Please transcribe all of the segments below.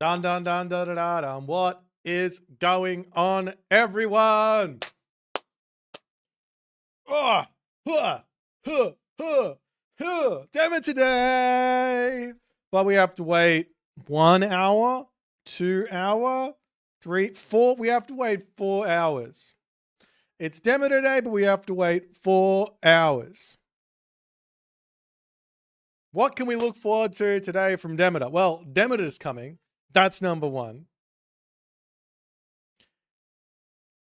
Dun dun dun dun dun dun dun. What is going on, everyone? Demeter Day! But we have to wait 1 hour, 2 hour, 3, 4. We have to wait 4 hours. It's Demeter Day, but we have to wait 4 hours. What can we look forward to today from Demeter? Well, Demeter's coming. That's number one.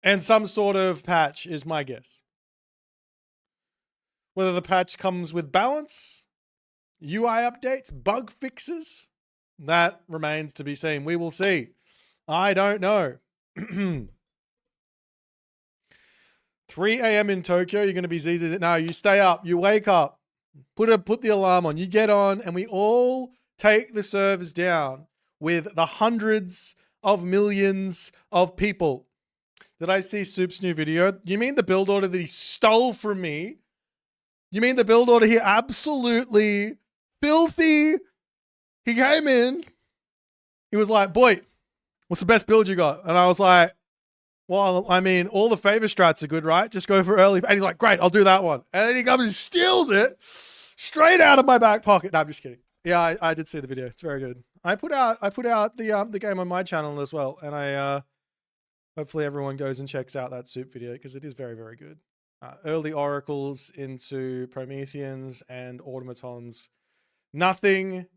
And some sort of patch is my guess. Whether the patch comes with balance, UI updates, bug fixes, that remains to be seen. We will see. I don't know. 3 a.m. in Tokyo, you're going to be ZZ. No, you stay up. You wake up. Put the alarm on. You get on, and we all take the servers down with the hundreds of millions of people. Did I see Soup's new video? You mean the build order that he stole from me? You mean the build order he absolutely filthy? He came in. He was like, Boit, what's the best build you got? And I was like, well, I mean, all the favor strats are good, right? Just go for early. And he's like, great, I'll do that one. And then he comes and steals it straight out of my back pocket. No, I'm just kidding. Yeah, I did see the video. It's very good. I put out the game on my channel as well, and I hopefully everyone goes and checks out that Soup video because it is very, very good. Early oracles into Prometheans and automatons. Nothing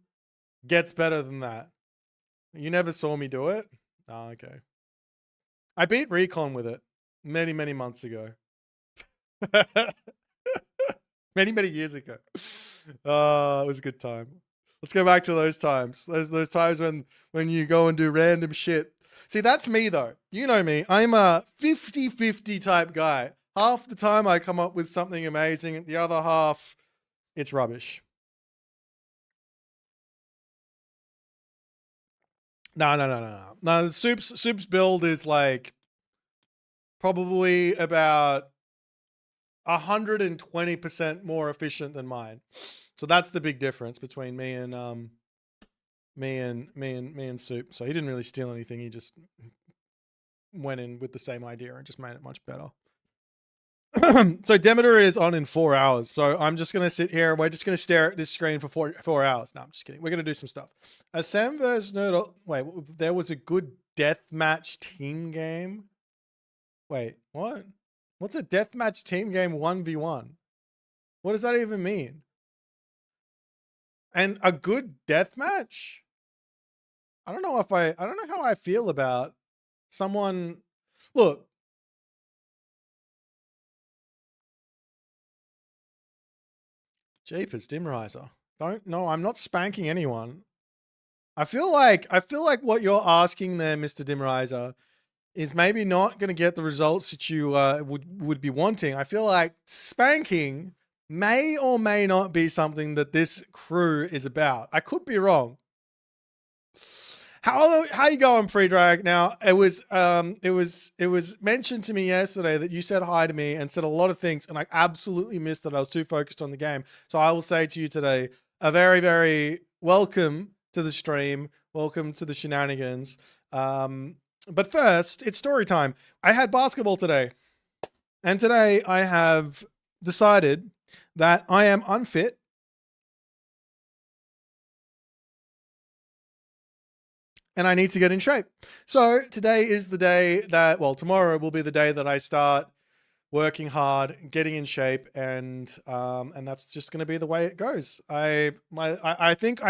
gets better than that. You never saw me do it? Oh, okay. I beat Recon with it many, many months ago. many, many years ago. It was a good time. Let's go back to those times. Those times when you go and do random shit. See, that's me though. You know me. I'm a 50-50 type guy. Half the time I come up with something amazing, and the other half, it's rubbish. No, Soup's build is like probably about 120% more efficient than mine. So that's the big difference between me and Soup. So he didn't really steal anything. He just went in with the same idea and just made it much better. So Demeter is on in 4 hours. So I'm just going to sit here and we're just going to stare at this screen for 4 hours. No, I'm just kidding. We're going to do some stuff. Sam vs. Nerd. Wait, there was a good deathmatch team game. Wait, what? What's a deathmatch team game 1v1? What does that even mean? And a good deathmatch? I don't know how I feel about someone. Look. Jeepers, Dimriser. No, I'm not spanking anyone. I feel like what you're asking there, Mr. Dimriser, is maybe not going to get the results that you would be wanting. I feel like spanking may or may not be something that this crew is about. I could be wrong. How you going, Free Drag? Now it was mentioned to me yesterday that you said hi to me and said a lot of things, and I absolutely missed that. I was too focused on the game. So I will say to you today, a very, very welcome to the stream. Welcome to the shenanigans. But first, it's story time. I had basketball today, and today I have decided that I am unfit and I need to get in shape. So today is the day that, well, tomorrow will be the day that I start working hard, getting in shape, and that's just going to be the way it goes. I think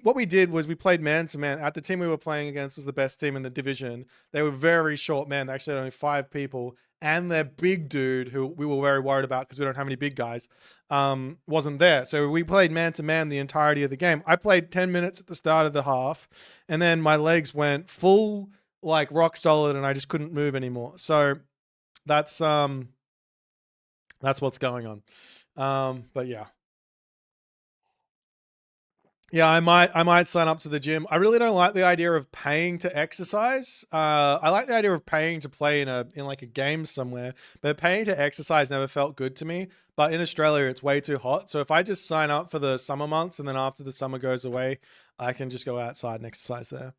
what we did was we played man to man. At the team we were playing against was the best team in the division. They were very short men. They actually had only 5 people, and their big dude, who we were very worried about because we don't have any big guys, wasn't there. So we played man to man the entirety of the game. I played 10 minutes at the start of the half, and then my legs went full, like rock solid, and I just couldn't move anymore. So that's what's going on. But yeah. Yeah, I might sign up to the gym. I really don't like the idea of paying to exercise. I like the idea of paying to play in like a game somewhere, but paying to exercise never felt good to me. But in Australia, it's way too hot. So if I just sign up for the summer months and then after the summer goes away, I can just go outside and exercise there.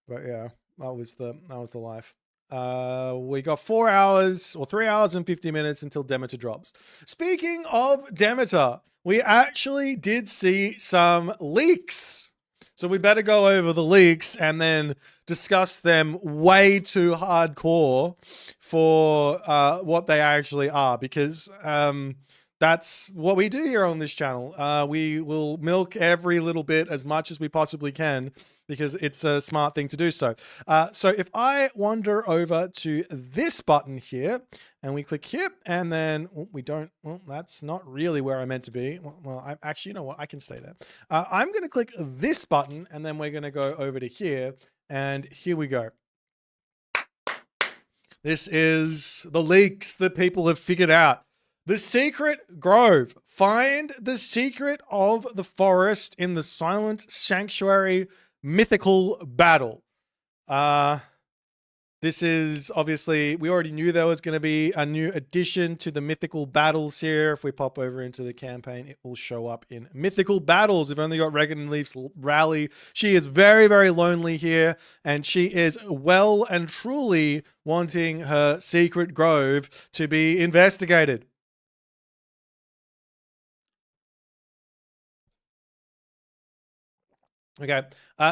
But yeah, that was the life. We got 4 hours or 3 hours and 50 minutes until Demeter drops. Speaking of Demeter, we actually did see some leaks. So we better go over the leaks and then discuss them way too hardcore for what they actually are, because that's what we do here on this channel. We will milk every little bit as much as we possibly can, because it's a smart thing to do so. So if I wander over to this button here and we click here, and then we don't, well, that's not really where I meant to be. Well, I actually, you know what? I can stay there. I'm going to click this button, and then we're going to go over to here, and here we go. This is the leaks that people have figured out. The Secret Grove. Find the secret of the forest in the Silent Sanctuary mythical battle. This is obviously, we already knew there was going to be a new addition to the mythical battles here. If we pop over into the campaign, it will show up in mythical battles. We've only got Regan and Leaf's rally. She is very, very lonely here, and she is well and truly wanting her secret grove to be investigated. Okay.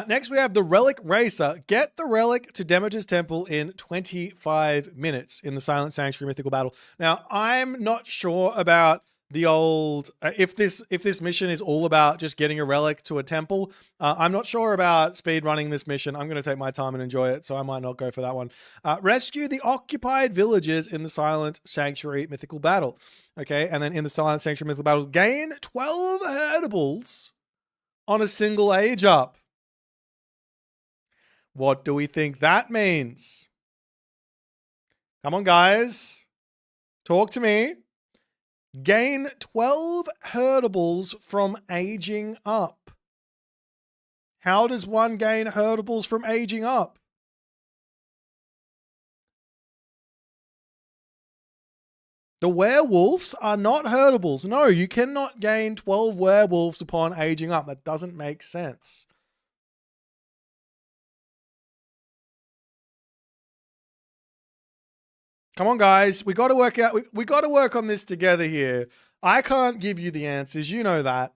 Next, we have the Relic Racer. Get the relic to Demeter's temple in 25 minutes in the Silent Sanctuary mythical battle. Now, I'm not sure about the old if this mission is all about just getting a relic to a temple. I'm not sure about speed running this mission. I'm going to take my time and enjoy it, so I might not go for that one. Rescue the occupied villages in the Silent Sanctuary mythical battle. Okay, and then in the Silent Sanctuary mythical battle, gain 12 herdables on a single age up. What do we think that means? Come on, guys. Talk to me. Gain 12 herdables from aging up. How does one gain herdables from aging up? The werewolves are not herdables. No, you cannot gain 12 werewolves upon aging up. That doesn't make sense. Come on, guys. We got to work out. We got to work on this together here. I can't give you the answers. You know that.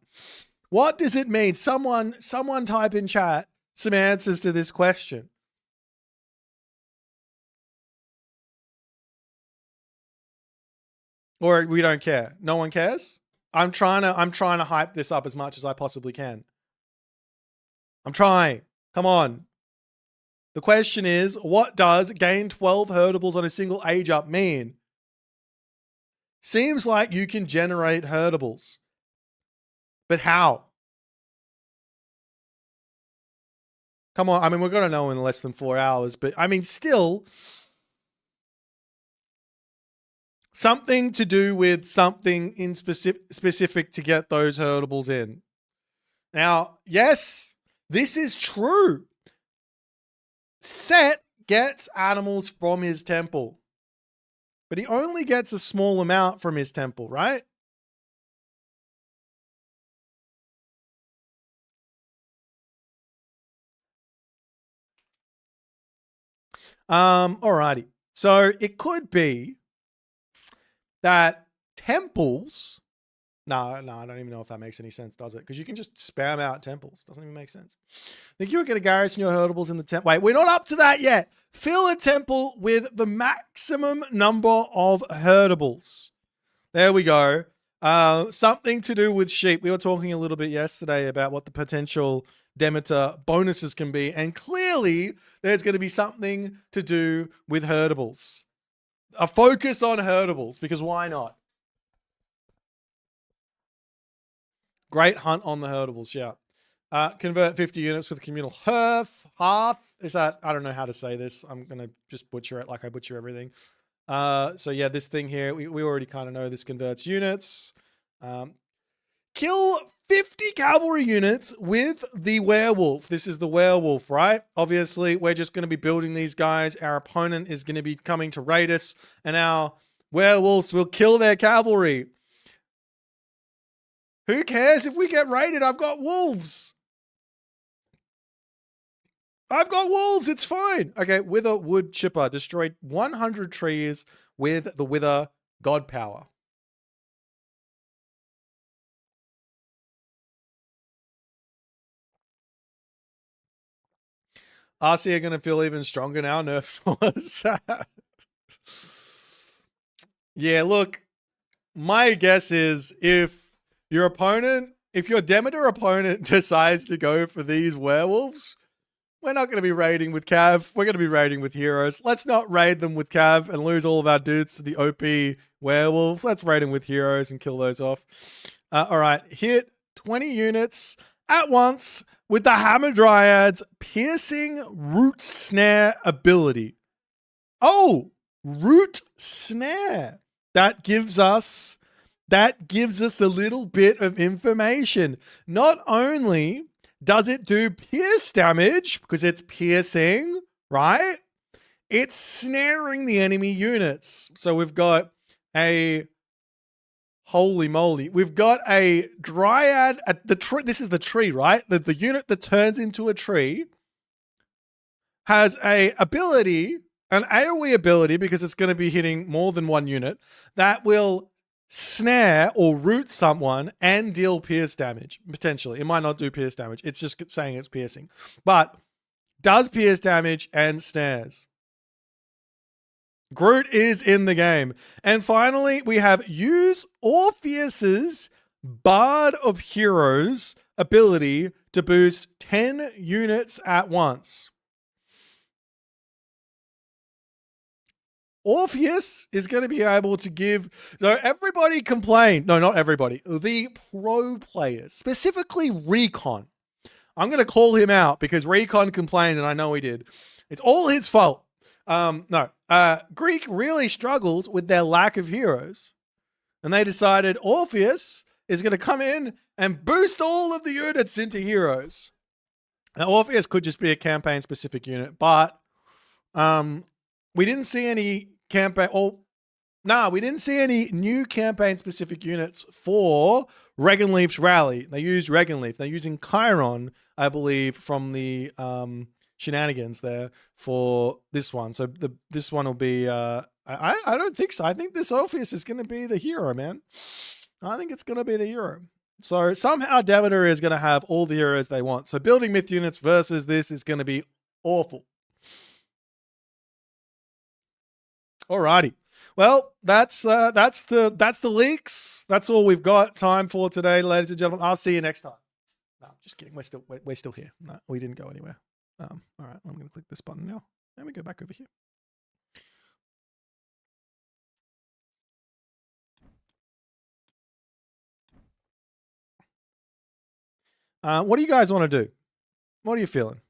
What does it mean? Someone type in chat some answers to this question. Or we don't care. No one cares? I'm trying to hype this up as much as I possibly can. I'm trying. Come on. The question is, what does gain 12 herdables on a single age up mean? Seems like you can generate herdables. But how? Come on. I mean, we're going to know in less than 4 hours, but I mean, still, something to do with something in specific to get those herdables in. Now, yes, this is true. Set gets animals from his temple, but he only gets a small amount from his temple, right? Alrighty. So it could be that temples No, I don't even know if that makes any sense, does it? Because you can just spam out temples. Doesn't even make sense. Think you were going to garrison your herdables in the temple. Wait, we're not up to that yet. Fill a temple with the maximum number of herdables. There we go. Something to do with sheep. We were talking a little bit yesterday about what the potential Demeter bonuses can be. And clearly, there's going to be something to do with herdables. A focus on herdables, because why not? Great hunt on the herdables, yeah. Convert 50 units with communal hearth. Is that, I don't know how to say this. I'm going to just butcher it like I butcher everything. So yeah, this thing here, we already kind of know this converts units. Kill 50 cavalry units with the werewolf. This is the werewolf, right? Obviously, we're just going to be building these guys. Our opponent is going to be coming to raid us, and our werewolves will kill their cavalry. Who cares if we get raided? I've got wolves. It's fine. Okay, Wither Wood Chipper destroyed 100 trees with the Wither God Power. RC are going to feel even stronger now. Nerf was. Yeah, look, my guess is if your Demeter opponent decides to go for these werewolves, we're not going to be raiding with Cav. We're going to be raiding with heroes. Let's not raid them with Cav and lose all of our dudes to the OP werewolves. Let's raid them with heroes and kill those off. All right, hit 20 units at once with the Hammer Dryad's piercing root snare ability. Oh, root snare. That gives us a little bit of information. Not only does it do pierce damage, because it's piercing, right? It's snaring the enemy units. So we've got a, holy moly, we've got a Dryad at the tree. This is the tree, right? The unit that turns into a tree has a ability, an AoE ability, because it's going to be hitting more than one unit, that will snare or root someone and deal pierce damage, potentially. It might not do pierce damage. It's just saying it's piercing. But does pierce damage and snares. Groot is in the game. And finally, we have use Orpheus's Bard of Heroes ability to boost 10 units at once. Orpheus is going to be able to give, so everybody complained, no, not everybody, the pro players, specifically Recon. I'm going to call him out because Recon complained and I know he did. It's all his fault. Greek really struggles with their lack of heroes, and they decided Orpheus is going to come in and boost all of the units into heroes. Now, Orpheus could just be a campaign specific unit, but we didn't see any we didn't see any new campaign specific units for Reganleaf's rally. They used Reganleaf. They're using Chiron, I believe, from the shenanigans there for this one. So this one will be I don't think so. I think this Orpheus is going to be the hero, man. I think it's going to be the hero. So somehow Demeter is going to have all the heroes they want. So building myth units versus this is going to be awful. Alrighty. Well, that's the leaks. That's all we've got time for today, ladies and gentlemen. I'll see you next time. No, just kidding. We're still here. No, we didn't go anywhere. All right, I'm going to click this button now. Let me go back over here. What do you guys want to do? What are you feeling?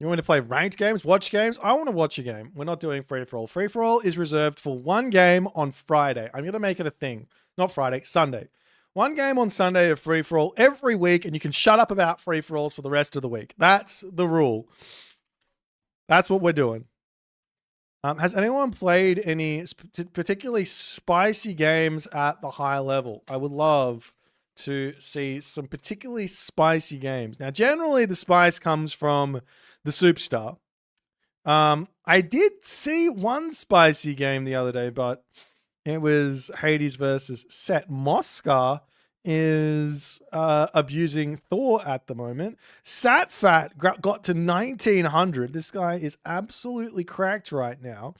You want to play ranked games, watch games? I want to watch a game. We're not doing free-for-all. Free-for-all is reserved for one game on Friday. I'm going to make it a thing. Not Friday, Sunday. One game on Sunday of free-for-all every week, and you can shut up about free-for-alls for the rest of the week. That's the rule. That's what we're doing. Has anyone played any particularly spicy games at the high level? I would love to see some particularly spicy games. Now, generally, the spice comes from the Superstar. I did see one spicy game the other day, but it was Hades versus Set. Mosca is abusing Thor at the moment. Satfat got to 1900. This guy is absolutely cracked right now.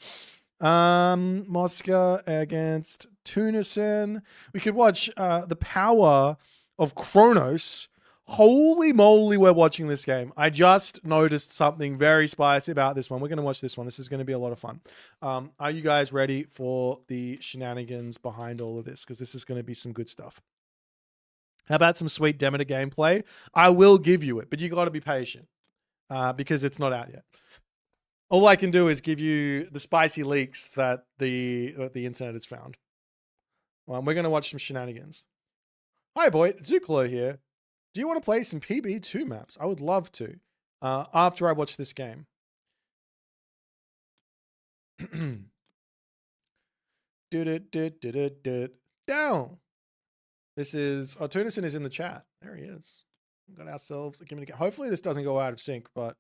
Mosca against Tunison. We could watch the power of Kronos. Holy moly, we're watching this game. I just noticed something very spicy about this one. We're going to watch this one. This is going to be a lot of fun. Are you guys ready for the shenanigans behind all of this? Because this is going to be some good stuff. How about some sweet Demeter gameplay? I will give you it, but you got to be patient because it's not out yet. All I can do is give you the spicy leaks that the internet has found. Well, we're going to watch some shenanigans. Hi, Boit. Zucolo here. Do you want to play some PB2 maps? I would love to. After I watch this game. Down. This is... Oh, Tunison is in the chat. There he is. We've got ourselves a game. Hopefully this doesn't go out of sync, but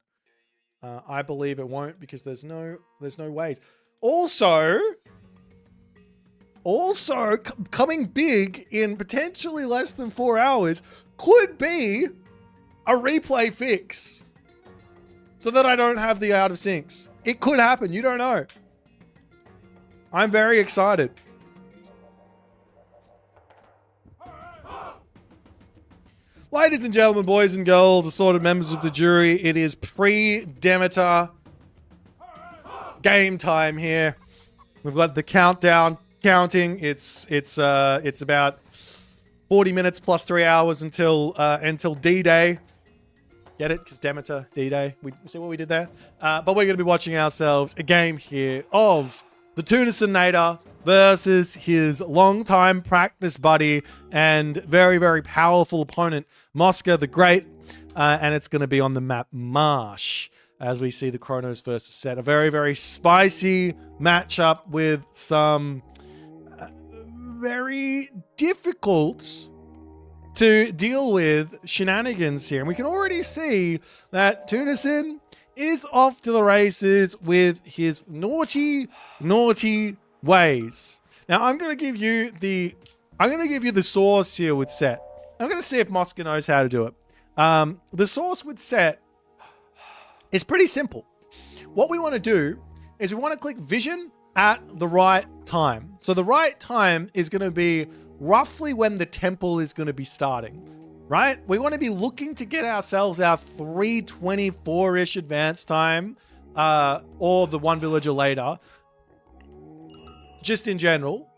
I believe it won't because there's no ways. Also, coming big in potentially less than 4 hours could be a replay fix so that I don't have the out of syncs. It could happen. You don't know. I'm very excited. Ladies and gentlemen, boys and girls, assorted members of the jury, it is pre-Demeter game time here. We've got the countdown counting. It's about 40 minutes plus 3 hours until D-Day. Get it? Because Demeter, D-Day. We see what we did there? But we're going to be watching ourselves a game here of the Tunisinator versus his longtime practice buddy and very, very powerful opponent, Mosca the Great. And it's going to be on the map Marsh as we see the Kronos versus Set. A very, very spicy matchup with some very difficult to deal with shenanigans here. And we can already see that Tunison is off to the races with his naughty, naughty ways. Now I'm going to give you the source here with Set. I'm going to see if Mosca knows how to do it. The source with Set is pretty simple. What we want to do is we want to click vision at the right time. So the right time is going to be roughly when the temple is going to be starting, right? We want to be looking to get ourselves our 3:24-ish advance time, or the one villager later, just in general.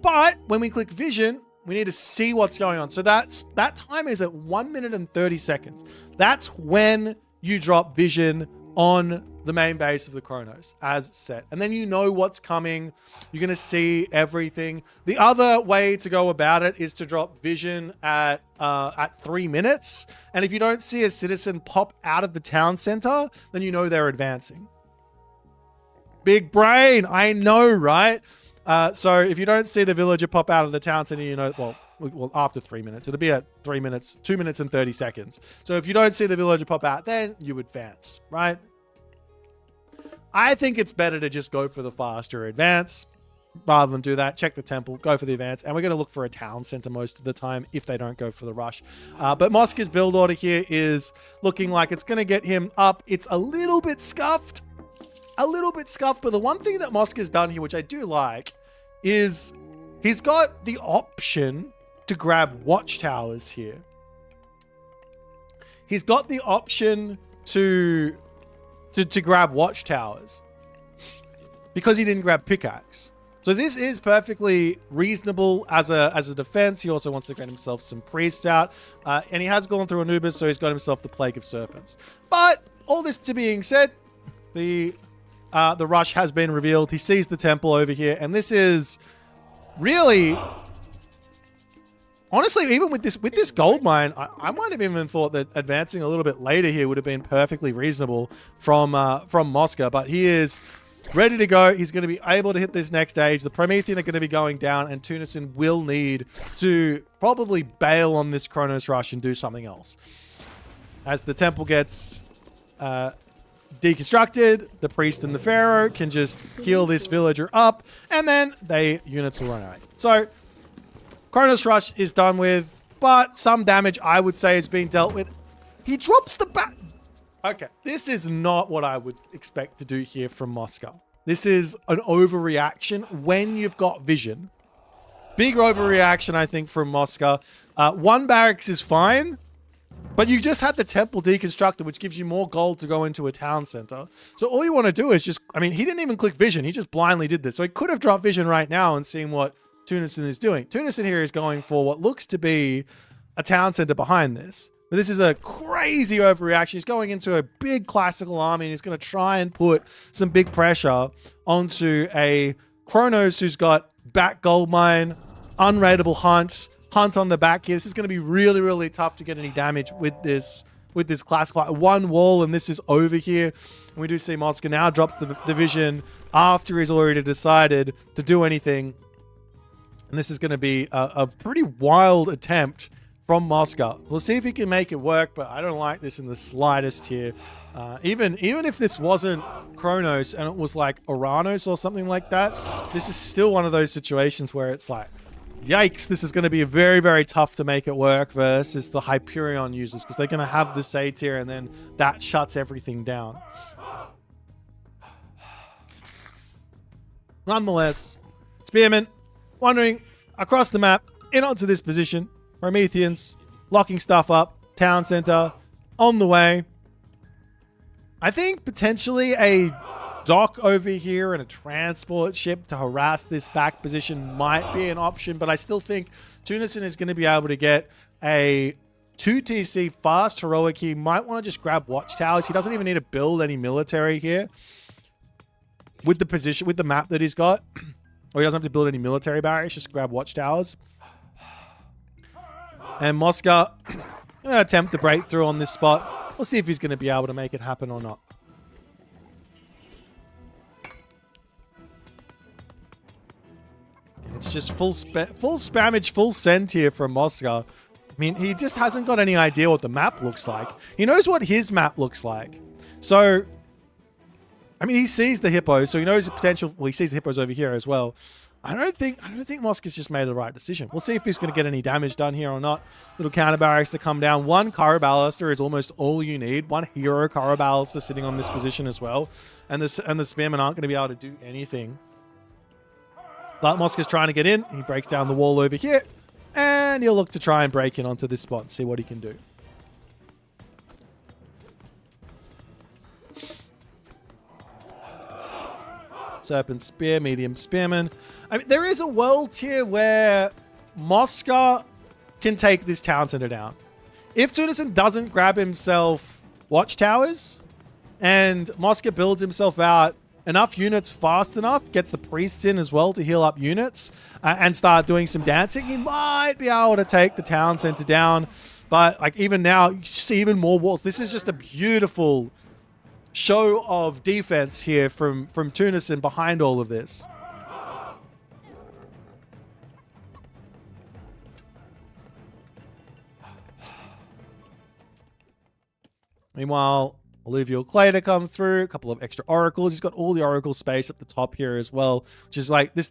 But when we click vision, we need to see what's going on. So that time is at 1 minute and 30 seconds. That's when you drop vision on the main base of the Kronos as Set. And then you know what's coming. You're going to see everything. The other way to go about it is to drop vision at 3 minutes. And if you don't see a citizen pop out of the town center, then you know they're advancing. Big brain. I know, right? So if you don't see the villager pop out of the town center, you know, well, after 3 minutes, it'll be at 3 minutes, 2 minutes and 30 seconds. So if you don't see the villager pop out, then you advance, right? I think it's better to just go for the faster advance rather than do that. Check the temple, go for the advance. And we're going to look for a town center most of the time if they don't go for the rush. But Mosca's build order here is looking like it's going to get him up. It's a little bit scuffed. But the one thing that Mosca's done here, which I do like, is he's got the option to grab watchtowers here. He's got the option to grab watchtowers because he didn't grab pickaxe. So this is perfectly reasonable as a defense. He also wants to get himself some priests out, and he has gone through Anubis, so he's got himself the Plague of Serpents. But all this to being said, the rush has been revealed. He sees the temple over here, and this is really, honestly, even with this gold mine, I might have even thought that advancing a little bit later here would have been perfectly reasonable from Mosca. But he is ready to go. He's going to be able to hit this next stage. The Promethean are going to be going down, and Tunison will need to probably bail on this Chronos Rush and do something else. As the temple gets deconstructed, the priest and the pharaoh can just heal this villager up, and then units will run away. So Chronos Rush is done with, but some damage, I would say, is being dealt with. He drops the bat. Okay, this is not what I would expect to do here from Moscow. This is an overreaction when you've got vision. Big overreaction, I think, from Moscow. One barracks is fine, but you just had the temple deconstructed, which gives you more gold to go into a town center. So all you want to do is just, I mean, he didn't even click vision. He just blindly did this. So he could have dropped vision right now and seen what Tunison is doing. Tunison here is going for what looks to be a town center behind this. But this is a crazy overreaction. He's going into a big classical army, and he's going to try and put some big pressure onto a Chronos who's got back gold mine, unraidable hunt on the back here. This is going to be really, really tough to get any damage with this classical. One wall, and this is over here. And we do see Moscow now drops the vision after he's already decided to do anything. And this is going to be a pretty wild attempt from Moscow. We'll see if he can make it work, but I don't like this in the slightest here. Even if this wasn't Chronos and it was like Oranos or something like that, this is still one of those situations where it's like, yikes, this is going to be very, very tough to make it work versus the Hyperion users, because they're going to have the Satyr, and then that shuts everything down. Nonetheless, Spearman wandering across the map in onto this position. Prometheans locking stuff up. Town center on the way. I think potentially a dock over here and a transport ship to harass this back position might be an option, but I still think Tunison is going to be able to get a 2TC fast heroic. He might want to just grab watchtowers. He doesn't even need to build any military here with the position, with the map that he's got. Or he doesn't have to build any military barriers, just grab watchtowers. And Moscow going to attempt to break through on this spot. We'll see if he's going to be able to make it happen or not. It's just full spammage, full send here from Moscow. I mean, he just hasn't got any idea what the map looks like. He knows what his map looks like. So, I mean, he sees the hippos, so he knows the potential. Well, he sees the hippos over here as well. I don't think Moscow's just made the right decision. We'll see if he's going to get any damage done here or not. Little counter barracks to come down. One Kara Ballaster is almost all you need. One hero Kara Ballaster sitting on this position as well. And the Spearmen aren't going to be able to do anything. But Moscow's trying to get in. He breaks down the wall over here. And he'll look to try and break in onto this spot and see what he can do. Serpent Spear, Medium Spearman. I mean, there is a world here where Moscow can take this town center down. If Tunison doesn't grab himself watchtowers and Moscow builds himself out enough units fast enough, gets the priests in as well to heal up units and start doing some dancing, he might be able to take the town center down. But like even now, you see even more walls. This is just a beautiful show of defense here from Tunison behind all of this. Meanwhile, alluvial clay to come through, a couple of extra oracles. He's got all the oracle space up the top here as well, which is like this.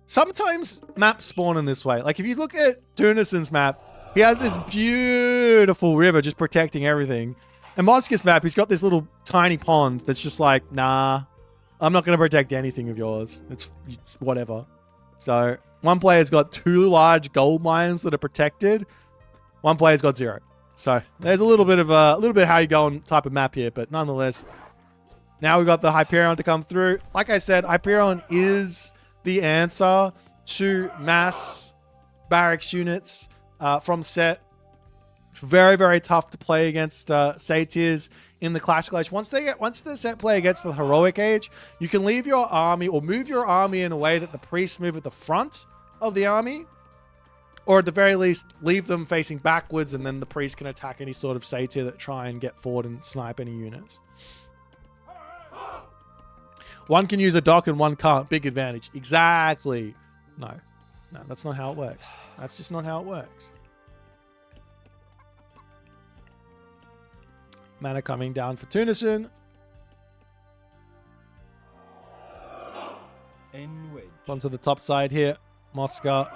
Sometimes maps spawn in this way. Like if you look at Tunison's map, he has this beautiful river just protecting everything. And Moscow's map, he's got this little tiny pond that's just like, nah, I'm not going to protect anything of yours. It's whatever. So one player's got 2 large gold mines that are protected. One player's got 0. So there's a little bit of how you go on type of map here, but nonetheless, now we've got the Hyperion to come through. Like I said, Hyperion is the answer to mass barracks units from set. Very, very tough to play against Satyrs in the classical age. Once the set player gets to the heroic age, you can leave your army or move your army in a way that the priests move at the front of the army. Or at the very least, leave them facing backwards, and then the priest can attack any sort of Satyr that try and get forward and snipe any units. one can use a dock and one can't. Big advantage. Exactly. No, that's not how it works. That's just not how it works. Mana coming down for Tunison. Onto the top side here. Mosca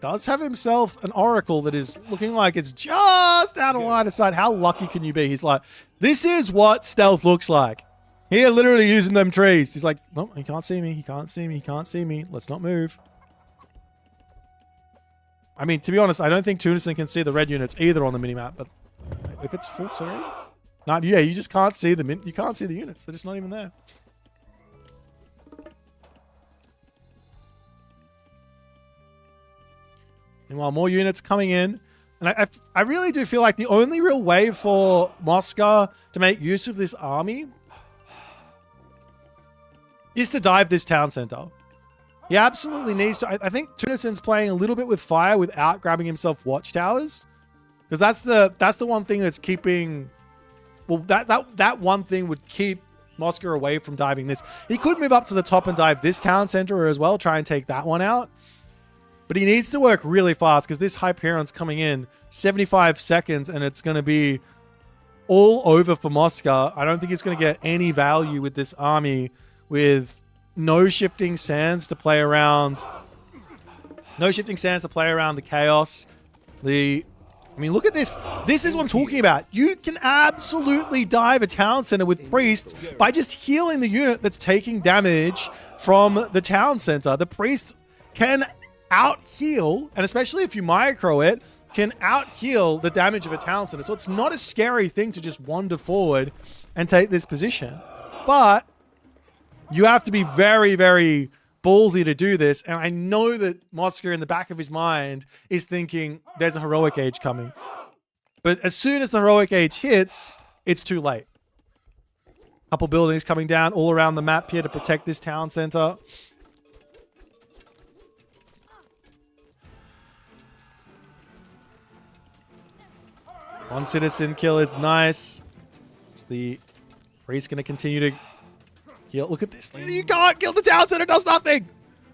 does have himself an Oracle that is looking like it's just out of line of sight. How lucky can you be? He's like, this is what stealth looks like. Here, literally using them trees. He's like, no, he can't see me. He can't see me. He can't see me. Let's not move. I mean, to be honest, I don't think Tunison can see the red units either on the minimap, but if it's full serene, no, yeah, you just can't see them. You can't see the units. They're just not even there. Meanwhile, more units coming in. And I really do feel like the only real way for Mosca to make use of this army is to dive this town center. He absolutely needs to. I think Tunison's playing a little bit with fire without grabbing himself watchtowers. Because that's the one thing that's keeping... Well, that one thing would keep Mosca away from diving this. He could move up to the top and dive this town center as well, try and take that one out. But he needs to work really fast because this Hyperion's coming in 75 seconds and it's going to be all over for Mosca. I don't think he's going to get any value with this army with no shifting sands to play around. No shifting sands to play around the chaos. I mean, look at this. This is what I'm talking about. You can absolutely dive a town center with priests by just healing the unit that's taking damage from the town center. The priest can out-heal, and especially if you micro it, can out-heal the damage of a town center. So it's not a scary thing to just wander forward and take this position. But you have to be very, very ballsy to do this. And I know that Mosca in the back of his mind is thinking there's a heroic age coming. But as soon as the heroic age hits, it's too late. Couple buildings coming down all around the map here to protect this town center. One citizen kill is nice. It's the priest going to continue to heal. Look at this. You can't kill the town center. It does nothing.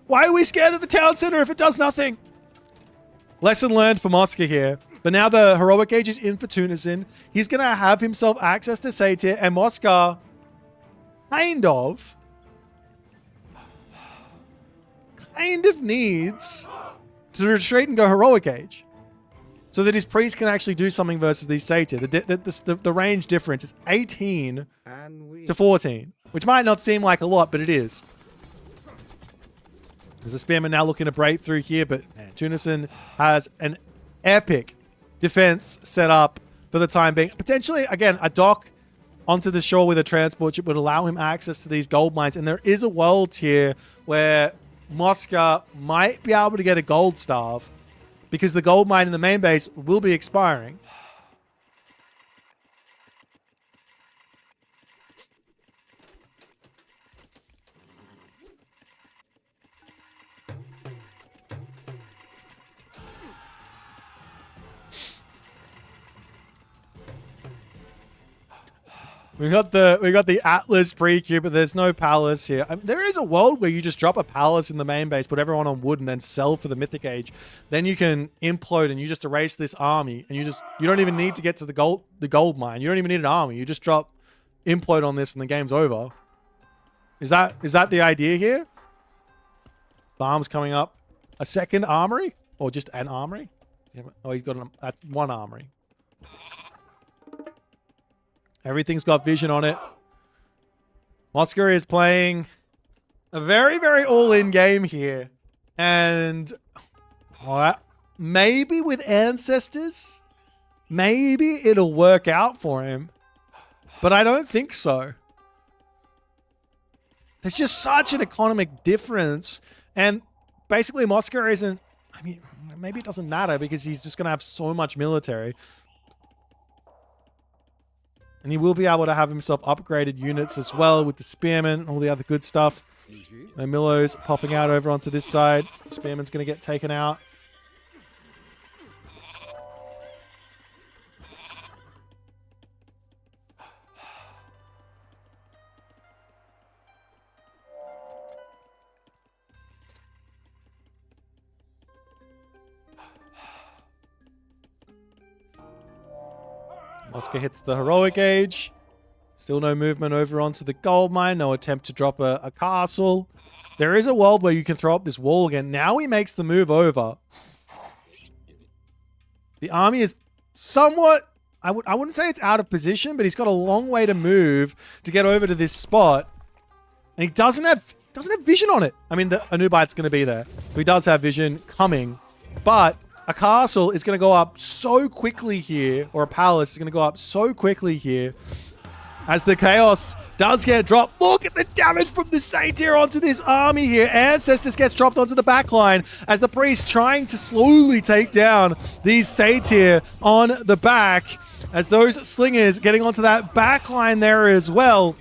Why are we scared of the town center if it does nothing? Lesson learned for Mosca here. But now the heroic age is in for Tunison. He's going to have himself access to Satyr, and Mosca kind of needs to retreat and go heroic age. So that his priest can actually do something versus these Satyr. The range difference is 18 to 14, which might not seem like a lot, but it is. There's a Spearman now looking to break through here, but man, Tunison has an epic defense set up for the time being. Potentially, again, a dock onto the shore with a transport ship would allow him access to these gold mines. And there is a world here where Mosca might be able to get a gold staff, because the gold mine in the main base will be expiring. We got the Atlas pre-queue, but there's no palace here. I mean, there is a world where you just drop a palace in the main base, put everyone on wood, and then sell for the Mythic Age. Then you can implode and you just erase this army, and you don't even need to get to the gold mine. You don't even need an army. You just drop implode on this, and the game's over. Is that the idea here? Farms coming up. A second armory, or just an armory? Oh, he's got one armory. Everything's got vision on it. Mosca is playing a very, very all-in game here. And maybe with Ancestors, maybe it'll work out for him. But I don't think so. There's just such an economic difference. And basically Mosca isn't... I mean, maybe it doesn't matter because he's just going to have so much military. And he will be able to have himself upgraded units as well with the Spearmen and all the other good stuff. No Millows popping out over onto this side. So the Spearman's going to get taken out. Oscar hits the heroic age. Still no movement over onto the gold mine. No attempt to drop a castle. There is a world where you can throw up this wall again. Now he makes the move over. The army is somewhat... I wouldn't say it's out of position, but he's got a long way to move to get over to this spot. And he doesn't have vision on it. I mean, a Anubite's going to be there. So he does have vision coming. But a castle is going to go up so quickly here, or a palace is going to go up so quickly here, as the chaos does get dropped. Look at the damage from the satyr onto this army here. Ancestors gets dropped onto the backline as the priest trying to slowly take down these satyr on the back. As those slingers getting onto that backline there as well.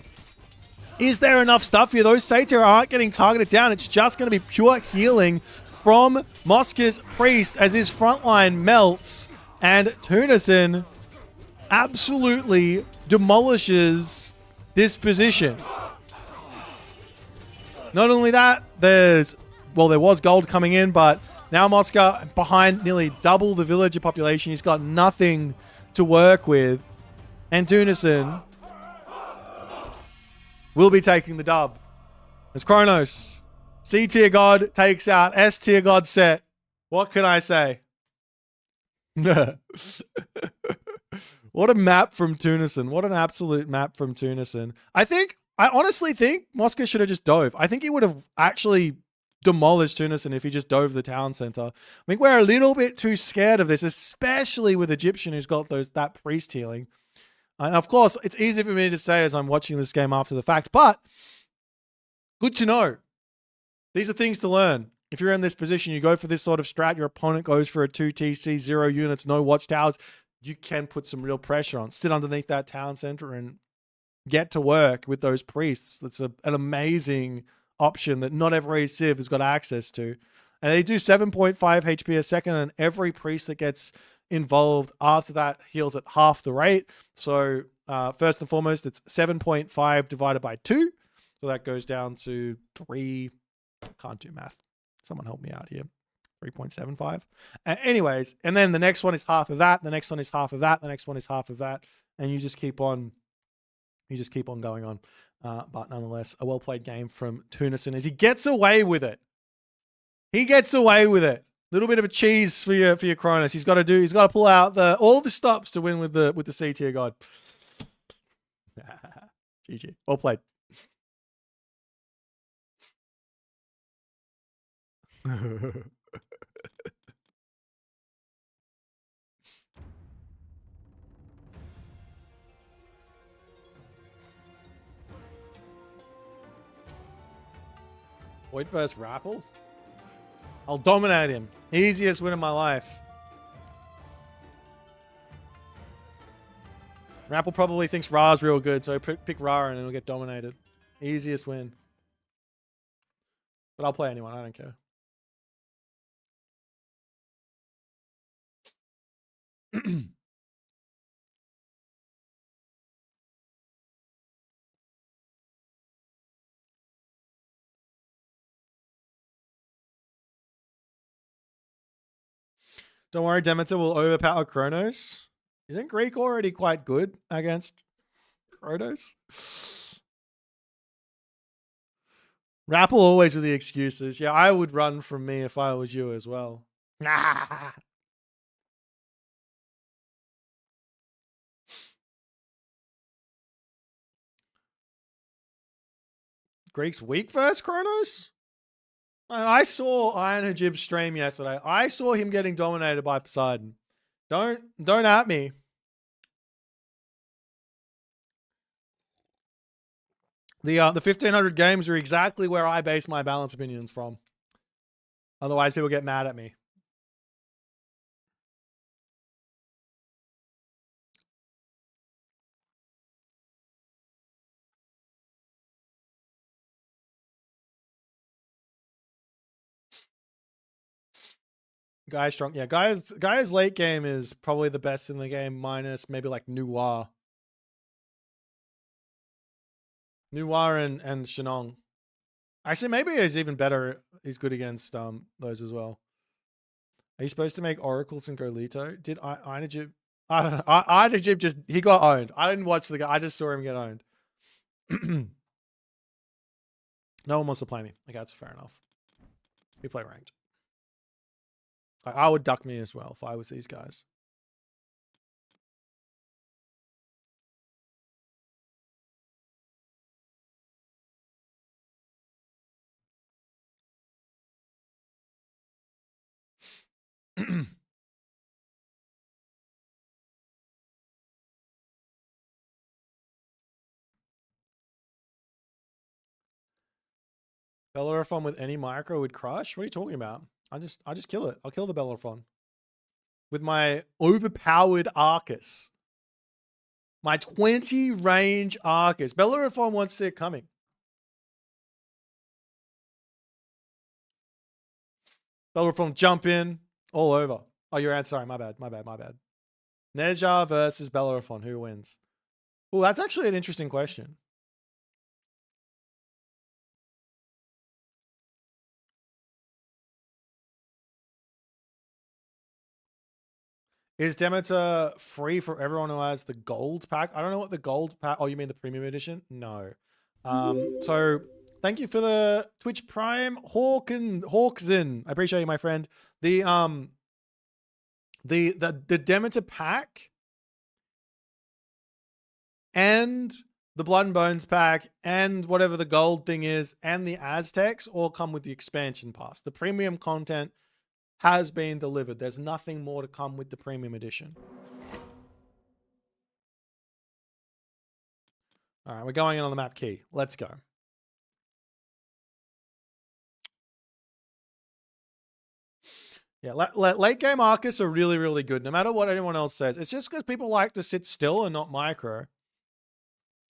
Is there enough stuff here? Those satyr aren't getting targeted down. It's just going to be pure healing from Mosca's priest as his frontline melts. And Tunison absolutely demolishes this position. Not only that, there was gold coming in, but now Mosca behind nearly double the villager population. He's got nothing to work with. And Tunison will be taking the dub. As Kronos, C tier god takes out S tier god set. What can I say? What a map from Tunison. What an absolute map from Tunison. I honestly think Mosca should have just dove. I think he would have actually demolished Tunison if he just dove the town center. I think we're a little bit too scared of this, especially with Egyptian who's got that priest healing. And of course, it's easy for me to say as I'm watching this game after the fact, but good to know. These are things to learn. If you're in this position, you go for this sort of strat, your opponent goes for a 2 TC, 0 units, no watchtowers, you can put some real pressure on. Sit underneath that town center and get to work with those priests. That's an amazing option that not every civ has got access to. And they do 7.5 HP a second, and every priest that gets involved after that heals at half the rate. So first and foremost, it's 7.5 divided by 2. So that goes down to 3. Can't do math. Someone help me out here. 3.75. Anyways, and then the next one is half of that. The next one is half of that. The next one is half of that. And you just keep on going on. But nonetheless, a well-played game from Tunison as he gets away with it. He gets away with it. Little bit of a cheese for your Kronos. He's got to pull out all the stops to win with the C tier god. GG. Well played. Boit versus Rappel. I'll dominate him. Easiest win of my life. Rappel probably thinks Ra's real good, so pick Ra and it'll get dominated. Easiest win. But I'll play anyone, I don't care. Don't worry, Demeter will overpower Kronos. Isn't Greek already quite good against Kronos? Rappel always with the excuses. Yeah, I would run from me if I was you as well. Greek's weak versus Kronos? I saw Iron Hajib's stream yesterday. I saw him getting dominated by Poseidon. Don't at me. The 1500 games are exactly where I base my balance opinions from. Otherwise, people get mad at me. Guy's strong. Yeah, Guy's late game is probably the best in the game, minus maybe like Noir. Noir and Shenong. Actually, maybe he's even better. He's good against those as well. Are you supposed to make oracles in Golito? Did Einajib I don't know. Egypt just, he got owned. I didn't watch the guy. I just saw him get owned. No one wants to play me. Okay, that's fair enough. We play ranked. I would duck me as well if I was these guys. Bellerophon with any micro would crush? What are you talking about? I just kill it. I'll kill the Bellerophon. With my overpowered Arcus. My 20 range Arcus. Bellerophon wants to see it coming. Bellerophon jump in. All over. Oh, you're out. Sorry, my bad. Neja versus Bellerophon. Who wins? Well, that's actually an interesting question. Is Demeter free for everyone who has the gold pack? I don't know what the gold pack... Oh, you mean the premium edition? No. So, thank you for the Twitch Prime. Hawksin. I appreciate you, my friend. The Demeter pack and the Blood and Bones pack and whatever the gold thing is and the Aztecs all come with the expansion pass. The premium content has been delivered. There's nothing more to come with the premium edition. All right, we're going in on the map key. Let's go. Yeah, late game Arcus are really, really good. No matter what anyone else says. It's just because people like to sit still and not micro.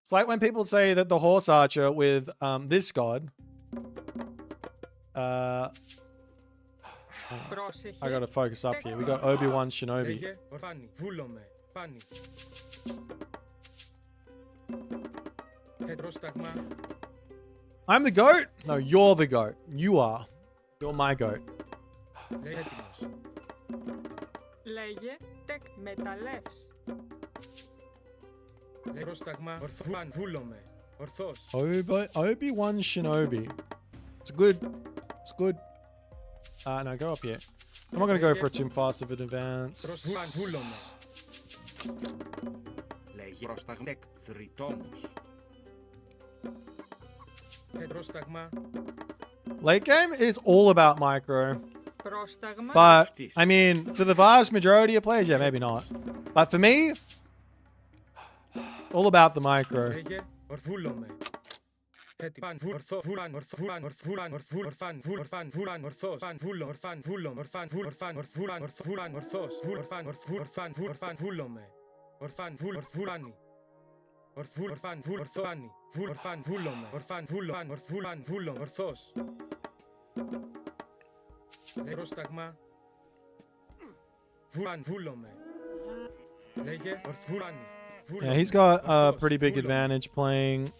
It's like when people say that the Horse Archer with this god... I gotta focus up here. We got Obi-Wan Shinobi. I'm the goat? No, you're the goat. You are. You're my goat. Obi-Wan Shinobi. It's good. It's good. No, go up here. I'm not going to go for a too fast of an advance. Late game is all about micro. But, I mean, for the vast majority of players, yeah, maybe not. But for me, all about the micro. Yeah, he's got a pretty big advantage playing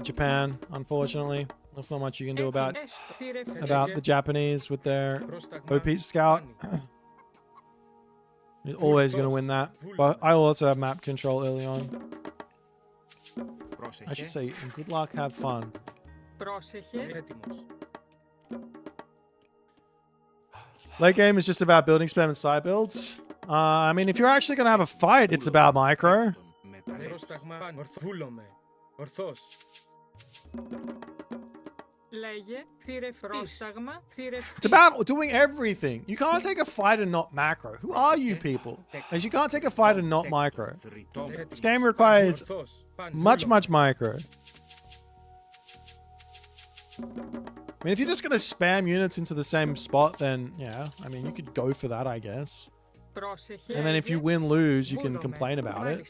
Japan, unfortunately. There's not much you can do about the Japanese with their OP scout. He's always going to win that. But I also have map control early on. I should say, good luck, have fun. Late game is just about building spam and side builds. I mean, if you're actually going to have a fight, it's about micro. It's about doing everything. You can't take a fight and not macro. Who are you people? As you can't take a fight and not micro. This game requires much micro. I mean, if you're just going to spam units into the same spot, then yeah, I mean, you could go for that, I guess. And then if you win, lose, you can complain about it.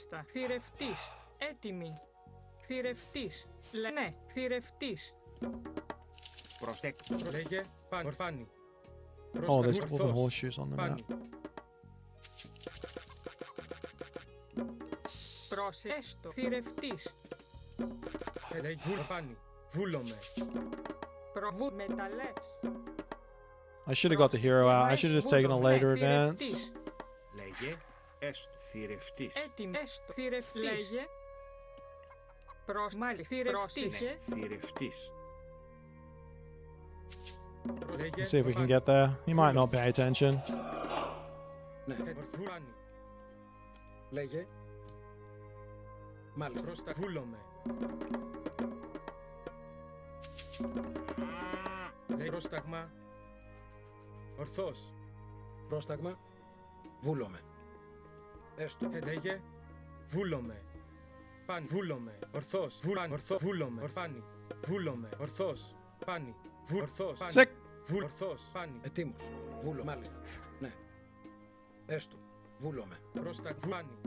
Oh, there's dwarven horseshoes on the map. I should have got the hero out. I should have just taken a later advance. Έστω. Θηρευτής. Έτοιμη. Έστω. Θηρευτής. Λέγε. Μάλι. Θηρευτής. Ναι. Θηρευτής. Let's see if we can get there. He might not pay attention. Ναι. Ορθουράνι. Λέγε. Μάλιστα. Προς τα βούλομαι. Λέγε πρόσταγμα. Ορθός. Πρόσταγμα. Βούλομαι. Έστω. Λέγε. Βούλομαι. Πάνι. Βούλομαι. Ορθός. Βούλαν. Ορθό. Βούλομαι. Ορθάνι. Βούλομαι. Ορθός. Πάνι. Ορθός. Πάνι. Sick. Ορθός. Πάνι. Ετοίμος. Βούλω. Μάλιστα. Ναι. Έστω. Βούλομαι. Πρόσταγμα. Πάνι.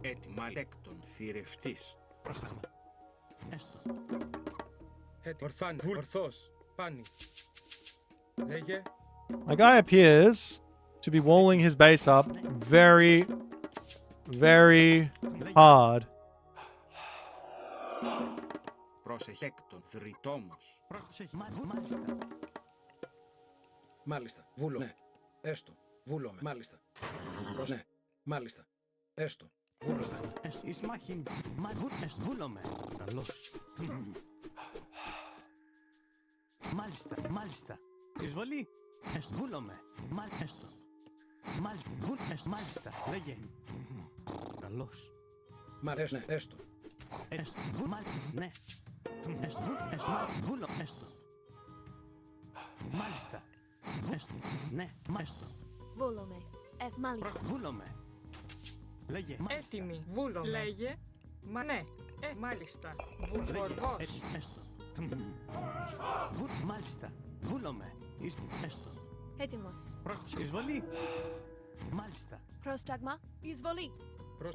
Έτοιμα. Έκτον. Θηρευτής. Πρόσταγμα. Έστω. Ορθάνι. Ορθός. Πάνι. Λέγε. My guy appears to be walling his base up very, very hard. Πρόσεχε. Έκτον. Θρητόμος. Πρόσεχε. Μάλιστα. Μάλιστα. Βούλω. Ναι. Έστω. Βούλομαι. Μάλιστα. Ναι. Μάλιστα. Έστω. Βούλωστε. Έστω. Εις μάχη. Βούλομαι. Καλώς. Μάλιστα. Μάλιστα. Εισβολή. Έστω. Βούλομαι. Έστω. Μάλιστα. Μάλιστα. Λέγε. Καλώς. Μάλιστα. Ναι. Έστω. Έστω. Ναι. Έστω. Βούλω. Έστω. Μάλιστα. Έστω. Ναι. Έστω. Βούλομαι. Μάλιστα. Βούλομαι. Λέγε. Έτοιμη. Βούλομαι. Λέγε. Μα ναι. Μάλιστα. Βουλβορβός. Έστω. Μάλιστα. Βούλομαι. Έστω. Έτοιμος. Εισβολή. Μάλιστα. Πρόσταγμα. Εισβολή.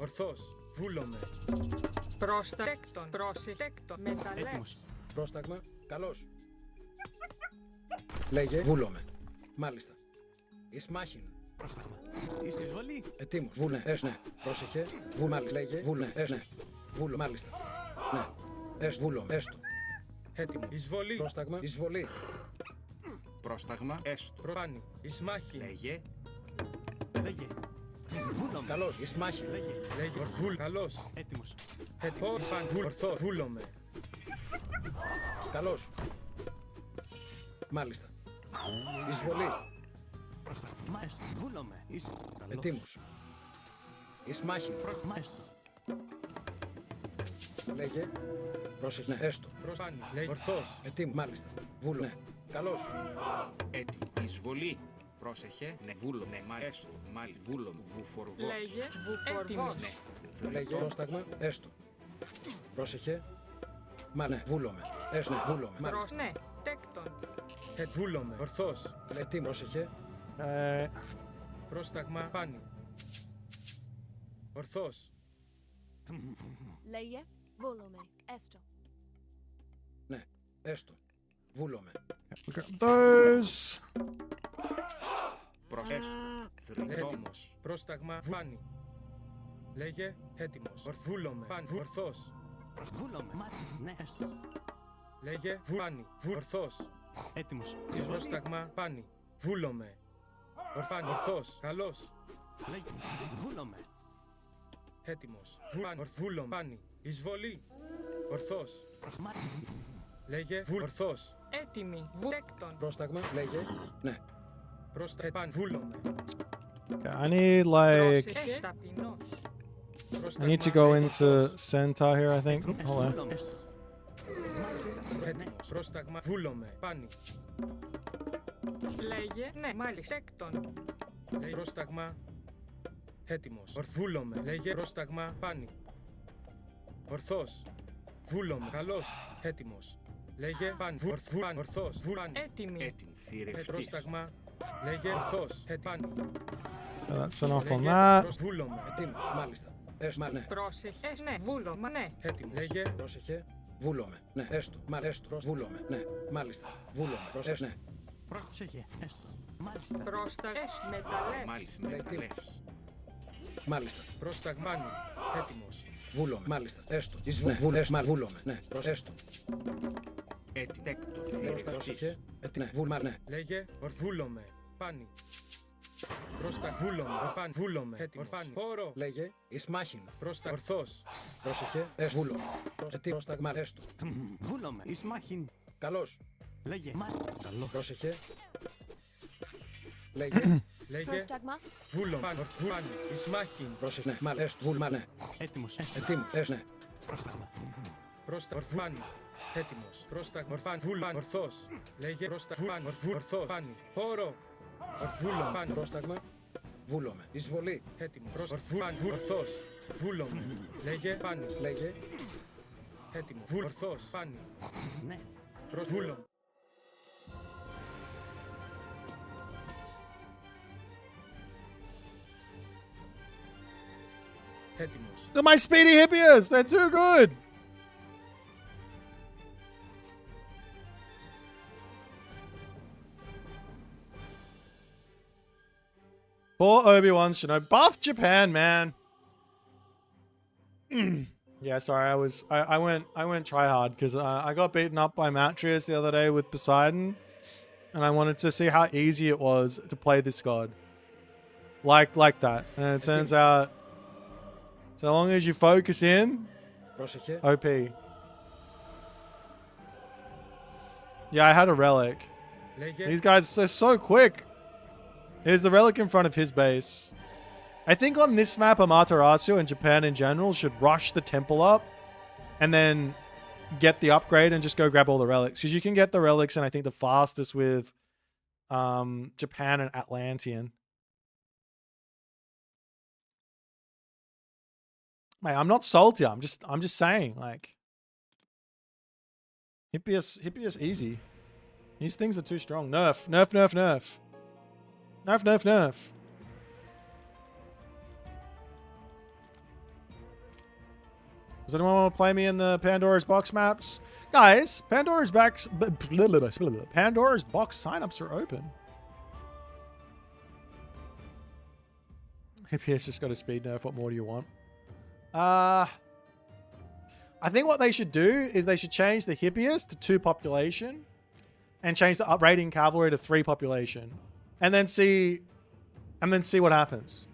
Ορθός. Βούλομαι. Προστέκτον. Προσιτέκτον. Μεταλλεύς. Έτοιμος. Πρόσταγμα. Καλώς. Λέγε. Βούλομαι. Μάλιστα. Εις μάχην. Πρόσταγμα. Είσαι εισβολή. Ετοίμος. Βούλε. Ναι. Πρόσεχε. Βούλ. Μάλιστα. Λέγε. Βούλε. Ναι. Βούλο. Μάλιστα. Ναι. Βούλομαι. Έστω. Έτοιμο. Εισβολή. Πρόσταγμα. Εισβολή. Πρόσταγμα. Έστω. Προπάνι. Εις μάχη. Λέγε. Λέγε. Βούλομαι. Καλώς. Εις μάχη. Λέγε. Λέγε. Βούλ. Καλώς. Έτοιμος. Έτοιμο. Εις βούλ. Ορθό. Βούλομαι. Καλώς. Μάλιστα. Εισβολή. Πρόσταγμα. Έστω. Βούλομαι. Καλώς. Ετοίμος. Εις μάχη. Έστω. Λέγε. Πρόσεχε. Ναι. Έστω. Προσπάνι. Λέγε. Ορθός. Ετοίμο. Μάλιστα. Βούλο. Ναι. Καλώς. Έτοιμο. Εισβολή. Πρόσεχε. Ναι. Βούλο. Ναι. Μα έστω. Μάλι. Βούλο. Βουφορβός. Λέγε. Βουφορβός. Ναι. Λέγε. Πρόσταγμα. Έστω. Πρόσεχε. Μα ναι. Βούλομαι. Έστω. Ναι. Βούλομαι. Μάλιστα. Ναι. Τέκτον. Βούλομαι. Ορθός. Ετοίμο. Πρόσεχε. Okay. Πρόσταγμα. Πάνι. Ορθός. Λέγε. Βούλομαι. Έστω. Ναι. Έστω. Βούλομαι. We got those. Έστω. Θρητόμος. Πρόσταγμα. Πάνι. Λέγε. Έτοιμος. Βούλομαι. Πάνι. Ορθός. Βούλομαι. Ναι. Έστω. Λέγε. Πάνι. Ορθός. Έτοιμος. Πρόσταγμα. Πάνι. Βούλομαι. Ορθάνι. Ορθός. Καλώς. Λέγε. Βούλομαι. Έτοιμος. Βούλομαι. Πάνι. Εισβολή. Ορθός. Λέγε. Ορθός. Έτοιμη. Βουλέκτον. Πρόσταγμα. Λέγε. Ναι. Πρόσταγμα. Πάνι. Βούλομαι. Okay, I need like Πρόσεχε. Ταπεινός. I need to go into center here, I think. Hold on. Βούλομαι. Έστω. Μάλιστα. Έτοιμος. Πρόσταγμα. Βούλομαι. Πάνι. Λέγε. Ναι. Μάλιστα. Τέκτον. Λέγε. Πρόσταγμα. Έτοιμος. Βούλομαι. Λέγε. Πρόσταγμα. Πάνι. Ορθός. Βούλομαι. Καλώς. Έτοιμος. Λέγε. Πάνι. Ορθός. Βούλαν. Έτοιμη. Έτοιμο. Θηρευτής. Πρόσταγμα. Λέγε. Ορθός. Πάνι. So that's enough on that. Βούλομαι. Έτοιμος. Μάλιστα. Έστω. Ναι. Πρόσεχε. Ναι. Βούλωμα. Ναι. Έτοιμος. Λέγε. Πρόσεχε. Βούλομαι. Ναι. Έστω. Έστω. Βούλομαι. Ναι. Μάλιστα. Βούλομαι. Πρόσεχε. Ναι. Πρόσεχε. Έστω. Μάλιστα. Πρόσταγες. Μεταλλεύς. Μάλιστα. Μεταλλεύς. Μάλιστα. Πρόσταγμάνι. Έτοιμος. Βούλομαι. Μάλιστα. Έστω. Βούλομαι. Ναι. Έστω. Έτσι, τέκτο, Πρόσεχε. θηρευτής. Ναι. Βούλμα, ναι. Λέγε ορθβούλομαι. Πάνι. Προς τα βούλομαι. Πάνι. Βούλομαι. Έτοιμος. Πάνι. Χώρο. Λέγε Ισμάχιν. Προς τα ορθός. Πρόσεχε. Βούλο. Πρόσταγμα. Έστω. Βούλομαι. Εις μάχην. Καλώς. Λέγε. Μα. Καλό. Πρόσεχε. Λέγε. Λέγε Πρόσταγμα. βούλομαι. Πάνι. Ορθβούλομαι. Ισμάχιν. Πρόσεχε. Ναι. Μάλ. Έστω. Βούλμα, ναι. Έτοιμος. Ετοίμος. Έστω. Ναι. Πρόσταγμα. Προς τα ορθβάνι. Έτοιμος. Προς τα ορθάν. Βούλμα. Ορθός. Λέγε προς τα βούλμα. Ορθός. Πάνι. Χώρο. Ορθβούλομαι. Πάνι. Πρόσταγμα. Βούλομαι. Εισβολή. Έτοιμο. Προς ορθβούλμα. Ορθός. Βούλομαι. Λέγε πάνι. Λέγε. Έτοιμο. Ορθός. Πάνι. Ναι. Προς βούλομαι. Έτοιμος. They're my speedy hippies. They're too good. Poor Obi-Wan Shinobi. Buff Japan, man. Yeah, sorry. I went try hard because I got beaten up by Matris the other day with Poseidon, and I wanted to see how easy it was to play this god. Like that, and it turns out, so long as you focus in, Πρόσεχε. OP. Yeah, I had a relic. Λέγε These guys are so quick. Here's the relic in front of his base. I think on this map, Amaterasu and Japan in general should rush the temple up and then get the upgrade and just go grab all the relics. Because you can get the relics, and I think the fastest with Japan and Atlantean. Mate, I'm not salty. I'm just saying, like, Hippias easy. These things are too strong. Nerf. Nerf. Does anyone want to play me in the Pandora's Box maps? Guys, Pandora's box signups are open. Hippias just got a speed nerf. What more do you want? I think what they should do is they should change the Hippias to 2 population and change the raiding cavalry to 3 population. And then see what happens.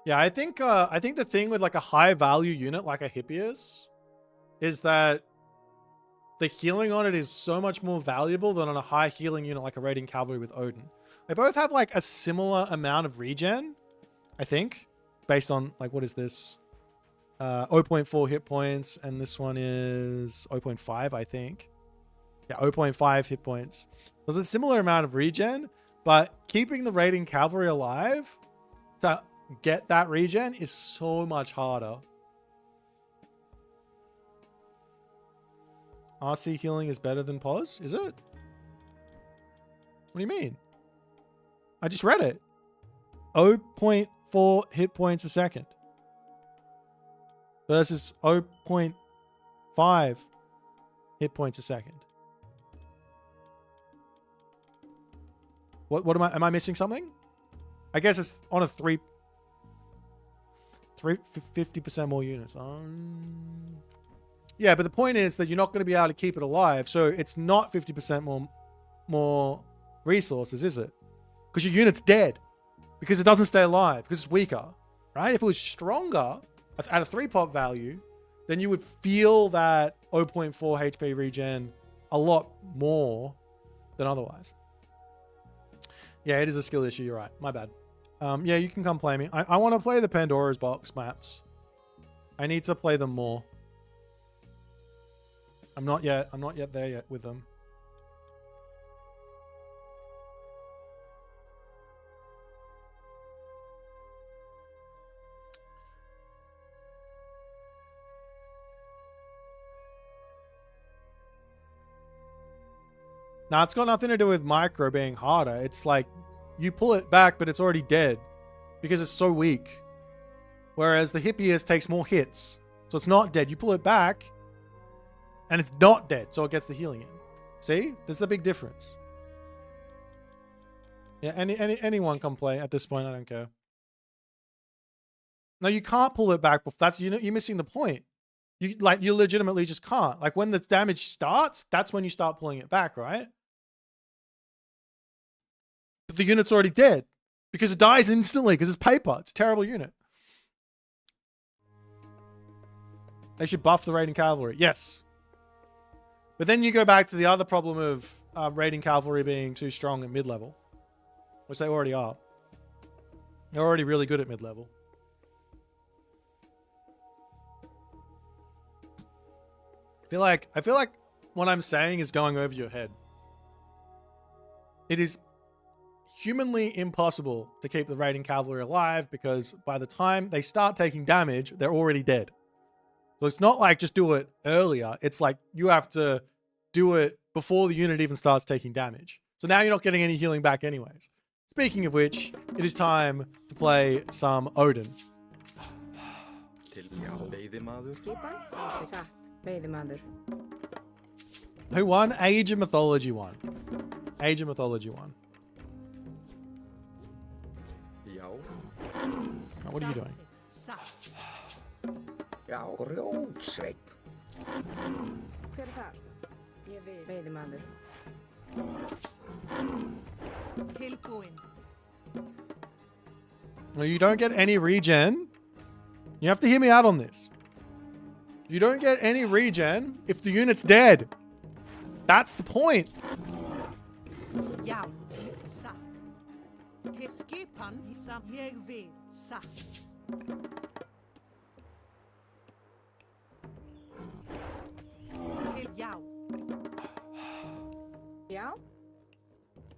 Yeah, I think the thing with like a high value unit like a Hippias is that the healing on it is so much more valuable than on a high healing unit like a raiding cavalry with Odin. They both have like a similar amount of regen, I think, based on like, what is this? 0.4 hit points, and this one is 0.5, I think. Yeah, 0.5 hit points. There's a similar amount of regen, but keeping the raiding cavalry alive to get that regen is so much harder. RC healing is better than POS? Is it? What do you mean? I just read it. 0.4 hit points a second versus 0.5 hit points a second. What am I missing something? I guess it's on a 50% more units. Yeah, but the point is that you're not going to be able to keep it alive. So it's not 50% more resources, is it? Because your unit's dead. Because it doesn't stay alive. Because it's weaker. Right? If it was stronger at a 3-pop value, then you would feel that 0.4 HP regen a lot more than otherwise. Yeah, it is a skill issue. You're right. My bad. Yeah, you can come play me. I want to play the Pandora's Box maps. I need to play them more. I'm not yet there yet with them. Now, it's got nothing to do with micro being harder. It's like you pull it back, but it's already dead because it's so weak. Whereas the hippiest takes more hits. So it's not dead. You pull it back and it's not dead. So it gets the healing in. See? There's a big difference. Yeah, anyone can play at this point. I don't care. No, you can't pull it back. That's, you're missing the point. You legitimately just can't. Like when the damage starts, that's when you start pulling it back, right? But the unit's already dead because it dies instantly because it's paper. It's a terrible unit. They should buff the raiding cavalry. Yes. But then you go back to the other problem of raiding cavalry being too strong at mid-level, which they already are. They're already really good at mid-level. I feel like what I'm saying is going over your head. It is humanly impossible to keep the raiding cavalry alive because by the time they start taking damage, they're already dead. So it's not like just do it earlier. It's like you have to do it before the unit even starts taking damage. So now you're not getting any healing back anyways. Speaking of which, it is time to play some Odin. Who won? Age of Mythology won. Age of Mythology won. Oh, what are you doing? Well, you don't get any regen. You have to hear me out on this. You don't get any regen if the unit's dead. That's the point.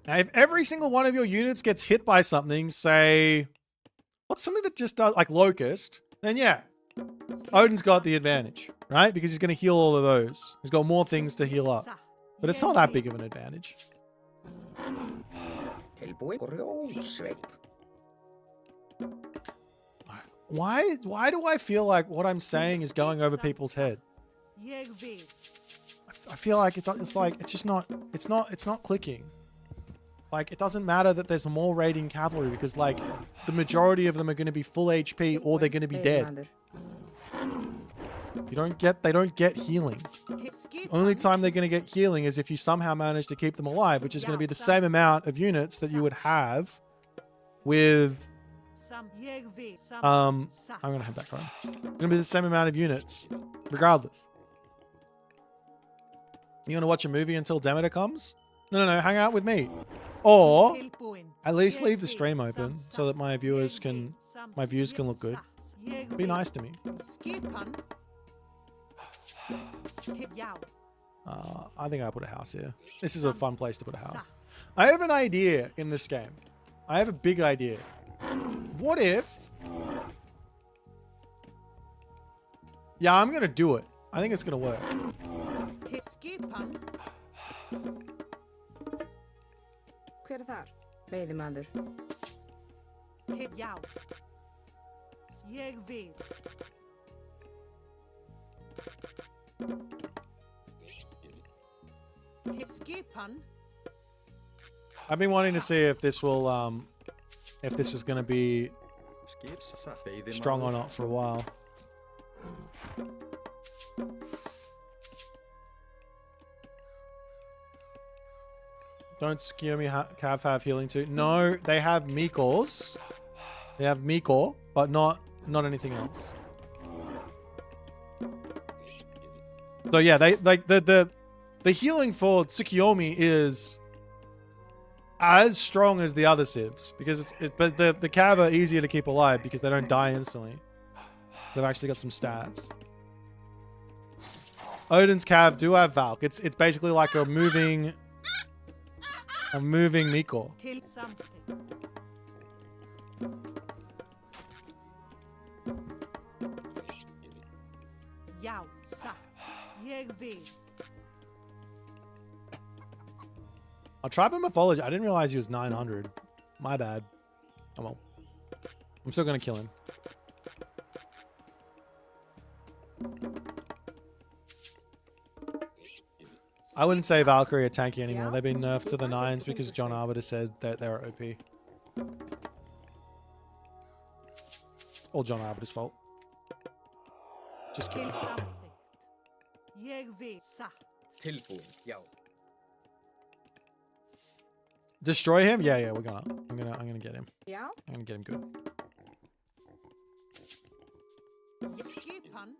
Now, if every single one of your units gets hit by something, say, what's something that just does, like Locust, then yeah, Odin's got the advantage, right? Because he's going to heal all of those. He's got more things to heal up. But it's not that big of an advantage. Why do I feel like what I'm saying is going over people's head? I feel like it's not clicking. Like, it doesn't matter that there's more raiding cavalry because, like, the majority of them are going to be full HP or they're going to be dead. They don't get healing. The only time they're going to get healing is if you somehow manage to keep them alive, which is going to be the same amount of units that you would have with... I'm going to head back home. It's going to be the same amount of units, regardless. You want to watch a movie until Demeter comes? No, hang out with me. Or at least leave the stream open so that my views can look good. Be nice to me. I think I put a house here. This is a fun place to put a house. I have an idea in this game. I have a big idea. What if... Yeah, I'm going to do it. I think it's going to work. I've been wanting to see if this will, if this is going to be strong or not for a while. Don't scare me, Cav have healing too. No, they have Mikors. They have Mikor, but not anything else. So yeah, they like the healing for Tsukiyomi is as strong as the other civs because but the Cav are easier to keep alive because they don't die instantly. They've actually got some stats. Odin's Cav do have Valk. It's basically like a moving Mikor. I'll try Mythology. I didn't realize he was 900. My bad. Oh well. I'm still gonna kill him. I wouldn't say Valkyrie are tanky anymore. They've been nerfed to the 9s because John Arbiter said that they were OP. It's all John Arbiter's fault. Just kidding. Tilbúin, já. Destroy him? Yeah, we're gonna. I'm gonna get him. Já. I'm gonna get him good. Skipan.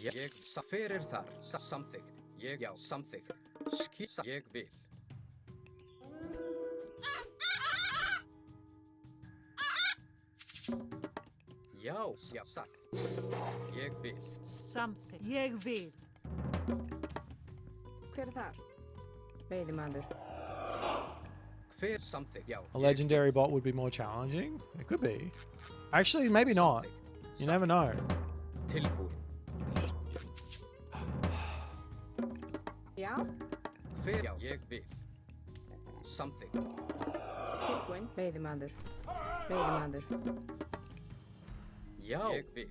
Ég fyrir þar, samþykkt. Ég, já, samþykkt. Ég vil. Já, satt. Ég vil. Samþykkt. Ég vil. Hver þar? Veiðimaður. Hver samþykkt, já. A legendary bot would be more challenging? It could be. Actually, maybe not. You never know. Tilbúin. Já. Hver, já, ég vil. Samþykkt. Tilbúin. Veiðimaður. Veiðimaður. Já. Ég vil.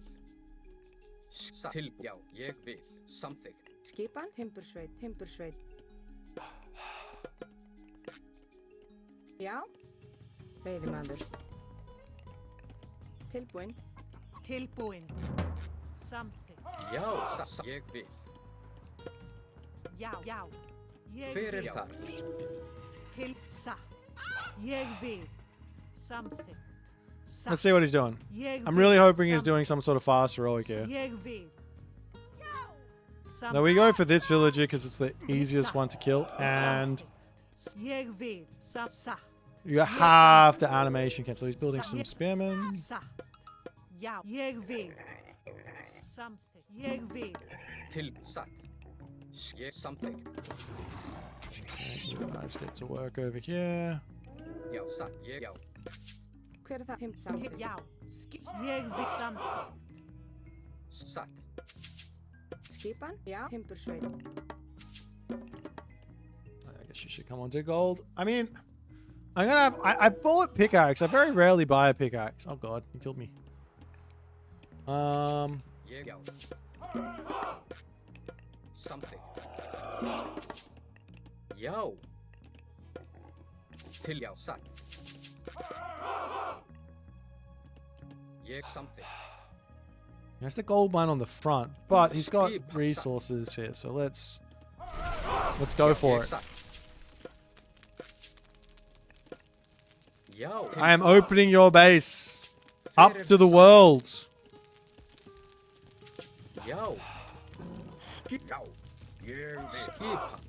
Tilbúin, já, ég vil. Samþykkt. Skipan. Timbursveit. Timbursveit. Já. Veiðimaður. Tilbúin. Tilbúin. Samþykkt. Já, ég vil. Já. Ég Hver vil. þar? Til satt. Ég vil. Samþykkt. Let's see what he's doing. Ég I'm vil. really hoping he's doing some sort of fast heroic here. Ég vil. Now we go for this villager because it's the easiest one to kill, and Ég vil. Satt. you have to animation cancel. He's building some spearmen. Satt. Já. Ég vil. Samþykkt. Ég vil. Satt. Ég samþykkt. You guys get to work over here. Já, satt, ég, já. Hver það? Samþykkt. Já. Ég vil samþykkt. Satt. Skipan. Já. Timbursveit. I guess you should come on to gold. I mean, I'm gonna have. I bullet pickaxe. I very rarely buy a pickaxe. Oh god, you killed me. Ég, já. Samþykkt. Já. Til, já, satt. Ég samþykkt. he has the gold mine on the front, but he's got resources here. So let's go for it. Já. I am opening your base up to the world. Já. Já. Ég vil. Skipan.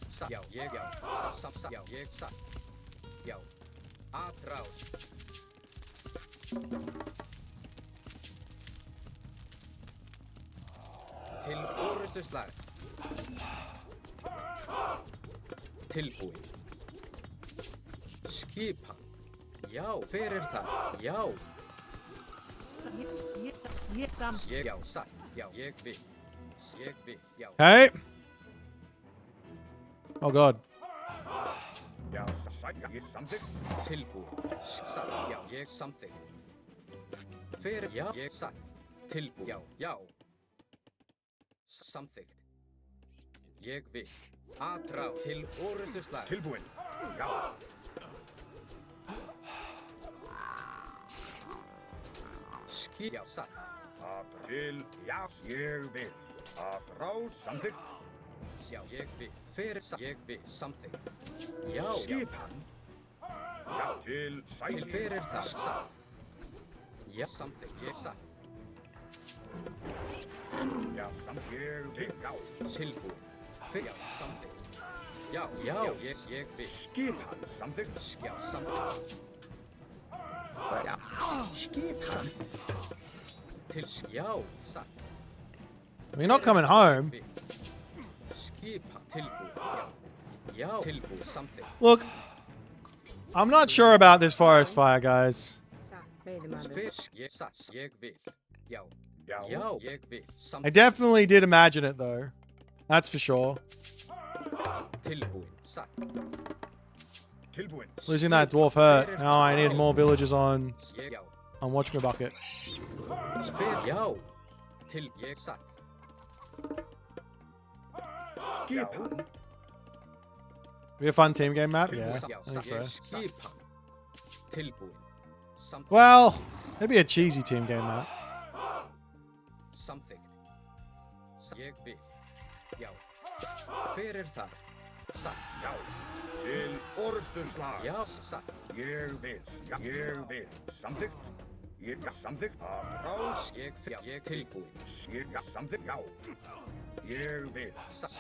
Satt. Já, ég, já. Satt. Já, ég, satt. Já. Atrás. Til orustuslag. Tilbúin. Skipan. Já, fyrir það. Já. Ég, já, satt. Já, ég vil. Ég vil, já. Okay. Oh god. Já, satt. Ég samþykkt. Tilbúin. Satt. Já, ég samþykkt. Fyrir, já, ég satt. Tilbúin. Já, já. Samþykkt. Ég vil. Atrá til orustuslag. Tilbúin. Já. Já, satt. Til, já, ég vil. Atrá, samþykkt. Já, ég vil. Fyrir, ég vil. Samþykkt. Já, skipan. Já, til, sæl. Til fyrir það, satt. Já, samþykkt. Ég satt. Já, samþykkt. Ég, já. Tilbúin. Fyrir, já, samþykkt. Já, já, ég vil. Skipan, samþykkt. Já, samþykkt. Já, skipan. Til, já, satt. We're not coming home. Skipan, tilbúin. Já, já, tilbúin, samþykkt. Look, I'm not sure about this forest fire, guys. Satt. Veiðimaður. Fyrir, ég satt. Ég vil. Já, já, ég vil. I Samþykkt. definitely did imagine it though. That's for sure. Tilbúin. Satt. Tilbúin. Losing that dwarf hurt. Now I need more villagers on Já. Watch Me Bucket. Sver. Já. Til ég satt. Skipan. Be a fun team game map? Yeah, Já. I think so. Skipan. Tilbúin. Samþykkt. Well, maybe a cheesy team game map. Samþykkt. Ég vil. Já. Hver þar? Satt. Já. Til orðstunslag. Já, satt. Ég vil. Ég vil. Samþykkt. Ég samþykkt. Rás. Ég tilbúin. Ég samþykkt. Já. Ég vil.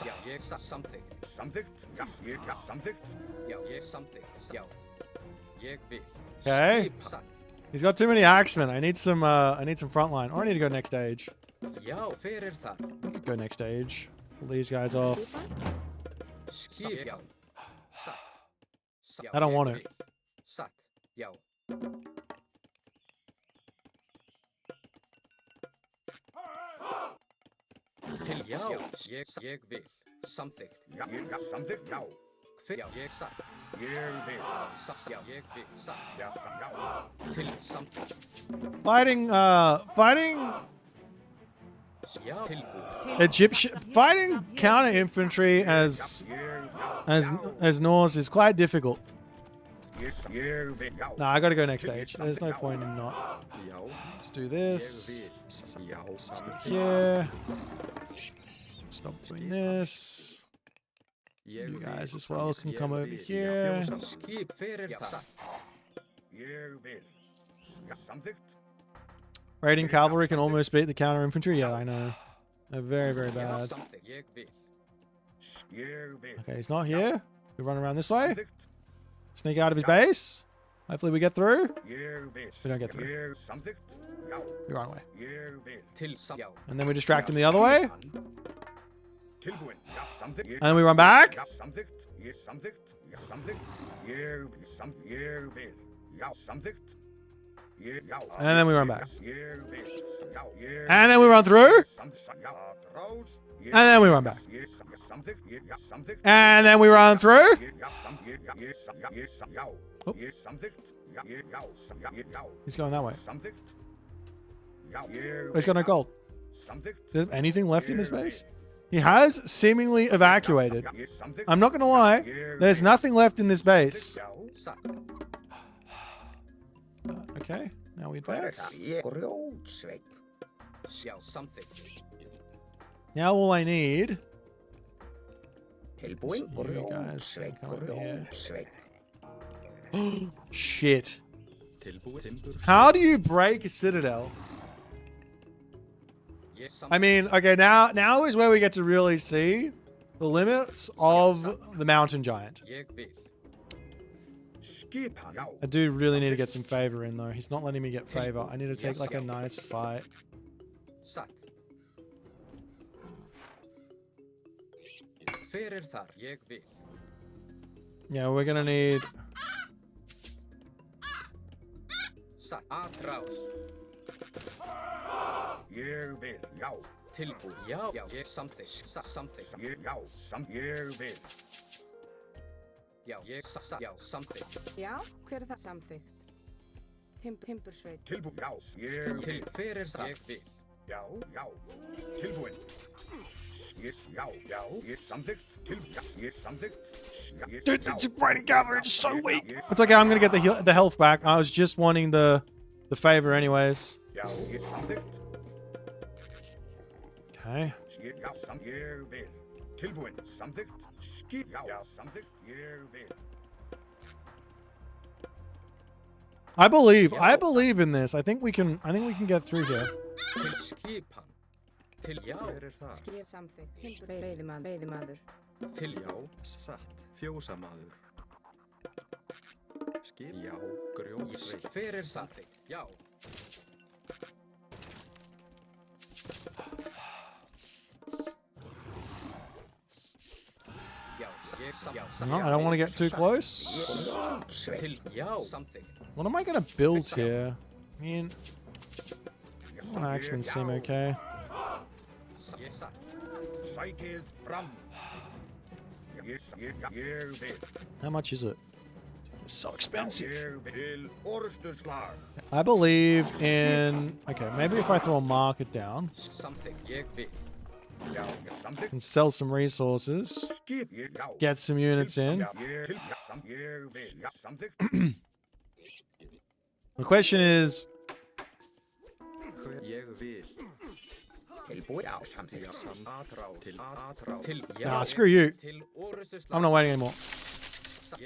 Já, ég samþykkt. Samþykkt. Já, ég samþykkt. Já, ég samþykkt. Já. Ég vil. Okay. Satt. He's got too many axemen. I need some frontline. Or I need to go next stage. Já, hver þar? We could go next stage. Pull these guys off. Skip. Já. Satt. Já, I don't ég want vil. it. Satt. Já. Til já. Ég vil. Samþykkt. Já, ég samþykkt. Já. Hver? Já, ég satt. Ég vil. Satt. Já, ég vil. Satt. Já, satt. Já. Til samþykkt. Fighting Já. Tilbúin. Egyptian fighting counter infantry as Norse is quite difficult. Ég vil. Já. Nah, I gotta go next stage. There's no point in not. Já. Let's do this. Já. Here. Stop doing this. You guys as well can come over here. Skip. Hver þar? Ég vil. Samþykkt. Raiding cavalry can almost beat the counter infantry. Yeah, I know. They're very, very bad. Ég vil. Ég vil. Okay, he's not here. We run around this way. Sneak out of his base. Hopefully we get through. Ég vil. We don't get through. Ég samþykkt. Já. We run away. Ég vil. Til já. And then we distract him the other way. Tilbúin. Já, samþykkt. And then we run back. Já, samþykkt. Ég samþykkt. Já, samþykkt. Ég vil. Samþykkt. Ég vil. Já, samþykkt. Ég já. And then we run back. Ég vil. Já, ég. And then we run through. Samþykkt. Já, rás. And then we run back. Ég samþykkt. Já, samþykkt. And then we run through. Já, samþykkt. Já. Oh. Ég samþykkt. Já, já. He's going that way. Samþykkt. Já, ég. He's got no gold. Samþykkt. There's anything left in this base? He has seemingly evacuated. I'm not going to lie. There's nothing left in this base. Okay, now we advance. Now all I need is you guys to come over here. Shit. How do you break a citadel? I mean, okay, now is where we get to really see the limits of the mountain giant. I do really need to get some favor in though. He's not letting me get favor. I need to take like a nice fight. Yeah, we're gonna need... Ég vil, já. Tilbúin, já. Já, ég samþykkt. Samþykkt. Já, ég vil. Já, ég já, samþykkt. Já, hver það? Samþykkt. Timbursveit. Tilbúin, já. Ég vil. Hver það? Ég vil. Já, já. Tilbúin. Já. Ég samþykkt. Tilbúin, ég samþykkt. Dude, the fighting cavalry is so weak. It's okay, I'm gonna get the health back. I was just wanting the favor anyways. Já, ég samþykkt. Okay. Ég vil. Tilbúin, samþykkt. Já, samþykkt. Ég vil. I believe in this. I think we can get through here. Til skipan. Til já. Skip samþykkt. Veiðimaður. Til já. Satt. Fjósamaður. Skip já. Grjótsveit. Hver samþykkt? Já. No, I don't want to get too close. What am I gonna build here? I mean, axemen seem okay. Sækið fram. Ég vil. How much is it? It's so expensive. Ég vil orustuslag. I believe in... Okay, maybe if I throw a market down Something. Ég vil. Já, something. and sell some resources, Skip. Já. get some units in. Ég vil. Something. The question is, Ég vil. Tilbúið á something. Til nah, screw you. Til orustuslag. I'm not waiting anymore.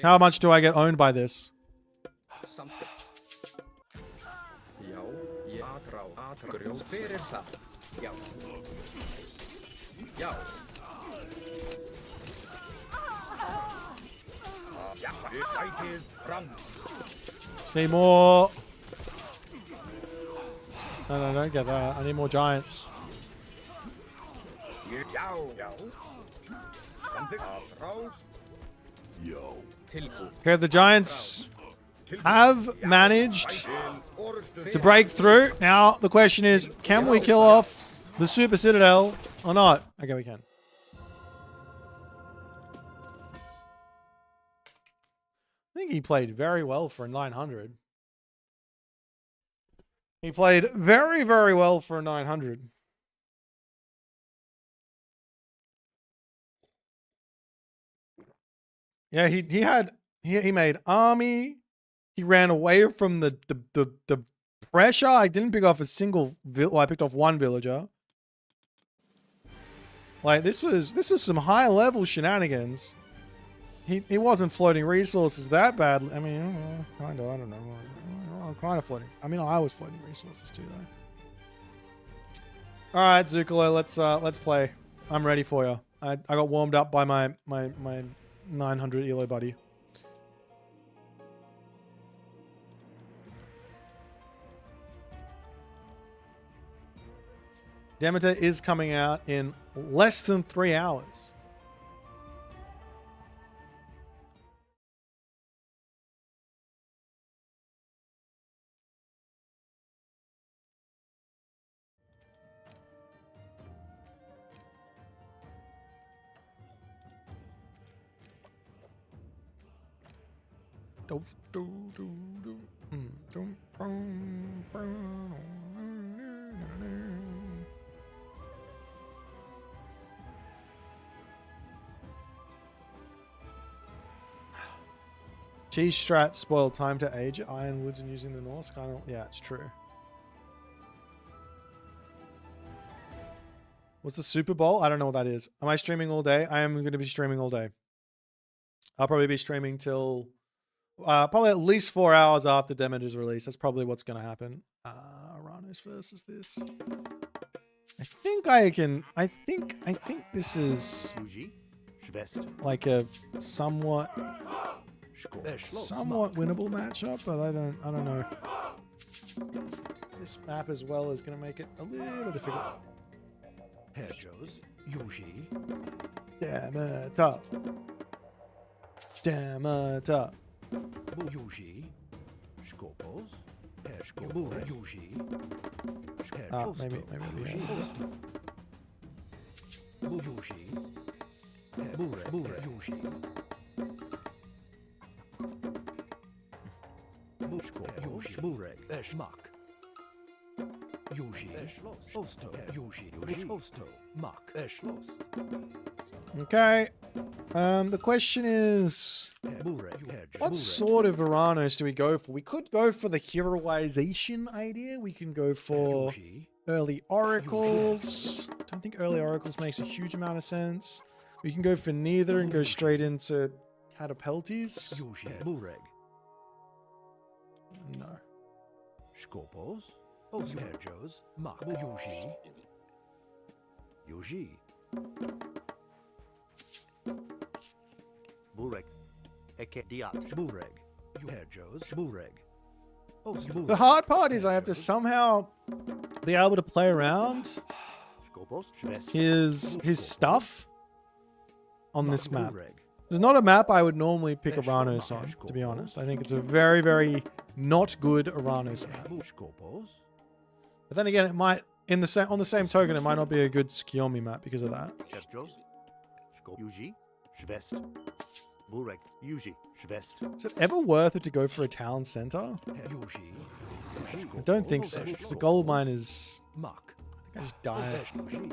How much do I get owned by this? Something. Já, ég atrá. Hver það? Já. Já. Já, sækið fram. Just need more. No, don't get that. I need more giants. Já. Something. Atrás. Tilbúið. Okay, the giants have managed Til orustu. to break through. Now, the question is, can we kill off the Super Citadel or not? Okay, we can. I think he played very well for a 900. He played very, very well for a 900. Yeah, he made army. He ran away from the pressure. I didn't pick off a single well, I picked off one villager. Like this is some high level shenanigans. He wasn't floating resources that badly. I mean, kind of. I don't know. Kind of floating. I mean, I was floating resources too, though. All right, Zucolo, let's play. I'm ready for you. I got warmed up by my 900 elo buddy. Demeter is coming out in less than 3 hours. Cheese strat spoiled time to age ironwoods and using the Norse kind of. Yeah, it's true. What's the Super Bowl? I don't know what that is. Am I streaming all day? I am going to be streaming all day. I'll probably be streaming till probably at least 4 hours after Demeter's release. That's probably what's going to happen. Aranos versus this. I think I can. I think this is like a somewhat winnable matchup, but I don't know. This map as well is going to make it a little difficult. Demeter. Demeter. Maybe Okay. The question is, what sort of Varanos do we go for? We could go for the heroization idea. We can go for early oracles. Don't think early oracles makes a huge amount of sense. We can go for neither and go straight into catapulties. No. Skopos, Osmerjos, Mak, Yuji. Bureg, Eke Diat, Bureg, Yuherjos, Bureg. The hard part is I have to somehow be able to play around his stuff on this map. It's not a map I would normally pick Aranos on, to be honest. I think it's a very, very not good Aranos map. But then again, it might in the on the same token, it might not be a good Skiomi map because of that. Herjos. Skop. Yuji. Schwest. Burek. Yuji. Schwest. Is it ever worth it to go for a town center? Yuji. I don't think so, because the gold mine is... Mark. I just died. Yuji.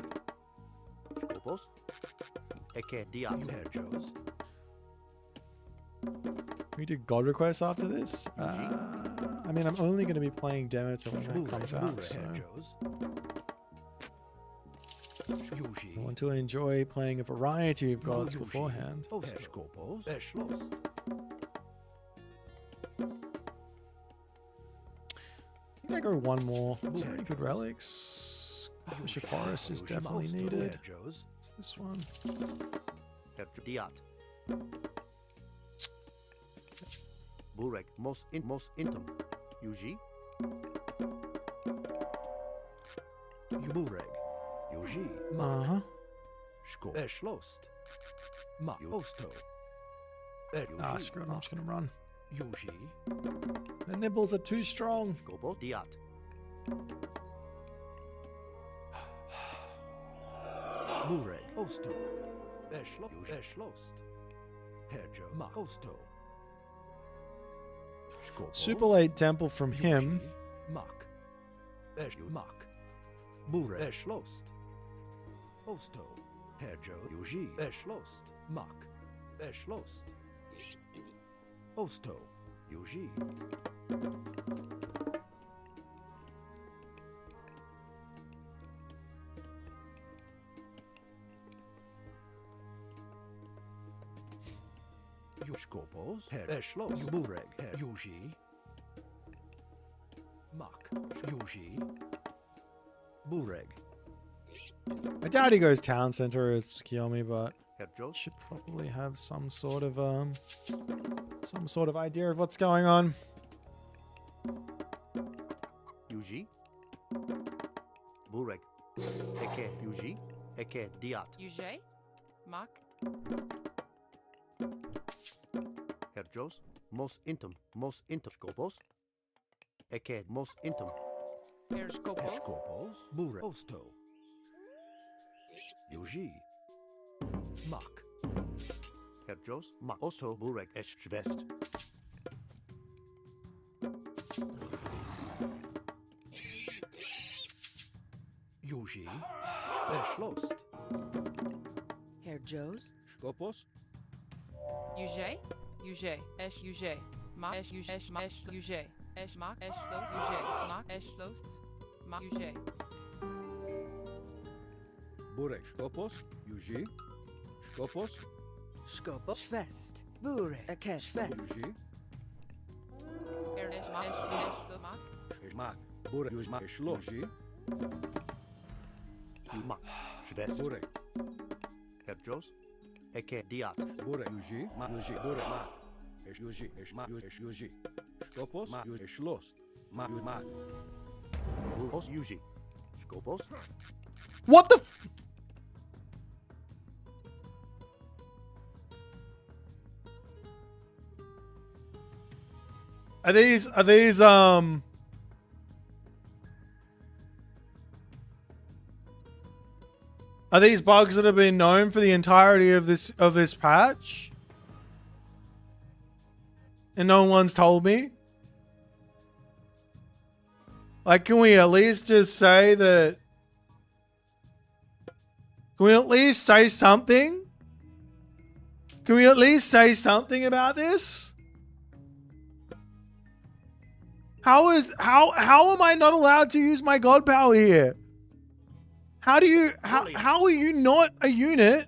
Skopos. Eke Diat. Herjos. Can we do God Request after this? I mean, I'm only going to be playing Demeter when that comes out, so... I want to enjoy playing a variety of gods beforehand. I think I go one more. So many good relics. Bishop Horus is definitely needed. It's this one. Burek most intum. Yuji. Bureg. Yuji. Skop. Eschlost. Ma. Osto. Ah, screw it. I'm just gonna run. Yuji. The nibbles are too strong. Skobo Diat. Bureg. Osto. Eschlost. Herjo. Ma. Osto. Super late temple from him. Mak. Mak. Bure. Eschlost. Osto. Herjo. Yuji. Eschlost. Mak. Eschlost. Osto. Yuji. Yushkopos. Eschlost. Bureg. Yuji. Mak. Yuji. Bureg. I doubt he goes town center as Kiyomi, but Herjos. should probably have some sort of idea of what's going on. Yuji. Bureg. Eke Yuji. Eke Diat. Yuji. Mak. Herjos. Mos intum. Skopos. Eke mos intum. Erskopos. Skopos. Bureg. Osto. Yuji. Mak. Herjos. Mak. Osto. Bureg. Eschwest. Yuji. Eschlost. Herjos. Skopos. Yuji. Yuji. Esh Yuji. Mak. Esh Yuji. Esh Ma. Esh Yuji. Esh Mak. Esh Lost. Yuji. Mak. Esh Lost. Mak. Yuji. Burek. Skopos. Yuji. Skopos. Skopos. Schwest. Bure. Eke Schwest. Yuji. Esh Mak. Esh Lost. Mak. Mak. Burek. Yuji. Mak. Eschlost. Yuji. Mak. Schwest. Burek. Herjos. Eke Diat. Burek. Yuji. Mak. Yuji. Burek. Mak. Esh Yuji. Esh Mak. Esh Yuji. Skopos. Mak. Yuji. Eschlost. Mak. Yuji. Mak. Buros. Yuji. Skopos. What the f- Are these bugs that have been known for the entirety of this patch? And no one's told me? Like, can we at least just say that? Can we at least say something? Can we at least say something about this? How am I not allowed to use my god power here? How are you not a unit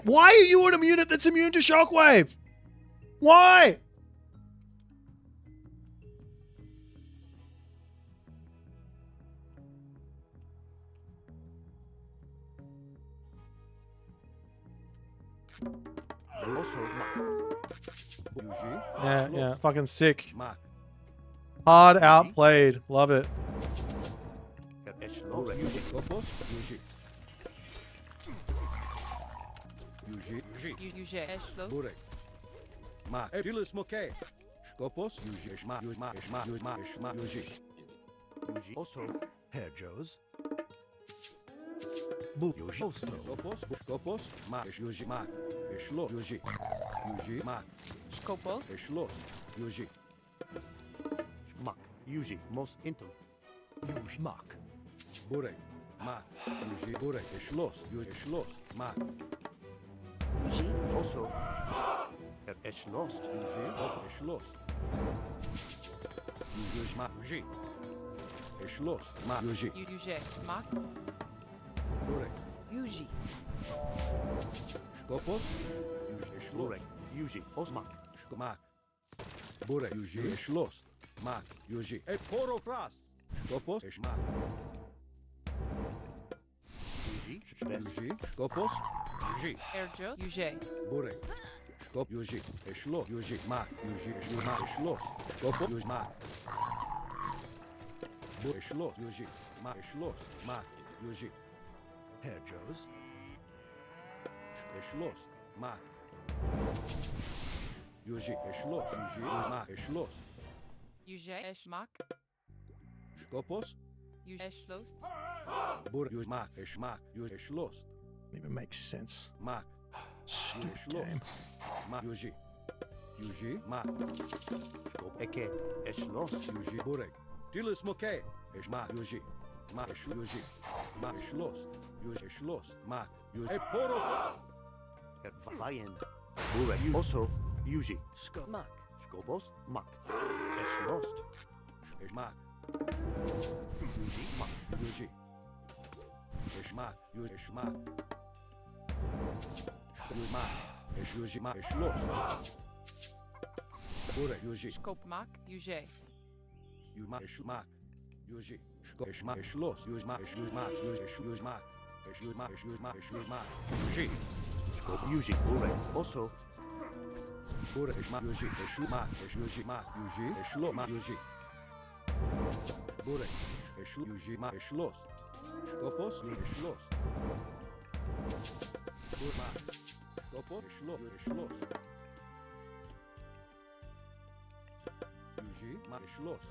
why are you a unit that's immune to shockwave? Why? Yeah, fucking sick. Mak. Hard outplayed. Love it. Yuji. Skopos. Yuji. Yuji. Yuji. Esh Lost. Burek. Mak. Epilis Moke. Skopos. Yuji. Esh Mak. Yuji. Mak. Esh Mak. Yuji. Mak. Esh Mak. Yuji. Yuji. Also. Herr Joes. Bu Yuji Osto. Skopos, ma, Yuji, ma, Eshlo, Yuji, Yuji, ma, Skopos. Eshlo, Yuji, Mak. Yuji Mos Intum. Yuji Mak. Burek, ma, Yuji, Burek, Eshlos, Yuji, Eshlos, ma, Yuji also. Herr Eschlost. Yuji, Eshlos, Yuji, ma, Yuji, Eshlos, ma, Yuji, UJ. Mak. Burek, Yuji. Skopos, Yuji, Eshlos, Burek. Yuji Osmak. Mak, Burek, Yuji, Eshlos, Mak, Yuji, Eporofras, Skopos, Eshmak, Yuji Schwest. Yuji, Skopos, Yuji, Erjo. UJ. Burek, Skop, Yuji, Eshlos, Yuji, Mak, Yuji, Eshlos, Mak, Eshlos, Skopos, Yuji, Mak, Burek, Eshlos, Yuji, Mak, Eshlos, Mak, Yuji, Herr Joes. Eshlos, Mak, Yuji, Eshlos, Yuji, Mak, Eshlos, UJ. Esh. Mak. Skopos, UJ. Eshlost. Burek, Yuji, Mak, Eshmak, Yuji, Eshlos, Even makes sense. Mak, Stupid Eshlos, game. Mak, Yuji, Yuji, Mak, Skop Eke. Eschlost. Yuji, Burek, Dilis Moke, Eshmak, Yuji, Mak, Yuji, Mak, Eshlos, Yuji, Eshlos, Mak, Yuji, Eporofras, Herr Vayen. Burek. Also. Yuji. Mak. Skopos. Mak. Eschlost. Eshmak, Yuji Mak. Yuji, Eshmak, Yuji, Eshmak, Eshmak, Yuji, Mak, Eshlos, Burek, Yuji, Skop. Mak. UJ. Yumak, Eshmak, Yuji, Eshmak, Eshlos, Yuzmak, Eshuzmak, Yuzmak, Eshuzmak, Eshuzmak, Eshuzmak, Yuji, Skop Yuji. Burek. Also. Burek, Eshmak, Yuji, Eshmak, Eshuzmak, Yuji, Eshlomak, Yuji, Burek, Eshlu, Yuji, Mak, Eshlos, Skopos, Yuji, Eshlos, Burmak, Skopos, Eshlo, Eshlos, Yuji, Mak, Eshlos,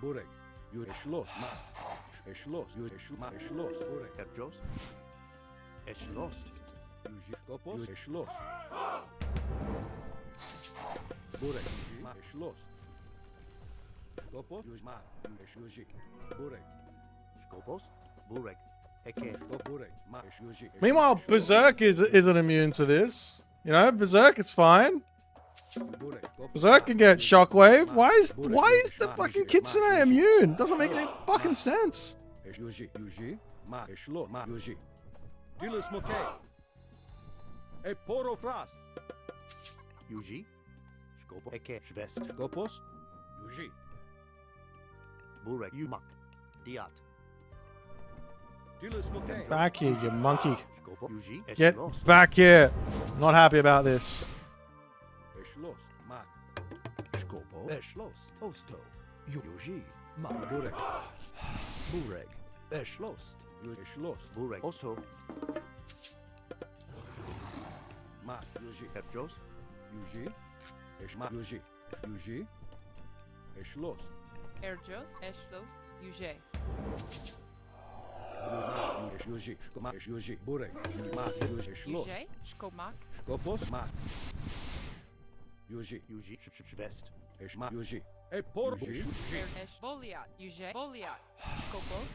Burek, Yuji, Eshlos, Mak, Eshlos, Yuji, Eshmak, Eshlos, Burek, Herr Joes. Eschlost. Yuji, Skopos, Eshlos, Burek, Yuji, Mak, Eshlos, Skopos, Yuji, Mak, Yuji, Burek, Skopos. Burek. Eke. Skop, Burek, Mak, Yuji, Meanwhile, Berserk isn't immune to this. You know, Berserk is fine. Burek, Skop, Berserk can get Shockwave. Why is the fucking Kitsune immune? Doesn't make any fucking sense. Yuji, Yuji, Mak, Eshlo, Mak, Yuji, Dilis Moke, Eporofras, Yuji. Skopos. Eke. Schwest. Skopos, Yuji, Burek. Yumak. Diat. Dilis Moke, Back here, you monkey. Skopos. Yuji. Get Eschlost. back here. Not happy about this. Eshlos, Mak, Skopos. Eschlost. Osto. Yuji. Mak. Burek, Burek. Eschlost. Yuji, Eshlos, Burek. Also. Mak, Yuji, Herr Joes. Yuji, Eshmak, Yuji, Yuji, Eshlos, Erjos. Eshlost. UJ. Yuji, Mak, Yuji, Burek, Mak, Yuji, Eshlos, UJ. Skop. Mak. Skopos, Mak, Yuji, Yuji. Schwest. Eshmak, Yuji, Epor, Yuji, Esh. Boliat. UJ. Boliat. Skopos.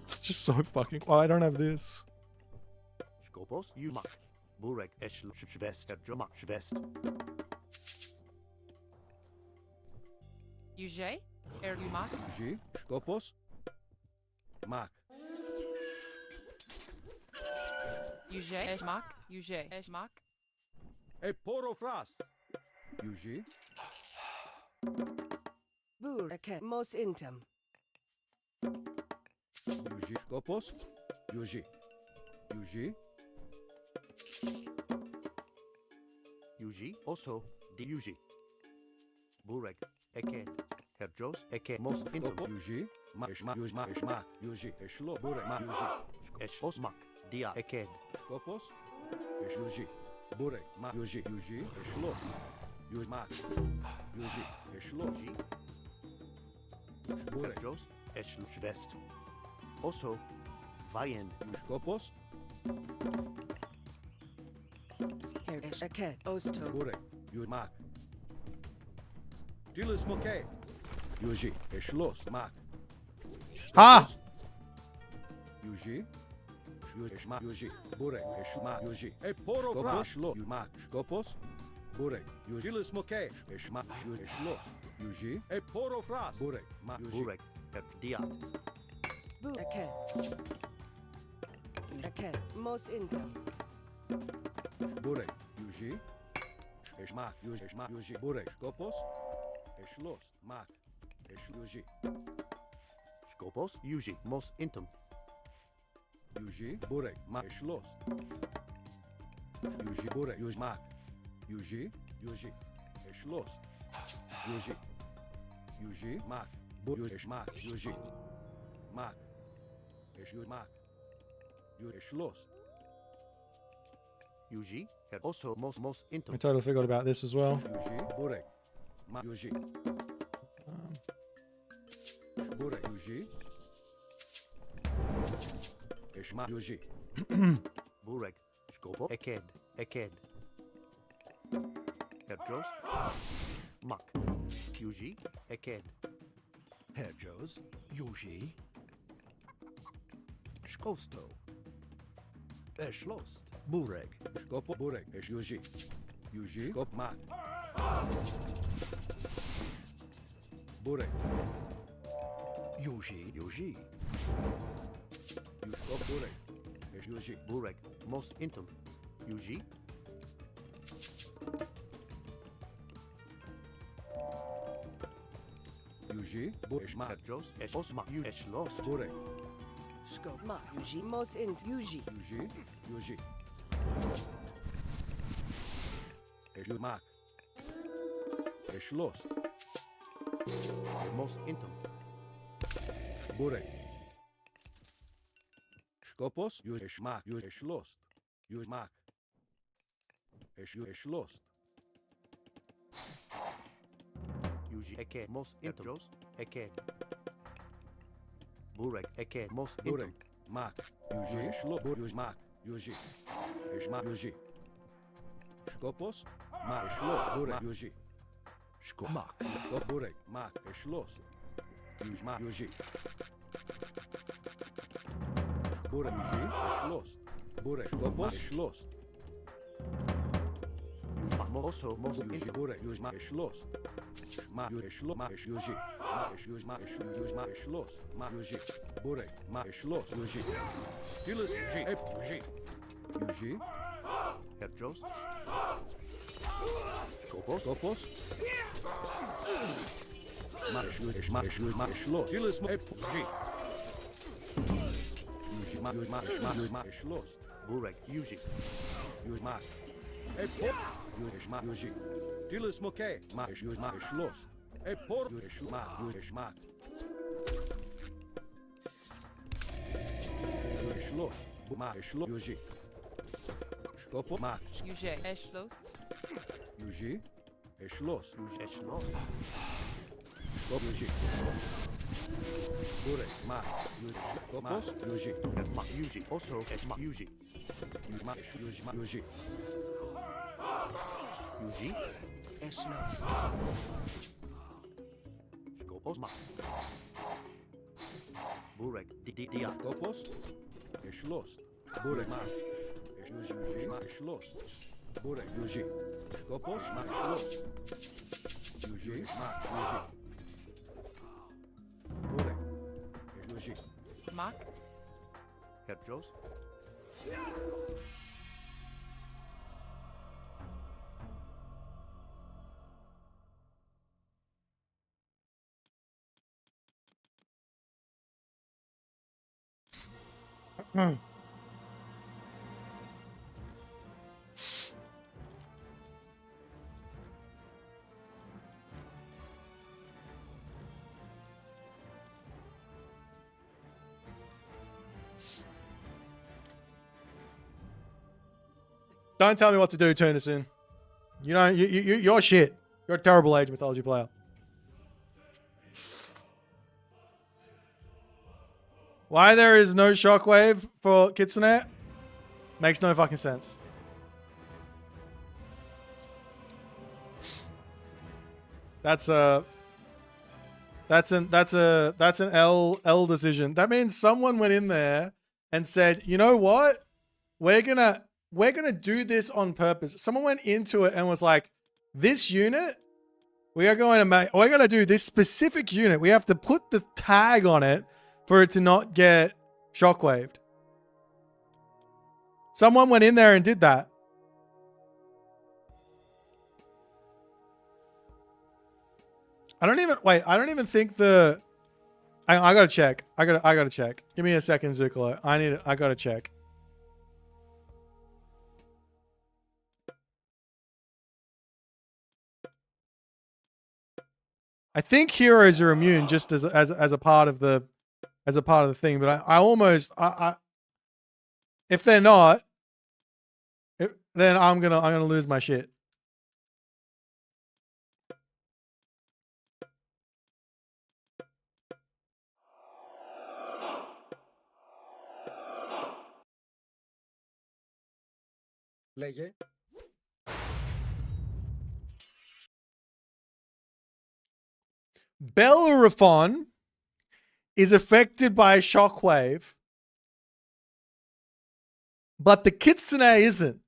It's just so fucking. Oh, I don't have this. Skopos. Yumak. Burek. Eschlost. Schwest. Herr Jomak. Schwest. UJ. Erjumak. Yuji, Skopos, Mak, UJ. Eshmak. UJ. Eshmak. Eporofras, Yuji, Burke. Mos Intum. Yuji, Skopos, Yuji, Yuji, Yuji. Also. Di Yuji. Burek. Eke. Herr Joes. Eke. Mos Intum. Skopos, Yuji, Mak, Eshmak, Yuji, Mak, Eshmak, Yuji, Eshlo, Burek, Mak, Yuji, Eschlost. Mak. Dia. Eke. Skopos, Yuji, Burek, Mak, Yuji, Yuji, Eshlo, Use mark. Use it. Schloss. Herr Jos. Schwest. Also, Wein. Skopos. Herr Eket. Osto. Burek. Use mark. Dilis Moke. Use it. Schloss. Mark. Ha! Yuji. Shma Yuji. Burek. Shma Yuji. E poro flaslo. Yumak. Skopos. Burek. Yujilis Moke. Shma Shlo. Yuji. E poro flas. Burek. Ma Yuji. Burek. Diat. Bu. Eket. Eket. Mos intel. Burek. Yuji. Shma Yuji. Shma Yuji. Burek. Skopos. Shlos. Mak. Yuji. Skopos. Yuji. Mos intum. Yuji, Burek, Mak, Schloss. Yuji, Burek, Yuji, Mak. Yuji, Schloss. Yuji, Mak. Burek, Mak, Yuji. Mak. Yuji, Mak. Yuji, Schloss. Yuji, also most I intim. totally forgot about this as well. Yuji, Burek, Mak, Yuji. Burek, Yuji. Shma Yuji. Burek. Skopo. Eked. Herr Jos. Mak. Yuji. Eked. Herr Jos. Yuji. Skosto. Schloss. Burek. Skopo. Burek. Yuji. Yuji. Skop. Mak. Burek. Yuji. Burek. Yuji. Burek. Most intim. Yuji. Yuji. Bureshma. Jos. Osma. Schloss. Burek. Skop. Ma. Yuji. Mos int. Yuji. Yuji. Mak. Schloss. Most intim. Burek. Skopos, Yuji Schmak, Yuji Schloss. Yuji Mak. Schloss. Yuji Eke, Mos Intros, Eke. Burek, Eke, Mos Burek, Mak. Yuji Schloss, Yuji Mak. Yuji. Schmak, Yuji. Skopos, Mak, Schloss, Burek, Yuji. Skomak, Skop, Burek, Mak, Schloss. Yuji Mak, Yuji. Burek, Yuji, Schloss. Burek, Skopos, Schloss. Also, most Yuji, Burek, Yuji, Mak, Schloss. Ma, Yuji, Schloss, Mak, Yuji. Yuji, Mak, Schloss. Ma, Yuji. Burek, Mak, Schloss, Yuji. Dilis, Yuji, Yuji. Yuji. Herr Jos. Skopos. Mak, Yuji, Mak, Schloss. Dilis, Yuji. Mak, Schloss. Burek, Yuji. Yuji, Mak. Yuji. Dilis, Moke. Mak, Schloss. Yuji, Mak. Yuji, Schloss. Mak, Schloss. Yuji. Skopo, Mak. Yuji. Eschlost. Yuji. Schloss. Yuji, Schloss. Skop, Yuji. Burek, Mak. Skopos, Yuji. Mak, Yuji. Also, Mak, Yuji. Mak, Yuji. Yuji. Eschloss. Skopos, Mak. Burek, Dia. Skopos. Schloss. Burek, Mak. Yuji, Mak, Schloss. Burek, Yuji. Skopos, Mak, Schloss. Yuji, Mak, Yuji. Burek, Yuji. Mak. Herr Jos. Don't tell me what to do, Turnison. You know, you're shit. You're a terrible Age of Mythology player. Why there is no shockwave for Kitsune makes no fucking sense. That's an L decision. That means someone went in there and said, "You know what? We're gonna do this on purpose." Someone went into it and was like, "This unit, we're gonna do this specific unit. We have to put the tag on it for it to not get shockwaved." Someone went in there and did that. I don't even think the. I gotta check. I gotta check. Give me a second, Zucolo. I gotta check. I think heroes are immune just as a part of the thing, but I almost if they're not, then I'm gonna lose my shit. Λέγε. Bellerophon is affected by a shockwave, but the Kitsune isn't.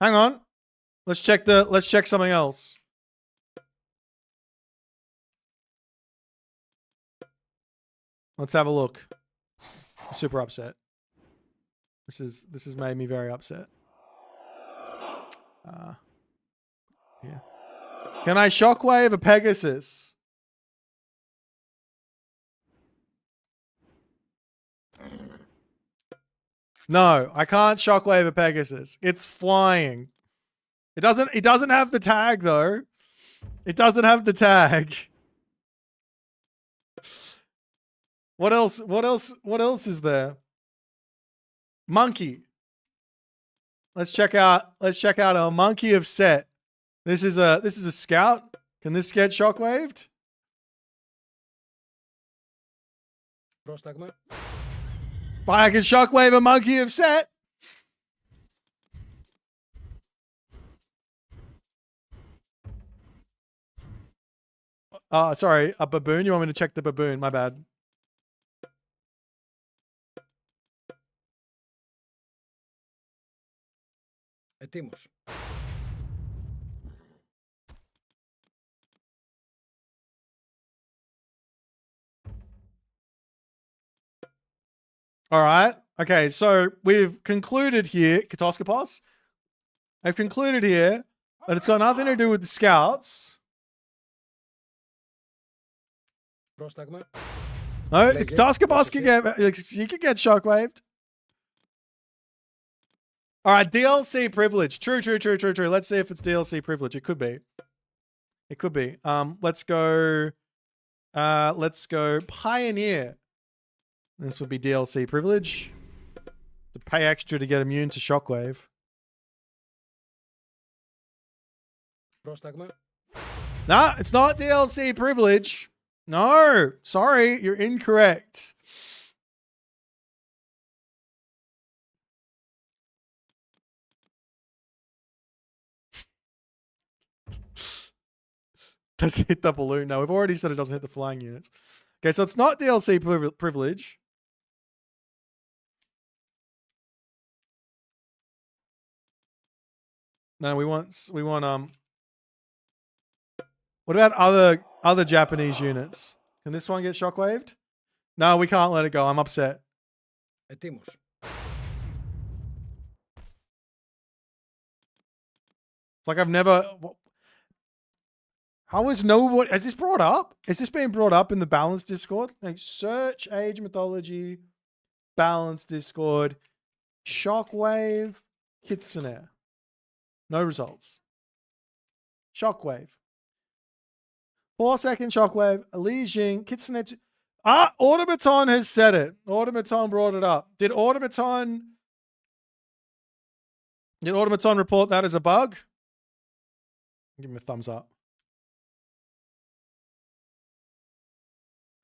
Hang on. Let's check something else. Let's have a look. I'm super upset. This has made me very upset. Yeah. Can I shockwave a Pegasus? No, I can't shockwave a Pegasus. It's flying. It doesn't have the tag though. It doesn't have the tag. What else is there? Monkey. Let's check out a monkey of Set. This is a scout. Can this get shockwaved? Πρόσταγμα. I can shockwave a monkey of Set. Sorry, a baboon. You want me to check the baboon? My bad. Ετοίμος. All right. Okay, so we've concluded here, Katoskopos. I've concluded here that it's got nothing to do with the scouts. Πρόσταγμα. No, the Katoskopos can get shockwaved. All right, DLC privilege. True. Let's see if it's DLC privilege. It could be. It could be. Let's go Pioneer. This would be DLC privilege. To pay extra to get immune to shockwave. Πρόσταγμα. Nah, it's not DLC privilege. No, sorry, you're incorrect. Doesn't hit the balloon. No, we've already said it doesn't hit the flying units. Okay, so it's not DLC privilege. No, we want what about other Japanese units? Can this one get shockwaved? No, we can't let it go. I'm upset. Ετοίμος. It's like I've never. How is nobody? Has this brought up? Is this being brought up in the balance Discord? Like search Age Mythology, balance Discord, shockwave, Kitsune. No results. Shockwave. 4-second shockwave, Elysian, Kitsune. Automaton has said it. Automaton brought it up. Did Automaton Did Automaton report that as a bug? Give him a thumbs up.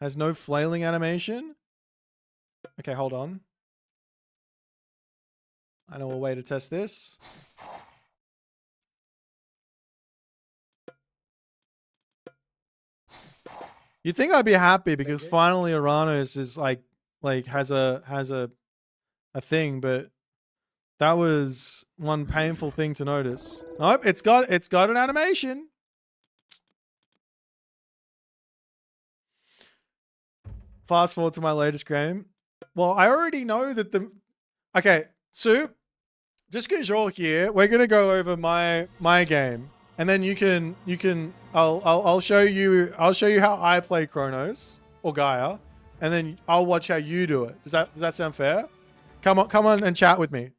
Has no flailing animation? Okay, hold on. I know a way to test this. You'd think I'd be happy because finally Uranus is like has a thing, but that was one painful thing to notice. Nope, it's got an animation. Fast forward to my latest game. Well, I already know that okay, Soup, just because you're all here, we're gonna go over my game, and then I'll show you how I play Kronos or Gaia, and then I'll watch how you do it. Does that sound fair? Come on and chat with me.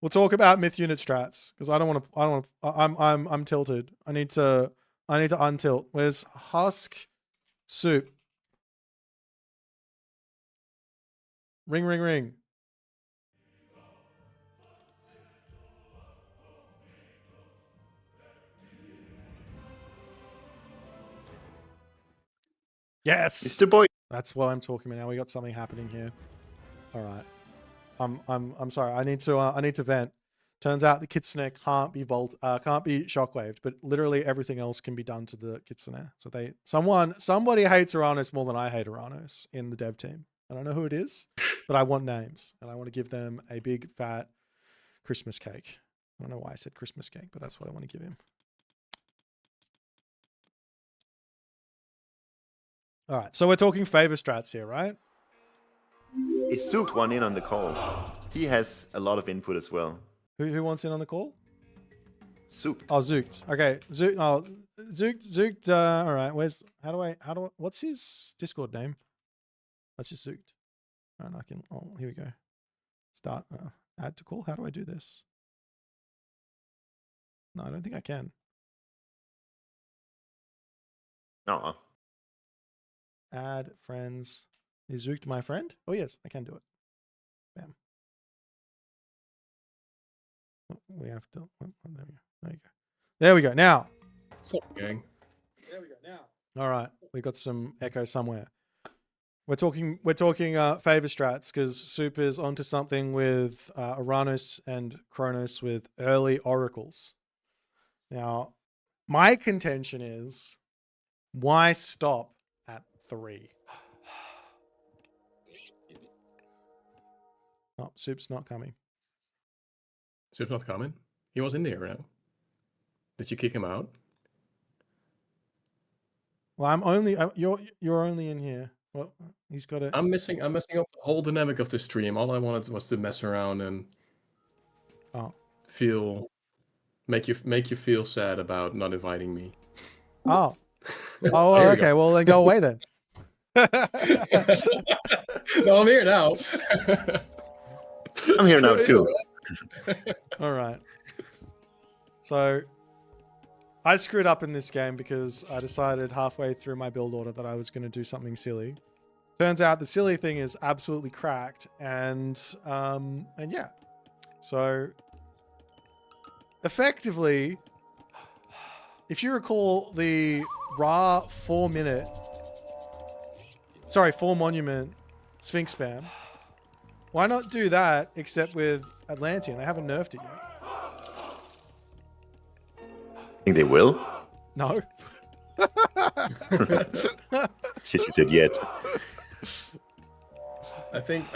We'll talk about myth unit strats because I'm tilted. I need to untilt. Where's Husk? Soup? Ring, ring, ring. Yes, Mr. Boit. That's what I'm talking about. Now we got something happening here. All right. I'm sorry. I need to vent. Turns out the Kitsune can't be shockwaved, but literally everything else can be done to the Kitsune. So somebody hates Uranus more than I hate Uranus in the dev team. I don't know who it is, but I want names and I want to give them a big fat Christmas cake. I don't know why I said Christmas cake, but that's what I want to give him. All right, so we're talking favor strats here, right? Is Zooked one in on the call? He has a lot of input as well. Who wants in on the call? Zooked. Oh, Zooked. Okay, Zooked. Oh, Zooked. All right. What's his Discord name? That's just Zooked. All right, here we go. Start. Add to call. How do I do this? No, I don't think I can. No. Add friends. Is Zooked my friend? Oh yes, I can do it. Bam. We have to. There we go. There we go. Now. Gang. There we go. Now. All right, we got some echo somewhere. We're talking favor strats because Soup is onto something with Uranus and Kronos with early oracles. Now, my contention is, why stop at 3? Oh, Soup's not coming. Soup's not coming? He was in there now. Did you kick him out? Well, you're only in here. Well, he's got it. I'm messing up the whole dynamic of the stream. All I wanted was to mess around and make you feel sad about not inviting me. Oh. Oh, okay. Well, then go away then. No, I'm here now. I'm here now too. All right. So I screwed up in this game because I decided halfway through my build order that I was going to do something silly. Turns out the silly thing is absolutely cracked, and yeah. So effectively, if you recall the Ra 4 monument Sphinx spam, why not do that except with Atlantean? They haven't nerfed it yet. Think they will? No. She said yet. I think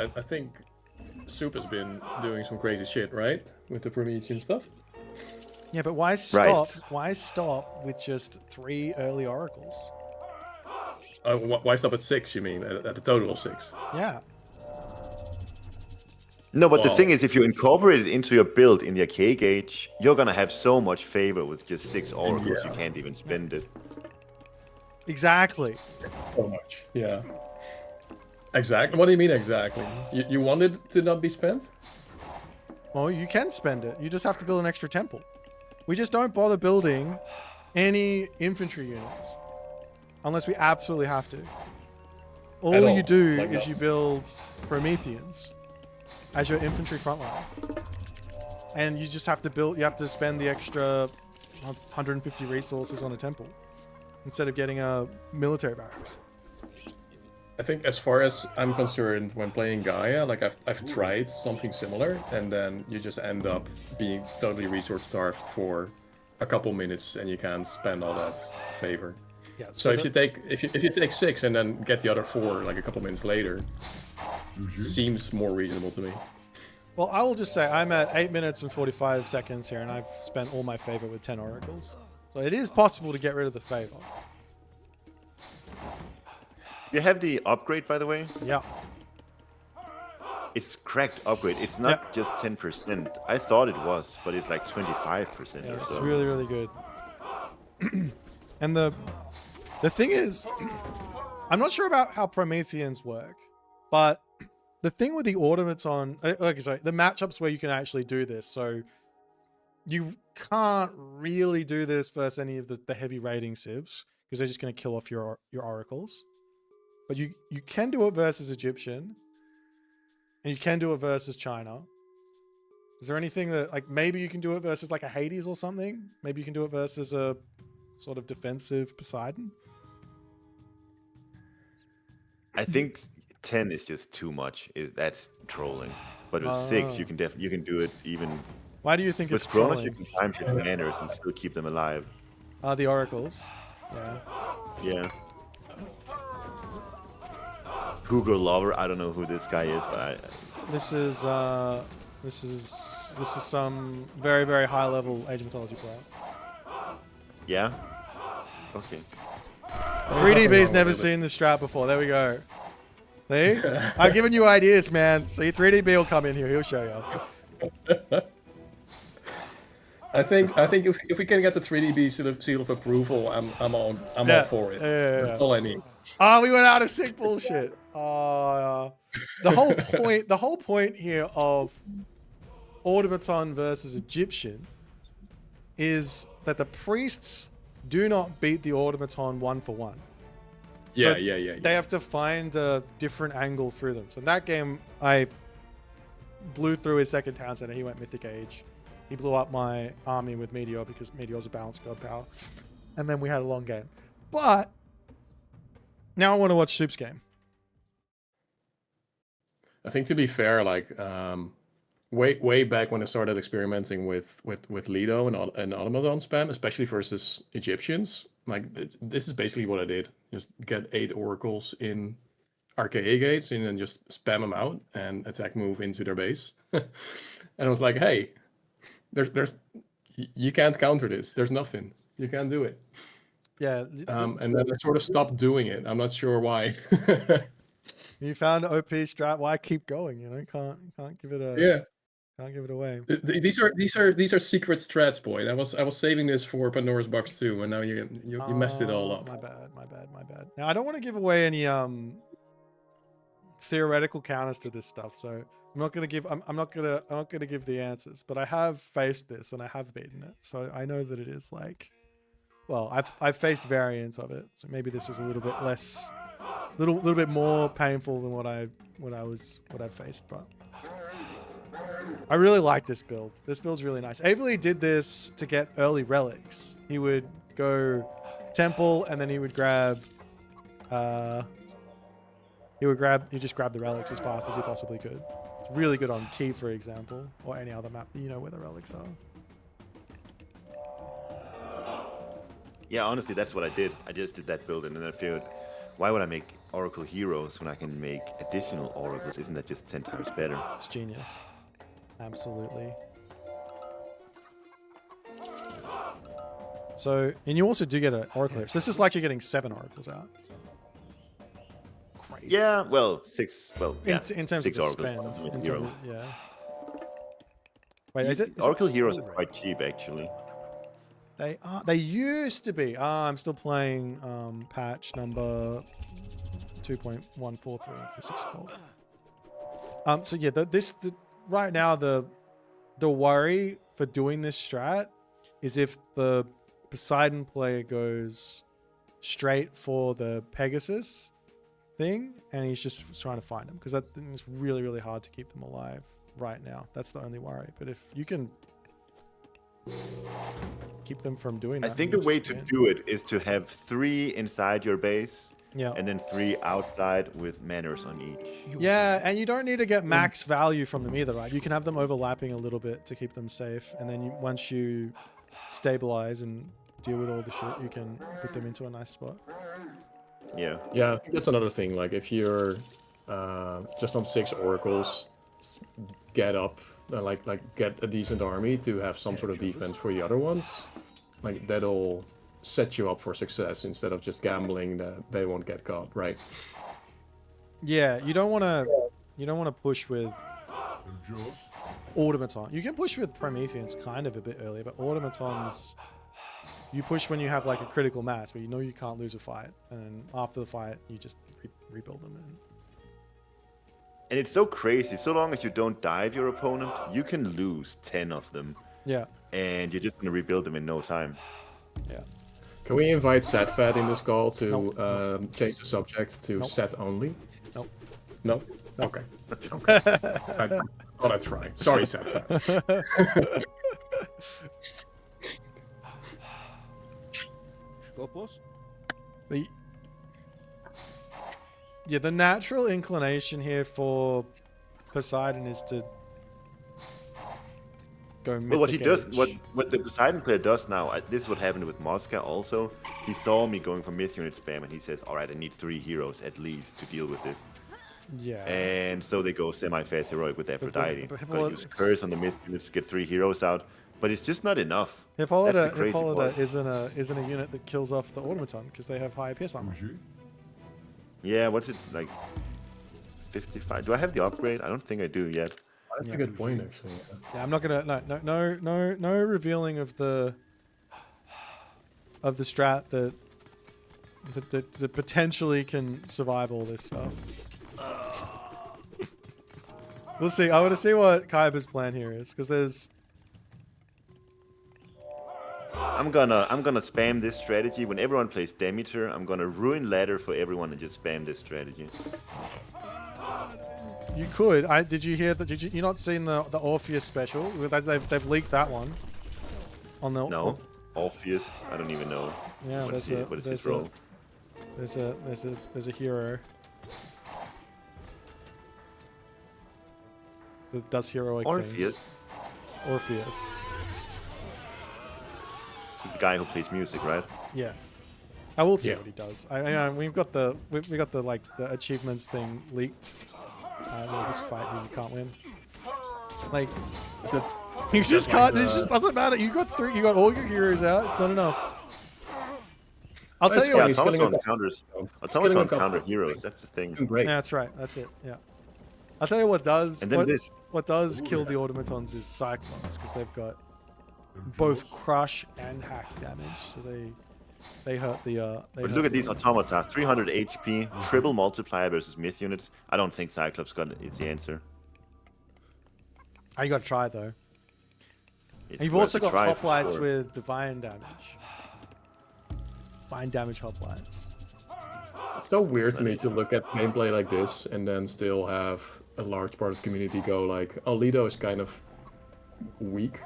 Soup has been doing some crazy shit, right? With the Promethean stuff. Yeah, but why stop? Right. Why stop with just 3 early oracles? Why stop at 6? You mean at a total of 6? Yeah. No, but the thing is, if you incorporate it into your build in the arcade gauge, you're gonna have so much favor with just 6 oracles, you can't even spend it. Exactly. So much. Yeah. Exactly. What do you mean exactly? You want it to not be spent? Well, you can spend it. You just have to build an extra temple. We just don't bother building any infantry units unless we absolutely have to. All you do is you build Prometheans as your infantry frontline. and you just have to build. You have to spend the extra 150 resources on a temple instead of getting a military barracks. I think as far as I'm concerned, when playing Gaia, like I've tried something similar, and then you just end up being totally resource starved for a couple minutes, and you can't spend all that favor. Yeah. So if you take 6 and then get the other 4 like a couple minutes later, seems more reasonable to me. Well, I will just say I'm at 8 minutes and 45 seconds here, and I've spent all my favor with 10 oracles. So it is possible to get rid of the favor. You have the upgrade, by the way. Yeah. It's cracked upgrade. It's not just 10%. I thought it was, but it's like 25% Yeah, or it's so. really, really good. And the thing is, I'm not sure about how Prometheans work, but the thing with the automaton, sorry, the matchups where you can actually do this. So you can't really do this versus any of the heavy raiding civs because they're just going to kill off your oracles. But you can do it versus Egyptian, and you can do it versus China. Is there anything that, like, maybe you can do it versus like a Hades or something? Maybe you can do it versus a sort of defensive Poseidon? I think 10 is just too much. That's trolling. But with 6, you can do it even. Why do you think with it's Kronos, trolling? you can time shift commanders and still keep them alive. The oracles. Yeah. Yeah. Hugo Lover. I don't know who this guy is, but This is some very, very high level Age of Mythology player. yeah. Okay. 3DB's never seen this strat before. There we go. See? I've given you ideas, man. See, 3DB will come in here. He'll show you. I think if we can get the 3DB sort of seal of approval, I'm all for it. That's all I need. Oh, we went out of sick bullshit. The whole point here of automaton versus Egyptian is that the priests do not beat the automaton 1-for-1. Yeah, So yeah. They have to find a different angle through them. So in that game, I blew through his second town center. He went Mythic Age. He blew up my army with Meteor because Meteor's a balanced god power. And then we had a long game. But now I want to watch Soup's game. I think, to be fair, like way back when I started experimenting with Lido and automaton spam, especially versus Egyptians, like this is basically what I did. Just get 8 oracles in RKA gates and then just spam them out and attack move into their base. And I was like, hey, there's you can't counter this. There's nothing. You can't do it. Yeah. And then I sort of stopped doing it. I'm not sure why. You found an OP strat. Why keep going? You know, can't give it a can't give it away. These are secret strats, Boit. I was saving this for Pandora's Box 2, and now you messed it all up. My bad. Now I don't want to give away any theoretical counters to this stuff, so I'm not gonna give the answers. But I have faced this and I have beaten it, so I know that it is like, well, I've faced variants of it, so maybe this is a little bit less, little bit more painful than what I've faced, but. I really like this build. This build's really nice. Averly did this to get early relics. He would go temple and then he would grab he'd just grab the relics as fast as he possibly could. It's really good on Key, for example, or any other map that you know where the relics are. Yeah, honestly, that's what I did. I just did that build, and then I figured, why would I make Oracle Heroes when I can make additional Oracles? Isn't that just 10 times better? It's genius. Absolutely. So, and you also do get an Oracle here. So this is like you're getting 7 Oracles out. Crazy. Yeah, well, 6. Well, yeah, in terms of the Oracles. spend. Hero. Yeah. Wait, is it? Oracle Heroes are quite cheap, actually. They used to be. I'm still playing patch number 2.143 for 6.4. So yeah, right now the worry for doing this strat is if the Poseidon player goes straight for the Pegasus thing and he's just trying to find them, because that thing is really, really hard to keep them alive right now. That's the only worry. But if you can keep them from doing that, I think then the you way just to win. do it is to have 3 inside your base, Yeah. and then 3 outside with manners on each. Yeah, and you don't need to get max value from them either, right? You can have them overlapping a little bit to keep them safe, and then once you stabilize and deal with all the shit, you can put them into a nice spot. Yeah. Yeah, I think that's another thing. Like if you're just on 6 oracles, get up, like get a decent army to have some sort of defense for the other ones. Like that'll set you up for success instead of just gambling that they won't get caught, right? Yeah, you don't want to push with automaton. You can push with Prometheans kind of a bit earlier, but automatons you push when you have like a critical mass where you know you can't lose a fight, and after the fight you just rebuild them. And it's so crazy. So long as you don't dive your opponent, you can lose 10 of them. Yeah. And you're just gonna rebuild them in no time. Yeah. Can we invite Satfat in this call to change the subject to set only? Nope. No? Okay. Okay. Oh, that's right. Sorry, Satfat. Σκόπος. Yeah, the natural inclination here for Poseidon is to go Well, what he does, Mythic what the Poseidon player does now, this is what happened with Mosca also. He saw me going for myth unit spam, and he says, all right, I need 3 heroes at least to deal with this. Yeah. And so they go semi-fast heroic with Aphrodite. but Gotta use curse on the myth units, get 3 heroes out. But it's just not enough. Hippolyta, That's the crazy part. isn't a unit that kills off the automaton because they have higher pierce armor. Yeah, what's it like? 55. Do I have the upgrade? I don't think I do yet. That's a good point, actually. Yeah, I'm not gonna no revealing of the strat that potentially can survive all this stuff. We'll see. I want to see what Kaiba's plan here is, because there's. I'm gonna spam this strategy when everyone plays Demeter. I'm gonna ruin ladder for everyone and just spam this strategy. You could. Did you hear that? You not seen the Orpheus special? They've leaked that one. On the No, Orpheus. I don't even know. Yeah, what is his role? There's a hero that does heroic Orpheus. things. Orpheus. He's the guy who plays music, right? Yeah. I will see what he does. We've got the like the achievements thing leaked. This fight here you can't win. Like you just can't. This just doesn't matter. You got all your heroes out. It's not enough. I'll tell you what. Automatons counters. Automatons counter heroes. That's the thing. Yeah, that's right. That's it. Yeah. I'll tell you what does. And then what does kill the automatons is Cyclones, because they've got both crush and hack damage, so they hurt the. But look at these automata, 300 HP, triple multiplier versus myth units. I don't think Cyclops is the answer. You got to try it though. You've worth also a got try, hoplites sure. with divine damage. Divine damage hoplites. It's so weird to me to look at gameplay like this and then still have a large part of the community go like, oh, Lido is kind of weak.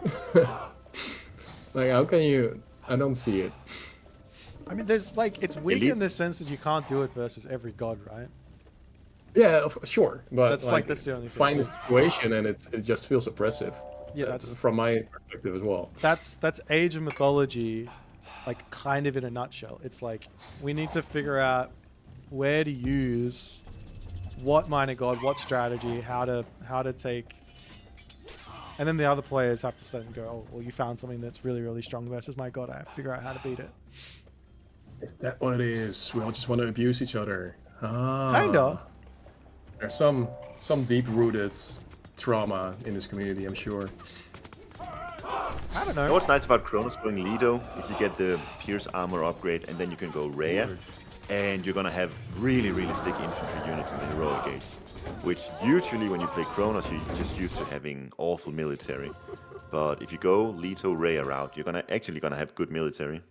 Like, how can you? I don't see it. I mean, there's like, it's weak in the sense that you can't do it versus every god, right? Yeah, sure, but that's the only thing. Find a situation and it just feels oppressive. Yeah, that's from my perspective as well. That's Age of Mythology, like kind of in a nutshell. It's like we need to figure out where to use what minor god, what strategy, how to take, and then the other players have to stand and go, oh, well, you found something that's really, really strong versus my god. I have to figure out how to beat it. Is that what it is? We all just want to abuse each other. Kinda. There's some deep-rooted trauma in this community, I'm sure. I don't know. You know what's nice about Kronos going Lido is you get the Pierce armor upgrade, and then you can go Rhea, and you're gonna have really, really sick infantry units in the heroic age. Which usually when you play Kronos, you're just used to having awful military. But if you go Leto Rhea route, you're actually gonna have good military.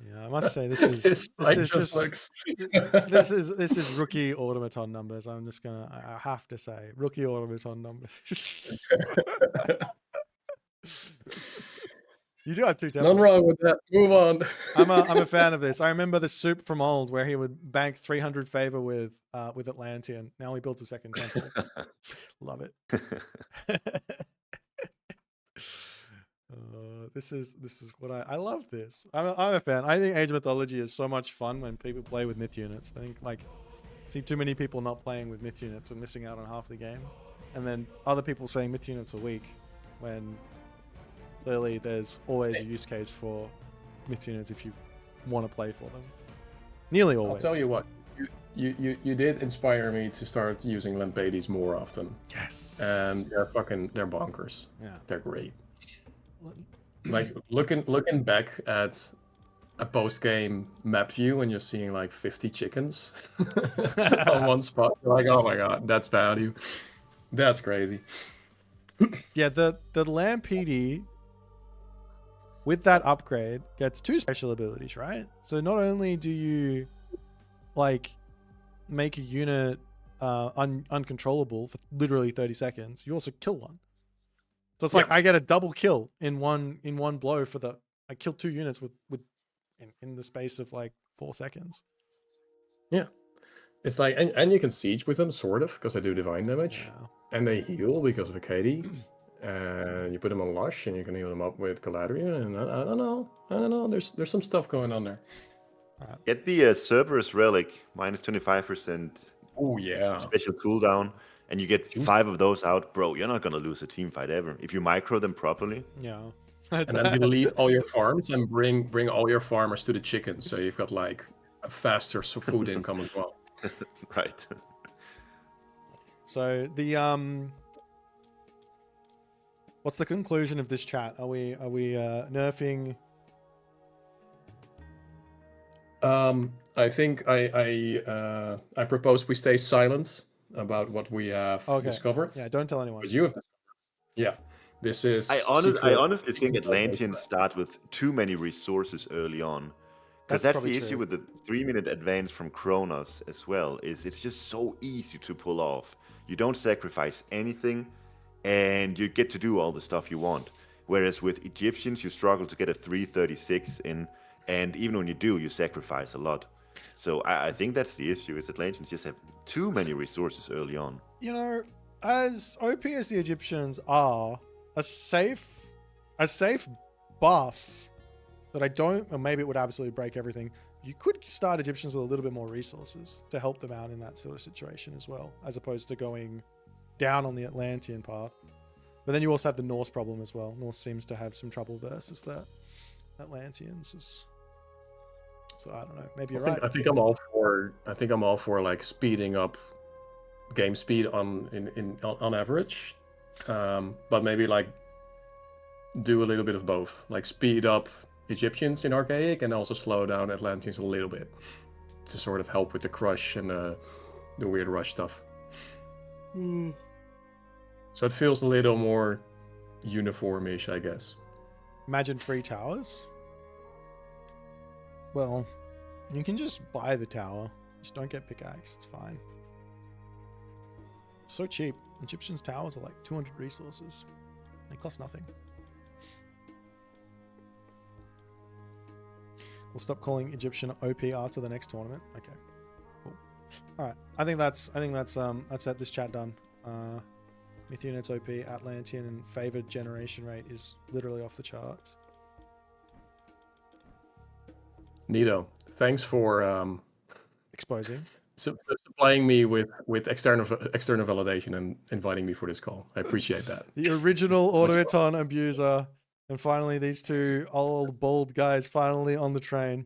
Yeah, I must say this is His this spike is just looks. this is rookie automaton numbers. I'm just gonna I have to say rookie automaton numbers. You do have 2 None temples. wrong with that. Move on. I'm a fan of this. I remember the soup from old where he would bank 300 favor with Atlantean. Now he builds a second temple. Love it. This is what I love this. I'm a fan. I think Age of Mythology is so much fun when people play with myth units. I think like see too many people not playing with myth units and missing out on half the game, and then other people saying myth units are weak when clearly there's always a use case for myth units if you want to play for them. Nearly always. I'll tell you what. You did inspire me to start using Lampades more often. Yes. And they're bonkers. Yeah. They're great. Like looking back at a post-game map view and you're seeing like 50 chickens on one spot, you're like, oh my god, that's value. That's crazy. Yeah, the Lampede with that upgrade gets 2 special abilities, right? So not only do you like make a unit uncontrollable for literally 30 seconds, you also kill one. So it's like I get a double kill in one blow for the I killed 2 units in the space of like 4 seconds. Yeah. It's like and you can siege with them sort of because they do divine damage. Yeah. And they heal because of a KD. And you put them on Lush and you can heal them up with Galadriel, and I don't know. There's some stuff going on there. Get the Cerberus Relic, minus 25%. Oh yeah. Special cooldown, and you get 5 of those out, bro. You're not gonna lose a team fight ever if you micro them properly. Yeah. And then delete all your farms and bring all your farmers to the chickens, so you've got like a faster food income as well. Right. So the what's the conclusion of this chat? Are we nerfing? I think I propose we stay silent about what we have discovered. Yeah, don't tell anyone. What you have discovered. Yeah, this is. I honestly think Atlanteans start with too many resources early on. Because that's the issue with the 3-minute advance from Kronos as well, is it's just so easy to pull off. You don't sacrifice anything, and you get to do all the stuff you want. Whereas with Egyptians, you struggle to get a 336 in, and even when you do, you sacrifice a lot. So I think that's the issue, is Atlanteans just have too many resources early on. You know, as OP as the Egyptians are, a safe buff that I don't, or maybe it would absolutely break everything. You could start Egyptians with a little bit more resources to help them out in that sort of situation as well, as opposed to going down on the Atlantean path. But then you also have the Norse problem as well. Norse seems to have some trouble versus the Atlanteans. So I don't know. Maybe you're right. I think I'm all for like speeding up game speed on average, but maybe like do a little bit of both, like speed up Egyptians in Archaic and also slow down Atlanteans a little bit to sort of help with the crush and the weird rush stuff. So it feels a little more uniformish, I guess. Imagine 3 towers. Well, you can just buy the tower. Just don't get pickaxe. It's fine. It's so cheap. Egyptians' towers are like 200 resources. They cost nothing. We'll stop calling Egyptian OP after the next tournament. Okay, cool. All right, I think that's it. This chat done. Myth units OP, Atlantean, and favored generation rate is literally off the charts. Neato. Thanks for exposing, supplying me with external validation and inviting me for this call. I appreciate that. The original automaton abuser. And finally, these 2 old, bald guys finally on the train.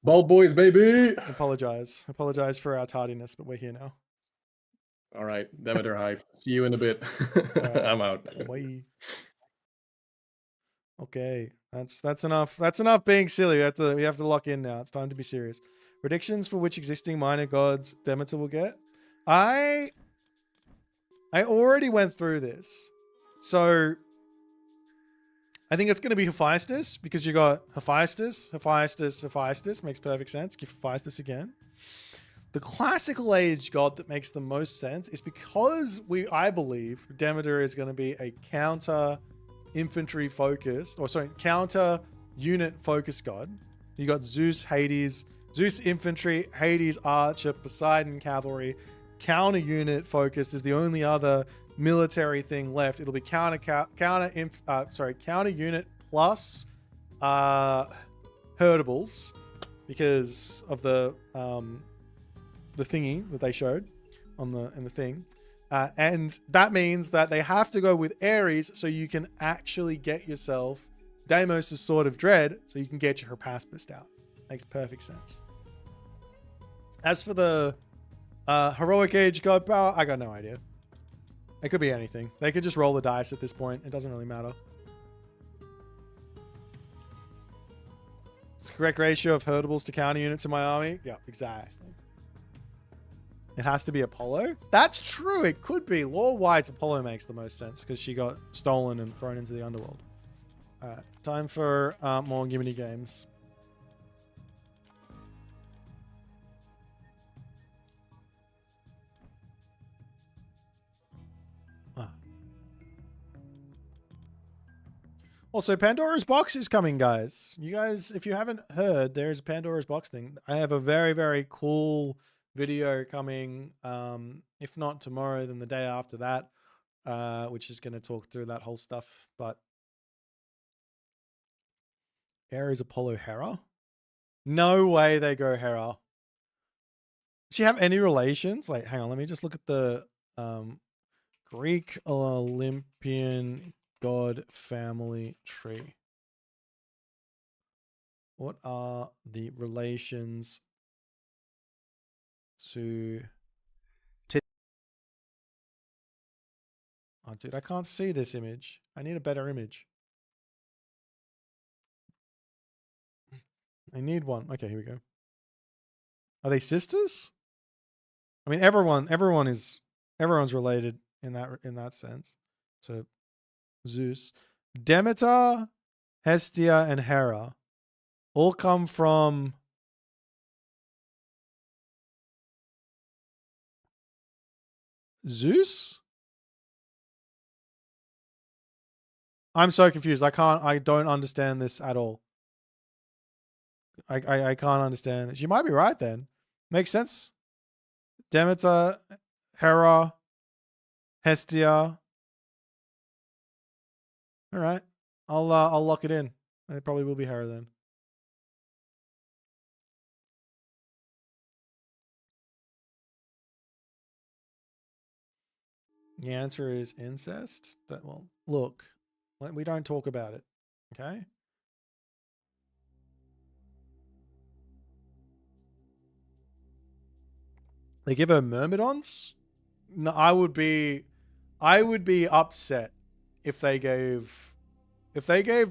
Bald boys, baby! Apologize for our tardiness, but we're here now. All right, Demeter hype. See you in a bit. Right. I'm out. Bye. Okay, that's enough. That's enough being silly. We have to lock in now. It's time to be serious. Predictions for which existing minor gods Demeter will get. I already went through this, so I think it's going to be Hephaestus because you got Hephaestus, Hephaestus, Hephaestus. Makes perfect sense. Give Hephaestus again. The classical age god that makes the most sense is because I believe Demeter is going to be a counter infantry focused, or sorry, counter unit focused god. You got Zeus, Hades, Zeus infantry, Hades archer, Poseidon cavalry. Counter unit focused is the only other military thing left. It'll be counter unit plus herdables because of the thingy that they showed in the thing. And that means that they have to go with Ares so you can actually get yourself Deimos' Sword of Dread so you can get your Hephaestus out. Makes perfect sense. As for the heroic age god power, I got no idea. It could be anything. They could just roll the dice at this point. It doesn't really matter. It's the correct ratio of herdables to counter units in my army. Yeah, exactly. It has to be Apollo. That's true. It could be. Lore-wise, Apollo makes the most sense because she got stolen and thrown into the underworld. All right. Time for more Gimini games. Also, Pandora's Box is coming, guys. You guys, if you haven't heard, there's a Pandora's Box thing. I have a very, very cool video coming, if not tomorrow, then the day after that, which is going to talk through that whole stuff. But Ares, Apollo, Hera? No way they go Hera. Does she have any relations? Wait, hang on. Let me just look at the Greek Olympian god family tree. What are the relations to... Oh, dude, I can't see this image. I need a better image. I need one. Okay, here we go. Are they sisters? I mean, everyone's related in that sense. So Zeus, Demeter, Hestia, and Hera all come from Zeus? I'm so confused. I don't understand this at all. I can't understand this. You might be right then. Makes sense. Demeter, Hera, Hestia. All right. I'll lock it in. It probably will be Hera then. The answer is incest. Well, look, we don't talk about it. Okay. They give her myrmidons? No, I would be upset if they gave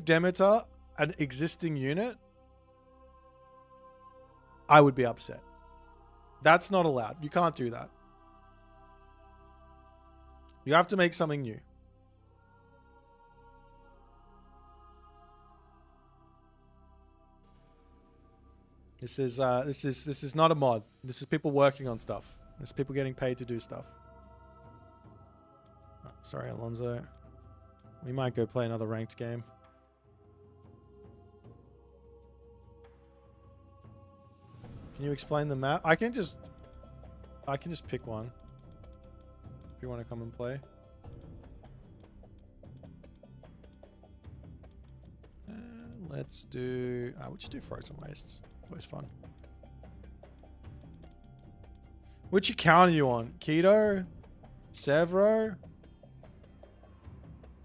Demeter an existing unit. I would be upset. That's not allowed. You can't do that. You have to make something new. This is not a mod. This is people working on stuff. This is people getting paid to do stuff. Oh, sorry, Alonso. We might go play another ranked game. Can you explain the map? I can just pick one. If you want to come and play. Let's do... what you do? Frozen Wastes. Always fun. Which account are you on? Keto? Severo?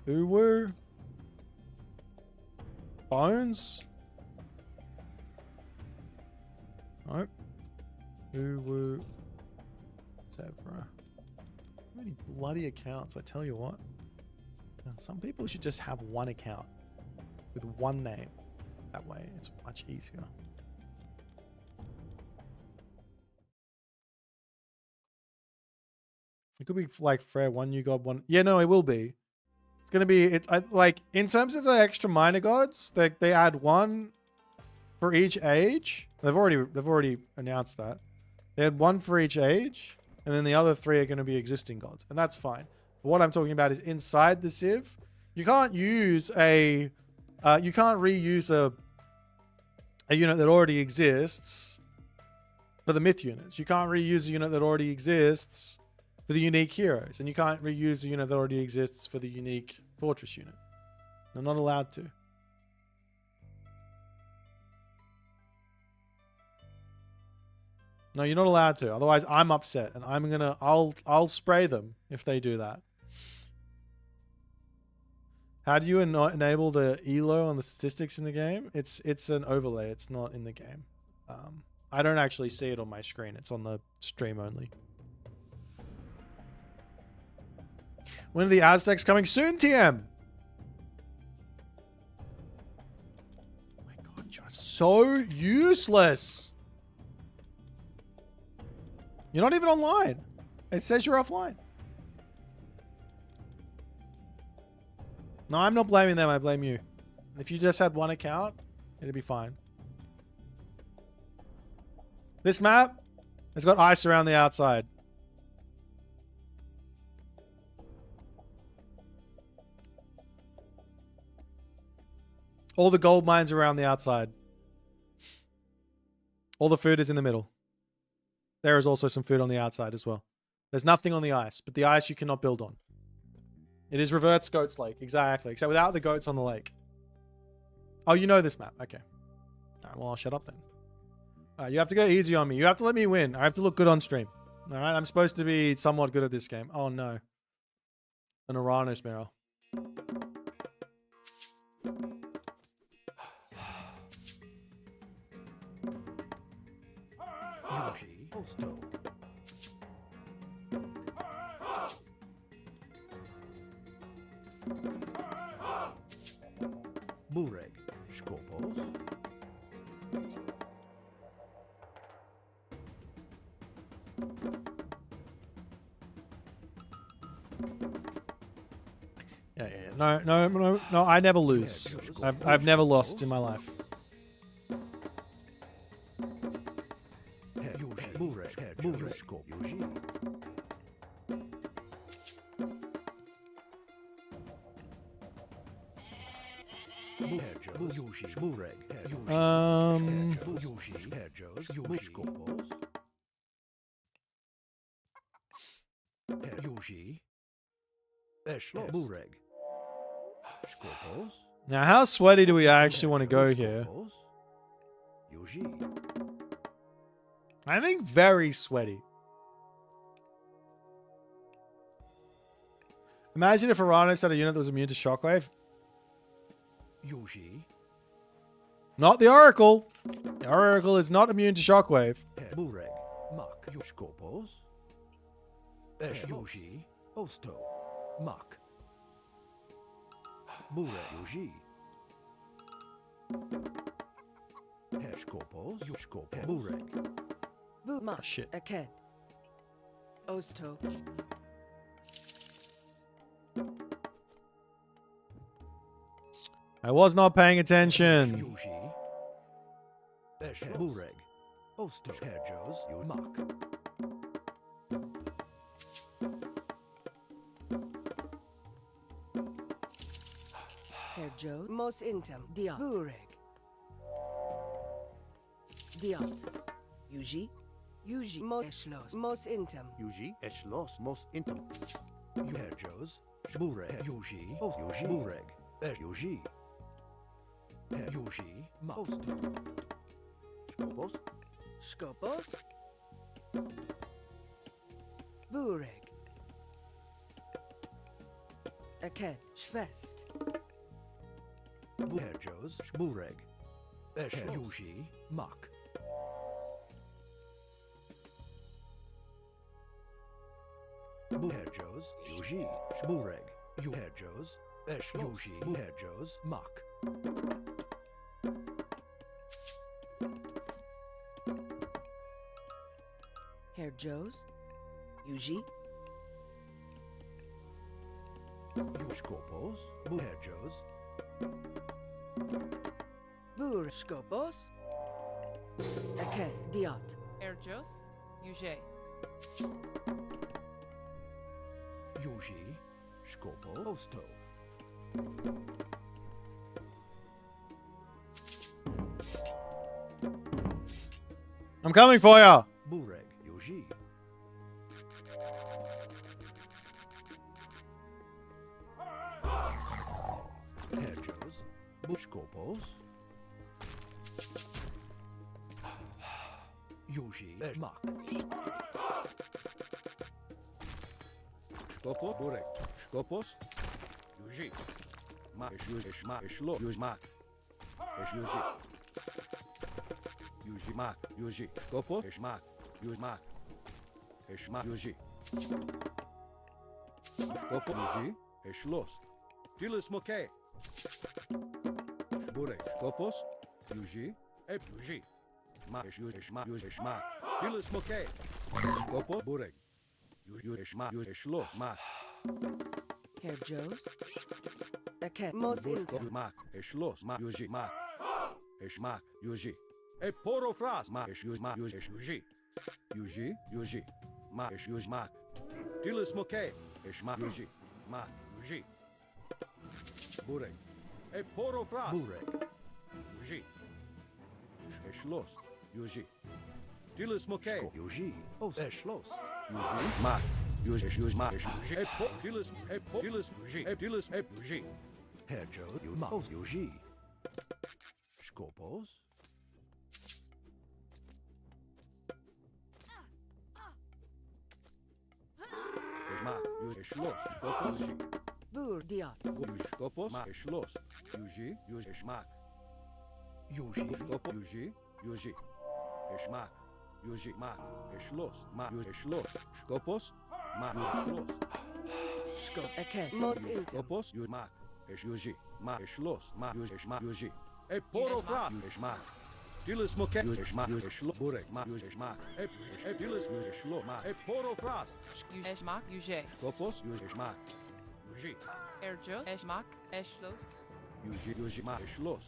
Uwu? Bones? Nope. Uwu. Severo. How many bloody accounts, I tell you what. Some people should just have one account with one name. That way it's much easier. It could be like fair, one you got one. Yeah, no, it will be. It's going to be like in terms of the extra minor gods, they add one for each age. They've already announced that. They had one for each age, and then the other 3 are going to be existing gods, and that's fine. But what I'm talking about is inside the Civ, you can't use you can't reuse a unit that already exists for the myth units. You can't reuse a unit that already exists for the unique heroes, and you can't reuse a unit that already exists for the unique fortress unit. They're not allowed to. No, you're not allowed to. Otherwise, I'm upset, and I'll spray them if they do that. How do you enable the ELO on the statistics in the game? It's an overlay. It's not in the game. I don't actually see it on my screen. It's on the stream only. When are the Aztecs coming soon, TM? Oh my god, you're so useless. You're not even online. It says you're offline. No, I'm not blaming them. I blame you. If you just had one account, it'd be fine. This map has got ice around the outside. All the gold mines are around the outside. All the food is in the middle. There is also some food on the outside as well. There's nothing on the ice, but the ice you cannot build on. It is reverse Goats Lake, exactly. Except without the goats on the lake. Oh, you know this map. Okay. Alright, well, I'll shut up then. Alright, you have to go easy on me. You have to let me win. I have to look good on stream. Alright, I'm supposed to be somewhat good at this game. Oh, no. An Uranus mirror. Bureg, Skopos. Yeah. No, I never lose. I've never lost in my life. Now, how sweaty do we actually want to go here? I think very sweaty. Imagine if Uranus had a unit that was immune to shockwave. Not the Oracle. The Oracle is not immune to shockwave. Osto, Mak. Bureg, Skopos, Bureg. Buma. Shit. Aked. Osto. I was not paying attention. Bureg. Osto. Hedjos, Mak. Herjo. Mos intem. Diot. Bureg. Diot. Yuji. Yuji. Mos Mos intem. Yuji, Eshlos, Mos Intum. Hedjos, Bureg, Yuji, Yuji, Bureg, Yuji. Yuji, Osto. Skopos. Skopos. Bureg. Aked. Schwest. Hedjos, Bureg. Yuji, Mak. Hedjos, Yuji, Bureg. Hedjos, Yuji, Hedjos, Mak. Herjos. Yuji. Skopos. Buhejos. Bur Skopos. Eke Diot. Erjos, Uje. Yuji. Skopo. Osto. I'm coming for ya. Bureg. Yuji. Hejos. Bushkopos. Yuji. Mak. Skopo. Bureg. Skopos. Yuji. Ma. Eshma. Eshlo. Yuzmak. Yuji. Yuji. Mak. Yuji. Skopo. Eshmak. Yuzmak. Eshma. Yuji. Skopo. Yuji. Eshlos. Tilis moke. Bureg. Skopos. Yuji. Ep. Yuji. Ma. Eshma. Eshma. Tilis moke. Skopo. Bureg. Yuji. Eshma. Eshlos. Mak. Herjos. Eke Mos Inter. Mak. Eshlos. Mak. Yuji. Mak. Eshmak. Yuji. Poro fras. Mak. Yuji. Mak. Yuji. Yuji. Yuji. Mak. Yuji. Mak. Tilis moke. Eshmak. Yuji. Mak. Yuji. Bureg. Poro fras. Bureg. Yuji. Eshlos. Yuji. Tilis moke. Yuji. Os. Eshlos. Yuji. Mak. Yuji. Yuji. Mak. Yuji. Tilis. Tilis. Yuji. Tilis. Yuji. Herjo. Mak. Yuji. Skopos. Eshmak. Yuji. Eshlos. Skopos. Bur Diot. Yuji. Skopos. Mak. Eshlos. Yuji. Yuji. Eshmak. Yuji. Skopos. Yuji. Yuji. Eshmak. Yuji. Mak. Eshlos. Mak. Yuji. Eshlos. Skopos. Mak. Yuji. Eshlos. Skop. Eke Mos Inter. Skopos. Yuji. Mak. Yuji. Mak. Eshlos. Mak. Yuji. Eshmak. Yuji. Poro fra. Eshmak. Tilis moke. Yuji. Eshmak. Yuji. Eshlos. Bureg. Mak. Yuji. Eshmak. Tilis. Yuji. Eshlos. Mak. Poro fras. Eshmak, Uje. Skopos. Yuji. Eshmak. Yuji. Erjos, Eshmak, Eshlost. Yuji. Yuji. Mak. Eshlos.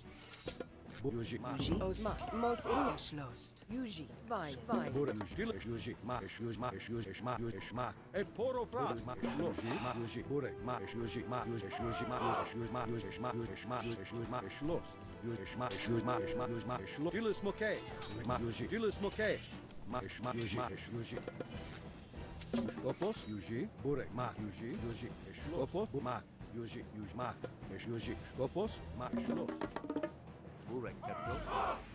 Yuji. Mak. Yuji. Osmak. Mos Inter. Schlost. Yuji. Vai. Vai. Bureg. Yuji. Yuji. Mak. Yuji. Mak. Yuji. Eshmak. Yuji. Eshmak. Poro fras. Mak. Eshlos. Mak. Yuji. Bureg. Mak. Yuji. Mak. Yuji. Yuji. Mak. Yuji. Mak. Yuji. Eshmak. Yuji. Eshmak. Yuji. Yuji. Mak. Eshlos. Yuji. Eshmak. Yuji. Mak. Eshmak. Yuji. Mak. Eshlos. Tilis moke. Mak. Yuji. Tilis moke. Mak. Eshmak. Yuji. Mak. Yuji. Skopos. Yuji. Bureg. Mak. Yuji. Yuji. Skopos. Mak. Yuji. Yuji. Mak. Yuji. Skopos. Mak. Eshlos. Bureg. Herjos.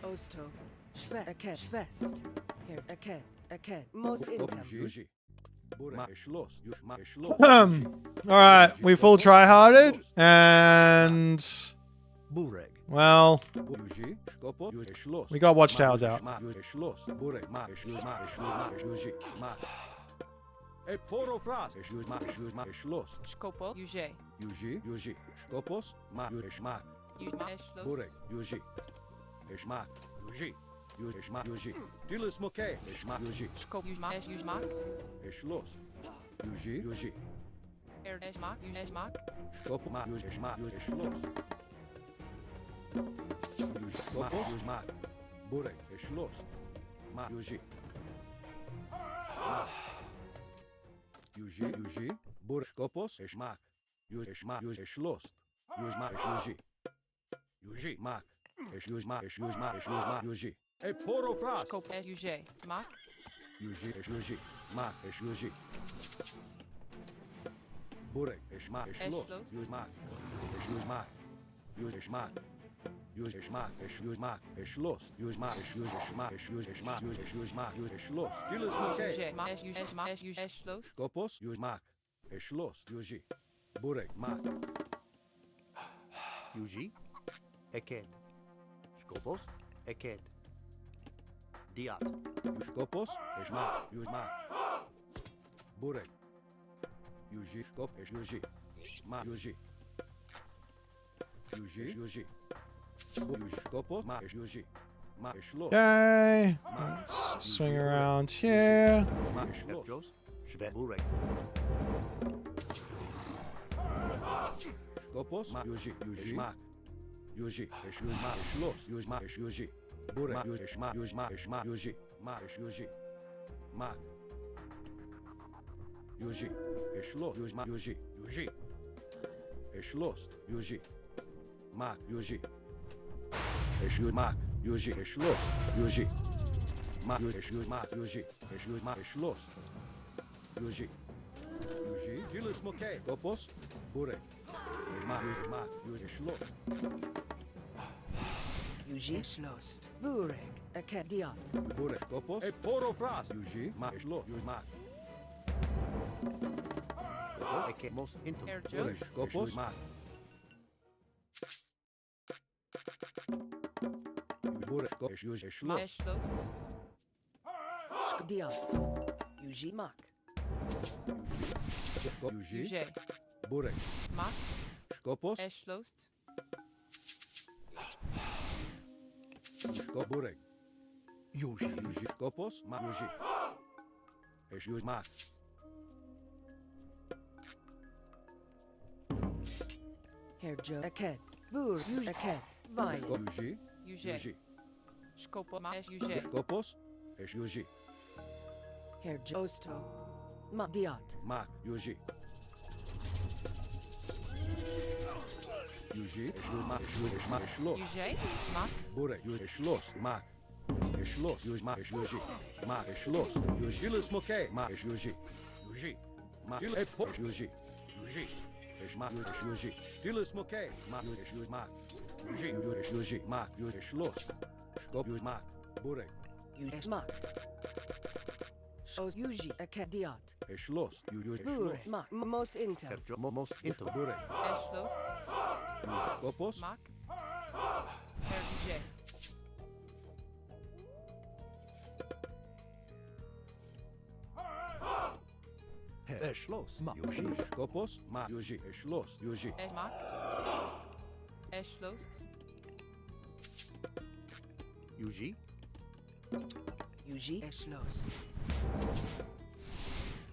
Osto. Shve. Eke. Shvest. Her. Eke. Eke. Mos Inter. Yuji. Bureg. Mak. Eshlos. Yuji. Mak. Eshlos. All right, we full try-harded, and Bureg. well, Yuji. Skopos. Yuji. Eshlos. we got watchtowers out. Mak. Yuji. Eshlos. Bureg. Mak. Eshlos. Mak. Eshlos. Mak. Yuji. Mak. Poro fras. Yuji. Mak. Eshlos. Mak. Eshlos. Skopo, Uje. Yuji. Yuji. Skopos. Mak. Yuji. Eshmak. Ujma, Eshlost. Bureg. Yuji. Eshmak. Yuji. Yuji. Eshmak. Yuji. Tilis moke. Eshmak. Yuji. Skop, Ujma, Ujmak. Eshlos. Yuji. Yuji. Er, Eshmak, Eshmak. Skop. Mak. Yuji. Eshmak. Yuji. Eshlos. Yuji. Skopos. Yuji. Mak. Bureg. Eshlos. Mak. Yuji. Mak. Yuji. Yuji. Bureg. Skopos. Eshmak. Yuji. Eshmak. Yuji. Eshlos. Yuji. Mak. Yuji. Yuji. Mak. Yuji. Mak. Yuji. Mak. Yuji. Mak. Yuji. Poro fras. Skop, Uje. Mak. Yuji. Yuji. Mak. Yuji. Bureg. Eshmak. Eshlos. Yuji. Mak. Yuji. Mak. Yuji. Eshmak. Yuji. Eshmak. Yuji. Mak. Eshlos. Yuji. Mak. Yuji. Eshmak. Yuji. Eshmak. Yuji. Eshmak. Yuji. Eshlos. Tilis moke. Uje. Ma, Eshmak, Eshlost. Skopos. Yuji. Mak. Eshlos. Yuji. Bureg. Mak. Yuji. Eked. Skopos. Eked. Diat. Skopos. Eshmak. Yuji. Mak. Bureg. Yuji. Skop. Yuji. Mak. Yuji. Yuji. Yuji. Yuji. Skopos. Mak. Yuji. Mak. Eshlos. Okay, let's swing around here. Mak. Eshlos. Herjos. Shve. Bureg. Skopos, ma, Yuji, Yuji, ma, Yuji, Eshuz, ma, Eshlos, Yuji, ma, Esh, Yuji, Bure, ma, Yuji, ma, Yuji, ma, Esh, ma, Yuji, ma, Esh, Yuji, ma, Yuji, Eshlo, Yuji, ma, Yuji, Yuji, Eshlos, Yuji, ma, Yuji, Eshuz, ma, Yuji, Eshlos, Yuji, ma, Eshuz, ma, Yuji, Eshuz, ma, Eshlos, Yuji, Yuji, Gilles, Moke, Skopos, Bure, ma, Yuji, ma, Yuji, Eshlos, Yuji Schlost. Burek. Akediot. Bure, Skopos, Eporofras, Yuji, ma, Eshlo, Yuji, ma, Eke most intim. Air Bure, Joes. Skopos, ma, Bure, Skopos, Yuji, Ma Eshlos, Eshlost. Skdiot. Yuji Mak. Yuji, Yuge. Bure, Mak. Skopos, Eshlost. Bure, Yuji, Yuji, Skopos, ma, Yuji, Esh, Yuji, ma, Herjo. Aked. Bur. Yuji. Aked. Vine. Yuji, Yuge. Yuji, Shkopo Ma Esh Yuge. Skopos, Esh, Yuji, Herjo. Osto. Ma. Diot. ma, Yuji, Yuji, Esh, Yuji, ma, Esh, Yuji, Esh, ma, Eshlos, Yuge. Mak. Bure, Yuji, Eshlos, ma, Eshlos, Yuji, ma, Esh, Yuji, ma, Eshlos, Yuji, Gilles, Moke, ma, Esh, Yuji, Yuji, ma, Gilles, Epo, Esh, Yuji, Yuji, Esh, ma, Yuji, Esh, Yuji, Gilles, Moke, ma, Yuji, Esh, Yuji, ma, Yuji, Yuji, Esh, Yuji, ma, Yuji, Eshlos, Skop, Yuji, ma, Bure, Yuji Mak. Shos. Yuji. Akediot. Eshlos, Yuji, Bur. Eshlos, Mak. Most intim. Herjo most intim. Bure, Eshlost. Yuji, Skopos, Mak. Air Yuge. Eshlos. Ma. Yuji, Skopos, ma, Yuji, Eshlos, Yuji, Mak. Eshlost. Yuji. Yuji Eshlost.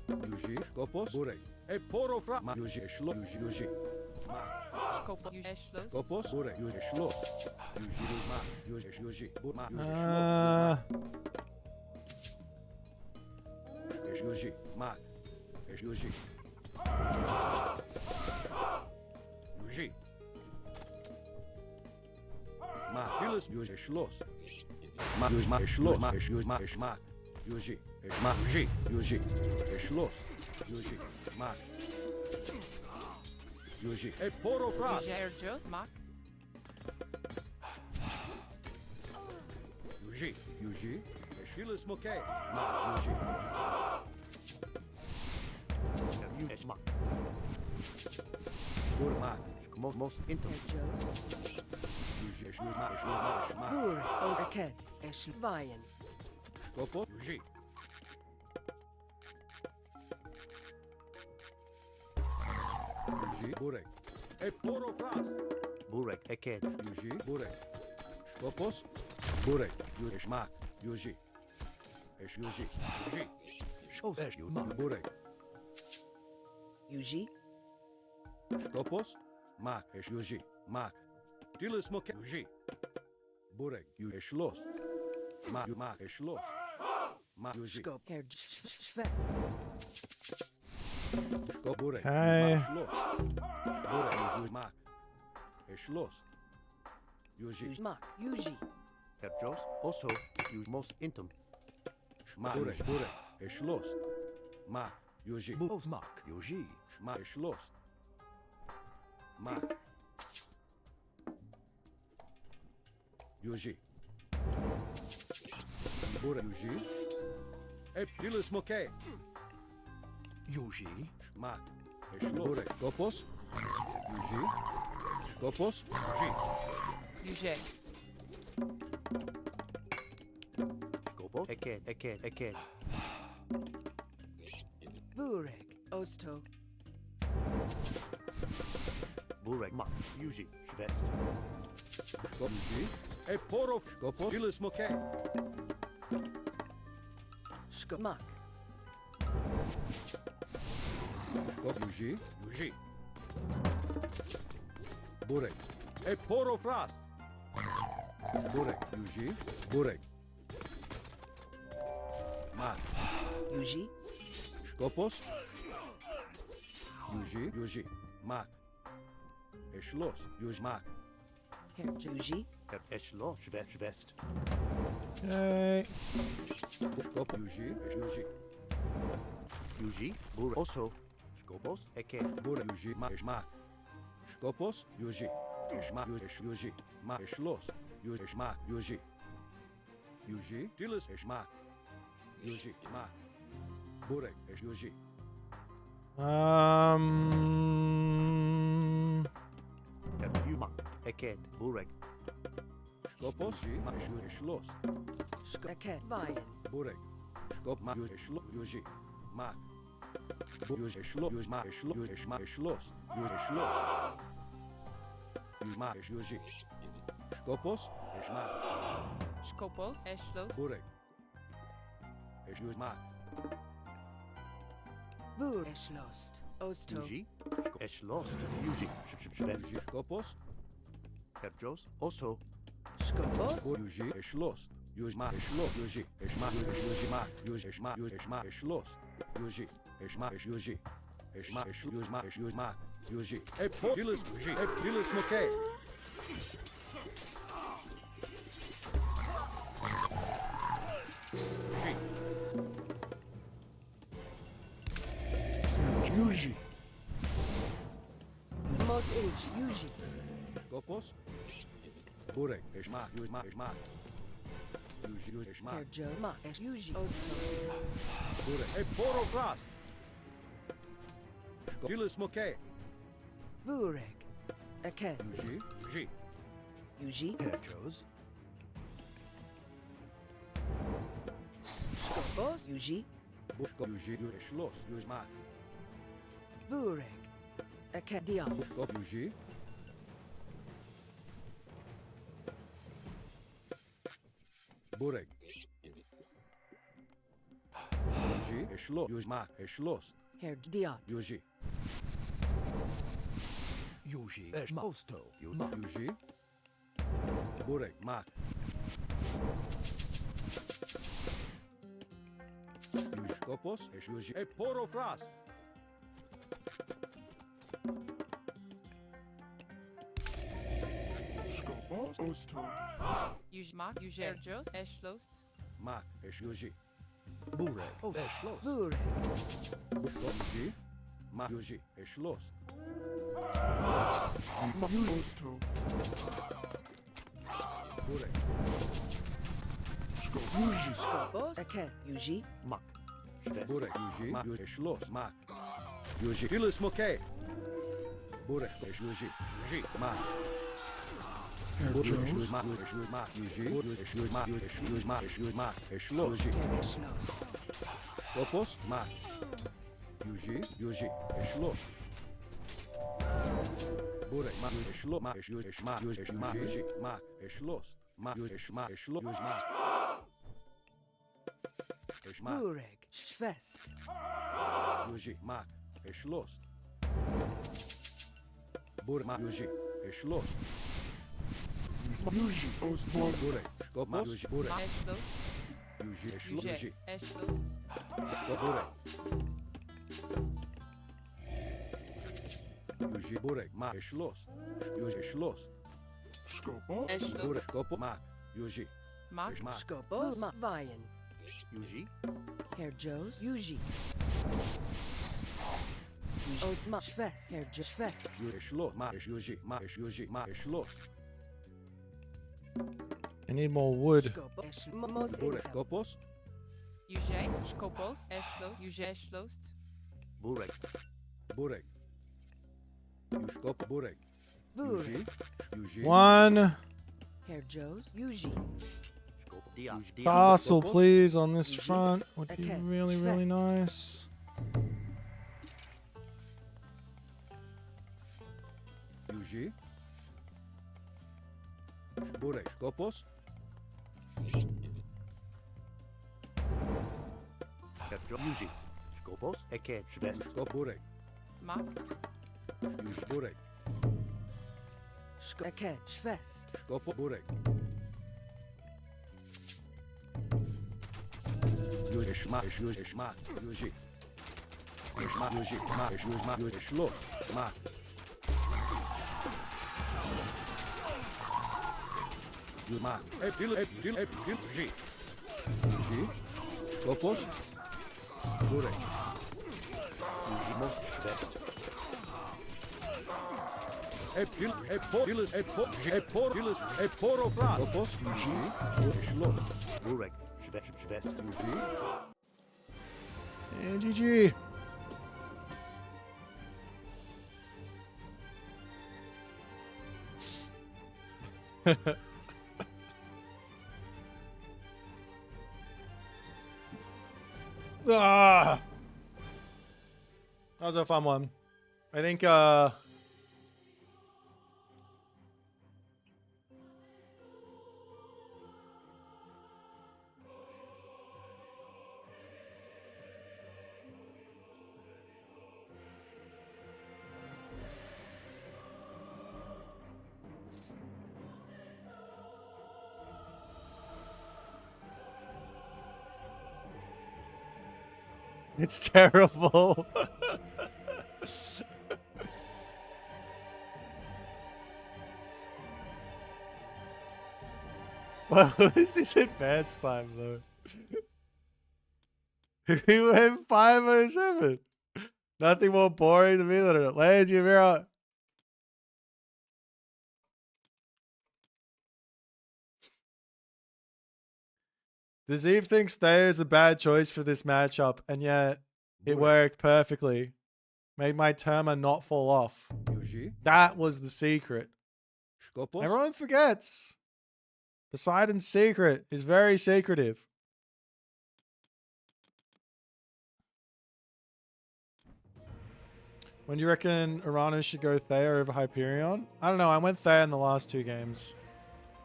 Yuji, Skopos, Bure, Eporofra, ma, Yuji, Eshlos, Yuji, Yuji, ma, Shkopo Yuge. Eshlost. Skopos, Bure, Yuji, Eshlos, Yuji, ma, Yuji, Esh, Yuji, Bur, ma, Yuji, Eshlos, Esh, Yuji, ma, Esh, Yuji, Yuji, ma, Gilles, Yuji, Eshlos, ma, Yuji, ma, Eshlos, ma, Esh, Yuji, ma, Esh, ma, Yuji, Esh, ma, Yuji, Yuji, Eshlos, Yuji, ma, Yuji, Eporofras, Yuge. Air Joes. Mak. Yuji, Yuji, Eshilus Moke, ma, Yuji, Yuji. Ma. Bur, ma, Most intim. Herjo. Yuji, Eshilus, ma, Eshilus, ma, Esh, ma, Bur. Os. Aked. Esh. Vine. Skopos, Yuji, Yuji, Burek, Eporofras, Burek. Eked. Yuji, Burek, Skopos, Burek, Yuji, Esh, ma, Yuji, Esh, Yuji, Yuji, Shos. Esh. Ma. Burek, Yuji. Skopos, ma, Esh, Yuji, ma, Gilles Moke, Yuji, Burek, Yuji, Eshlos, ma, Eshlos, ma, Yuji, Skop. Herjo. Shvet. Skop, Burek, Okay. ma, Eshlos, Burek, Yuji, ma, Eshlos, Yuji, Yuji Mak. Yuji. Herjos. Also. Use most intim. ma, Burek, Burek, Eshlos, ma, Yuji, Bos mak. Yuji. ma, Eshlos, ma, Yuji, Burek, Yuji, Gilles Moke, Yuji. ma, Eshlos, Burek, Skopos, Yuji, Skopos, Yuji, Yuge. Skopos. Eked. Eked. Eked. Burek. Osto. Burek. Ma. Yuji. Shvest. Skop, Yuji, Eporof, Skopos, Gilles Moke, Skop. Mak. Skop, Yuji, Yuji, Burek. E porofras. Burek. Yuji. Burek. Mak. Yuji. Skopos. Yuji. Mak. Eschloss. Yuji. Mak. Herr Yuji. Eschloss. Schwest. Okay. Skop. Yuji. Yuji. Burek. Also. Skopos. Eke. Burek. Yuji. Mak. Mak. Skopos. Yuji. Eschmak. Yuji. Mak. Eschloss. Yuji. Eschmak. Yuji. Yuji. Dilis. Eschmak. Yuji. Mak. Burek. Yuji. Mak. Eke. Burek. Skopos. Yuji. Mak. Eschloss. Eket. Vayan. Burek. Skop. Mak. Yuji. Mak. Yuji. Eschloss. Yuji. Mak. Eschloss. Yuji. Eschmak. Eschloss. Yuji. Eschloss. Yuji. Mak. Yuji. Skopos. Eschmak. Skopos. Eschloos. Burek. Yuji. Mak. Bur. Eschlost. Osto. Yuji. Eschloss. Yuji. Schwest. Yuji. Skopos. Herjos. Also. Skopos. Yuji. Eschloss. Yuji. Mak. Eschloss. Yuji. Eschmak. Yuji. Mak. Yuji. Eschmak. Yuji. Eschmak. Eschloss. Yuji. Eschmak. Yuji. Eschmak. Yuji. Mak. Yuji. Mak. Yuji. Dilis. Yuji. Dilis. Moke. Yuji. Mos Age. Yuji. Skopos. Burek. Eschmak. Yuji. Mak. Eschmak. Yuji. Eschmak. Herr Joe. Ma. Esh. Yuji. Osto. Burek. Porofras. Dilis. Moke. Burek. Eket. Yuji. Yuji. Herjos. Skopos. Yuji. Bushko. Yuji. Eschloss. Yuji. Mak. Burek. Eket. Dion. Bushko. Yuji. Burek. Yuji. Eschloss. Yuji. Mak. Eschloss. Herr Dion. Yuji. Yuji. Osto. Yuji. Burek. Mak. Yuji. Skopos. Yuji. Porofras. Skopos. Osto. Mak. Herjos. Eschloost. Mak. Yuji. Burek. Eschloss. Burek. Bushko. Yuji. Mak. Yuji. Eschloss. Burek. Yuji. Skopos. Eket. Yuji. Mak. Burek. Yuji. Mak. Yuji. Eschloss. Mak. Yuji. Dilis. Moke. Burek. Yuji. Yuji. Mak. Burek. Yuji. Mak. Yuji. Mak. Yuji. Yuji. Mak. Yuji. Mak. Yuji. Mak. Eschloss. Eschloss. Skopos. Mak. Yuji. Yuji. Eschloss. Burek. Mak. Eschloss. Mak. Yuji. Mak. Yuji. Mak. Yuji. Mak. Eschloss. Mak. Yuji. Mak. Eschloss. Yuji. Mak. Eschmak. Burek. Schwest. Yuji. Mak. Eschloss. Burek. Mak. Yuji. Eschloss. Yuji. Burek. Skopos. Yuji. Burek. Eschloost. Yuji. Eschloss. Yuji. Eschloost. Burek. Yuji. Burek. Mak. Eschloss. Yuji. Eschloss. Eschloost. Burek. Skopos. Mak. Yuji. Mak. Eschmak. Skopos. Ma. Vayan. Yuji. Herr Joes. Yuji. Osma. Schwest. Herr Joe. Schwest. Yuji. Eschloss. Mak. Yuji. Mak. Yuji. Mak. Eschloss. I need more wood. Skopos. Mos Burek. Intel. Skopos. Yuji. Skopos. Eschloost. Yuji. Eschloost. Burek. Burek. Yushkop. Burek. Burek. Yuji. Yuji. One Herr Joes. Yuji. castle, please, on this front. Would be Okay. really, really nice. Yuji. Burek. Skopos. Yuji. Skopos. Eket. Schwest. Skop. Burek. Mak. Yuji. Burek. Eket. Schwest. Skopos. Burek. Yuji. Yuji. Skopos. Burek. Burek. Schwest. And GG. Ah, that was a fun one. I think it's terrible. Well, is this advanced time though? We went 507. Nothing more boring to me than it. Ladies, you mirror. Does Eve think Thayer is a bad choice for this matchup, and yet it worked perfectly? Made my Terma not fall off. That was the secret. Everyone forgets. Poseidon's secret is very secretive. When do you reckon Uranus should go Thayer over Hyperion? I don't know. I went Thayer in the last 2 games.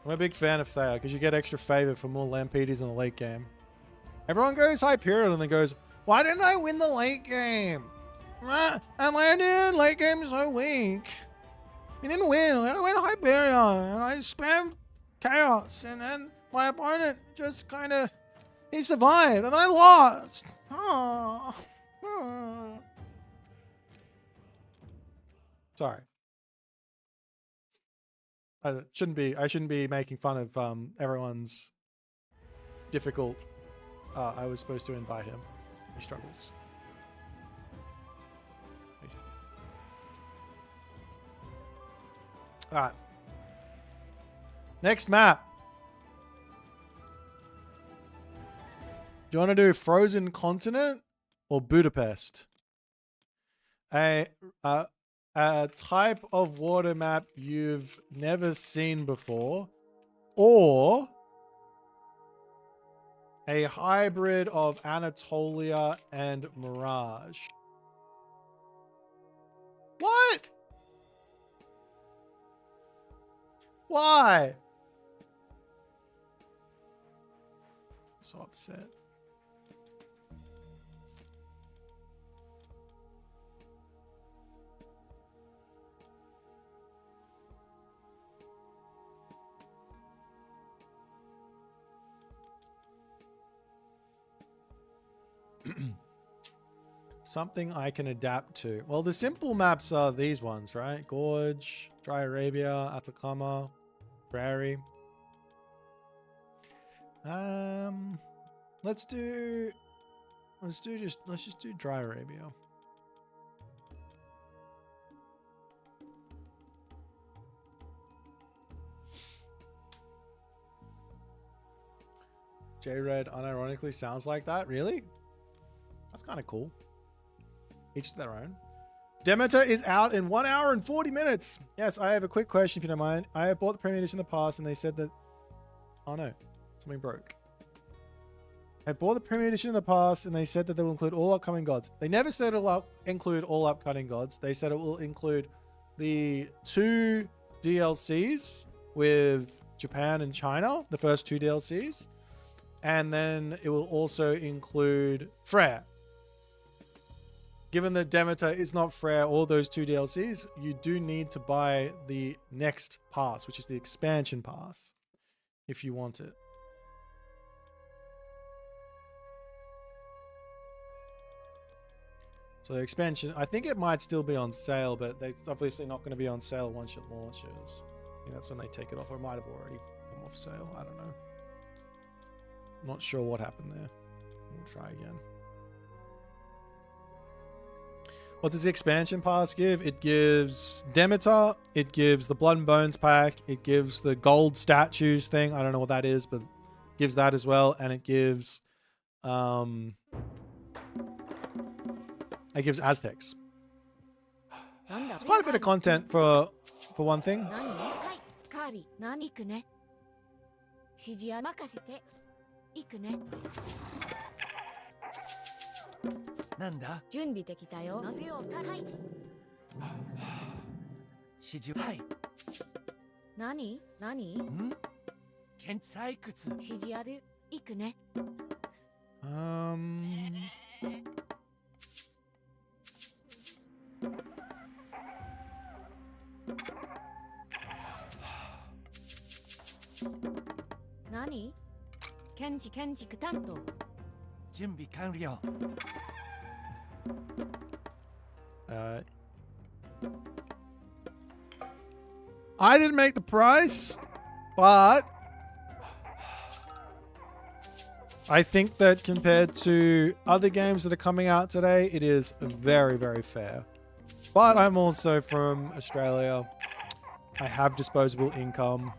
I'm a big fan of Thayer because you get extra favor for more Lampedes in the late game. Everyone goes Hyperion and then goes, why didn't I win the late game? And Landon, late game is so weak. He didn't win. I went Hyperion and I spammed Chaos. And then my opponent just kind of, he survived. And then I lost. Oh. Sorry. I shouldn't be making fun of everyone's difficult. I was supposed to invite him. He struggles. Easy. All right. Next map. Do you want to do Frozen Continent or Budapest? A type of water map you've never seen before, or a hybrid of Anatolia and Mirage. What? Why? I'm so upset. Something I can adapt to. Well, the simple maps are these ones, right? Gorge, Dry Arabia, Atacama, Prairie. Let's just do Dry Arabia. J-Red unironically sounds like that. Really? That's kind of cool. Each to their own. Demeter is out in 1 hour and 40 minutes. Yes, I have a quick question if you don't mind. I have bought the premium edition in the past and they said that... Oh no, something broke. I bought the premium edition in the past and they said that they will include all upcoming gods. They never said it will include all upcoming gods. They said it will include the 2 DLCs with Japan and China, the first 2 DLCs. And then it will also include Freya. given that Demeter is not Freya or those 2 DLCs, you do need to buy the next pass, which is the expansion pass, if you want it. So the expansion, I think it might still be on sale, but it's obviously not going to be on sale once it launches. I think that's when they take it off, or it might have already come off sale. I don't know. Not sure what happened there. We'll try again. What does the expansion pass give? It gives Demeter, it gives the Blood and Bones pack, it gives the gold statues thing. I don't know what that is, but it gives that as well, and it gives Aztecs. It's quite a bit of content for one thing. なんだ準備できたよ。はい。指示はい。何ん検採掘。指示ある。行くね。何建築担当。準備完了。I didn't make the price, but I think that compared to other games that are coming out today, it is very, very fair. But I'm also from Australia. I have disposable income.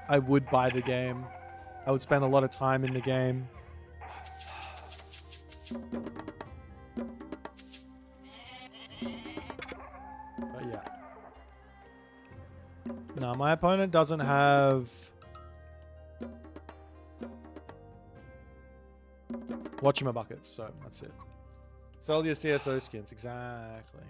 I would buy the game. I would spend a lot of time in the game. But yeah. No, my opponent doesn't have whatchamabuckets, so that's it. Sell your CSO skins, exactly.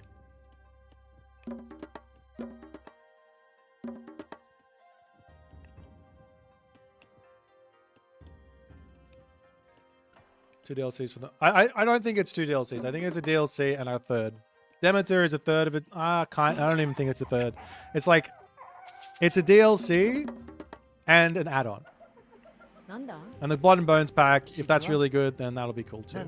Two DLCs for the... I don't think it's 2 DLCs. I think it's a DLC and a third. Demeter is a third of it. I don't even think it's a third. It's like... It's a DLC and an add-on. And the Blood and Bones pack, if that's really good, then that'll be cool too.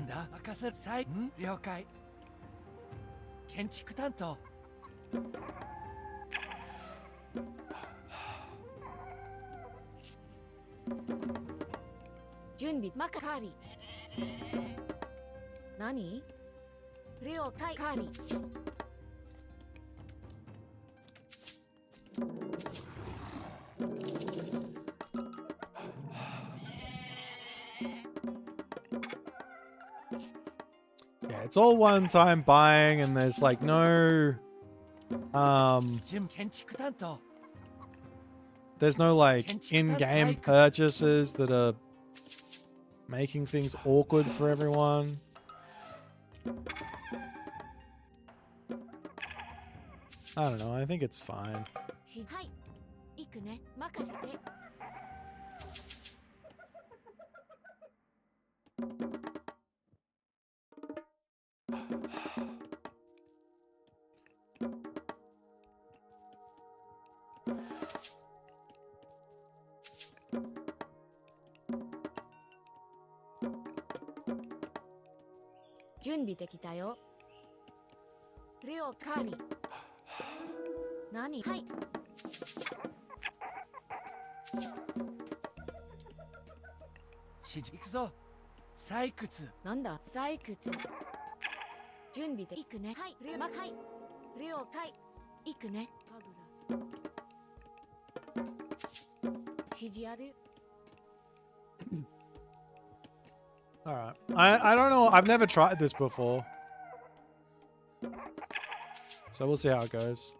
Yeah, it's all one-time buying, and there's like no there's no like in-game purchases that are making things awkward for everyone. I don't know, I think it's fine. Alright. I don't know. I've never tried this before. So we'll see how it goes.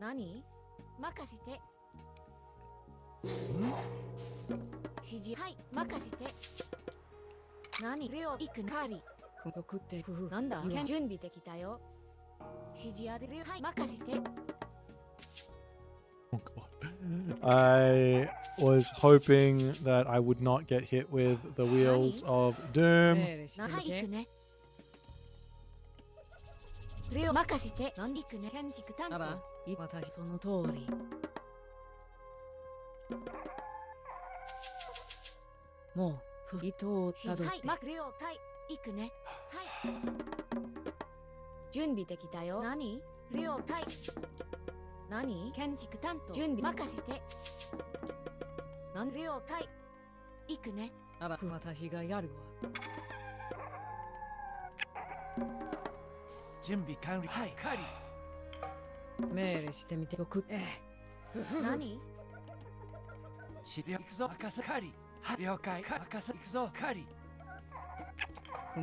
何任せて。指示はい任せて。何レオ行くカリ。送ってふふなんだ準備できたよ。指示あるレオはい任せて。Oh god. I was hoping that I would not get hit with the wheels of doom. はい行くね。レオ任せて。何行くね建築担当。私その通り。もう糸をたどって。はいレオ対行くね。はい。準備できたよ。何レオ対。何建築担当。準備任せて。なんレオ対行くね。あら私がやるわ。準備完了。はいカリ。命令してみてよく。何資料行くぞ赤さカリ。了解赤さ行くぞカリ。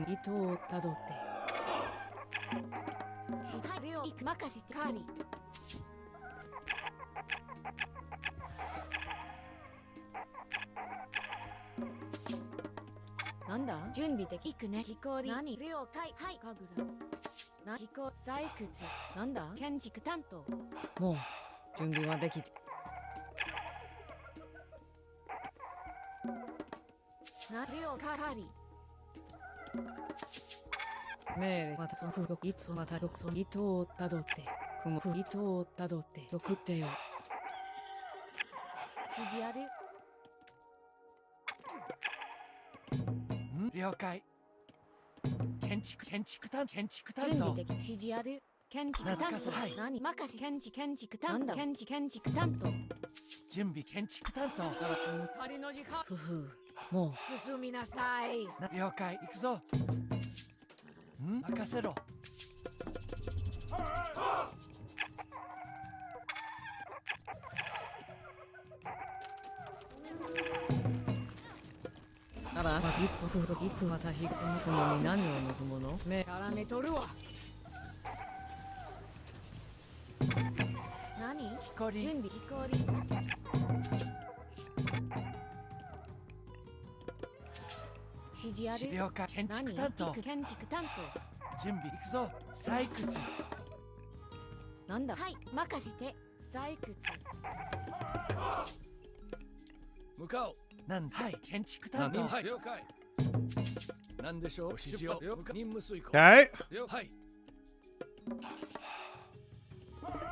糸をたどって。支配を行く任せてカリ。なんだ準備で行くね。木こり何了解はいかぐら。な木こ採掘なんだ建築担当。もう準備はできて。な了解カリ。命令またその不足糸またその糸をたどって雲糸をたどって送ってよ。指示ある。了解。建築担当準備的指示ある。建築担当何任せ建築担当建築担当準備建築担当。仮の時間ふふもう進みなさい。了解行くぞ。任せろ。あら、いつ私その子に何を望むの？目からめとるわ。何？準備木こり。指示ある。了解建築担当。建築担当。準備行くぞ。採掘。なんだ。はい任せて。採掘。向かおう。なんだ。はい建築担当。はい了解。なんでしょう。指示を任務遂行。Okay. はい。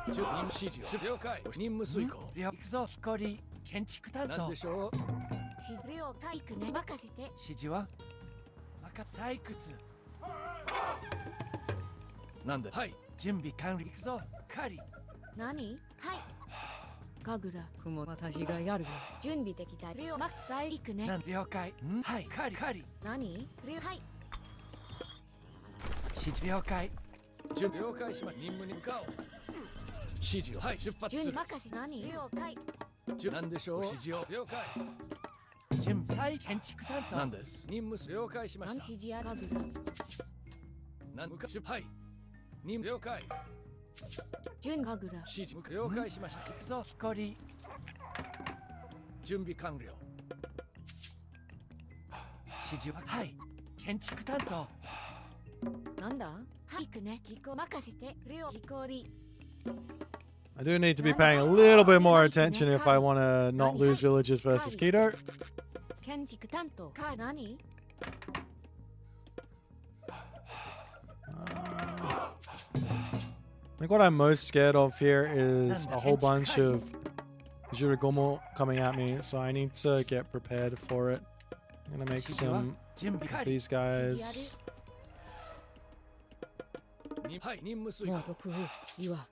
任務指示を了解。任務遂行。行くぞ。木こり建築担当。なんでしょう。指示を体育ね任せて。指示は採掘。なんだ。はい準備完了。行くぞカリ。何はいかぐら雲私がやるわ。準備できたレオマッサイ行くね。了解。はいカリ何レオはい指示了解。準備了解します。任務に向かおう。指示をはい出発する。準備任せ何了解。なんでしょう。指示を了解。準備再建築担当なんです。任務了解しました。指示やかぐらなん向か出はい任務了解。準かぐら指示了解しました。行くぞ木こり準備完了。指示ははい建築担当なんだはい行くね。木こ任せてレオ木こり。I do need to be paying a little bit more attention if I want to not lose villages versus Keto. 建築担当か何I think what I'm most scared of here is a whole bunch of Jirigomo coming at me, so I need to get prepared for it. I'm gonna make some of these guys. はい任務遂行。いいわ。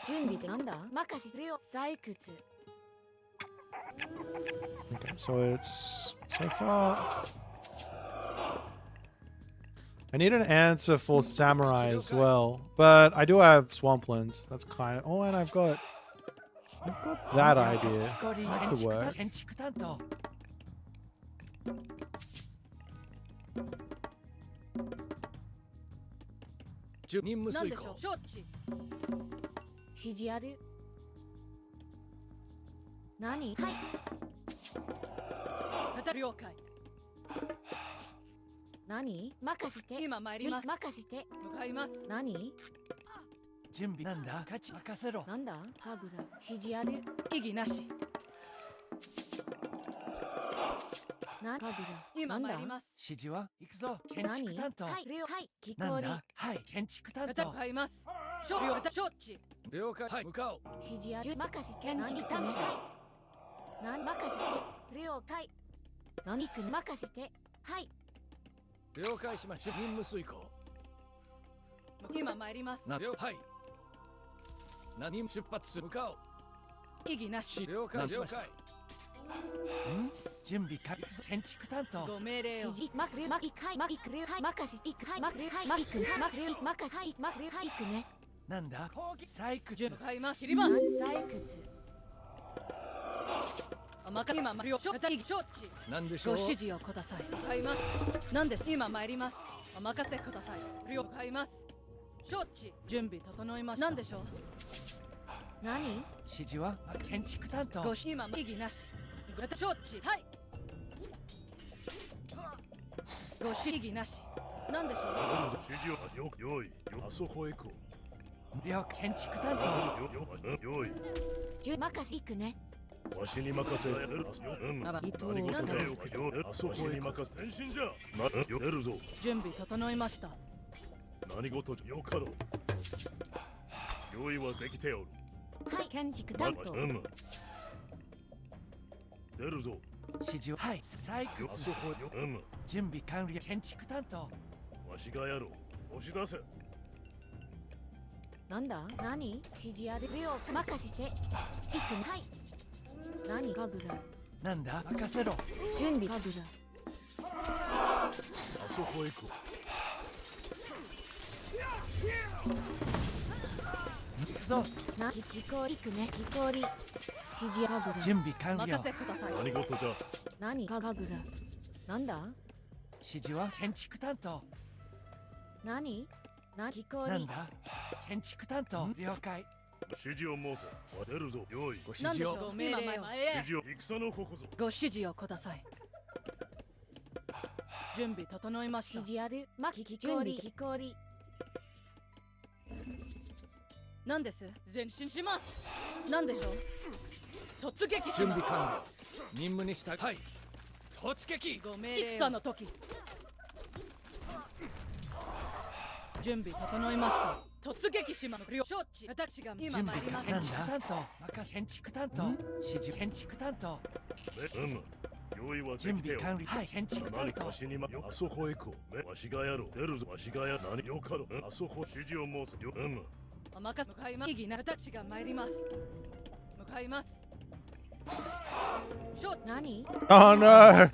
準備ってなんだ任せるよ。採掘。Okay, so it's so far. I need an answer for samurai as well, but I do have swampland. That's kind of. Oh, and I've got that idea. That could work. 指示ある。何？はい。了解。何？任せて。今参ります。任せて。向かいます。何？準備なんだ勝ち任せろ。なんだ？神楽。指示ある。異議なし。神楽。今参ります。指示は行くぞ。建築担当。はい、了解。聞こえる。なんだはい建築担向当。かいます。承知。了解。はい向かおう。指示ある。任せて。建築担当。何？任せて。了解。何くん任せて。はい。了解しましょう。任務遂行。今参ります。はい。何出発する向かおう。異議なし。了解了解。準備完了。建築担当。ご命令を。指示任せ任せ行く。はい任せはい行く。任せはい行くね。なんだ採掘。向かいます。切ります。採掘。今参りを承知。なんでしょう。ご指示をください。向かいます。なんです。今参ります。お任せください。了解ます。承知。準備整いました。なんでしょう。何？指示は建築担当。ご今異議なし。承知。はい。ご指示なし。なんでしょう。指示をよ用意。あそこへ行こう。了解。建築担当。用意。任せ行くね。わしに任せ。何事だよ。あそこへ任せ。変身じゃ。出るぞ。準備整いました。何事じゃよかろう。用意はできておる。はい、建築担当。出るぞ。指示をはい採掘。あそこへ準備完了。建築担当。わしがやろう。押し出せ。なんだ？何？指示ある。了解。任せて。行く。はい。何？神楽。なんだ任せろ。準備。神楽。あそこへ行こう。行くぞ。木こり行くね。木こり。指示神楽。準備完了。任せください。何事じゃ。何？神楽。なんだ？指示は建築担当。何？木こり。なんだ建築担当。了解。指示を申せ。出るぞ。用意。ご指示を。ご命令を。指示を戦のここぞ。ご指示をください。準備整いました。指示ある。木こり。木こり。何です。前進します。何でしょう。突撃します。準備完了。任務に従い。はい。突撃。ご命令。戦の時。準備整いました。突撃します。承知。私が今参ります。建築担当。建築担当。指示建築担当。用意はで準きておる。備完了。はい建築担当。わしにあそこへ行こう。わしがやろう。出るぞ。わしがや何よかろう。あそこ指示を申せ。お任せ。向かいます。意義な私が参ります。向かいます。承知。何？ Oh no!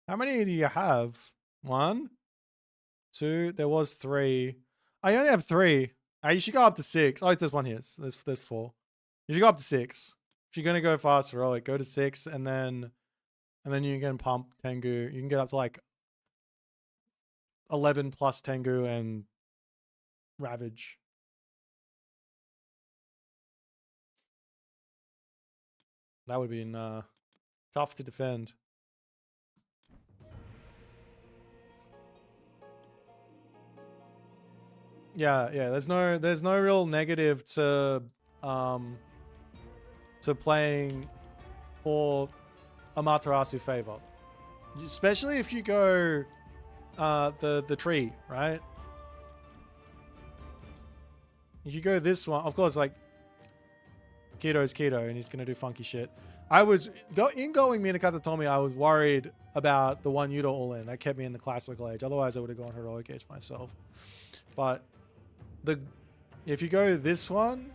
How many do you have? 1, 2. There was 3. I only have 3. You should go up to 6. Oh, there's one here. There's 4. You should go up to 6. If you're gonna go fast heroic, go to 6, and then you can pump Tengu. You can get up to like 11 plus Tengu and Ravage. That would be tough to defend. Yeah, there's no real negative to playing for Amaterasu favor. Especially if you go the tree, right? If you go this one, of course, like Keto's Keto and he's gonna do funky shit. I was going Minakata told me I was worried about the one Yudo all in. That kept me in the classical age. Otherwise I would have gone heroic age myself. But if you go this one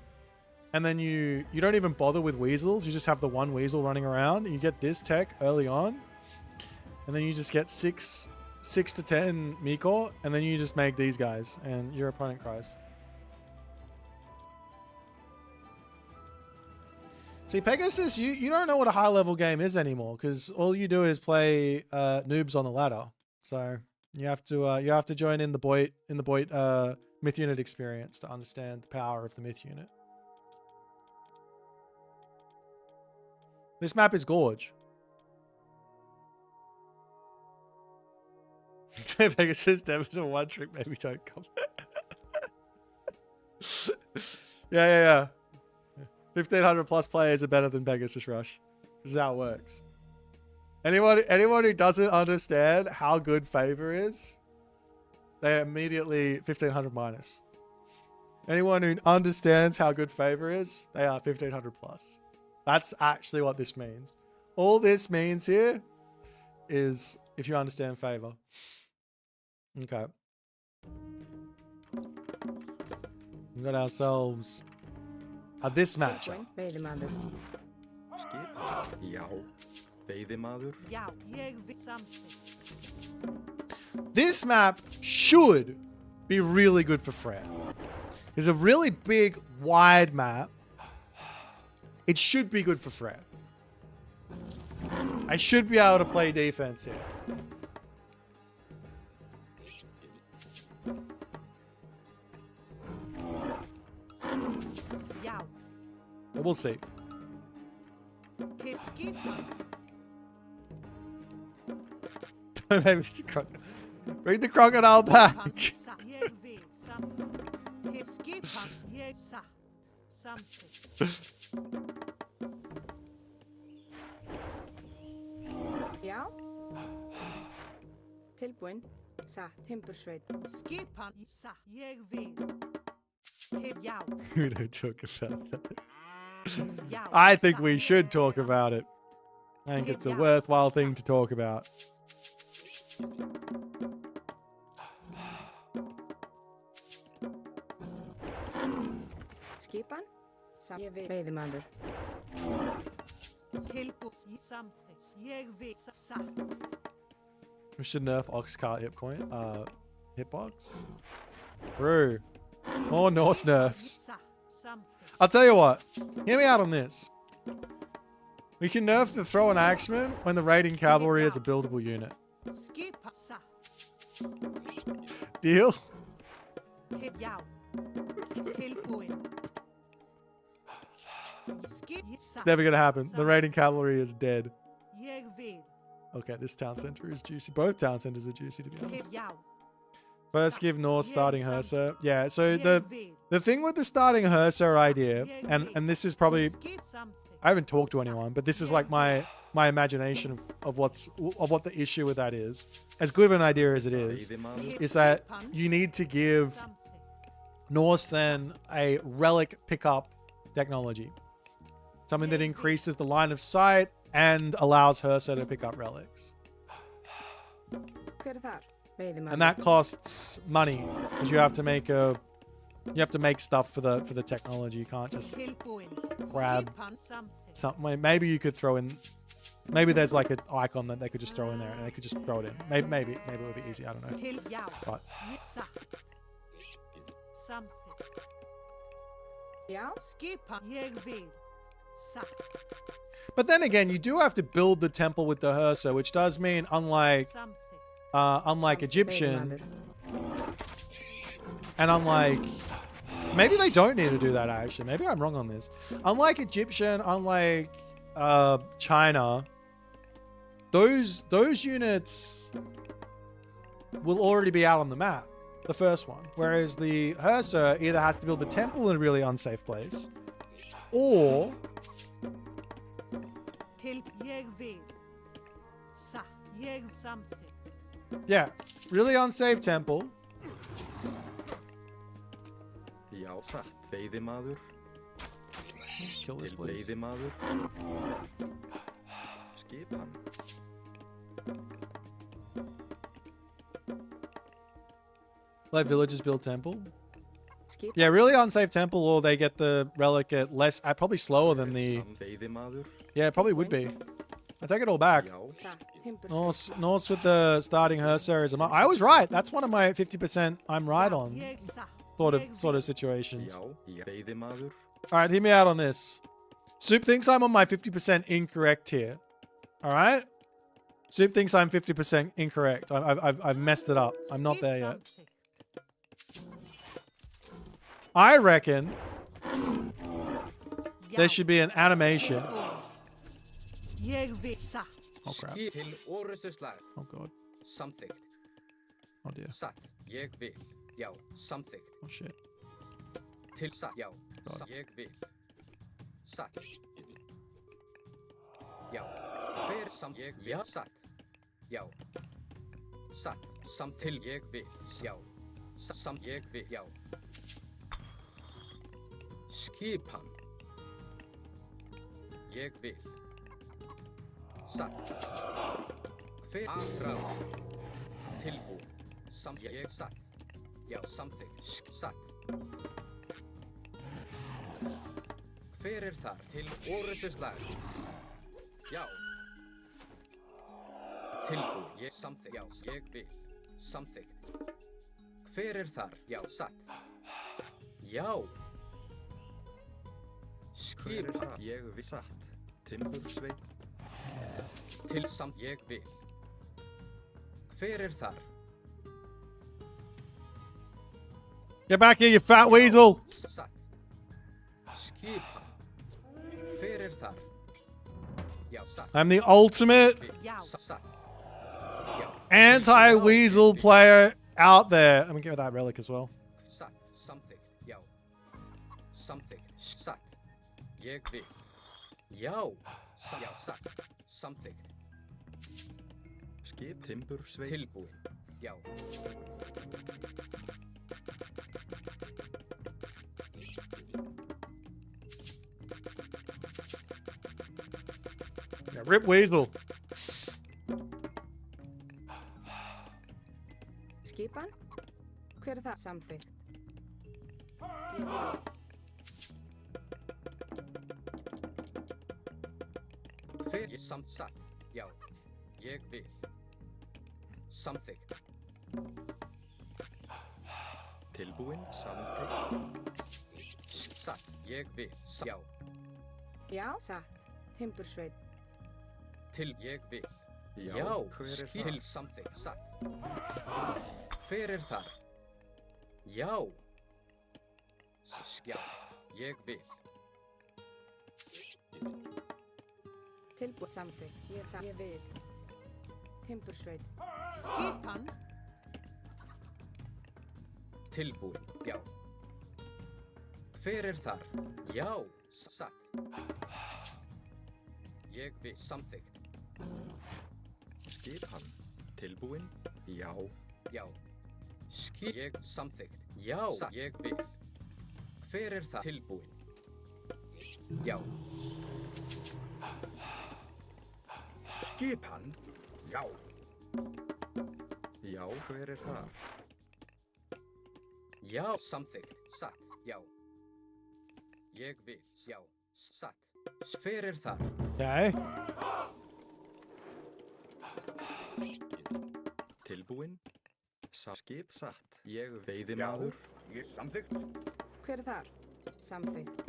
and then you don't even bother with weasels, you just have the one weasel running around, and you get this tech early on, And then you just get 6 to 10 Mikor, and then you just make these guys, and your opponent cries. See, Pegasus, you don't know what a high-level game is anymore, because all you do is play noobs on the ladder. So you have to join in the Boit myth unit experience to understand the power of the myth unit. This map is gorge. Pegasus, Demeter, one trick, maybe don't come. Yeah. 1,500 plus players are better than Pegasus Rush. This is how it works. Anyone who doesn't understand how good Favor is, they're immediately 1,500 minus. Anyone who understands how good Favor is, they are 1,500 plus. That's actually what this means. All this means here is if you understand Favor. Okay. We got ourselves this matchup. Veiðimaður. Skip. Já. Veiðimaður. Já, ég vil something. This map should be really good for Fred. It's a really big, wide map. It should be good for Fred. I should be able to play defense here. But we'll see. Maybe bring the crocodile back. Já. Tilbúin. Satt. Timbursveit. Skipan í satt. Ég vil. Til já. We don't talk about that. I think we should talk about it. I think it's a worthwhile thing to talk about. Skipan. Satt. Ég vil. Veiðimaður. Tilbús í samþys. Ég vil satt. We should nerf Oxcart hitbox. Bro. More Norse nerfs. I'll tell you what. Hear me out on this. We can nerf the throw and axeman when the raiding cavalry is a buildable unit. Deal? It's never gonna happen. The raiding cavalry is dead. Okay, this town center is juicy. Both town centers are juicy, to be honest. First give Norse starting Hersa. Yeah, so the thing with the starting Hersa idea, and this is probably, I haven't talked to anyone, but this is like my imagination of what the issue with that is. As good of an idea as it is that you need to give Norse then a relic pickup technology. Something that increases the line of sight and allows Hersa to pick up relics. Hver þar? Veiðimaður. And that costs money because you have to make stuff for the technology. You can't just grab something. Maybe you could throw in. Maybe there's like an icon that they could just throw in there and they could just throw it in. Maybe it would be easy. I don't know. But But then again, you do have to build the temple with the Hersa, which does mean unlike Egyptian, and unlike, maybe they don't need to do that actually. Maybe I'm wrong on this. Unlike Egyptian, unlike China, those units will already be out on the map. The first one, whereas the Hersa either has to build the temple in a really unsafe place, or yeah, really unsafe temple. Já, satt. Veiðimaður. Just kill this place. Veiðimaður. Skipan. Let villagers build temple. Yeah, really unsafe temple, or they get the relic at less, probably slower than the. Yeah, it probably would be. I take it all back. Satt. Timber Norse with the starting her series. I was right. That's one of my 50% I'm right on sort of situations. All right, hear me out on this. Soup thinks I'm on my 50% incorrect here. All right? Soup thinks I'm 50% incorrect. I've messed it up. I'm not there yet. I reckon there should be an animation. Oh crap. Oh god. Samþykkt. Oh dear. Satt. Ég vil. Já. Samþykkt. Oh shit. Til satt. Já. God. Ég vil. Satt. Já. Hver sam ég vil. Já. Satt. Já. Satt. Sam til ég vil. Já. Sam ég vil. Já. Skipan. Ég vil. Satt. Hver afráð. Tilbúin. Sam ég satt. Já, samþykkt. Satt. Hver þar til orrustuslag? Já. Tilbúin. Ég samþykkt. Já, ég vil. Samþykkt. Hver þar? Já, satt. Já. Skipan. Ég vil satt. Timbursveit. Til samt ég vil. Hver þar? Get back here, you fat weasel! Satt. Skipan. Hver þar? Já, satt. I'm the ultimate Satt. anti-weasel player out there. I'm gonna give that relic as well. Satt. Samþykkt. Já. Samþykkt. Satt. Ég vil. Já. Já, satt. Samþykkt. Skip timbursveit. Tilbúin. Já. Yeah, rip weasel. Skipan? Hver það? Samþykkt. Ég vil. Hver ég samt satt. Já. Ég vil. Samþykkt. Tilbúin. Samþykkt. Satt. Ég vil. Já. Já. Satt. Timbursveit. Til ég vil. Já. Já. Hver þar? Til samþykkt. Satt. Hver þar? Já. Já. Ég vil. Tilbúin. Samþykkt. Ég satt. Ég vil. Timbursveit. Skipan. Tilbúin. Já. Hver þar? Já. Satt. Ég vil. Samþykkt. Skipan. Tilbúin. Já. Já. Ég samþykkt. Já. Ég vil. Hver það? Tilbúin. Já. Skipan. Já. Já, hver þar? Já. Samþykkt. Satt. Já. Ég vil. Já. Satt. Hver þar? Okay. Tilbúin. Skip satt. Ég veiðimaður. Ég samþykkt. Hver þar? Samþykkt.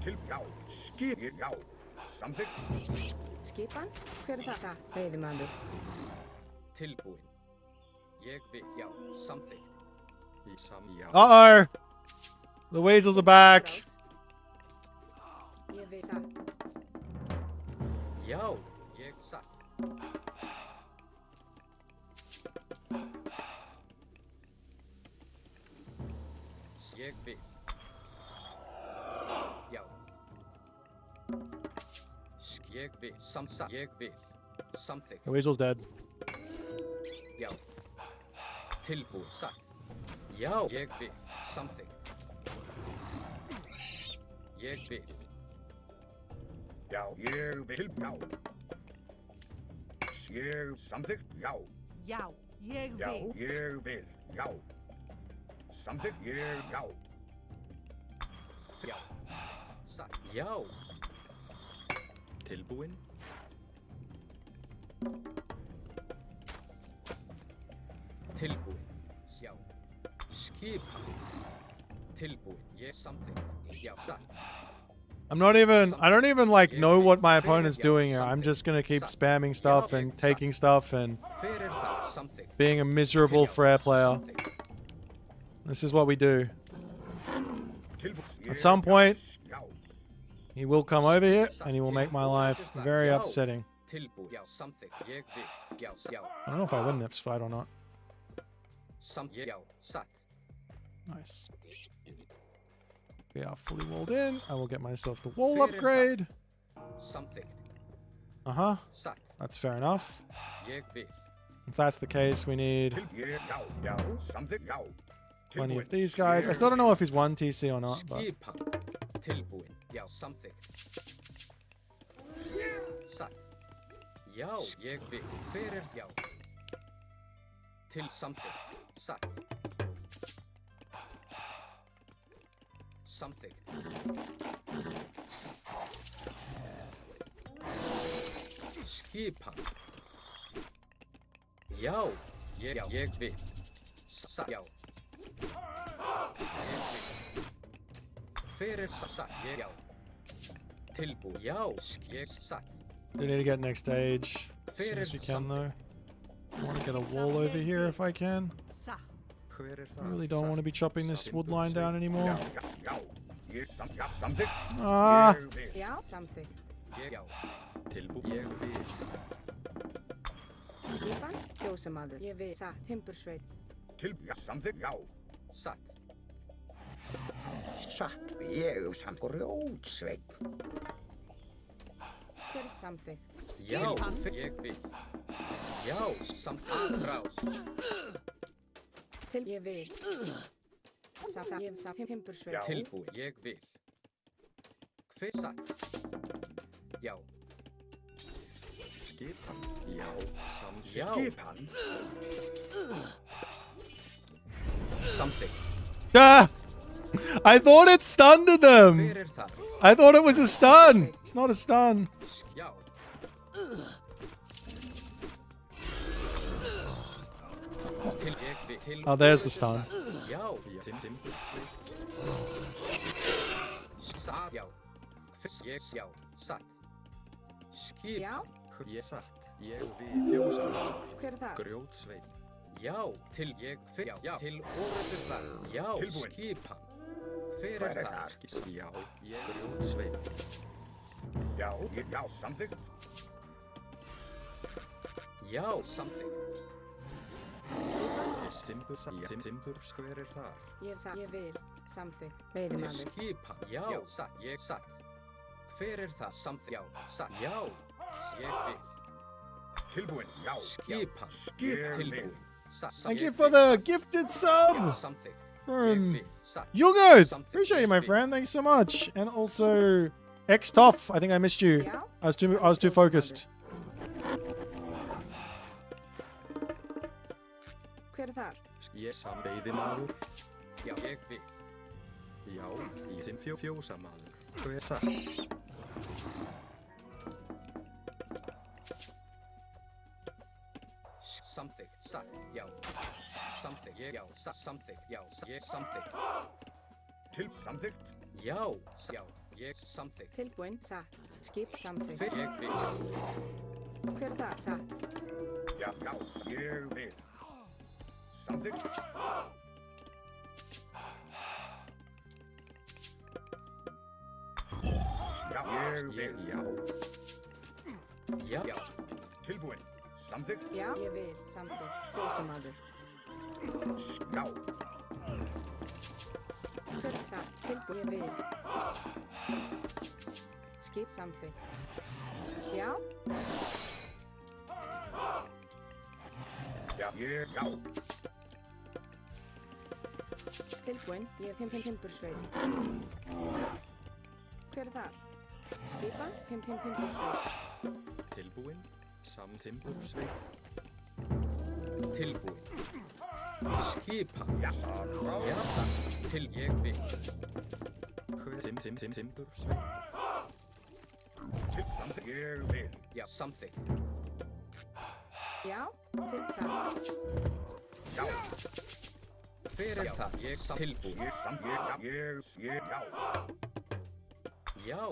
Til já. Skip. Já. Samþykkt. Skipan? Hver það? Satt. Veiðimaður. Tilbúin. Ég vil. Já. Samþykkt. Já. Uh-oh! The weasels are back. Ég vil. Satt. Já. Ég satt. Ég vil. Já. Ég vil. Samsa. Ég vil. Samþykkt. The weasel's dead. Já. Tilbúin. Satt. Já. Ég vil. Samþykkt. Ég vil. Já. Ég vil. Já. Ég samþykkt. Já. Já, ég Já. vil. Ég vil. Já. Samþykkt. Ég. Já. Já. satt. Já. Tilbúin. Tilbúin. Sjá. Skipa. Tilbúin. Ég samþykkt. Já, satt. I don't even like know what my opponent's doing here. I'm just gonna keep spamming stuff and taking stuff and being a miserable Freyr player. This is what we do. At some point, he will come over here and he will make my life very upsetting. I don't know if I win this fight or not. Nice. We are fully walled in. I will get myself the wall upgrade. Uh-huh. That's fair enough. If that's the case, we need plenty of these guys. I still don't know if he's 1 TC or not, but... Samþykkt. Skipan. Já, ég vil. Já. Hver satt? Já. Tilbúin. Já, ég satt. We need to get next stage as soon as we can, though. I want to get a wall over here if I can. I really don't want to be chopping this wood line down anymore. Ah! Já, samþykkt. Tilbúin. Skipan, fjósamaður. Ég vil. Satt, timbursveit. Samþykkt. Já. Satt. Satt, ég samt grjótsveit. Hver samþykkt? Já, ég vil. Já, samþykkt. Rás. Til ég vil. Ég satt timbursveit. Tilbúin, ég vil. Hver satt? Já. Skipan. Já, skipan. Samþykkt. Ah! I thought it stunned them! I thought it was a stun! It's not a stun. Já. Oh, there's the stun. Já. Já. Já. Satt. Skip. Já. Ég satt. Ég við fjósamaður. Hver það? Grjótsveit. Já, til ég fyrir. Já, til orður þar. Já, skipan. Hver það? Já, ég grjótsveit. Já, samþykkt. Já, samþykkt. Timbur, hver þar? Ég vil. Samþykkt. Veiðimaður. Skipan. Já, satt. Ég satt. Hver það? Samþykkt. Já, satt. Já, ég vil. Tilbúin. Já, skipan. Tilbúin. Thank you for the gifted sub from Yugo. Appreciate you, my friend. Thanks so much. And also X-Toff. I think I missed you. I was too focused. Hver þar? Ég veiðimaður. Já, ég vil. Já, þinn fjósamaður. Hver satt? Samþykkt, satt, já. Samþykkt, ég, já, samþykkt, já, ég samþykkt. Samþykkt? Já, já, ég samþykkt. Tilbúin, satt. Skip, samþykkt. Hver ég vil. Hver það? Satt. Já, ég vil. Samþykkt. Já, ég vil, já. Já. Tilbúin. Samþykkt? Já, ég vil. Samþykkt. Fjósamaður. Já. Hver það? Tilbúin. Ég vil. Skip, samþykkt. Já. Já. Tilbúin. Ég timbursveit. Hver það? Skipan, timbursveit. Tilbúin. Timbursveit. Tilbúin. Skipan. Já, til ég vil. Timbursveit. Something. Ég vil. Já, samþykkt. Já, tipsa. Já. Fyrir það, ég tilbúin. Já. Já.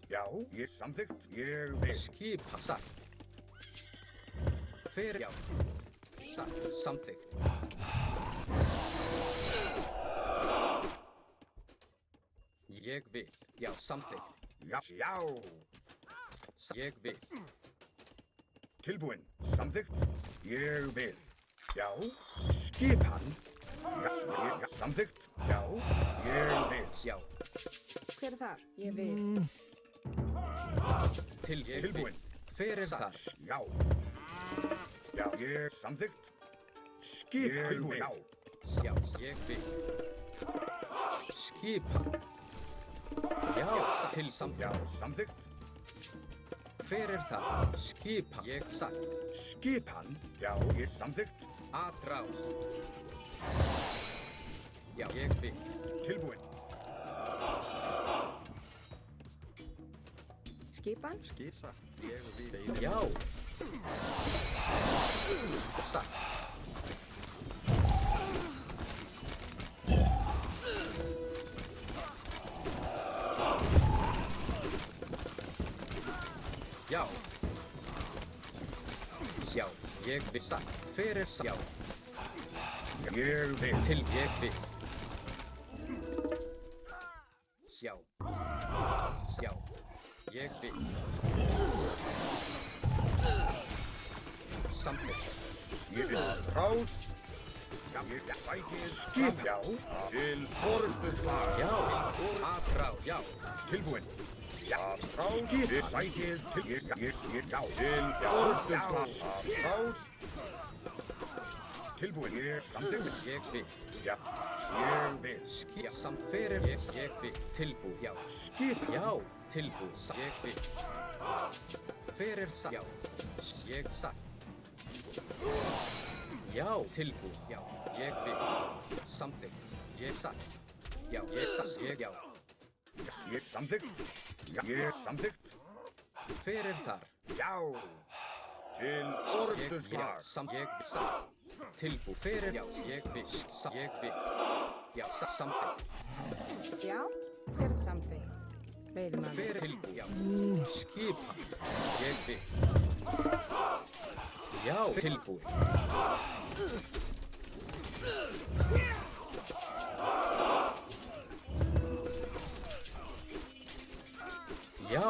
Já, ég samþykkt. Ég vil. Skipa, satt. Fyrir, já. Satt, samþykkt. Ég vil. Já, samþykkt. Já. Ég vil. Tilbúin. Samþykkt. Ég vil. Já. Skipan. Já, samþykkt. Já. Ég vil. Já. Hver er þar? Ég vil. Tilbúin. Fyrir þar. Já. Já, ég samþykkt. Skip tilbúin. Já, ég vil. Skipan. Já, til samþykkt. Já, samþykkt. Fyrir það. Skipan. Ég satt. Skipan. Já, ég samþykkt. Atrás. Já, ég vil. Tilbúin. Skipan? Skisa. Ég vil. Já. Satt. Já. Sjá, ég vil satt. Fyrir sjá. Ég vil. Til ég vil. Sjá. Sjá. Ég vil. Samþykkt. Ég vil. Ráð. Já, ég vil. Sækið. Skip. Já. Til forustu slag. Já. Atráð. Já. Tilbúin. Já. Skip. Sækið. Til ég. Já. Til forustu slag. Ráð. Tilbúin. Ég samþykkt. Ég vil. Já. Ég vil. Skip. Samt fyrir. Ég vil. Tilbú. Já. Skip. Já. Tilbú. Ég vil. Fyrir. Já. Ég satt. Já. Tilbú. Já. Ég vil. Samþykkt. Ég satt. Já. Ég satt. Ég já. Ég samþykkt. Já. Ég samþykkt. Fyrir þar. Já. Til forustu slag. Ég satt. Tilbú. Fyrir. Já. Ég vil. Ég vil. Já. Samþykkt. Já, hver er samþykkt? Veiðimann. Fyrir tilbú. Já. Skipa. Ég vil. Já. Tilbúin. Já.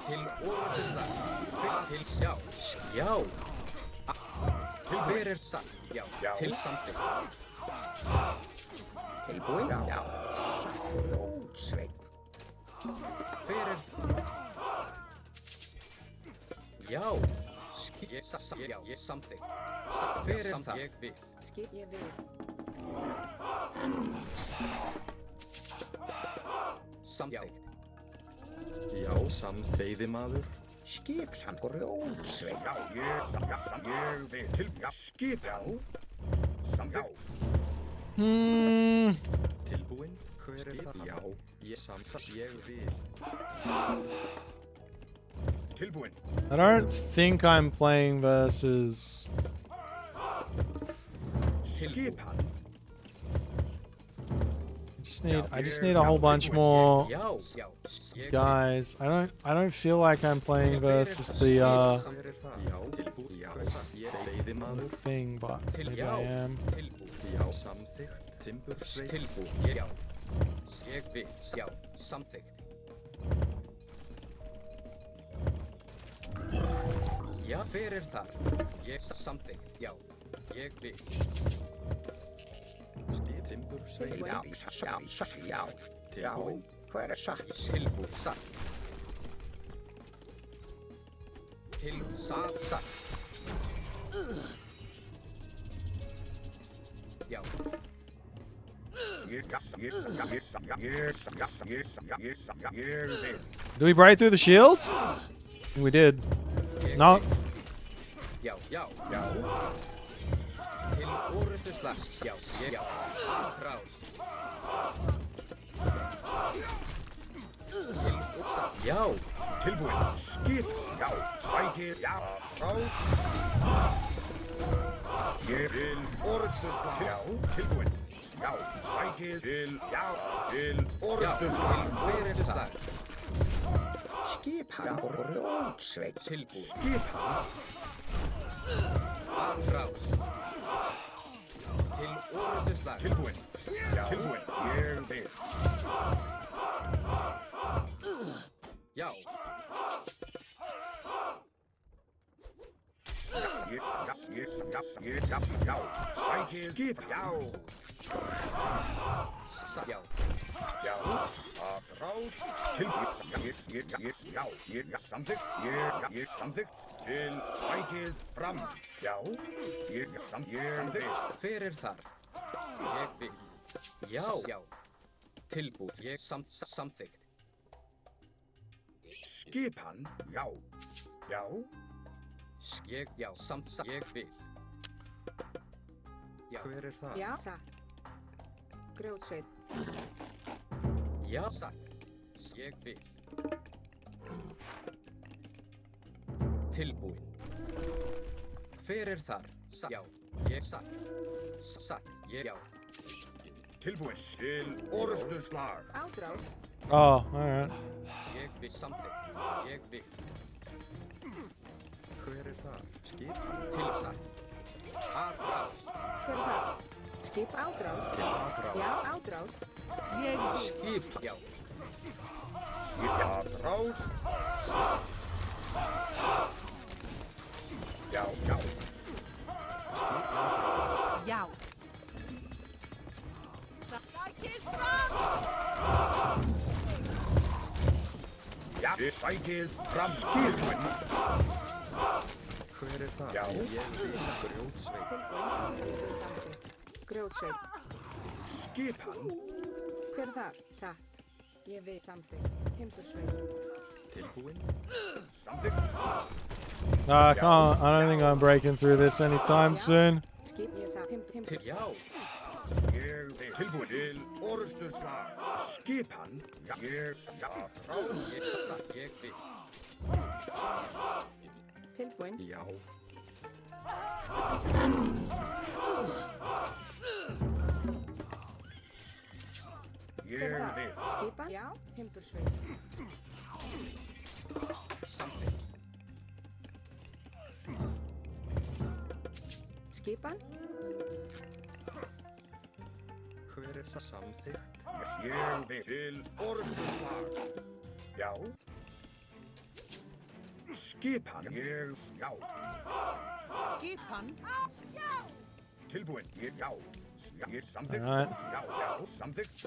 Til orðuðar. Til sjá. Já. Til fyrir satt. Já. Til samþykkt. Tilbúin. Já. Rótsveit. Fyrir. Já. Ég samþykkt. Fyrir það. Ég vil. Skip, ég vil. Samþykkt. Já, samþeyði maður. Skip samt rótsveit. Já, ég vil. Til, já, skip, já. Samþykkt. Tilbúin. Hver er það? Já, ég samþykkt. Ég vil. Tilbúin. I don't think I'm playing versus... Skipan. I just need a whole bunch more guys. I don't feel like I'm playing versus the thing, but maybe I am. Já, fyrir þar. Ég samþykkt. Já, ég vil. Timbur sveit. Já. Tilbúin. Hver er satt? Tilbú, satt. Tilbú, satt. Já. Do we break through the shield? We did. No. Já. Til orðuðslag. Já. Ráð. Já, tilbúin. Skip, já, sækir, já, ráð. Ég vil orðstöðslag. Já, tilbúin. Já, sækir, til orðstöðslag. Hver er slag? Skip hann, rótsveit. Tilbúin. Skip hann. Aðráð. Til orðstöðslag. Tilbúin. Já, tilbúin. Ég vil. Já. Já. Skip. Já. Já. Já. Aðráð. Já. Ég samþykkt. Ég samþykkt. Til sækið fram. Já. Ég samþykkt. Hver er þar? Ég vil. Já. Já. Tilbúð. Ég samþykkt. Skip hann. Já. Já. Ég, já, ég vil. Já. Hver er það? Já, satt. Grjótsveit. Já, satt. Ég vil. Tilbúin. Hver er þar? Já, ég satt. Satt, ég, já. Tilbúin. Til orðstöðslag. Ádráð. Oh, alright. Ég vil samþykkt. Ég vil. Hver er það? Skip. Tilsatt. Ádráð. Hver er það? Skip ádráð. Til ádráð. Já, ádráð. Ég vil. Skip, já. Skip ádráð. Já, já. Skip ádráð. Já. Sækir fram. Já, sækið fram. Skip. Hver er það? Já. Ég vil grjótsveit. Tilbúin. Grjótsveit. Skip hann. Hver er þar? Satt. Ég vil samþykkt. Timbursveit. Tilbúin. Samþykkt. No, I can't. I don't think I'm breaking through this anytime soon. Skip, ég satt. Timbur. Já. Ég vil. Tilbúin. Til orðstöðslag. Skip hann. Ég satt. Ég satt. Ég vil. Tilbúin. Já. Ég vil. Skipa. Já. Timbursveit. Samþykkt. Skipan. Hver er það samþykkt? Ég vil. Til orðstöðslag. Já. Skip hann. Ég, já. Skipan. Já. Tilbúin. Ég, já. Ég samþykkt. Alright. Já, já. Samþykkt.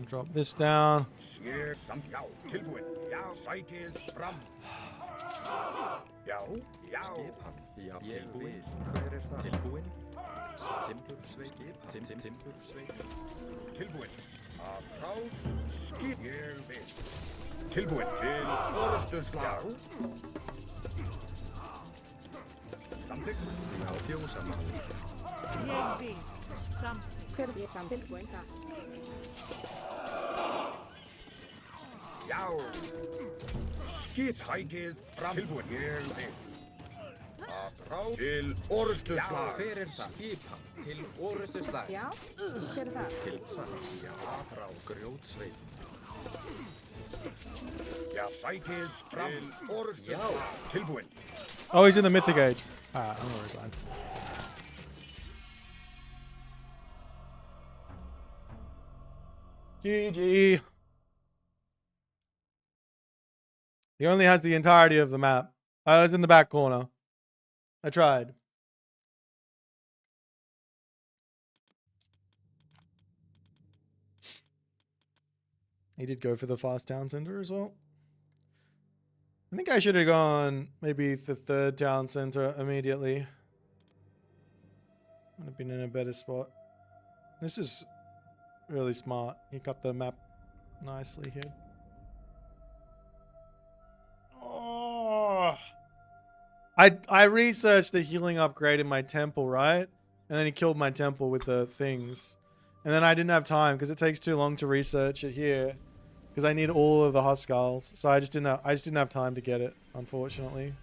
Drop this down. Ég já. Tilbúin. Já. Sækið fram. Já. Já. Skip hann. Já. Ég vil. Hver er það? Tilbúin. Timbursveit. Skip hann. Timbursveit. Tilbúin. Aðráð. Skip. Ég vil. Tilbúin. Til orðstöðslag. Samþykkt. Já, fjósamann. Ég vil. Samþykkt. Hver er ég samt? Tilbúin. Satt. Já. Skip hækið fram. Tilbúin. Ég vil. Aðráð. Til orðstöðslag. Já, hver er það? Skip hann. Til orðstöðslag. Já. Hver er það? Til satt. Já, aðráð. Grjótsveit. Já, sækið fram. Til orðstöðslag. Tilbúin. Oh, he's in the mythic age. Ah, I'm always lying. GG. He only has the entirety of the map. I was in the back corner. I tried. He did go for the fast town center as well. I think I should have gone maybe the third town center immediately. Would have been in a better spot. This is really smart. He cut the map nicely here. Oh. I researched the healing upgrade in my temple, right? And then he killed my temple with the things. And then I didn't have time because it takes too long to research it here. because I need all of the Huskarls. So I just didn't have time to get it, unfortunately.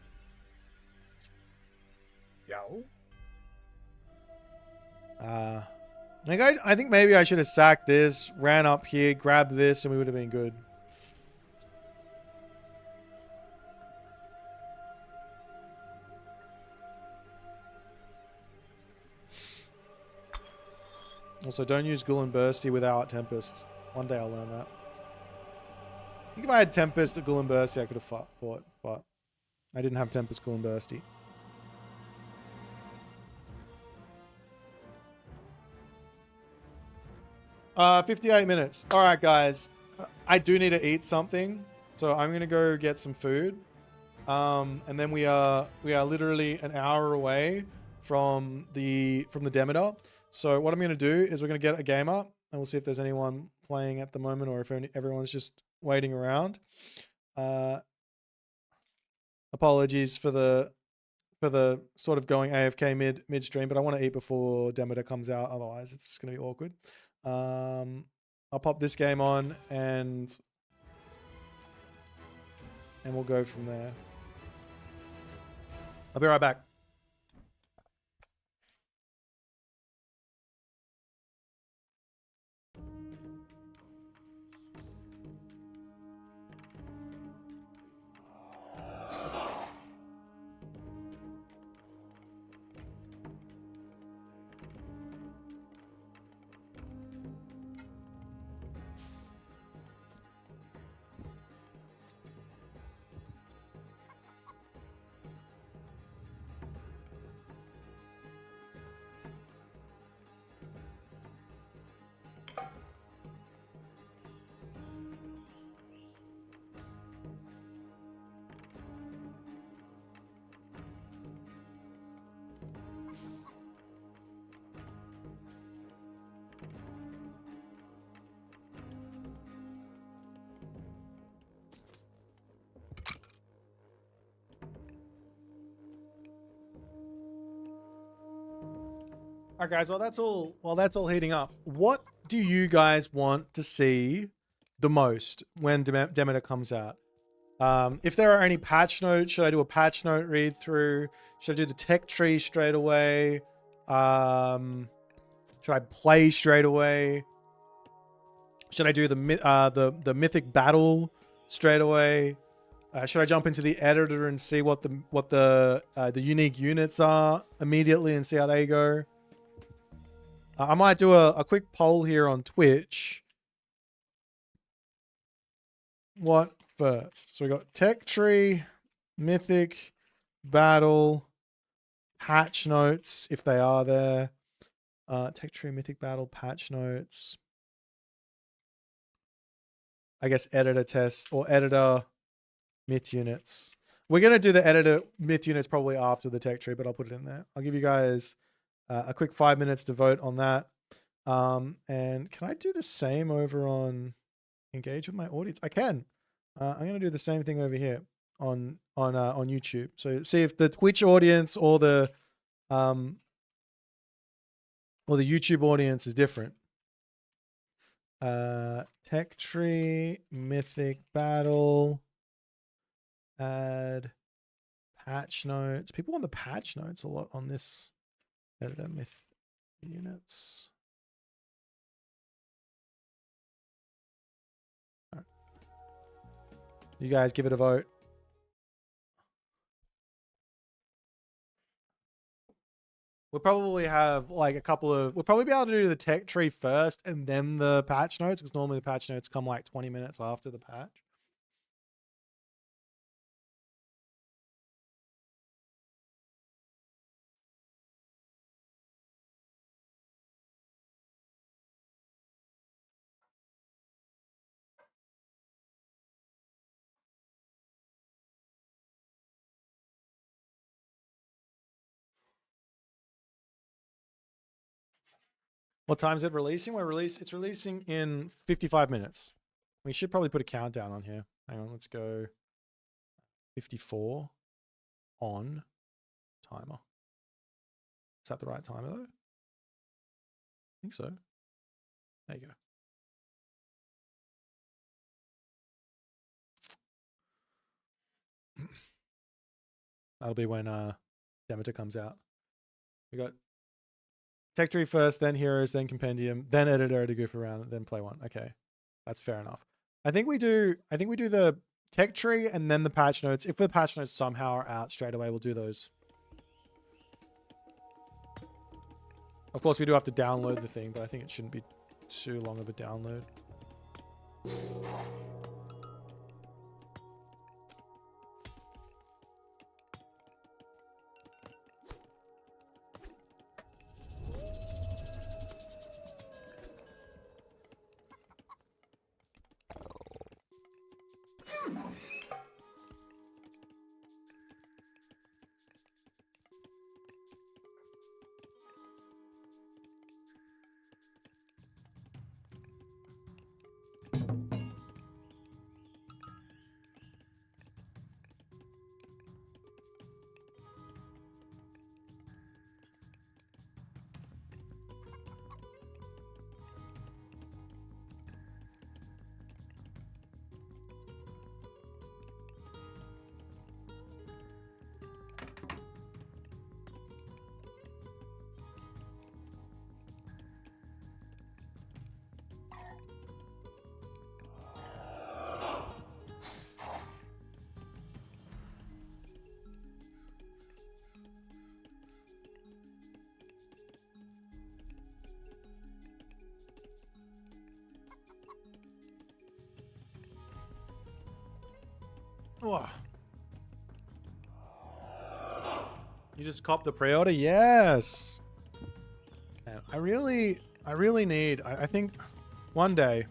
Yao? Like I think maybe I should have sacked this, ran up here, grabbed this, and we would have been good. Also, don't use Ghoul and Bursty without Tempest. One day I'll learn that. I think if I had Tempest at Ghoul and Bursty, I could have fought, but I didn't have Tempest, Ghoul and Bursty. Uh, 58 minutes. All right, guys. I do need to eat something, so I'm gonna go get some food. And then we are literally an hour away from the Demeter. So what I'm gonna do is we're gonna get a game up, and we'll see if there's anyone playing at the moment, or if everyone's just waiting around. Apologies for the sort of going AFK midstream, but I want to eat before Demeter comes out. Otherwise, it's gonna be awkward. I'll pop this game on and we'll go from there. I'll be right back. All right, guys. Well, that's all heating up. What do you guys want to see the most when Demeter comes out? If there are any patch notes, should I do a patch note read through? Should I do the tech tree straight away? Should I play straight away? Should I do the mythic battle straight away? Should I jump into the editor and see what the unique units are immediately and see how they go? I might do a quick poll here on Twitch. What first? So we got tech tree, mythic, battle, patch notes if they are there. Tech tree, mythic, battle, patch notes. I guess editor test or editor myth units. We're gonna do the editor myth units probably after the tech tree, but I'll put it in there. I'll give you guys a quick 5 minutes to vote on that. And can I do the same over on engage with my audience? I can. I'm going to do the same thing over here on YouTube. So see if the Twitch audience or the YouTube audience is different. Tech tree, mythic battle, add patch notes. People want the patch notes a lot on this. Editor myth units. All right. You guys give it a vote. We'll probably have like a couple of, we'll probably be able to do the tech tree first and then the patch notes, because normally the patch notes come like 20 minutes after the patch. What time is it releasing? It's releasing in 55 minutes. We should probably put a countdown on here. Hang on, let's go 54 on timer. Is that the right timer though? I think so. There you go. That'll be when Demeter comes out. We got Tech Tree first, then Heroes, then Compendium, then Editor to goof around, then Play 1. Okay. That's fair enough. I think we do the Tech Tree and then the patch notes. If the patch notes somehow are out straight away, we'll do those. Of course, we do have to download the thing, but I think it shouldn't be too long of a download. Oh. You just cop the pre-order? Yes. Man, I really need, I think one day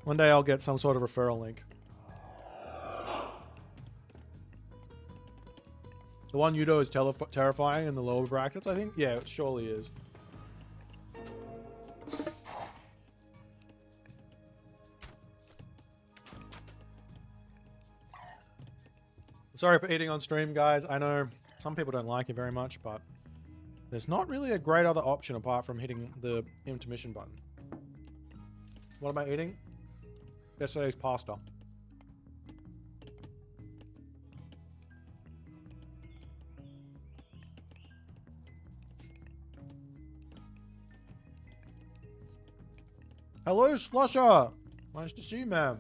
I'll get some sort of referral link. The one Udo is terrifying in the lower brackets, I think? Yeah, it surely is. Sorry for eating on stream, guys. I know some people don't like it very much, but there's not really a great other option apart from hitting the intermission button. What am I eating? Yesterday's pasta. Hello, Slusher. Nice to see you, man.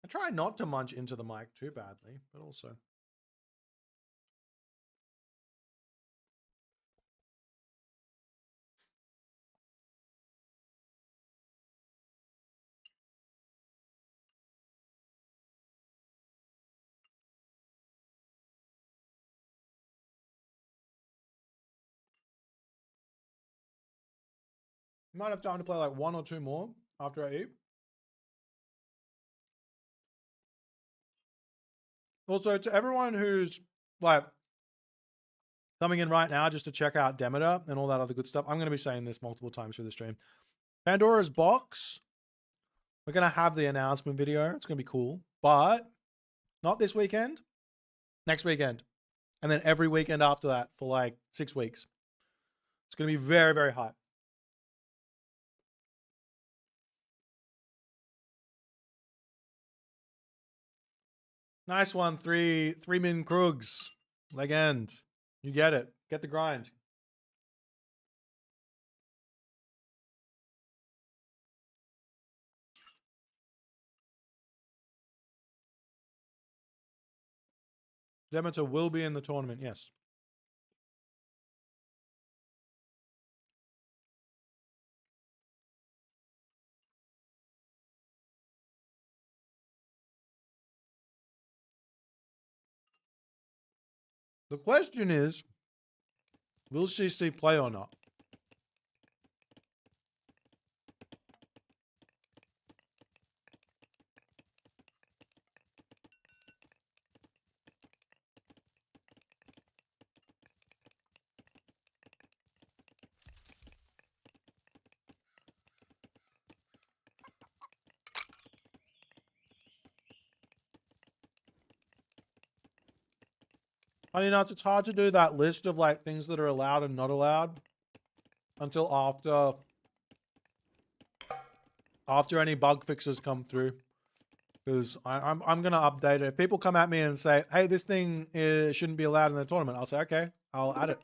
I try not to munch into the mic too badly, but also. Might have time to play like 1 or 2 more after I eat. Also, to everyone who's like coming in right now just to check out Demeter and all that other good stuff, I'm going to be saying this multiple times through the stream. Pandora's Box, we're going to have the announcement video. It's going to be cool, but not this weekend, next weekend. And then every weekend after that for like 6 weeks. It's going to be very, very hype. Nice one, 3 min Krugs. Legend. You get it. Get the grind. Demeter will be in the tournament, yes. The question is, will CC play or not? Funny enough, it's hard to do that list of like things that are allowed and not allowed until after after any bug fixes come through, because I'm gonna update it. If people come at me and say, "Hey, this thing shouldn't be allowed in the tournament," I'll say, "Okay, I'll add it."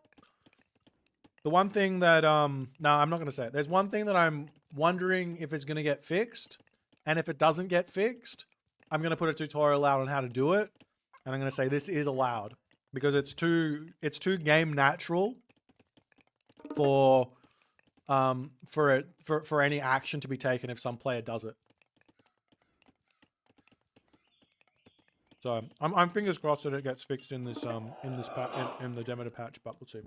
The one thing that no, I'm not gonna say it. There's one thing that I'm wondering if it's gonna get fixed, and if it doesn't get fixed, I'm gonna put a tutorial out on how to do it, and I'm gonna say this is allowed because it's too game natural for any action to be taken if some player does it. So I'm fingers crossed that it gets fixed in this in the Demeter patch, but we'll see.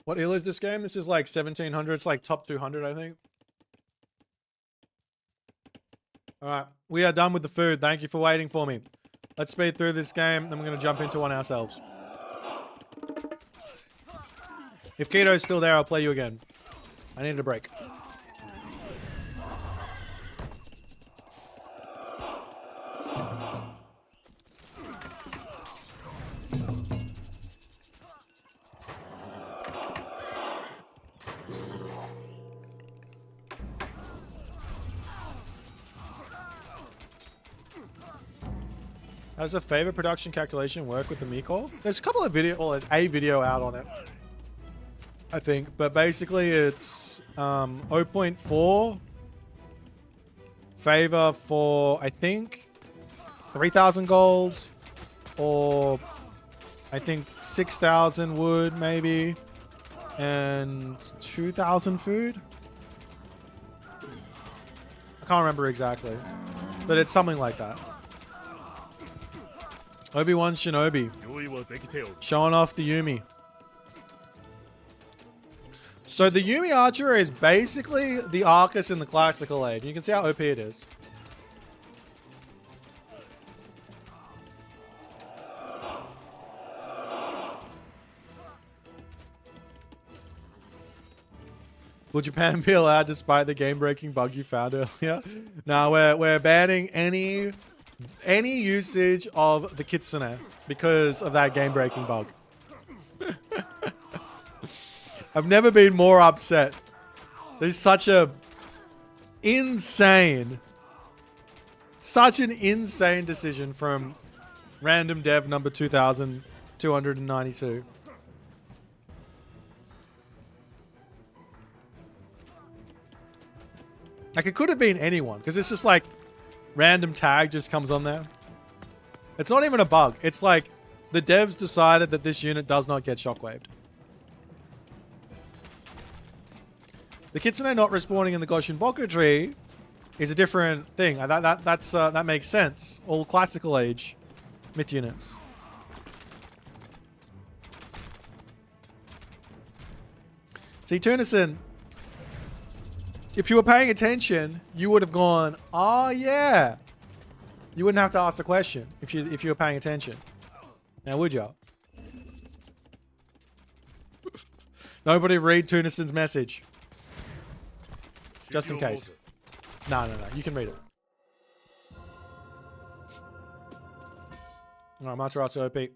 What elo is this game? This is like 1700. It's like top 200, I think. All right, we are done with the food. Thank you for waiting for me. Let's speed through this game, then we're going to jump into one ourselves. If Keto's still there, I'll play you again. I needed a break. How does a favorite production calculation work with the Miko? There's a couple of there's a video out on it, I think, but basically it's 0.4 favor for, I think, 3,000 gold, or I think 6,000 wood maybe, and 2,000 food. I can't remember exactly, but it's something like that. Obi-Wan Shinobi. Showing off the Yumi. So the Yumi Archer is basically the Arcus in the classical age. You can see how OP it is. Will Japan be allowed despite the game-breaking bug you found earlier? No, we're banning any usage of the Kitsune because of that game-breaking bug. I've never been more upset. There's such an insane decision from random dev number 2292. Like, it could have been anyone, because it's just like random tag just comes on there. It's not even a bug. It's like the devs decided that this unit does not get shockwaved. The Kitsune not respawning in the Goshin Boku tree is a different thing. That makes sense. All classical age myth units. See, Tunison, if you were paying attention, you would have gone, "Oh yeah." You wouldn't have to ask the question if you were paying attention. Now, would you? Nobody read Tunison's message. Just in case. No. You can read it. Alright, Materasu OP.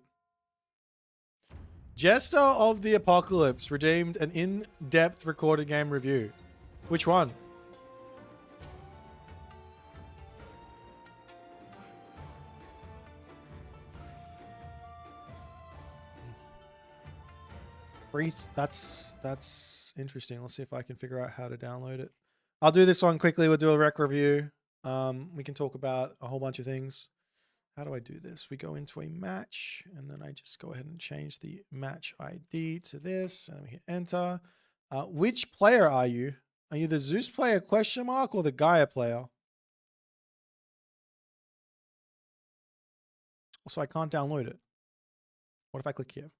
Jester of the Apocalypse redeemed an in-depth recorded game review. Which one? Breathe. That's interesting. Let's see if I can figure out how to download it. I'll do this one quickly. We'll do a rec review. We can talk about a whole bunch of things. How do I do this? We go into a match, and then I just go ahead and change the match ID to this, and we hit enter. Which player are you? Are you the Zeus player question mark or the Gaia player? Also, I can't download it. What if I click here?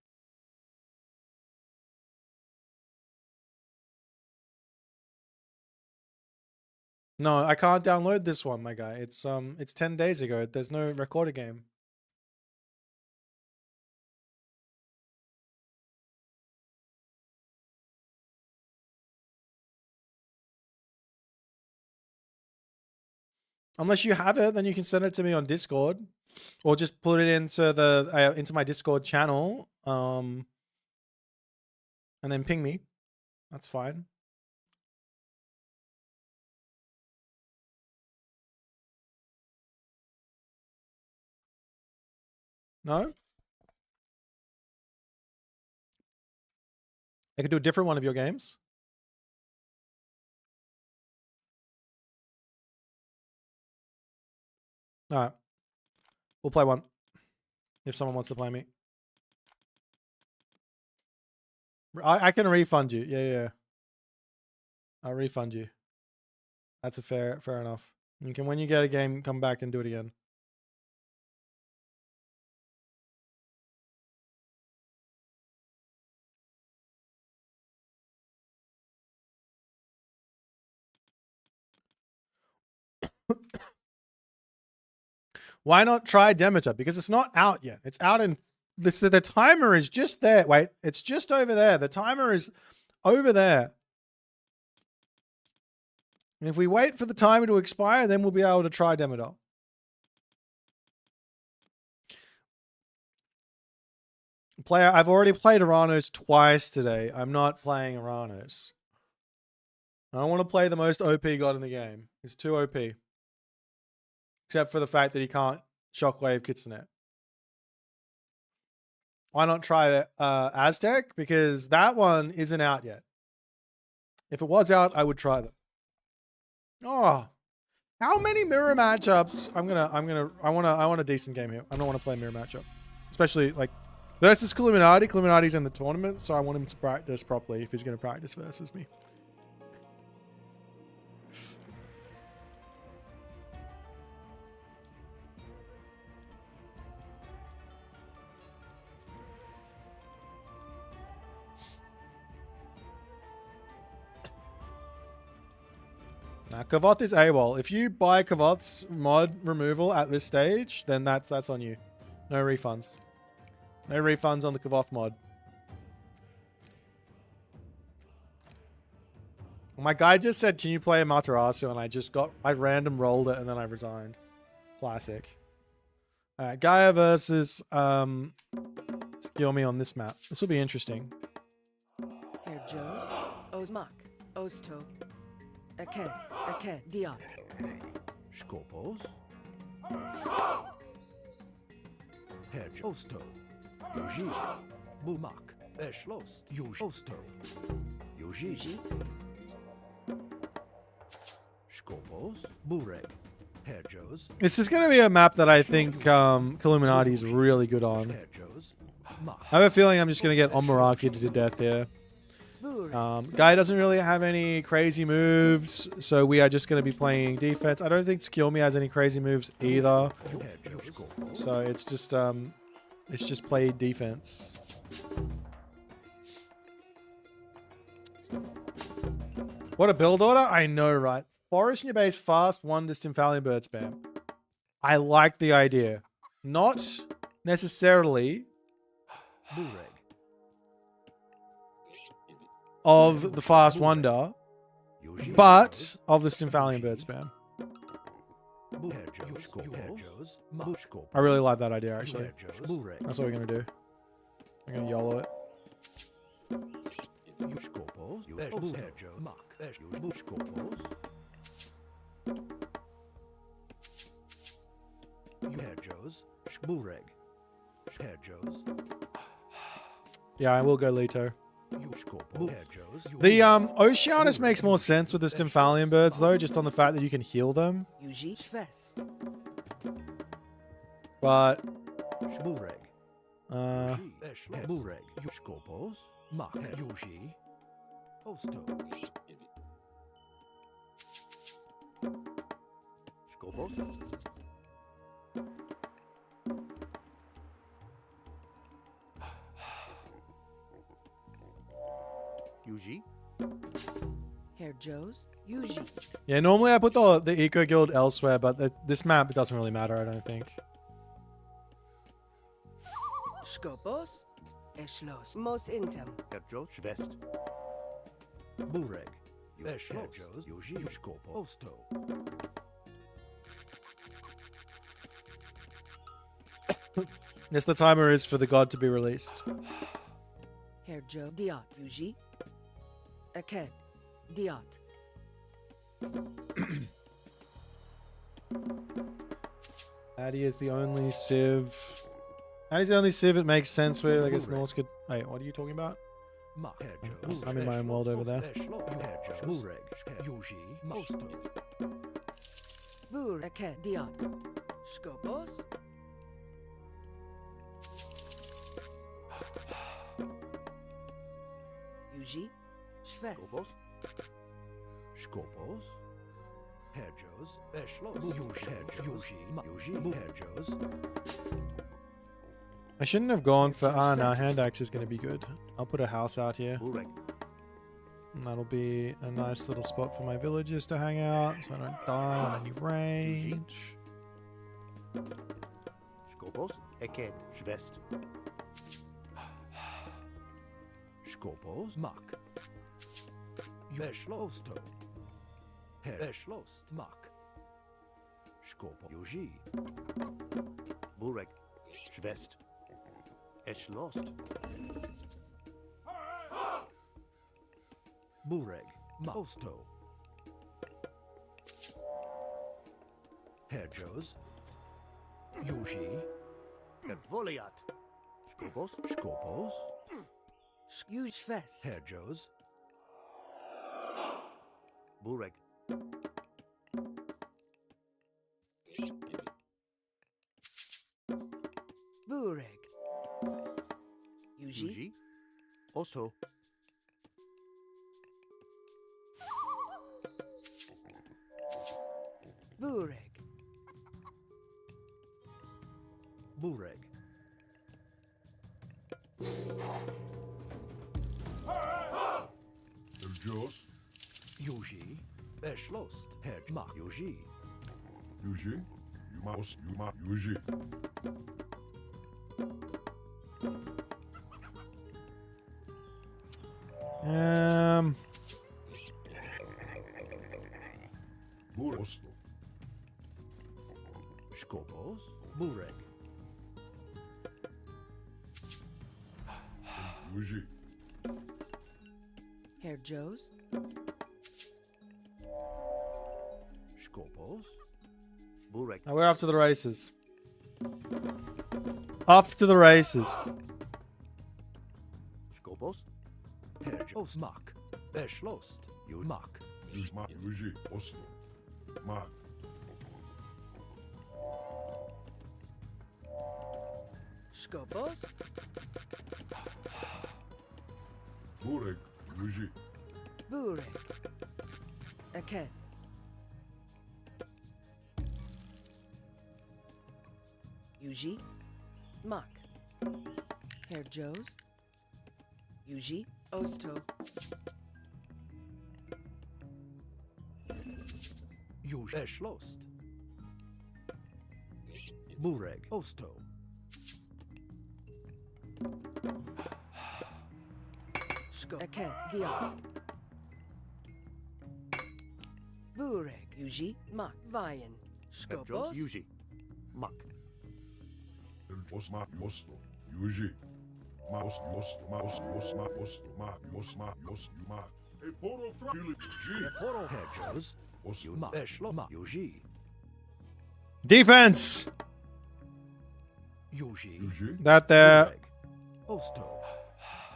No, I can't download this one, my guy. It's 10 days ago. There's no recorded game. Unless you have it, then you can send it to me on Discord, or just put it into the into my Discord channel, and then ping me. That's fine. No? I could do a different one of your games. All right. We'll play one. If someone wants to play me. I can refund you. Yeah. I'll refund you. That's a fair enough. You can, when you get a game, come back and do it again. Why not try Demeter? Because it's not out yet. It's out in this. The timer is just there. Wait, it's just over there. The timer is over there. And if we wait for the timer to expire, then we'll be able to try Demeter. Player, I've already played Aranos twice today. I'm not playing Aranos. I don't want to play the most OP god in the game. It's too OP. Except for the fact that he can't Shockwave Kitsune. Why not try Aztec? Because that one isn't out yet. If it was out, I would try them. Oh, how many mirror matchups? I want a decent game here. I don't want to play mirror matchup, especially like versus Illuminati. Illuminati's in the tournament, so I want him to practice properly if he's going to practice versus me. Now, Kavoth is AWOL. If you buy Kavoth's mod removal at this stage, then that's on you. No refunds. No refunds on the Kavoth mod. My guy just said, can you play Amaterasu? And I random rolled it and then I resigned. Classic. Alright, Gaia versus Yomi on this map. This will be interesting. Here, Joes. Ozmak. Osto. Ake, Diot. Skopos. Hedge Osto. Yuji. Bumak. Eshlost. Yuj Osto. Yuji. Skopos. Bureg. Hedgehos. This is going to be a map that I think Illuminati is really good on. I have a feeling I'm just going to get Omaraki to death here. Guy doesn't really have any crazy moves, so we are just going to be playing defense. I don't think Skillme has any crazy moves either, so it's just play defense. What a build order! I know, right? Forest in your base, fast, one distant Valiant Bird spam. I like the idea. Not necessarily of the fast wonder, but of the Stimphalian bird spam. I really like that idea, actually. That's what we're going to do. I'm going to YOLO it. Yeah, I will go Leto. The Oceanus makes more sense with the Stymphalian birds, though, just on the fact that you can heal them. But Yuji. Here, Joes. Yuji. Yeah, normally I put the Eco Guild elsewhere, but this map it doesn't really matter, I don't think. Skopos. Eshlos. Mos intem. Hedgehos. Vest. Bureg. Hedgehos. Yuji. Skopo. Osto. Yes, the timer is for the god to be released. Herr Joe Diot Uji. Aked Diot. Addy is the only civ. Addy's the only civ it makes sense with. I guess Norse could. Wait, what are you talking about? I'm in my own world over there. Bur Aked Diot. Skopos. Uji. Shves. Skopos. Hedgehos. Eshlos. Yuji. Hedgehos. I shouldn't have gone for. Ah, no, hand axe is going to be good. I'll put a house out here. And that'll be a nice little spot for my villagers to hang out so I don't die on any range. Skopos. Eked. Shvest. Skopos. Mak. Eshlosto. Eshlost. Mak. Skopo. Yuji. Burek. Shvest. Eshlost. Bureg. Mosto. Hedgehos. Yuji. Voliat. Skopos. Skopos. Shves. Hedgehos. Bureg. Bureg. Uji. Oso. Bureg. Bureg. Elgos. Yuji. Eshlost. Hedma. Yuji. Yuji. Yuma. Yuji. Burosto. Skopos. Bureg. Yuji. Herr Joe's. Skopos. Bureg. Now we're off to the races. Off to the races. Skopos. Hedgehos. Mak. Eshlost. Yumak. Yuji. Oslo. Mak. Skopos. Burek. Yuji. Bureg. Aked. Yuji. Mak. Herr Joe's. Yuji. Osto. Yuji. Eshlost. Bureg. Osto. Aked Diot. Bureg. Yuji. Mak. Vayan. Skopos. Yuji. Mak. Osma. Oslo. Yuji. Maos. Osma. Osma. Osma. Osma. Eporo fra. Yuji. Eporo. Hedgehos. Osma. Eshloma. Yuji. Defense! Yuji. That there. Osto.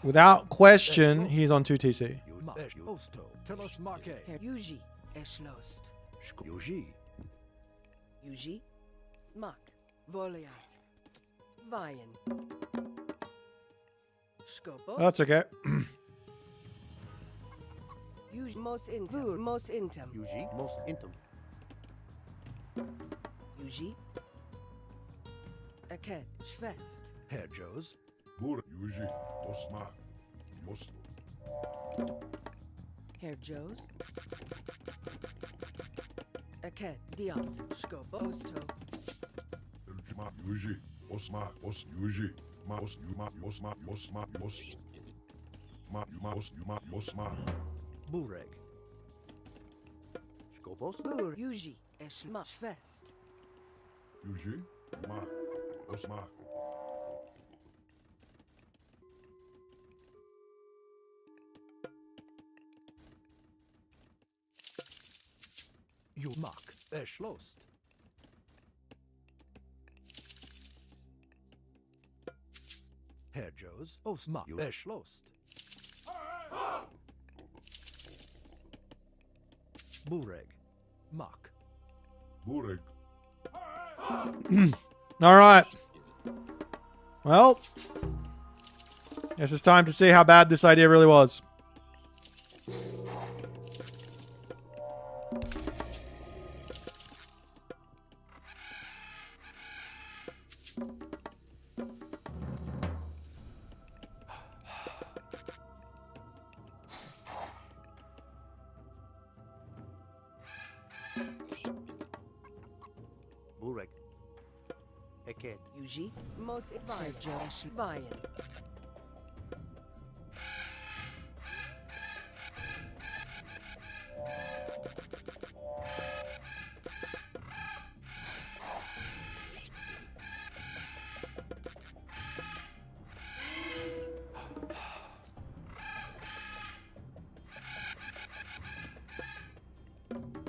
Without question, he's on 2 TC. Osto. Telos Marke. Yuji. Eshlost. Yuji. Yuji. Mak. Voliat. Vayan. Skopos. That's okay. Yuji. Mos intum. Mos intum. Yuji. Mos intum. Yuji. Aked. Shvest. Hedgehos. Bur. Yuji. Osma. Oslo. Herr Joe's. Aked. Diot. Skopos. Osto. Elgima. Yuji. Osma. Os. Yuji. Maos. Yuma. Osma. Osma. Oslo. Yuma. Osma. Bureg. Skopos. Bur. Yuji. Eshma. Shvest. Yuji. Yuma. Osma. You mock. Erschlost. Herr Joes. Osma. You erschlost. Bureg. Mock. Bureg. All right. Well, guess it's time to see how bad this idea really was. Bureg. Eked. Yuji, most advised Josh Vian.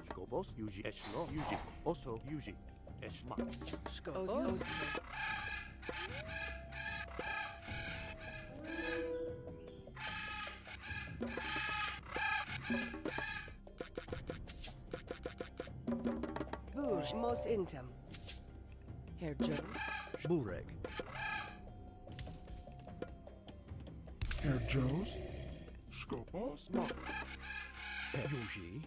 Skobos. Yuji. Eschlo. Yuji. Also Yuji. Eschma. Skobos. Burj mos intem. Herr Jones. Bureg. Herr Joes. Skopos. Mock. Yuji.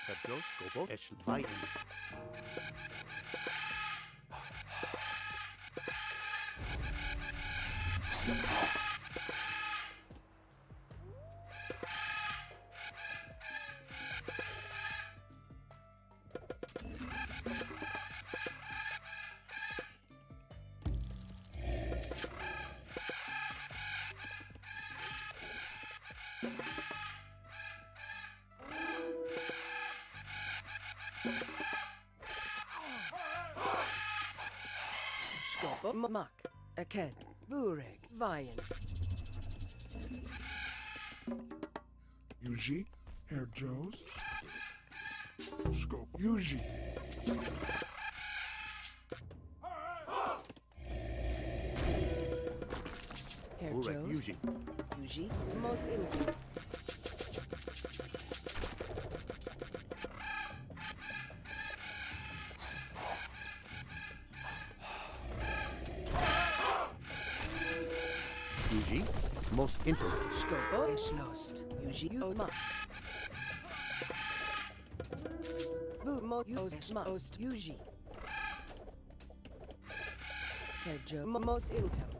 Herr Joes. Skobos. Eschwein. Skopo Mock. Aked. Bureg. Vian. Yuji. Herr Joes. Skop. Yuji. Herr Bureg. Jones. Yuji. Yuji, mos intem. Yuji. Most inter. Skopo Eschlost. Yuji Oma. Bu mo Eschma Ost Yuji. Herr Joe mos intem.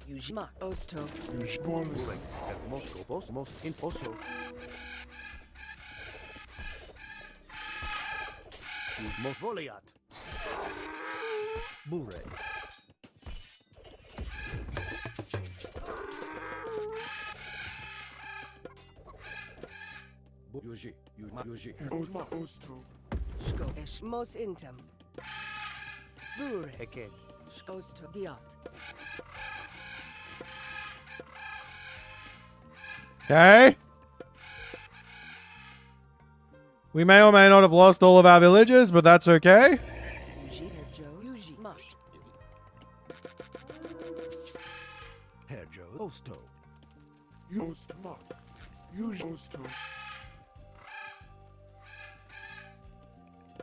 Yuji ma Osto. Yuji. Bolis. Bureg. Herr Most Skobos. Most in also. Use most Voliat. Bureg. Yuji. Yuji. Osma. Osto. Sko Esch mos intem. Bureg. Eked. Skosto Diot. Okay. We may or may not have lost all of our villagers, but that's okay. Yuji Herr Joe. Yuji ma. Herr Joe. Osto. Yost. Mock. Yuji. Osto.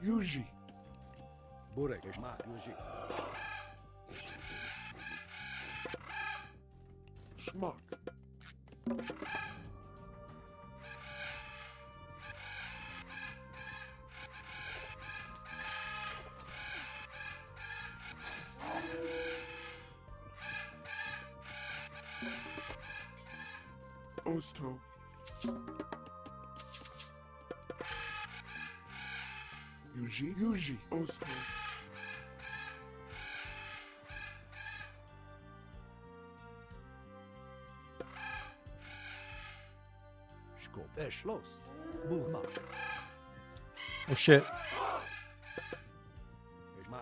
Yuji. Bureg. Eschma. Yuji. Schmuck. Osto. Yuji. Osto. Skop. Eschlost. Burmak. Oh shit. Eschma.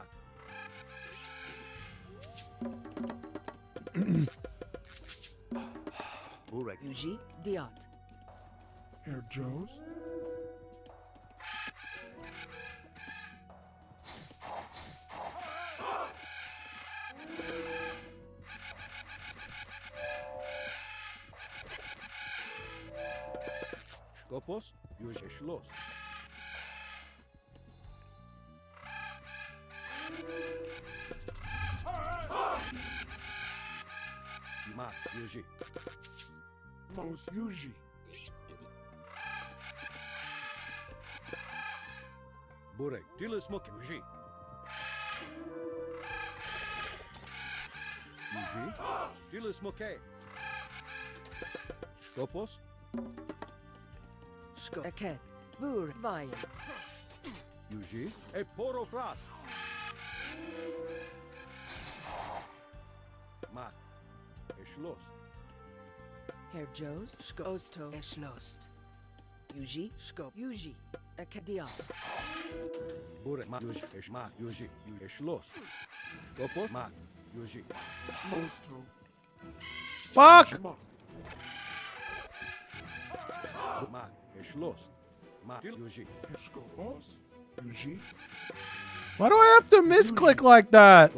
Bureg. Yuji Diot. Herr Joe's? Skopos, Yuje Schloss. Ma, Yuje. Mos Yuji. Burek, Dilismok, Yuje. Yuje, Dilismoke. Skopos, Eket. Bur. Vajen. Yuje, e Porofras. Ma, Schloss. Herr Joe's. Osto. Eschlost. Yuji. Skop. Yuji. Ekadiat. Burek, Ma, Yuje, Eshma, Yuje, Schloss. Skopos, Ma, Yuje. Mosto. Fuck! Ma, Schloss. Ma, Yuje. Skopos. Yuji. Why do I have to misclick like that?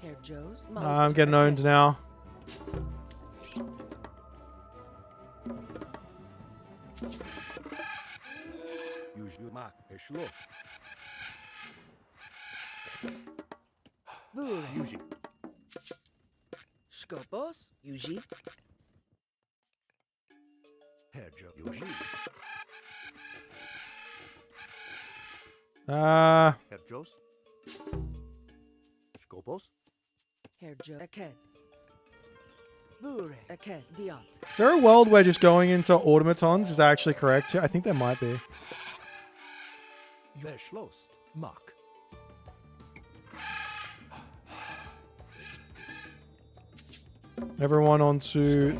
Herr Joe's. Nah, I'm getting owned now. Bur. Yuji. Skopos. Yuji. Herr Joe, Yuji. Herr Joe's. Skopos. Herr Joe. Eket. Bure. Eket. Diat. Is there a world where just going into automatons is actually correct? I think there might be. Schloss. Mach. Everyone onto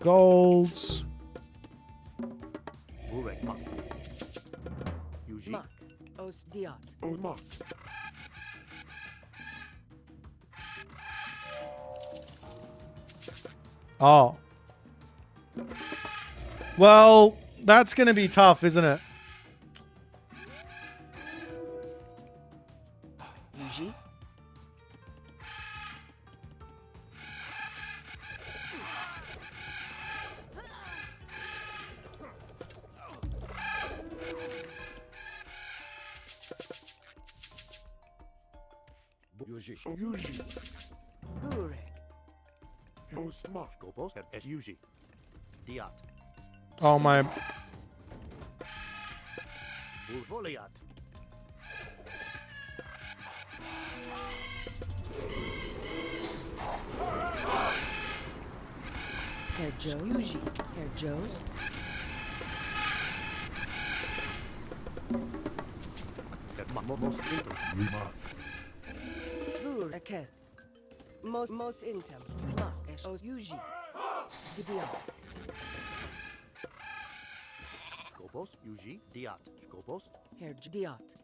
golds. Burek, Mach. Yuji. Mach. Os Diat. Mach. Oh. Well, that's going to be tough, isn't it? Yuji. Yuji. Yuji. Burek. Mach. Skopos. Herr Yuji. Diat. Oh, my. Bulvoliat. Herr Joe's. Yuji. Herr Joe's. Most Intel. Bur. Eket. Most intem. Mach. Os Yuji. Diat. Skopos. Yuji. Diat. Skopos. Herr Diat.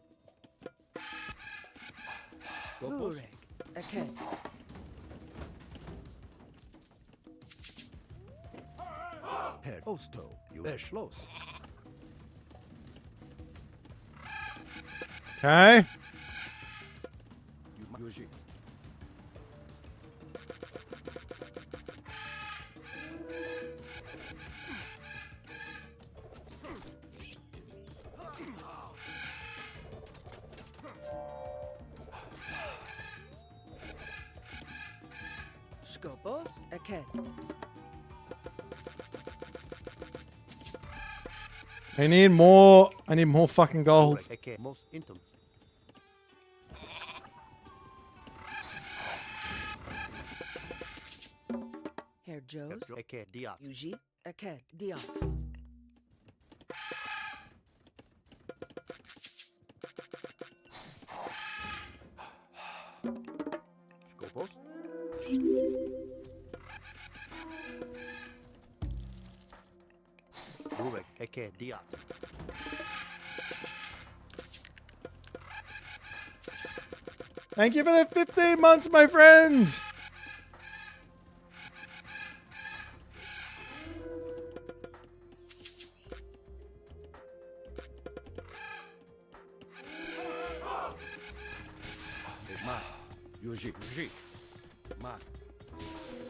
Skopos. Burek. Eket. Herr Osto. Schloss. Okay. Yuji. Skopos. Eket. I need more. I need more fucking gold. Most Intel. Herr Joe's. Diat. Yuji. Eket. Diat. Skopos. Burek. Diat. Thank you for the 15 months, my friend. Yuji. Yuji. Mark.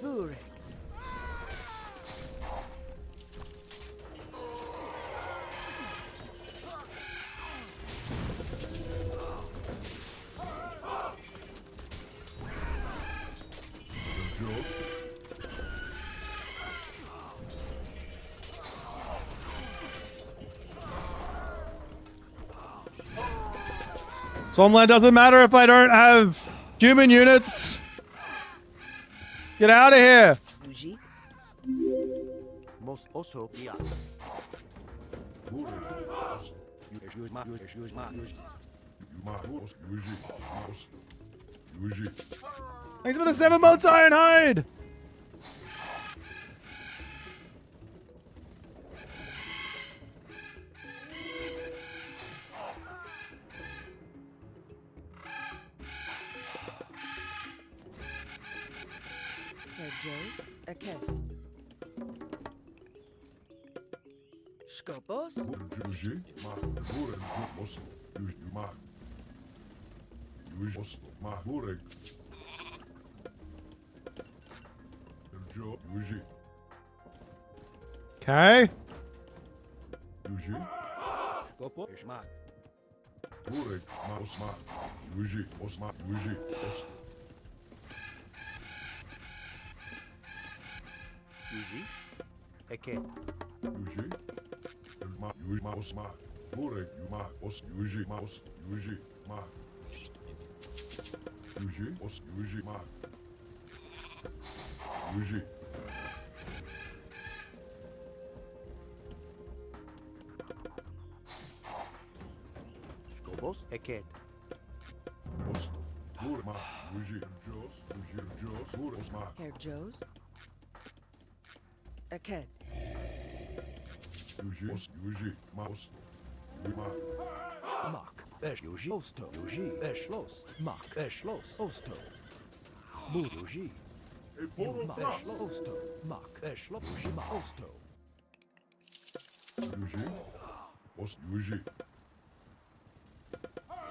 Burek. Swarmland doesn't matter if I don't have human units. Get out of here. Yuji. Most also yeah. Thanks for the 7 months, Ironhide. Joes. Again. Skopos. Okay. Yuji. Eke. Yuji. Yuji. Osma. Burek. Yuma. Os. Yuji. Os. Yuji. Ma. Yuji. Os. Yuji. Ma. Yuji. Skopos. Eke. Os. Burma. Yuji. Jos. Yuji. Jos. Bur. Osma. Herr Joes. Again. Yuji. Os. Yuji. Maus. Yuma. Mark. Esh. Yuji. Osto. Yuji. Esh. Lost. Mark. Esh. Lost. Osto. Bu. Yuji. Esh. Osto. Mark. Esh. Lost. Yuji. Ma. Osto. Yuji. Os. Yuji.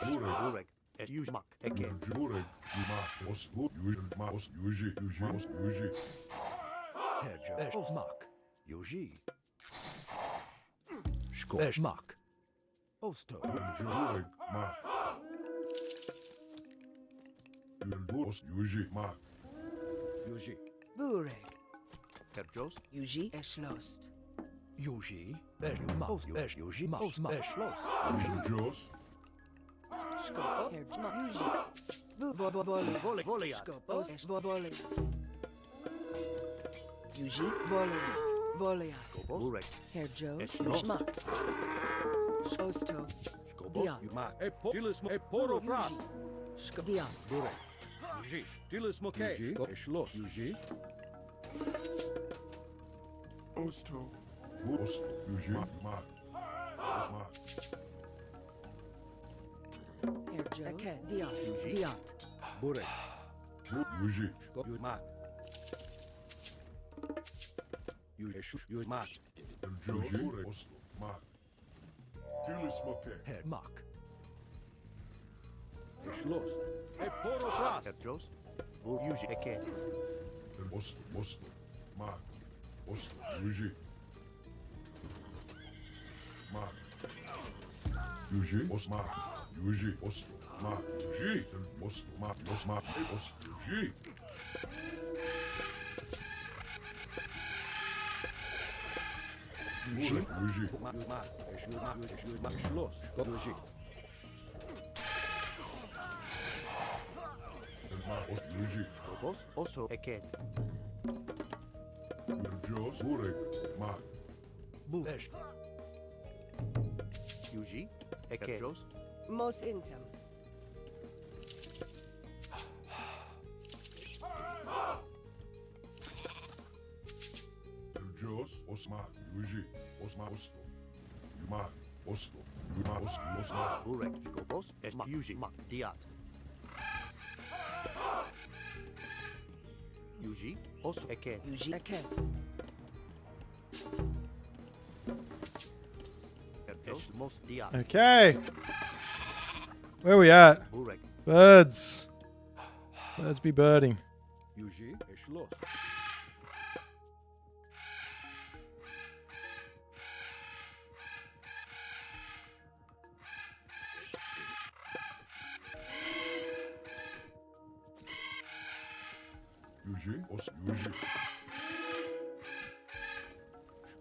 Burek. Burek. Esh. Yuji. Mark. Again. Burek. Yuma. Os. Bu. Yuji. Ma. Os. Yuji. Yuji. Os. Yuji. Herr Joes. Mark. Yuji. Skop. Mark. Osto. Burek. Ma. Os. Yuji. Ma. Yuji. Burek. Herr Joes. Yuji. Eschlost. Yuji. Esh. Ma. Esh. Yuji. Ma. Esh. Lost. Yuji. Jos. Skopo. Herr Yuji. Volley. Volley. Volley. Skopos. Esh. Volley. Yuji. Volleyat. Volleyat. Burek. Herr Joes. Eschlost. Schmack. Osto. Diat. Yuma. Dilis. Poro. Fras. Diat. Burek. Yuji. Dilis. Moke. Yuji. Eschlos. Yuji. Osto. Osto. Yuji. Ma. Osma. Herr Joes. Again. Diat. Yuji. Diat. Burek. Yuji. Yuma. Yuji. Ma. Yuji. Osto. Ma. Dilis. Moke. Herr Mark. Eschlos. Poro. Fras. Herr Joes. Bu. Yuji. Eke. Osto. Osto. Ma. Osto. Yuji. Ma. Yuji. Osma. Yuji. Osto. Ma. Yuji. Osto. Ma. Osma. Osto. Yuji. Yuji. Yuji. Ma. Ma. Eschlos. Yuji. Ma. Osto. Yuji. Skopos. Oso. Eke. Jos. Burek. Ma. Bu. Esh. Yuji. Eke. Herr Joes. Mos intem. Jos. Osma. Yuji. Osma. Osto. Yuma. Osto. Yuma. Osto. Osma. Burek. Skopos. Esh. Yuji. Mark. Diat. Yuji. Oso. Eke. Yuji. Again. Herr Joes. Mos. Diat. Okay. Where are we at? Burek. Birds. Birds be birding. Yuji, Eschloss. Yuji, Os Yuji.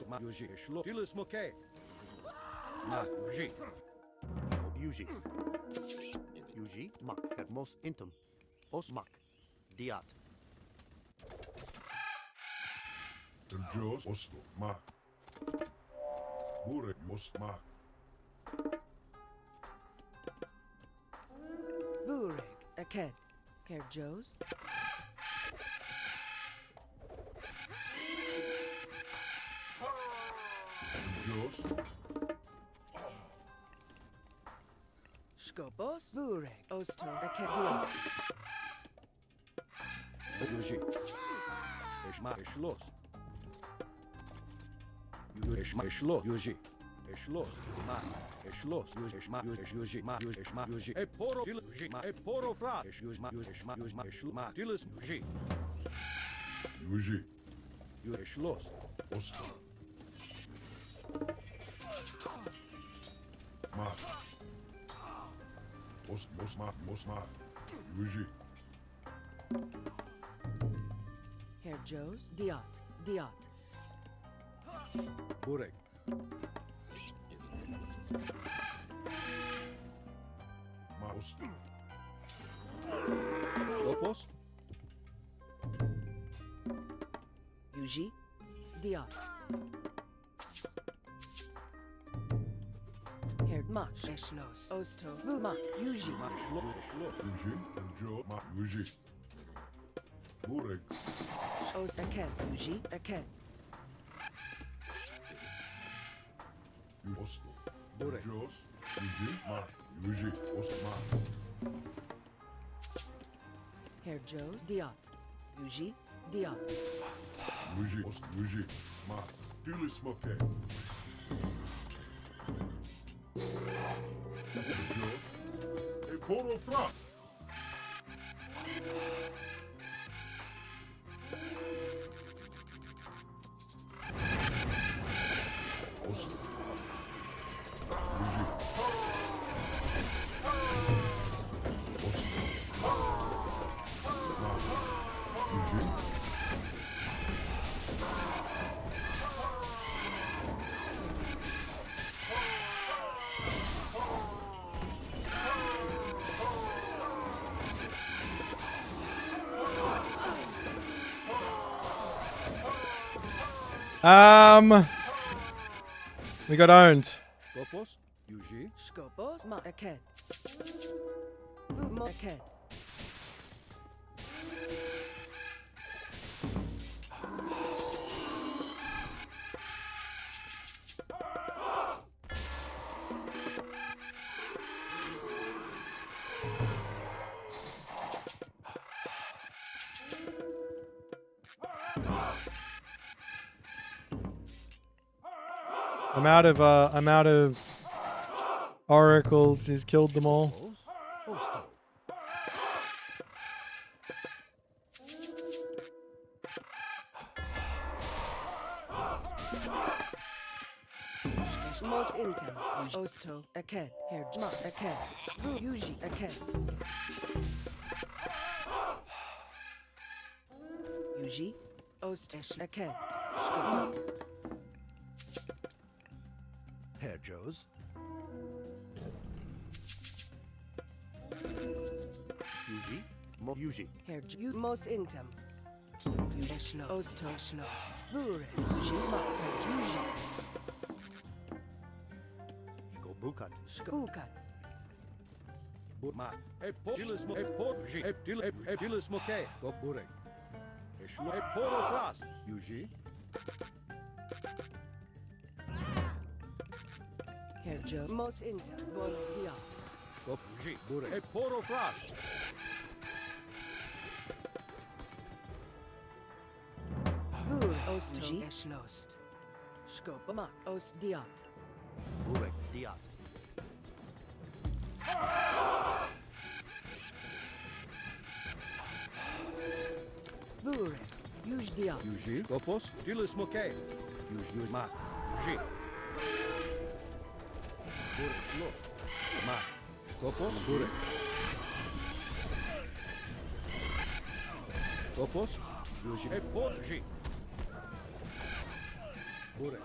Ma Yuji, Eschloss. Dilis Moke. Ma Yuji. Yuji. Yuji, mak, het mos intum. Os mak. Diat. Jos Oslo, Ma. Burek, Os Ma. Bureg, Aked. Herr Joes. Jos. Skopos. Bureg, Osto, Aked. Yuji. Eschma, Eschloss. Eschma, Eschloss. Yuji. Eschloss. Ma. Eschloss. Eschma, Yuji. Ma, Eschma, Yuji. Eporo, Yuji. Ma, Eporo, Fra. Eschma, Eschma, Yuji. Eschma, Dilis, Yuji. Yuji. Eschloss. Osto. Ma. Osma. Yuji. Herr Joes. Diat. Burek. Maus. Lopos. Yuji. Diat. Herr Mak. Eschloss. Osto. Buma. Yuji. Yuji. Jo. Ma. Yuji. Burek. Os Aked. Yuji. Aked. Oslo. Burek. Jos. Yuji. Ma. Yuji. Osma. Herr Joes. Diat. Yuji. Diat. Yuji. Os. Yuji. Ma. Dilis Moke. Jos. Eporo Fra. Oslo. Yuji. Oslo. Ma. Yuji. We got owned. Skopos. Yuji. Skopos. Ma. Aked. Buma. Aked. I'm out of oracles. He's killed them all. Mos Intem. Osto. Aked. Herr Jma. Aked. Bu. Yuji. Aked. Yuji. Ost. Esh. Aked. Skopos. Herr Joes. Yuji. Mo Yuji. Herr Ju. Mos Intem. Yuji. Osto. Schloss. Bure. Yuji. Ma. Herr Yuji. Bukat. Bukat. Ma. Dilis Moke. Dilis Moke. Skop Burek. Eschlo. Eporo Fras. Yuji. Herr Joe. Mos Inter. Vol Diat. Skop Yuji. Burek. Eporo Fras. Bur. Ost. Yuji. Eschlost. Skop. Ma. Ost Diat. Burek. Diat. Bure. Yuj diat. Yuji, Skopos, Dilis Moke. Yuji, Ma. Yuji. Bure, Shlo. Ma. Skopos, Bure. Skopos, Yuji, Porji. Bure.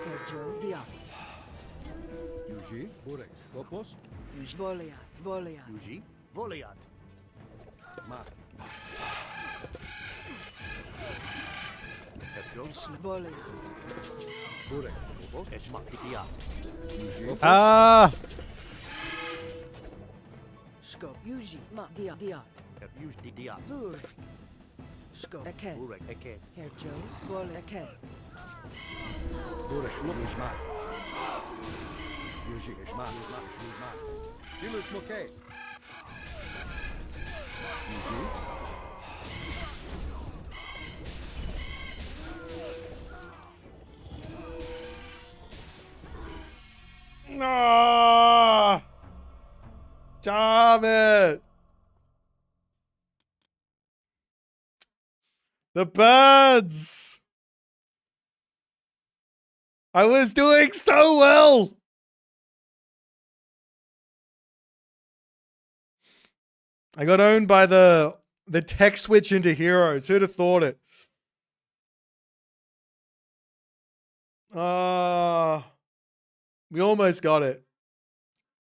Herjo diat. Yuji, Bure. Skopos, Yuj voliat. Voliat. Yuji, Voliat. Ma. Herjos, Voliat. Bure. Skopos, Eshmakitia. Yuji, Ah! Skop. Yuji. Ma diat. Diat. Herjus Didia. Bure. Skop. Eket. Burek Eket. Herjos. Vol eket. Bure, Shlo, Yushma. Yuji, Ishma, Yushma, Yushma. Dilis Moke. Yuji. No! Damn it! The birds! I was doing so well! I got owned by the tech switch into heroes. Who'd have thought it? We almost got it.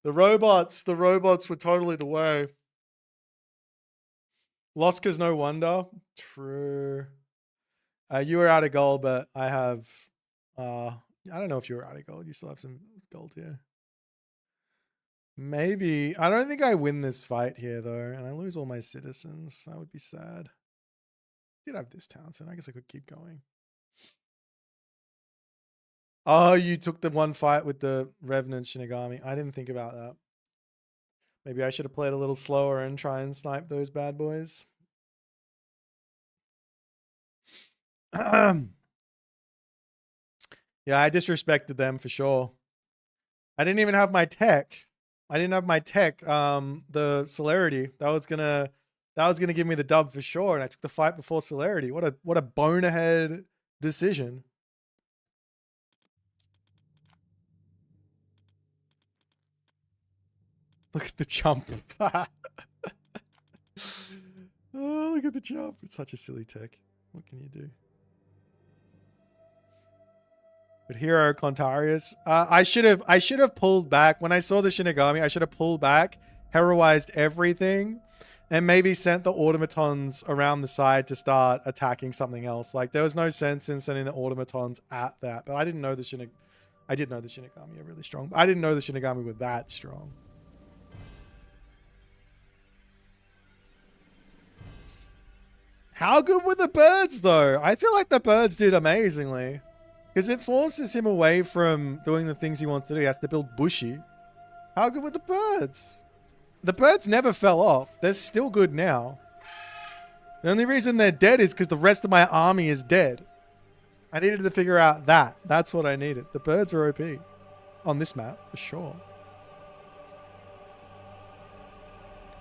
The robots were totally the way. Loska's no wonder. True. You were out of gold, but I have I don't know if you were out of gold. You still have some gold here. Maybe. I don't think I win this fight here though, and I lose all my citizens. That would be sad. Did have this Townsend. I guess I could keep going. Oh, you took the one fight with the Revenant Shinigami. I didn't think about that. Maybe I should have played a little slower and try and snipe those bad boys. Yeah, I disrespected them for sure. I didn't even have my tech. The celerity. That was gonna give me the dub for sure. And I took the fight before celerity. What a bonehead decision. Look at the jump. Oh, look at the jump. It's such a silly tech. What can you do? But Hero Contarius. I should have pulled back. When I saw the Shinigami, I should have pulled back, heroized everything, and maybe sent the automatons around the side to start attacking something else. Like, there was no sense in sending the automatons at that. But I didn't know the I did know the Shinigami are really strong. But I didn't know the Shinigami were that strong. How good were the birds, though? I feel like the birds did amazingly. Because it forces him away from doing the things he wants to do. He has to build Bushi. How good were the birds? The birds never fell off. They're still good now. The only reason they're dead is because the rest of my army is dead. I needed to figure out that. That's what I needed. The birds are OP. On this map, for sure.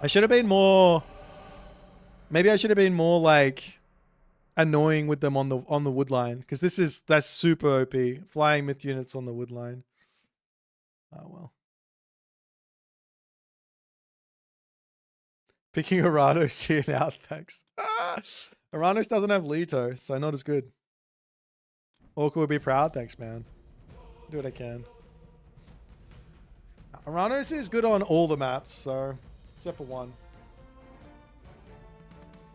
I should have been more... Maybe I should have been more like annoying with them on the wood line, because that's super OP. Flying myth units on the wood line. Oh well. Picking Arados here now, thanks. Arados doesn't have Leto, so not as good. Orca would be proud, thanks man. Do what I can. Arados is good on all the maps, so except for one.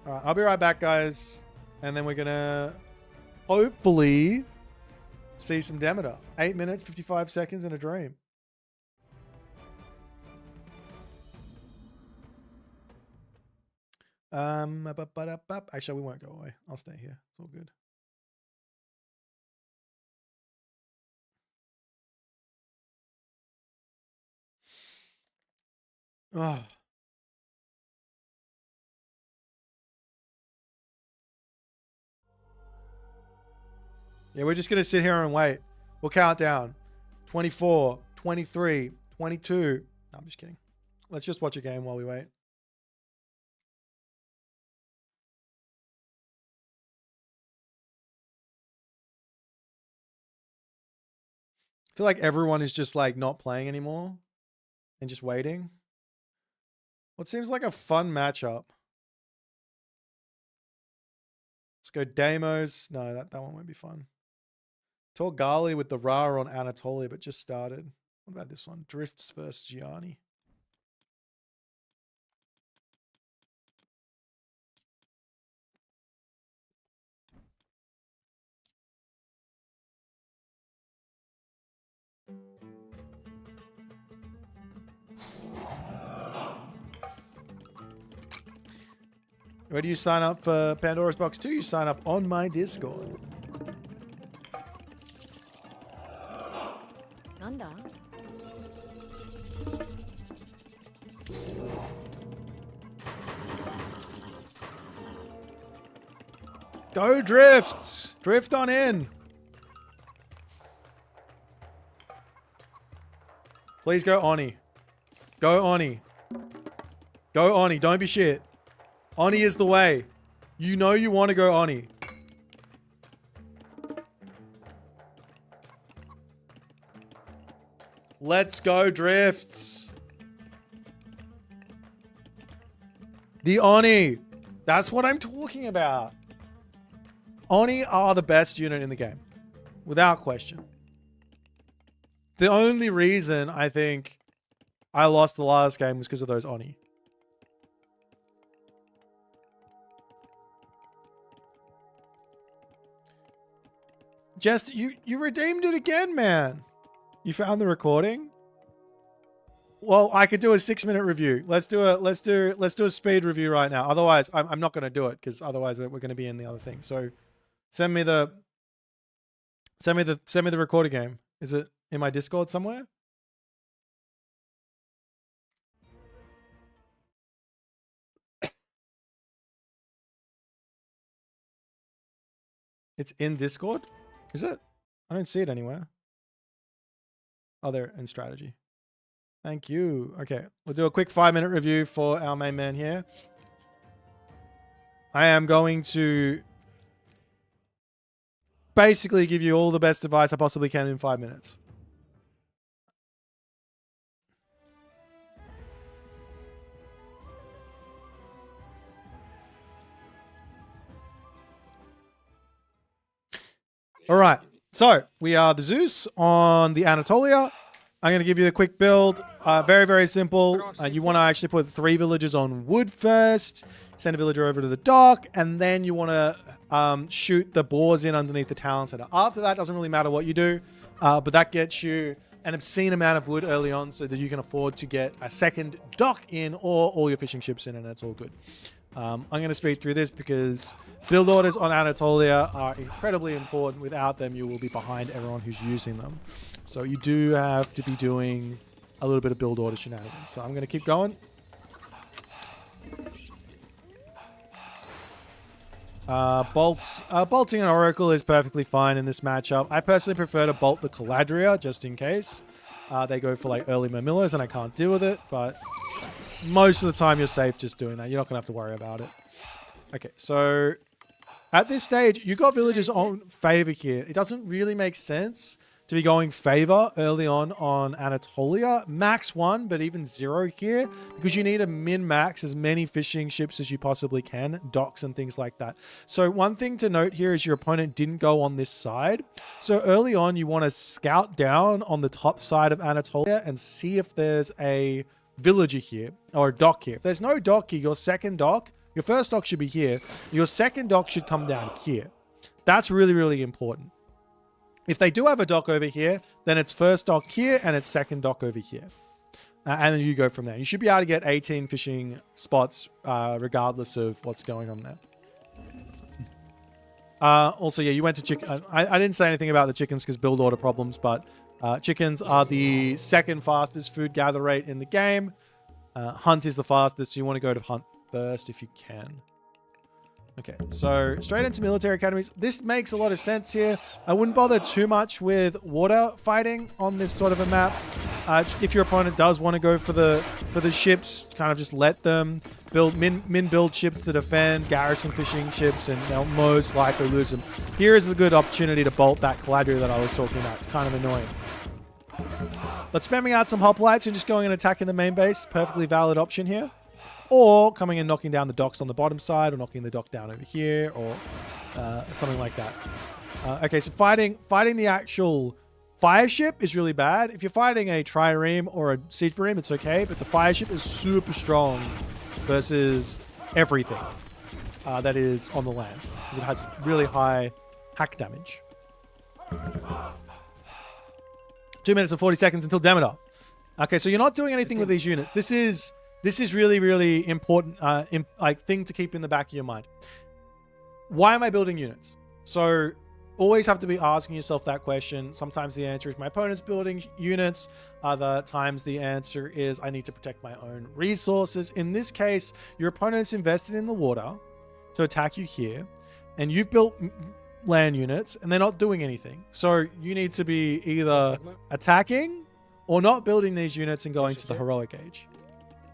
Alright, I'll be right back, guys. And then we're gonna hopefully see some Demeter. 8 minutes, 55 seconds in a dream. Actually, we won't go away. I'll stay here. It's all good. Oh. Yeah, we're just going to sit here and wait. We'll count down. 24, 23, 22. No, I'm just kidding. Let's just watch a game while we wait. feel like everyone is just like not playing anymore and just waiting. What seems like a fun matchup? Let's go Deimos. No, that one won't be fun. Torgali with the Ra on Anatolia, but just started. What about this one? Drifts versus Gianni. Where do you sign up for Pandora's Box 2? You sign up on my Discord. Nanda? Go Drifts! Drift on in. Please go Oni. Go Oni. Go Oni. Don't be shit. Oni is the way. You know you want to go Oni. Let's go Drifts. The Oni. That's what I'm talking about. Oni are the best unit in the game. Without question. The only reason I think I lost the last game was because of those Oni. Just you redeemed it again, man. You found the recording? Well, I could do a 6-minute review. Let's do a speed review right now. Otherwise, I'm not going to do it because otherwise we're going to be in the other thing. So, send me the recorder game. Is it in my Discord somewhere? It's in Discord? Is it? I don't see it anywhere. Oh, there, in strategy. Thank you. Okay, we'll do a quick 5-minute review for our main man here. I am going to basically give you all the best advice I possibly can in 5 minutes. All right, so we are the Zeus on the Anatolia. I'm going to give you a quick build. Very, very simple. You want to actually put 3 villagers on wood first, send a villager over to the dock, and then you want to shoot the boars in underneath the town center. After that, doesn't really matter what you do, but that gets you an obscene amount of wood early on so that you can afford to get a second dock in or all your fishing ships in, and it's all good. I'm going to speed through this because build orders on Anatolia are incredibly important. Without them, you will be behind everyone who's using them. So you do have to be doing a little bit of build order shenanigans. So I'm going to keep going. Bolting an Oracle is perfectly fine in this matchup. I personally prefer to bolt the Caladria just in case. They go for like early Murmillos and I can't deal with it, but most of the time you're safe just doing that. You're not going to have to worry about it. Okay, so at this stage, you got villagers on favor here. It doesn't really make sense to be going favor early on Anatolia. Max 1, but even 0 here, because you need to min-max as many fishing ships as you possibly can, docks and things like that. So one thing to note here is your opponent didn't go on this side. So early on, you want to scout down on the top side of Anatolia and see if there's a villager here or a dock here. If there's no dock here, your second dock, your first dock should be here. Your second dock should come down here. That's really, really important. If they do have a dock over here, then it's first dock here and it's second dock over here. And then you go from there. You should be able to get 18 fishing spots regardless of what's going on there. Also, yeah, you went to chicken. I didn't say anything about the chickens because build order problems, but chickens are the second fastest food gather rate in the game. Hunt is the fastest, so you want to go to hunt first if you can. Okay, so straight into military academies. This makes a lot of sense here. I wouldn't bother too much with water fighting on this sort of a map. If your opponent does want to go for the ships, kind of just let them build build ships to defend, garrison fishing ships, and they'll most likely lose them. Here is a good opportunity to bolt that Caladria that I was talking about. It's kind of annoying. But spamming out some hoplites and just going and attacking the main base, perfectly valid option here. Or coming and knocking down the docks on the bottom side, or knocking the dock down over here, or something like that. Okay, so fighting the actual fire ship is really bad. If you're fighting a trireme or a siege marine, it's okay, but the fire ship is super strong versus everything that is on the land, because it has really high hack damage. 2 minutes and 40 seconds until Demeter. Okay, so you're not doing anything with these units. This is really, really important thing to keep in the back of your mind. Why am I building units? So always have to be asking yourself that question. Sometimes the answer is my opponent's building units. Other times the answer is I need to protect my own resources. In this case, your opponent's invested in the water to attack you here, and you've built land units and they're not doing anything. So you need to be either attacking or not building these units and going to the heroic age,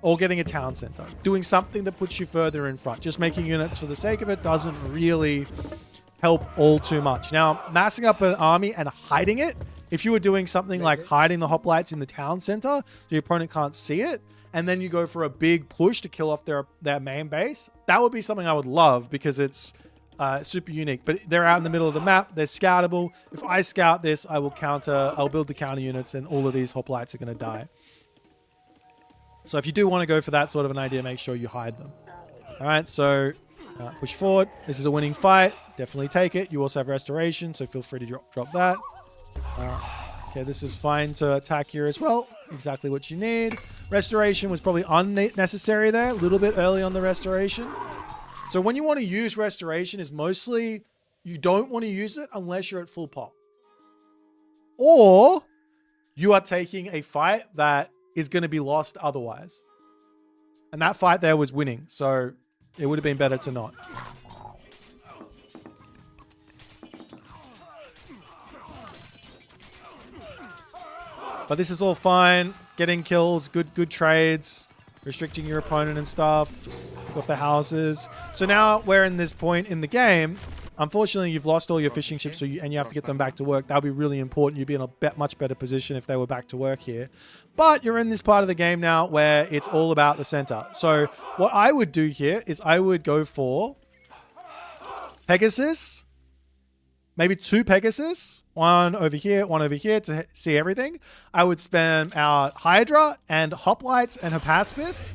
or getting a town center, doing something that puts you further in front. Just making units for the sake of it doesn't really help all too much. Now, massing up an army and hiding it, if you were doing something like hiding the hoplites in the town center so your opponent can't see it, and then you go for a big push to kill off their main base, that would be something I would love, because it's super unique. But they're out in the middle of the map, they're scoutable. If I scout this, I'll build the counter units, and all of these hoplites are going to die. So if you do want to go for that sort of an idea, make sure you hide them. All right, so push forward. This is a winning fight. Definitely take it. You also have restoration, so feel free to drop that. Okay, this is fine to attack here as well. Exactly what you need. Restoration was probably unnecessary there. A little bit early on the restoration. So when you want to use restoration is mostly you don't want to use it unless you're at full pop. Or you are taking a fight that is going to be lost otherwise. And that fight there was winning, so it would have been better to not. But this is all fine. Getting kills, good trades, restricting your opponent and stuff, off the houses. So now we're in this point in the game. Unfortunately, you've lost all your fishing ships, and you have to get them back to work. That would be really important. You'd be in a much better position if they were back to work here. But you're in this part of the game now where it's all about the center. So what I would do here is I would go for Pegasus, maybe 2 Pegasus, one over here to see everything. I would spam out Hydra and Hoplites and Hypaspist,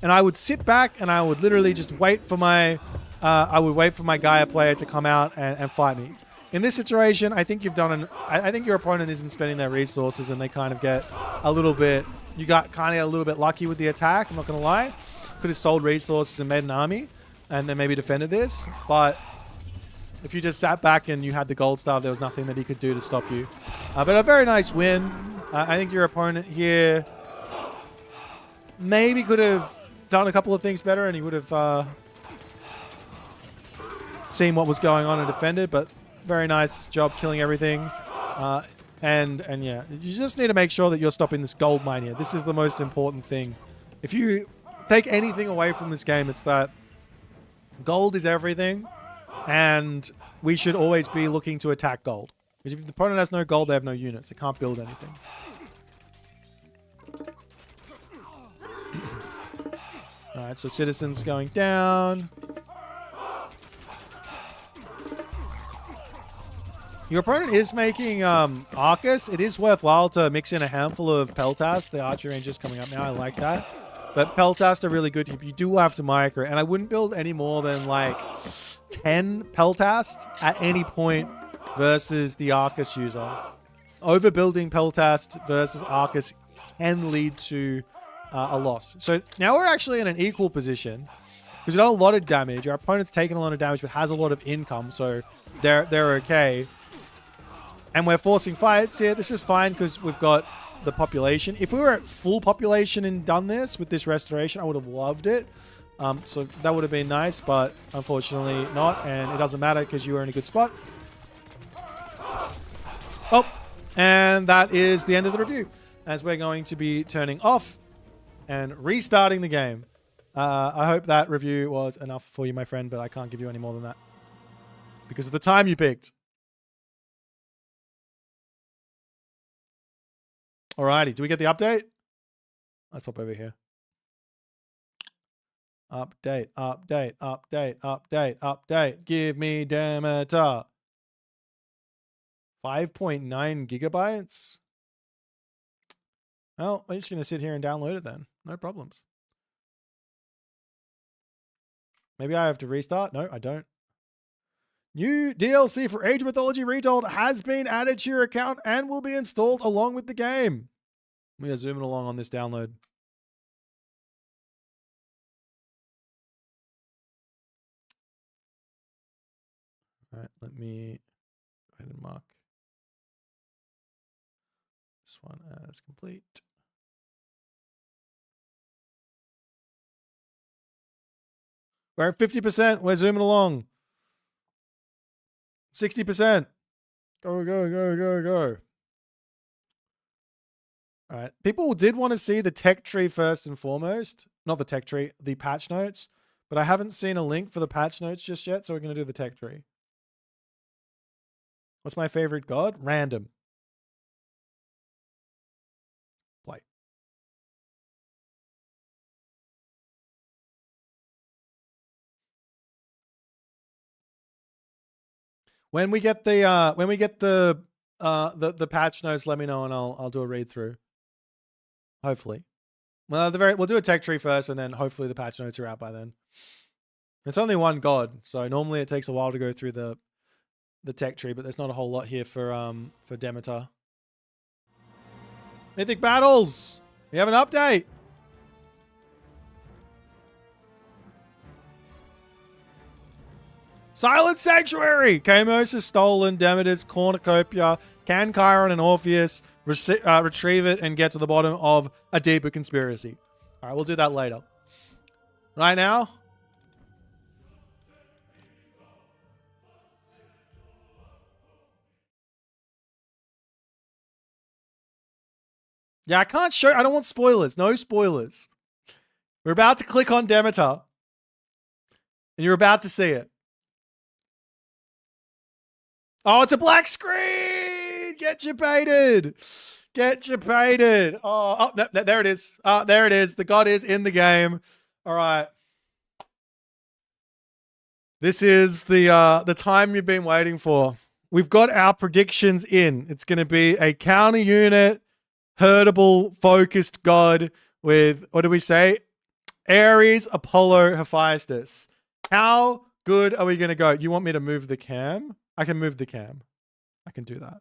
and I would sit back and I would literally just wait for my Gaia player to come out and fight me. In this situation, I think I think your opponent isn't spending their resources, and they kind of get a little bit, you got kind of a little bit lucky with the attack, I'm not going to lie. Could have sold resources and made an army, and then maybe defended this, but if you just sat back and you had the gold star, there was nothing that he could do to stop you. But a very nice win. I think your opponent here maybe could have done a couple of things better, and he would have seen what was going on and defended. But very nice job killing everything. And yeah, you just need to make sure that you're stopping this gold mine here. This is the most important thing. If you take anything away from this game, it's that gold is everything. And we should always be looking to attack gold. Because if the opponent has no gold, they have no units. They can't build anything. Alright, so citizens going down. Your opponent is making Arcus. It is worthwhile to mix in a handful of Peltas. The archer range is coming up now. I like that. But Peltas are really good. You do have to micro. And I wouldn't build any more than like 10 Peltas at any point versus the Arcus user. Overbuilding Peltas versus Arcus can lead to a loss. So now we're actually in an equal position because we've done a lot of damage. Our opponent's taken a lot of damage but has a lot of income, so they're okay. And we're forcing fights here. This is fine because we've got the population. If we were at full population and done this with this restoration, I would have loved it. So that would have been nice, but unfortunately not, and it doesn't matter because you were in a good spot. Oh, and that is the end of the review, as we're going to be turning off and restarting the game. I hope that review was enough for you, my friend, but I can't give you any more than that because of the time you picked. Alrighty, do we get the update? Let's pop over here. Update, update, update, update, update. Give me Demeter. 5.9 gigabytes. Well, I'm just going to sit here and download it then. No problems. Maybe I have to restart. No, I don't. New DLC for Age of Mythology Retold has been added to your account and will be installed along with the game. We are zooming along on this download. All right, let me go ahead and mark this one as complete. We're at 50%. We're zooming along. 60%. Go, go, go, go, go. All right. People did want to see the tech tree first and foremost. Not the tech tree, the patch notes. But I haven't seen a link for the patch notes just yet, so we're going to do the tech tree. What's my favorite god? Random. Play. When we get the patch notes, let me know and I'll do a read through. Hopefully. Well, we'll do a tech tree first, and then hopefully the patch notes are out by then. It's only one god, so normally it takes a while to go through the tech tree, but there's not a whole lot here for Demeter. Mythic battles. We have an update. Silent Sanctuary! Kamos has stolen Demeter's cornucopia. Can Chiron and Orpheus retrieve it and get to the bottom of a deeper conspiracy? All right, we'll do that later. Right now... Yeah, I can't show... I don't want spoilers. No spoilers. We're about to click on Demeter. And you're about to see it. Oh, it's a black screen! Get you baited! Get you baited! Oh, no, there it is. There it is. The god is in the game. All right. This is the time you've been waiting for. We've got our predictions in. It's going to be a counter unit, herdable, focused god with, what do we say? Ares, Apollo, Hephaestus. How good are we going to go? You want me to move the cam? I can move the cam. I can do that.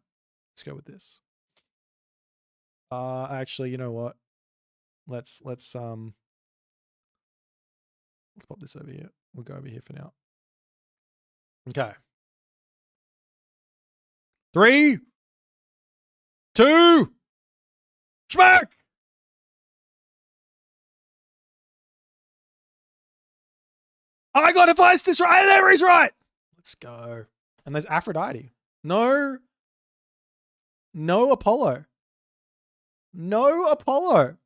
Let's go with this. Actually, you know what? Let's pop this over here. We'll go over here for now. Okay. 3, 2, smack! I got Hephaestus right and Ares right. Let's go. And there's Aphrodite. No Apollo. No Apollo.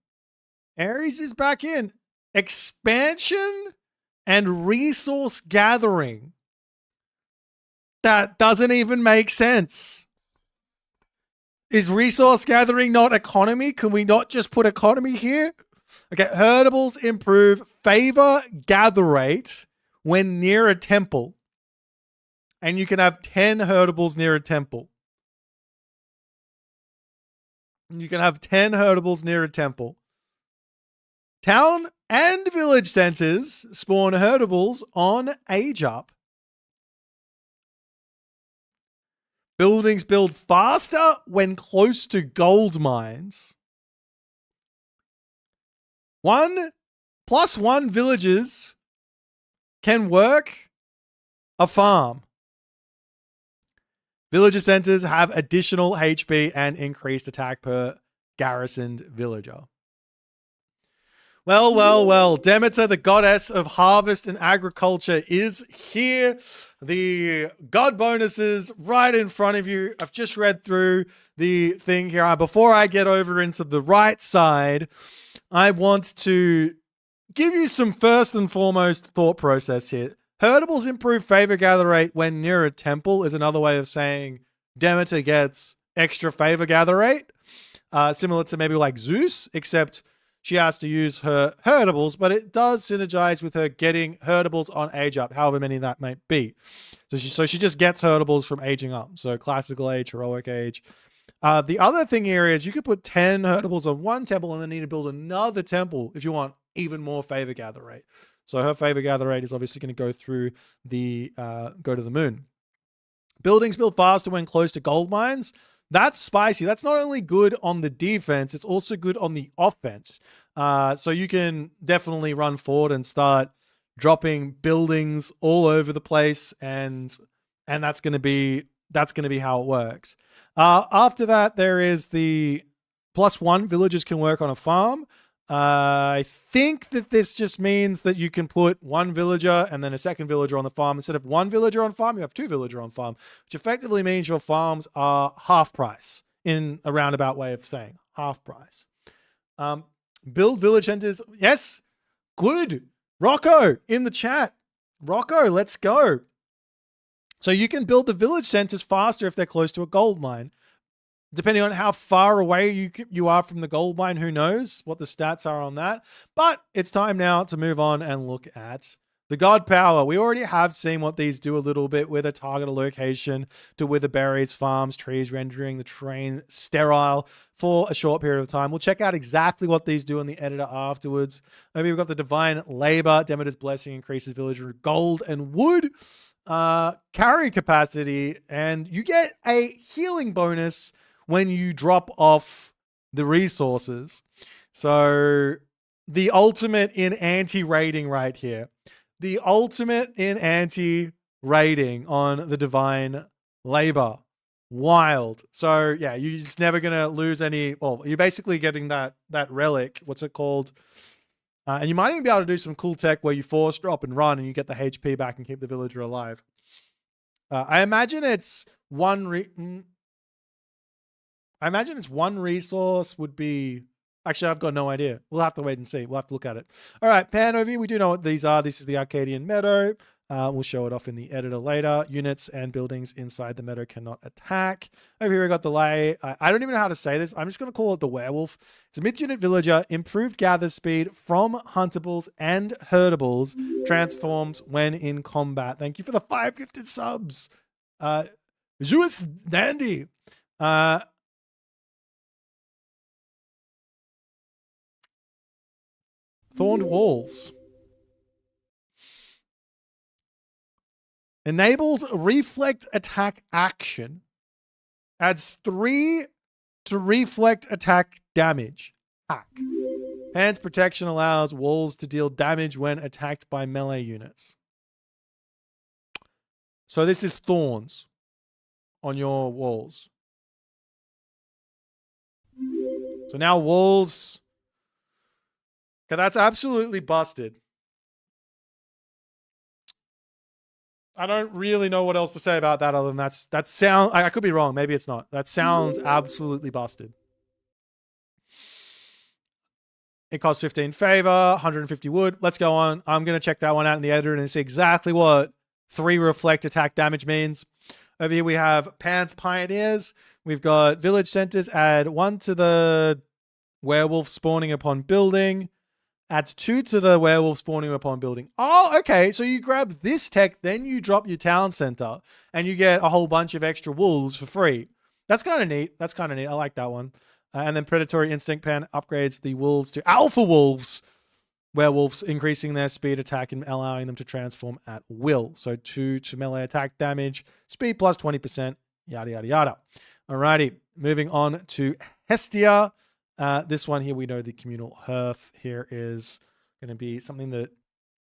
Ares is back in. Expansion and resource gathering. That doesn't even make sense. Is resource gathering not economy? Can we not just put economy here? Okay, herdables improve favor gather rate when near a temple. And you can have 10 herdables near a temple. You can have 10 herdables near a temple. Town and village centers spawn herdables on age up. Buildings build faster when close to gold mines. 1+1 villagers can work a farm. Villager centers have additional HP and increased attack per garrisoned villager. Well, well, well. Demeter, the goddess of harvest and agriculture, is here. The god bonuses right in front of you. I've just read through the thing here. Before I get over into the right side, I want to give you some first and foremost thought process here. Herdables improve favor gather rate when near a temple is another way of saying Demeter gets extra favor gather rate. similar to maybe like Zeus, except she has to use her herdables, but it does synergize with her getting herdables on age up, however many that might be. So she just gets herdables from aging up. So classical age, heroic age. The other thing here is you could put 10 herdables on one temple and then need to build another temple if you want even more favor gather rate. So her favor gather rate is obviously going to go through the go to the moon. Buildings build faster when close to gold mines. That's spicy. That's not only good on the defense, it's also good on the offense. So you can definitely run forward and start dropping buildings all over the place, and that's going to be how it works. After that, there is the +1 villagers can work on a farm. I think that this just means that you can put one villager and then a second villager on the farm. Instead of one villager on farm, you have two villager on farm, which effectively means your farms are half price, in a roundabout way of saying half price. Build village centers. Yes, good. Rocco in the chat. Rocco, let's go. So you can build the village centers faster if they're close to a gold mine. Depending on how far away you are from the gold mine, who knows what the stats are on that. But it's time now to move on and look at the God Power. We already have seen what these do a little bit with a target location to wither berries, farms, trees, rendering the terrain sterile for a short period of time. We'll check out exactly what these do in the editor afterwards. Maybe we've got the Divine Labor. Demeter's Blessing increases villager gold and wood. Carry capacity, and you get a healing bonus when you drop off the resources. So the ultimate in anti-raiding right here. The ultimate in anti-raiding on the Divine Labor. Wild. So yeah, you're just never going to lose any. Well, you're basically getting that relic. What's it called? And you might even be able to do some cool tech where you force drop and run and you get the HP back and keep the villager alive. I imagine it's one resource would be... Actually, I've got no idea. We'll have to wait and see. We'll have to look at it. All right, pan overview. We do know what these are. This is the Arcadian Meadow. We'll show it off in the editor later. Units and buildings inside the meadow cannot attack. Over here, we got the lay. I don't even know how to say this. I'm just going to call it the werewolf. It's a mid-unit villager. Improved gather speed from huntables and herdables. Transforms when in combat. Thank you for the 5 gifted subs. Jouis Dandy. Thorned Walls. Enables reflect attack action. Adds 3 to reflect attack damage. Hack. Hand's protection allows walls to deal damage when attacked by melee units. So this is thorns on your walls. So now walls... Okay, that's absolutely busted. I don't really know what else to say about that other than that sound... I could be wrong. Maybe it's not. That sounds absolutely busted. It costs 15 favor, 150 wood. Let's go on. I'm going to check that one out in the editor and see exactly what 3 reflect attack damage means. Over here we have Pan's Pioneers. We've got village centers. Add 1 to the werewolf spawning upon building. Adds 2 to the werewolf spawning upon building. Oh, okay. So you grab this tech, then you drop your town center, and you get a whole bunch of extra wolves for free. That's kind of neat. That's kind of neat. I like that one. And then Predatory Instinct Pan upgrades the wolves to alpha wolves. Werewolves, increasing their speed attack and allowing them to transform at will. So 2 to melee attack damage, speed plus 20%, yada, yada, yada. Alrighty. Moving on to Hestia. This one here, we know the communal hearth here is going to be something that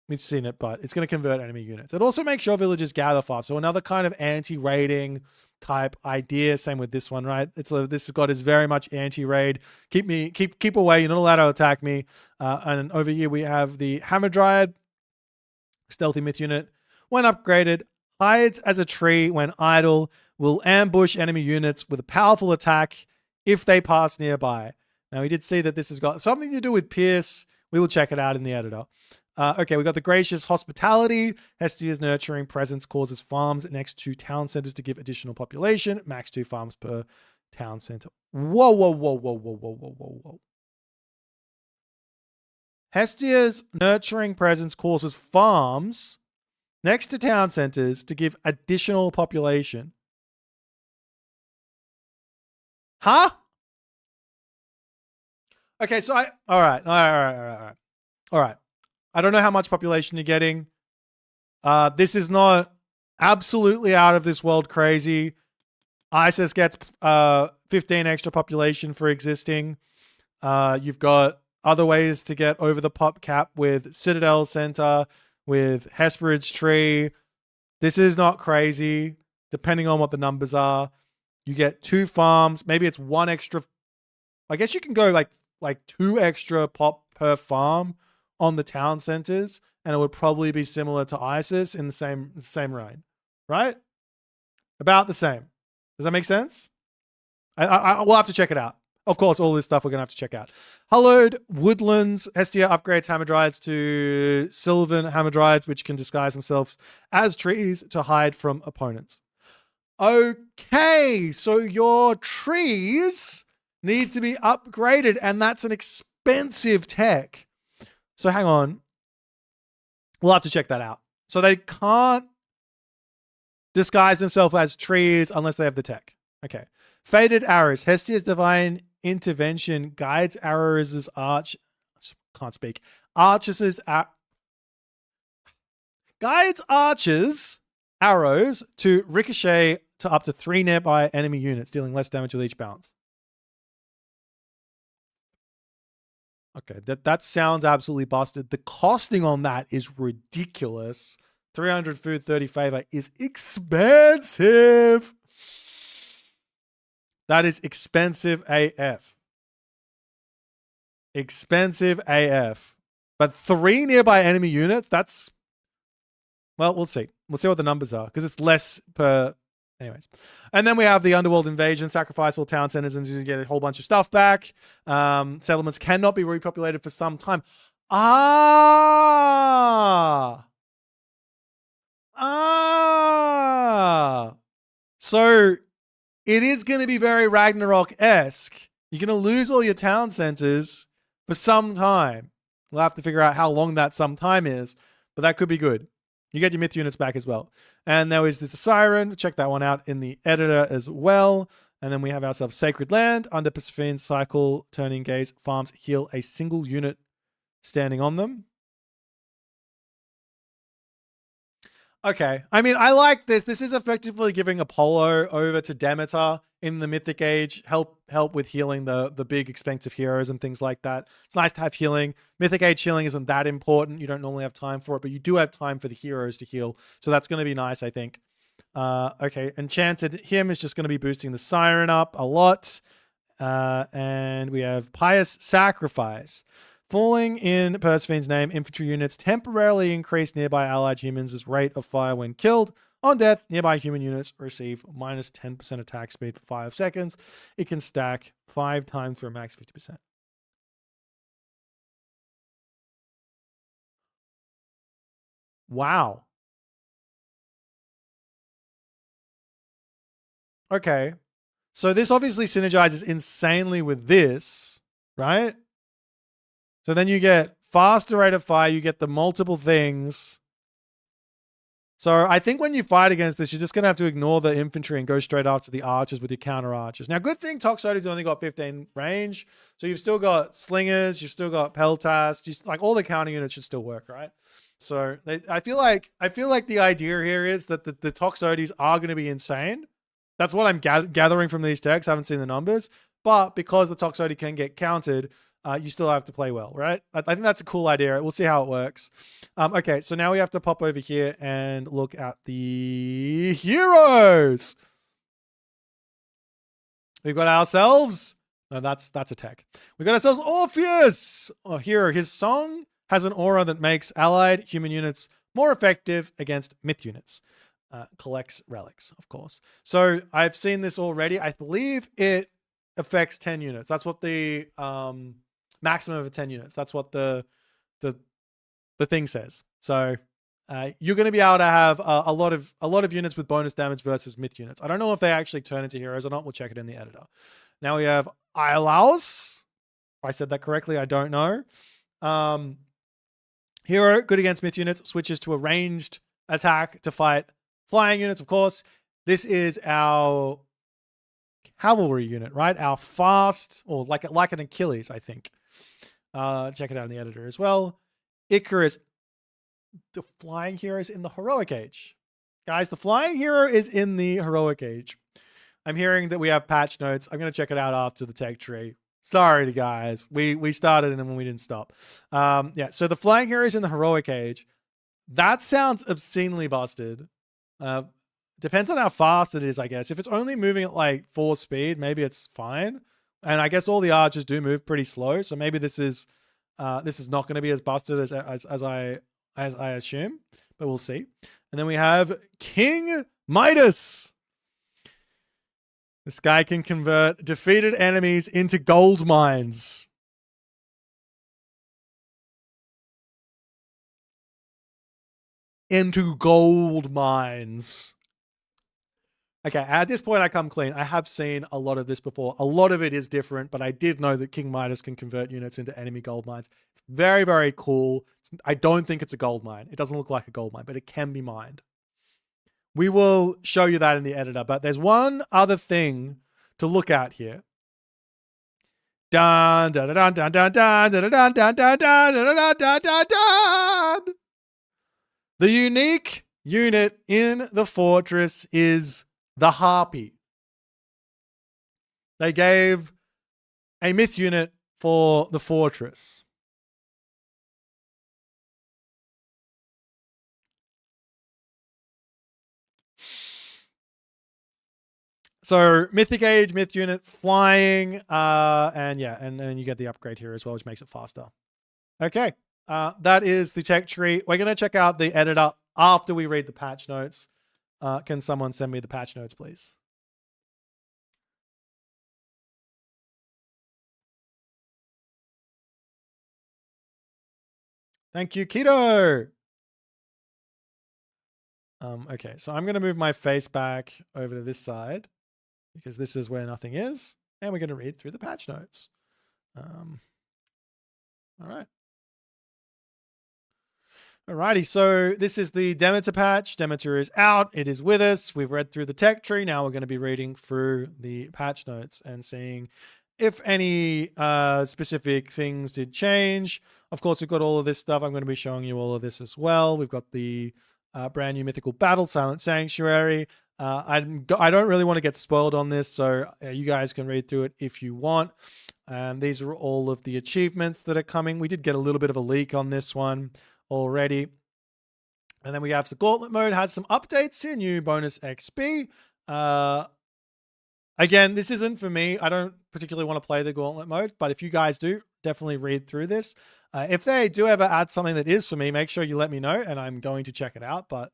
we've seen it, but it's going to convert enemy units. It also makes sure villagers gather fast. So another kind of anti-raiding type idea. Same with this one, right? This god is very much anti-raid. Keep away. You're not allowed to attack me. And over here we have the Hamadryad, stealthy myth unit. When upgraded, hides as a tree when idle. Will ambush enemy units with a powerful attack if they pass nearby. Now, we did see that this has got something to do with Pierce. We will check it out in the editor. Okay, we got the Gracious Hospitality. Hestia's nurturing presence causes farms next to town centers to give additional population. Max 2 farms per town center. Whoa, whoa, whoa, whoa, whoa, whoa, whoa, whoa, whoa. Hestia's nurturing presence causes farms next to town centers to give additional population. Huh? Okay, so all right. I don't know how much population you're getting. This is not absolutely out of this world crazy. ISIS gets 15 extra population for existing. You've got other ways to get over the pop cap with Citadel Center, with Hesperid's Tree. This is not crazy, depending on what the numbers are. You get 2 farms. Maybe it's 1 extra. I guess you can go like 2 extra pop per farm on the town centers, and it would probably be similar to ISIS in the same reign, right? About the same. Does that make sense? We'll have to check it out. Of course, all this stuff we're going to have to check out. Hallowed Woodlands. Hestia upgrades Hamadryads to Sylvan Hamadryads, which can disguise themselves as trees to hide from opponents. Okay, so your trees need to be upgraded, and that's an expensive tech. So hang on. We'll have to check that out. So they can't disguise themselves as trees unless they have the tech. Okay. Faded Arrows. Hestia's divine intervention guides arrows' archers arrows to ricochet to up to 3 nearby enemy units, dealing less damage with each bounce. Okay, that sounds absolutely busted. The costing on that is ridiculous. 300 food, 30 favor is expensive. That is expensive AF. Expensive AF. But 3 nearby enemy units, that's... Well, we'll see. We'll see what the numbers are, because it's less per... Anyways. And then we have the Underworld Invasion. Sacrifice all town centers and you get a whole bunch of stuff back. Settlements cannot be repopulated for some time. So it is going to be very Ragnarok-esque. You're going to lose all your town centers for some time. We'll have to figure out how long that some time is, but that could be good. You get your myth units back as well. And there is this Siren. Check that one out in the editor as well. And then we have ourselves Sacred Land. Under Pasiphaean Cycle, Turning Gaze, farms heal a single unit standing on them. Okay. I mean, I like this. This is effectively giving Apollo over to Demeter in the Mythic Age. Help with healing the big expensive heroes and things like that. It's nice to have healing. Mythic Age healing isn't that important. You don't normally have time for it, but you do have time for the heroes to heal. So that's going to be nice, I think. Okay. Enchanted Hymn is just going to be boosting the Siren up a lot. And we have Pious Sacrifice. Falling in Persephone's name, infantry units temporarily increase nearby allied humans' rate of fire when killed. On death, nearby human units receive minus 10% attack speed for 5 seconds. It can stack 5 times for a max 50%. Wow. Okay. So this obviously synergizes insanely with this, right? So then you get faster rate of fire, you get the multiple things. So I think when you fight against this, you're just going to have to ignore the infantry and go straight after the archers with your counter archers. Now, good thing Toxotes only got 15 range. So you've still got slingers, you've still got peltasts, like all the counter units should still work, right? So I feel like the idea here is that the Toxotes are going to be insane. That's what I'm gathering from these texts. I haven't seen the numbers. But because the Toxotes can get countered, you still have to play well, right? I think that's a cool idea. We'll see how it works. Okay, so now we have to pop over here and look at the heroes. We've got ourselves... No, that's a tech. We've got ourselves Orpheus, a hero. His song has an aura that makes allied human units more effective against myth units. Collects relics, of course. So I've seen this already. I believe it affects 10 units. That's what the... maximum of 10 units. That's what the thing says. So you're going to be able to have a lot of units with bonus damage versus myth units. I don't know if they actually turn into heroes or not. We'll check it in the editor. Now we have Iolaus. If I said that correctly, I don't know. Hero, good against myth units, switches to a ranged attack to fight flying units, of course. This is our cavalry unit, right? Our fast, or like an Achilles, I think. Check it out in the editor as well. Icarus, the flying hero is in the heroic age. Guys, the flying hero is in the heroic age. I'm hearing that we have patch notes. I'm going to check it out after the tech tree. Sorry, guys. We started and then we didn't stop. Yeah, so the flying hero is in the heroic age. That sounds obscenely busted. Depends on how fast it is, I guess. If it's only moving at like 4 speed, maybe it's fine. And I guess all the archers do move pretty slow, so maybe this is not going to be as busted as I assume, but we'll see. And then we have King Midas. This guy can convert defeated enemies into gold mines. Into gold mines. Okay, at this point I come clean. I have seen a lot of this before. A lot of it is different, but I did know that King Midas can convert units into enemy gold mines. It's very, very cool. I don't think it's a gold mine. It doesn't look like a gold mine, but it can be mined. We will show you that in the editor, but there's one other thing to look at here. Dun dun dun dun dun dun dun dun dun dun dun dun dun dun dun. The unique unit in the fortress is the Harpy. They gave a myth unit for the fortress. So Mythic Age, myth unit, flying, and yeah, and then you get the upgrade here as well, which makes it faster. Okay, that is the tech tree. We're going to check out the editor after we read the patch notes. Can someone send me the patch notes, please? Thank you, Keto. Okay, so I'm going to move my face back over to this side because this is where nothing is. And we're going to read through the patch notes. All right. Alrighty, so this is the Demeter patch. Demeter is out. It is with us. We've read through the tech tree. Now we're going to be reading through the patch notes and seeing if any specific things did change. Of course, we've got all of this stuff. I'm going to be showing you all of this as well. We've got the brand new mythical battle, Silent Sanctuary. I don't really want to get spoiled on this, so you guys can read through it if you want. And these are all of the achievements that are coming. We did get a little bit of a leak on this one already. And then we have the Gauntlet mode, has some updates here, new bonus XP. Again, this isn't for me. I don't particularly want to play the Gauntlet mode, but if you guys do, definitely read through this. If they do ever add something that is for me, make sure you let me know, and I'm going to check it out. But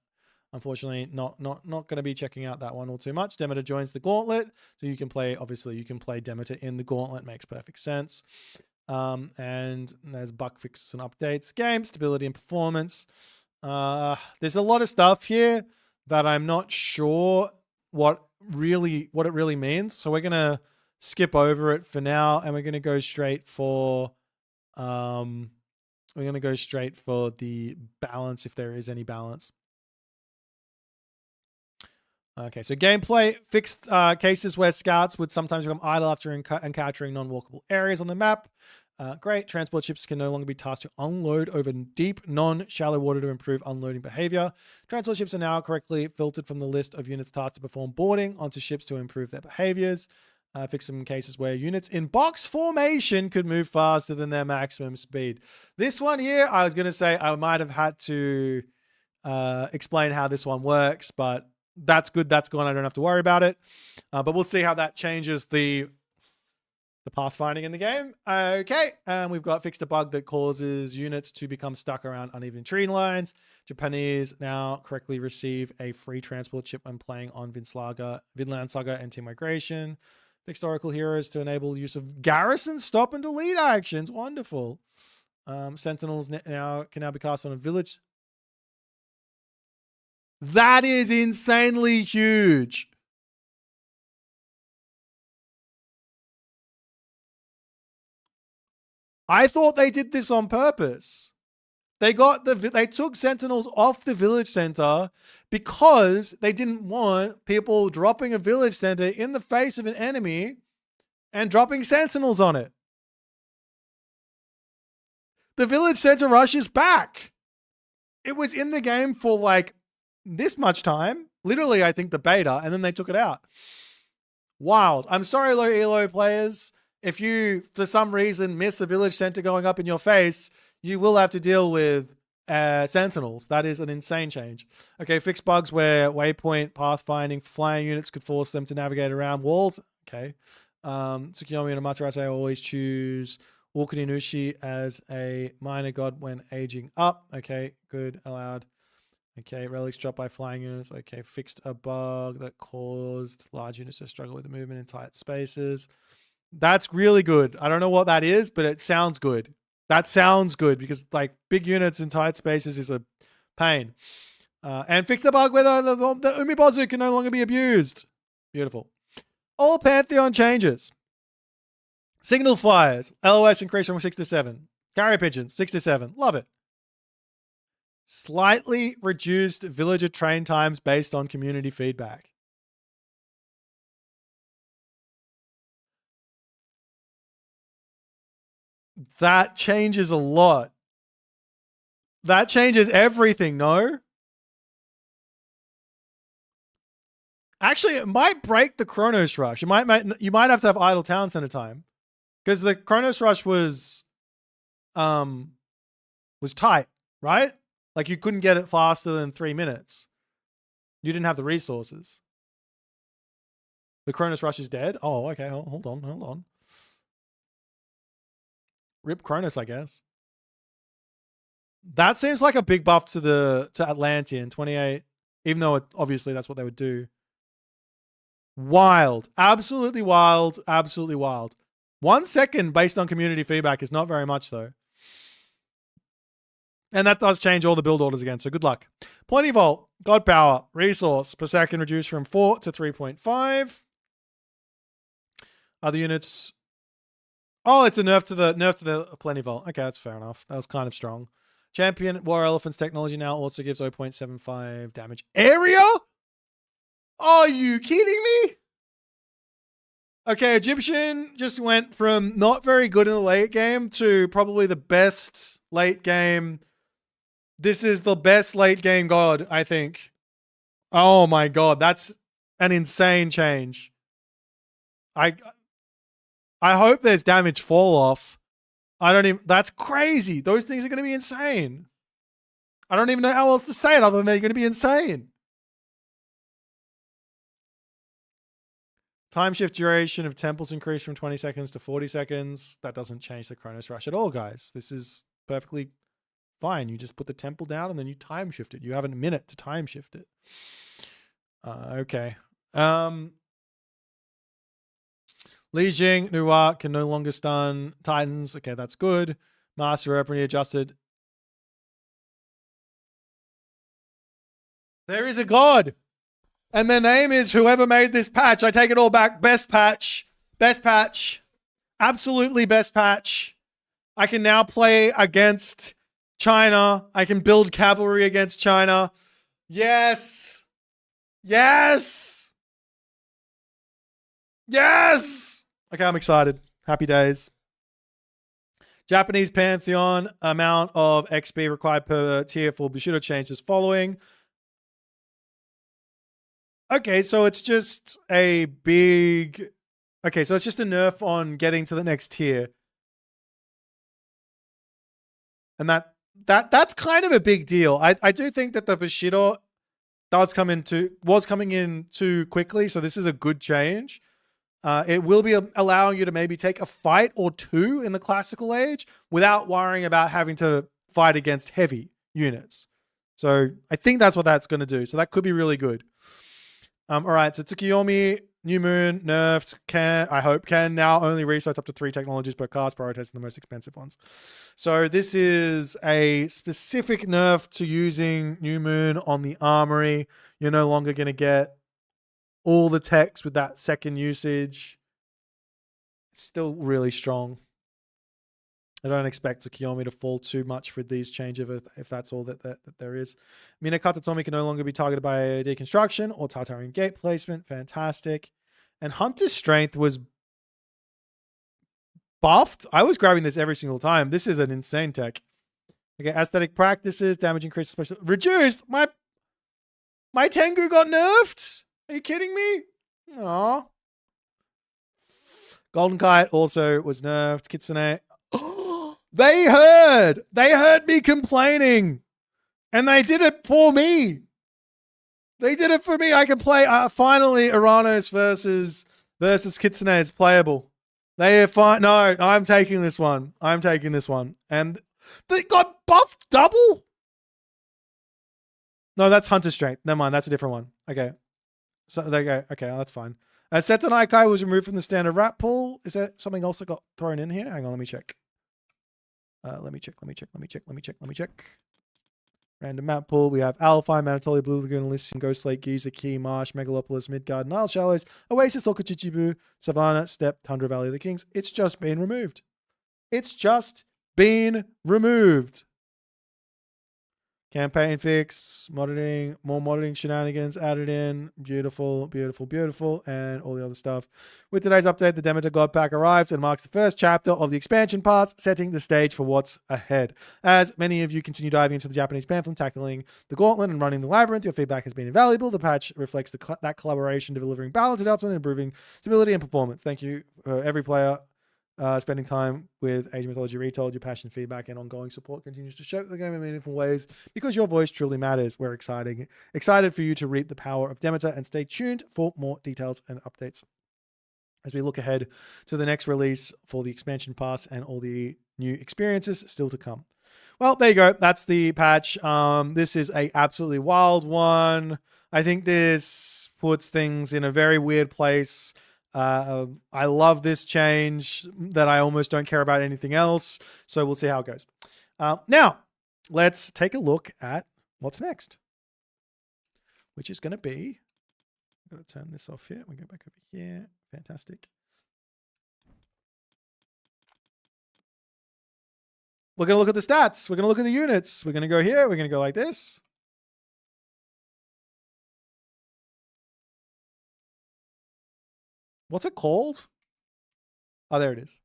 unfortunately, not going to be checking out that one all too much. Demeter joins the Gauntlet, so you can play. Obviously, you can play Demeter in the Gauntlet. Makes perfect sense. And there's bug fixes and updates, game stability and performance. There's a lot of stuff here that I'm not sure what it really means. So we're gonna skip over it for now, and we're gonna go straight for the balance, if there is any balance. Okay, so gameplay, fixed cases where scouts would sometimes become idle after encountering non-walkable areas on the map. Great, transport ships can no longer be tasked to unload over deep, non-shallow water to improve unloading behavior. Transport ships are now correctly filtered from the list of units tasked to perform boarding onto ships to improve their behaviors. Fix some cases where units in box formation could move faster than their maximum speed. This one here, I was going to say I might have had to explain how this one works, but that's good. That's gone. I don't have to worry about it. But we'll see how that changes the pathfinding in the game. Okay, and we've got fixed a bug that causes units to become stuck around uneven tree lines. Japanese now correctly receive a free transport ship when playing on Vinland Saga and Team Migration. Fixed Oracle Heroes to enable use of garrison stop and delete actions. Wonderful. Sentinels can now be cast on a village That is insanely huge. I thought they did this on purpose. They took sentinels off the village center because they didn't want people dropping a village center in the face of an enemy and dropping sentinels on it. The village center rush is back. It was in the game for like this much time. Literally, I think the beta, and then they took it out. Wild. I'm sorry, low elo players. If you, for some reason, miss a village center going up in your face, you will have to deal with sentinels. That is an insane change. Okay, fix bugs where waypoint pathfinding flying units could force them to navigate around walls. Okay. Tsukiyomi and Amaterasu always choose Ukurinushi as a minor god when aging up. Okay, good. Allowed. Okay, relics dropped by flying units. Okay, fixed a bug that caused large units to struggle with the movement in tight spaces. That's really good. I don't know what that is, but it sounds good. That sounds good because like big units in tight spaces is a pain. And fix the bug where the Umibozu can no longer be abused. Beautiful. All Pantheon changes. Signal flyers. LOS increased from 6 to 7. Carrier pigeons, 6 to 7. Love it. Slightly reduced villager train times based on community feedback. That changes a lot. That changes everything, no? Actually, it might break the Chronos Rush. You might have to have idle town center time. Because the Chronos Rush was tight, right? Like you couldn't get it faster than 3 minutes. You didn't have the resources. The Chronos Rush is dead? Oh, okay. Hold on. Rip Chronos, I guess. That seems like a big buff to Atlantean 28, even though obviously that's what they would do. Wild. Absolutely wild. Absolutely wild. 1 second based on community feedback is not very much though. And that does change all the build orders again, so good luck. Plenty Vault, God Power, resource per second reduced from 4 to 3.5. Other units. Oh, it's a nerf to the Plenty Vault. Okay, that's fair enough. That was kind of strong. Champion War Elephant's technology now also gives 0.75 damage area. Are you kidding me? Okay, Egyptian just went from not very good in the late game to probably the best late game. This is the best late game god, I think. Oh my god, that's an insane change. I hope there's damage fall off. That's crazy. Those things are going to be insane. I don't even know how else to say it other than they're going to be insane. Time shift duration of temples increased from 20 seconds to 40 seconds. That doesn't change the Chronos Rush at all, guys. This is perfectly fine. You just put the temple down and then you time shift it. You have a minute to time shift it. Okay. Li Jing, Nuwa can no longer stun Titans. Okay, that's good. Master Weapon adjusted. There is a god. And their name is whoever made this patch. I take it all back. Best patch. Best patch. Absolutely best patch. I can now play against China. I can build cavalry against China. Yes. Yes. Yes. Okay, I'm excited. Happy days. Japanese Pantheon amount of XP required per tier for Bushido change as following. Okay, so it's just a big... Okay, so it's just a nerf on getting to the next tier. And that's kind of a big deal. I do think that the Bushido was coming in too quickly, so this is a good change. It will be allowing you to maybe take a fight or two in the classical age without worrying about having to fight against heavy units. So I think that's what that's going to do. So that could be really good. All right, so Tsukiyomi New Moon nerfed can now only research up to 3 technologies per cast, prioritizing the most expensive ones. So this is a specific nerf to using New Moon on the armory. You're no longer going to get all the techs with that second usage. It's still really strong. I don't expect Tsukiyomi to fall too much for these changes if that's all that there is. Minakata Tomi can no longer be targeted by deconstruction or Tartarian gate placement. Fantastic. And Hunter's strength was buffed. I was grabbing this every single time. This is an insane tech. Okay, aesthetic practices, damage increase, special reduced. My Tengu got nerfed. Are you kidding me? Aw. Golden Kite also was nerfed. Kitsune. They heard me complaining, and they did it for me. They did it for me. I can play. Finally, Uranos versus Kitsune is playable. They are fine. No, I'm taking this one. And they got buffed double. No, that's Hunter Strength. Never mind. That's a different one. Okay. So they go. Okay, that's fine. Seton Kai was removed from the standard rat pool. Is there something else that got thrown in here? Hang on, let me check. Let me check. Random map pool. We have Alphi, Manatoli, Blue Lagoon, Elysian, Ghost Lake, Giza, Key, Marsh, Megalopolis, Midgard, Nile Shallows, Oasis, Orca, Chichibu, Savannah, Steppe, Tundra Valley of the Kings. It's just been removed. Campaign fix, modding, more modding shenanigans added in. Beautiful, beautiful, beautiful, and all the other stuff. With today's update, the Demeter God Pack arrives and marks the first chapter of the expansion parts, setting the stage for what's ahead. As many of you continue diving into the Japanese pamphlet, tackling the gauntlet and running the labyrinth, your feedback has been invaluable. The patch reflects that collaboration, delivering balance, announcement, and improving stability and performance. Thank you for every player spending time with Age of Mythology Retold. Your passion, feedback, and ongoing support continues to shape the game in meaningful ways because your voice truly matters. We're excited for you to reap the power of Demeter, and stay tuned for more details and updates as we look ahead to the next release for the expansion pass and all the new experiences still to come. Well, there you go. That's the patch. This is a absolutely wild one. I think this puts things in a very weird place. I love this change that I almost don't care about anything else. So we'll see how it goes. Now, let's take a look at what's next, which is going to be, I'm going to turn this off here. We go back over here. Fantastic. We're going to look at the stats. We're going to look at the units. We're going to go here. We're going to go like this. What's it called? Oh, there it is.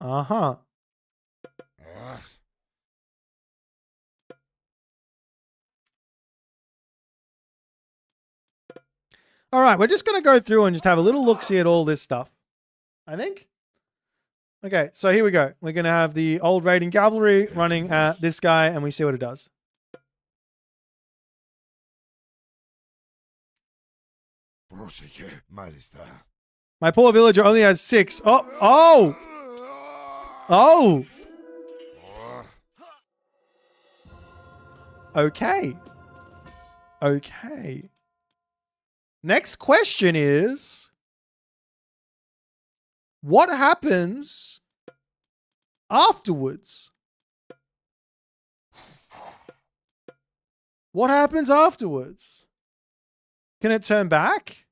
Uh-huh. All right, we're just going to go through and just have a little look-see at all this stuff, I think. Okay, so here we go. We're going to have the old raiding cavalry running at this guy, and we see what it does. My poor villager only has 6. Oh! Okay. Next question is, what happens afterwards? What happens afterwards? Can it turn back?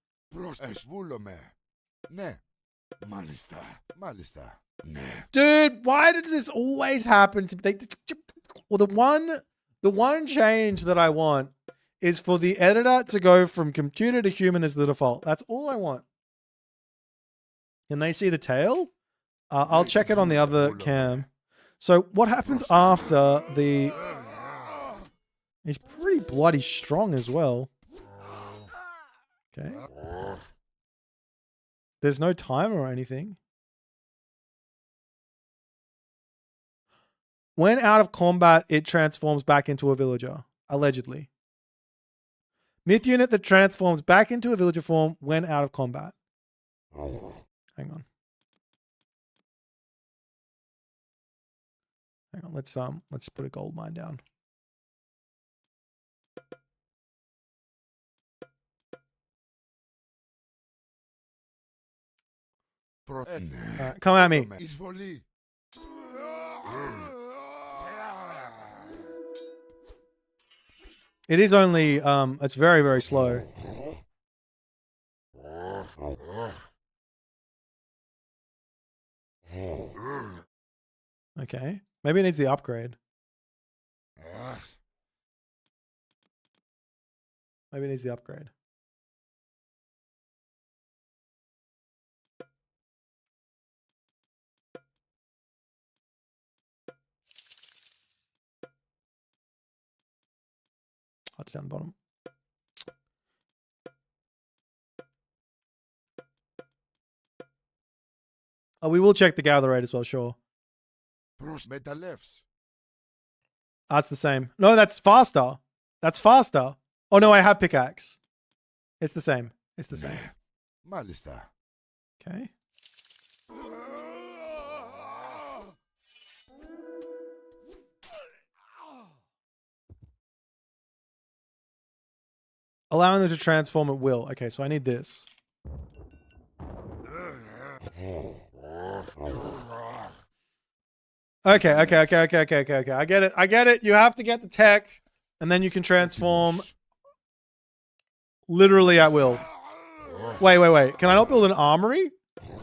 Dude, why does this always happen to me? Well, the one change that I want is for the editor to go from computer to human as the default. That's all I want. Can they see the tail? I'll check it on the other cam. So what happens after the... He's pretty bloody strong as well. Okay. There's no timer or anything. When out of combat, it transforms back into a villager, allegedly. Myth unit that transforms back into a villager form when out of combat. Hang on. Let's put a gold mine down. Alright, come at me. It is only, it's very, very slow. Okay. Maybe it needs the upgrade. Maybe it needs the upgrade. That's down the bottom. Oh, we will check the gather rate as well, sure. That's the same. No, that's faster. That's faster. Oh no, I have pickaxe. It's the same. It's the same. Okay. Allowing them to transform at will. Okay, so I need this. Okay. I get it. I get it. You have to get the tech, and then you can transform literally at will. Wait. Can I not build an armory?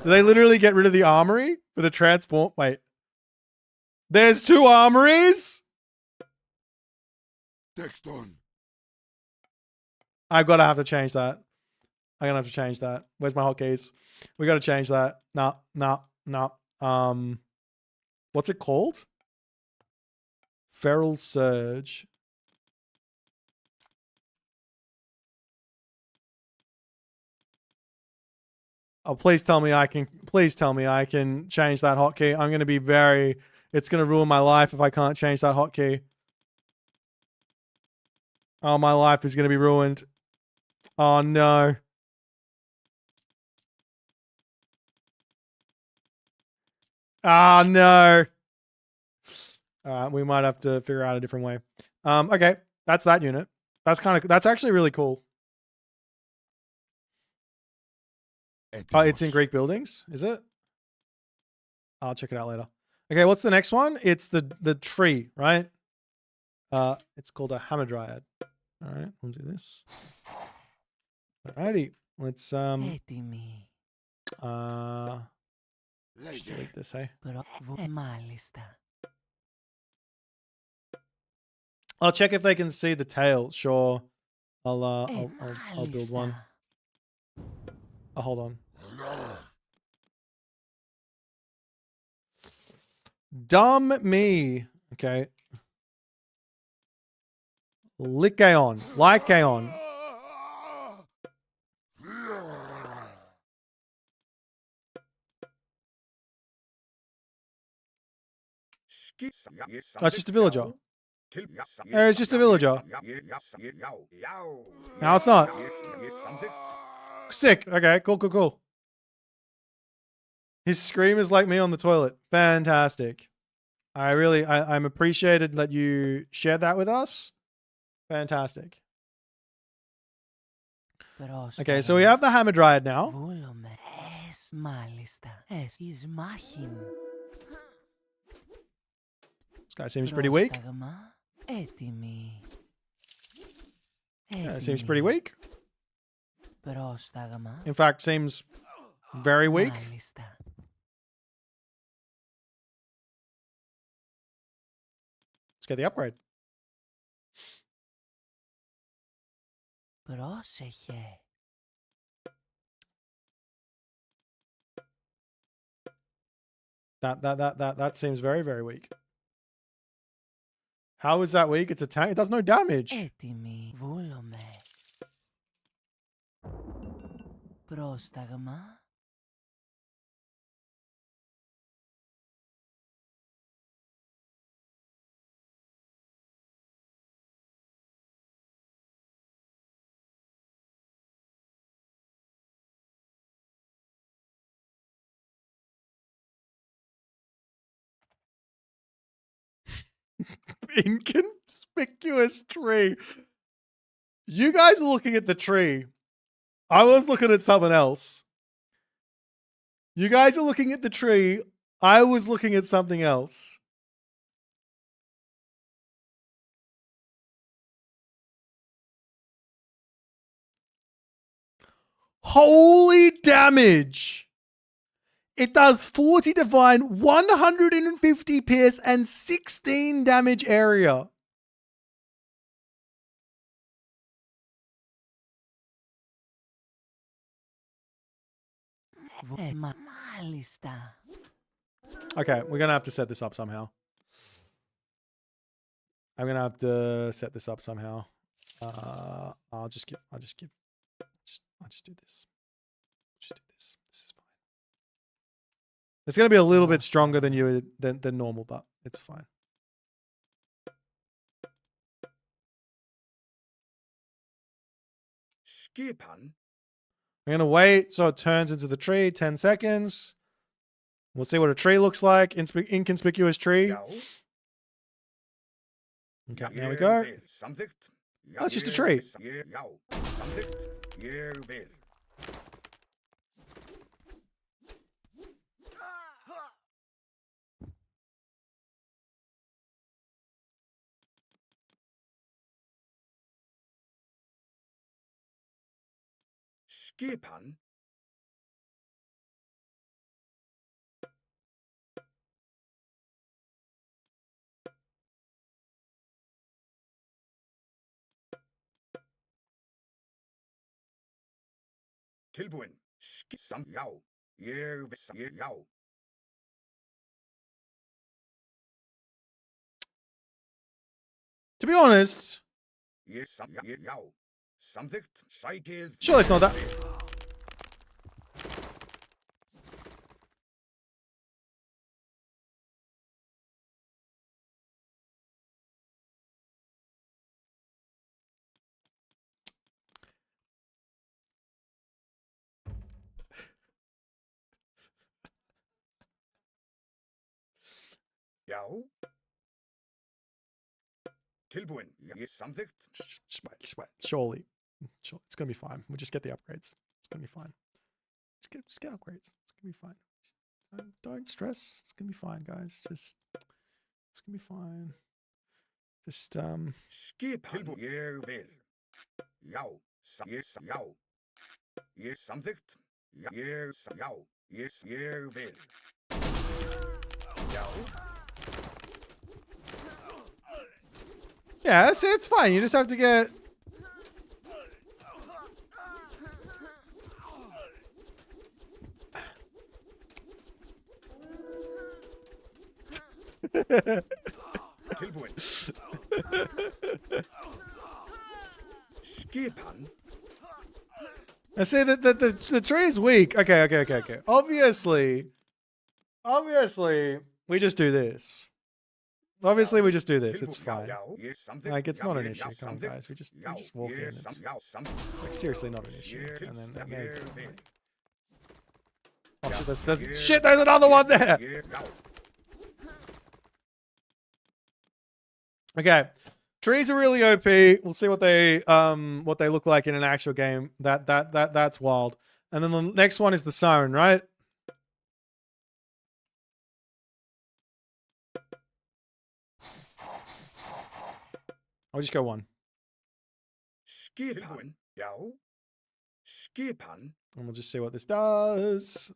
Do they literally get rid of the armory for the transport? Wait. There's 2 armories? I've got to have to change that. I'm going to have to change that. Where's my hotkeys? We got to change that. No. What's it called? Feral Surge. Oh, please tell me I can change that hotkey. I'm going to be it's going to ruin my life if I can't change that hotkey. Oh, my life is going to be ruined. Oh, no. Ah, no. We might have to figure out a different way. Okay. That's that unit. That's actually really cool. Oh, it's in Greek buildings, is it? I'll check it out later. Okay, what's the next one? It's the tree, right? It's called a hamadryad. All right, we'll do this. Alrighty, let's just delete this, hey. I'll check if they can see the tail. Sure, I'll build one. Oh, hold on. Dumb me. Okay. Lycaon. That's just a villager. It's just a villager. No, it's not. Sick. Okay, cool. His scream is like me on the toilet. Fantastic. I'm appreciated that you shared that with us. Fantastic. Okay, so we have the hamadryad now. This guy seems pretty weak. Seems pretty weak. In fact, seems very weak. Let's get the upgrade. That seems very, very weak. How is that weak? It's a tank. It does no damage. Inconspicuous tree. You guys are looking at the tree. I was looking at something else. You guys are looking at the tree. I was looking at something else. Holy damage! It does 40 divine, 150 pierce, and 16 damage area. Okay, we're gonna have to set this up somehow. I'm gonna have to set this up somehow. I'll just do this. Just do this. This is fine. It's gonna be a little bit stronger than than normal, but it's fine. Skipan. I'm gonna wait so it turns into the tree. 10 seconds. We'll see what a tree looks like. Inconspicuous tree. Okay, there we go. Oh, it's just a tree. Skipan. Tilbúin. Sam já. Ég já. To be honest, Ég já. Samþykkt. Sækið. Sure, it's not that. Já. Tilbúin. Ég samþykkt. Just wait. Surely. Sure, it's gonna be fine. We'll just get the upgrades. It's gonna be fine. Just get upgrades. It's gonna be fine. Don't stress. It's gonna be fine, guys. It's gonna be fine. Just Skip. Tilbúin. Ég vil. Já. Já. Ég samþykkt. Já. Já. Ég vil. Já. yeah, it's fine. You just have to get. Tilbúin. Skipan. I say that the tree is weak. Okay. Obviously, we just do this. Obviously, we just do this. It's fine. Like, it's not an issue. Come on, guys. We just walk in. It's like, seriously not an issue. And then oh shit! There's another one there. Okay, trees are really OP. We'll see what they look like in an actual game. That's wild. And then the next one is the siren, right? I'll just go one. Skipan. Já. Skipan. And we'll just see what this does.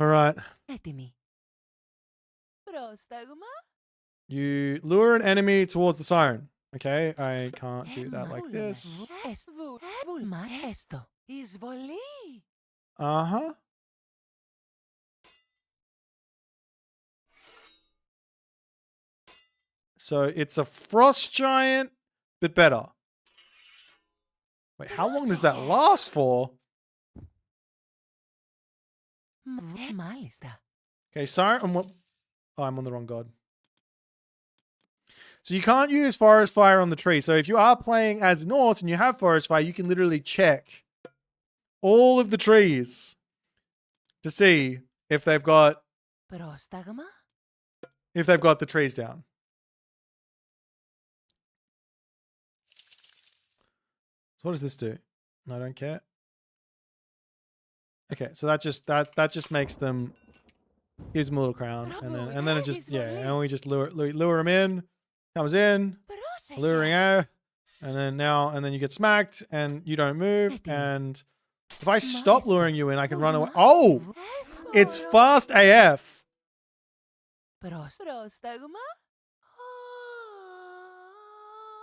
All right. You lure an enemy towards the siren. Okay, I can't do that like this. Uh-huh. So it's a frost giant, but better. Wait, how long does that last for? Okay, sorry, oh, I'm on the wrong god. So you can't use forest fire on the tree. So if you are playing as Norse and you have forest fire, you can literally check all of the trees to see if they've got the trees down. So what does this do? I don't care. Okay, so that just makes them, gives them a little crown, and then it just, yeah, and we just lure him in, comes in, luring out, and then you get smacked and you don't move, and if I stop luring you in, I can run away. Oh, it's fast AF.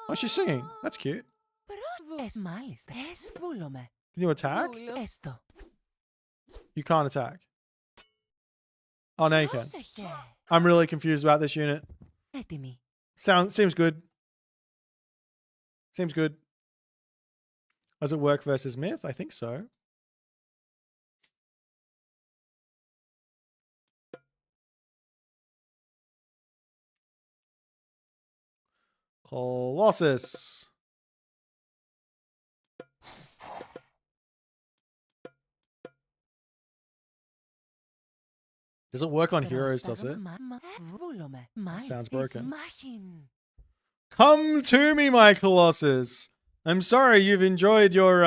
Oh, she's singing. That's cute. Can you attack? You can't attack. Oh, now you can. I'm really confused about this unit. Seems good. Seems good. Does it work versus Myth? I think so. Colossus. Does it work on heroes, does it? Sounds broken. Come to me, my Colossus. I'm sorry you've enjoyed your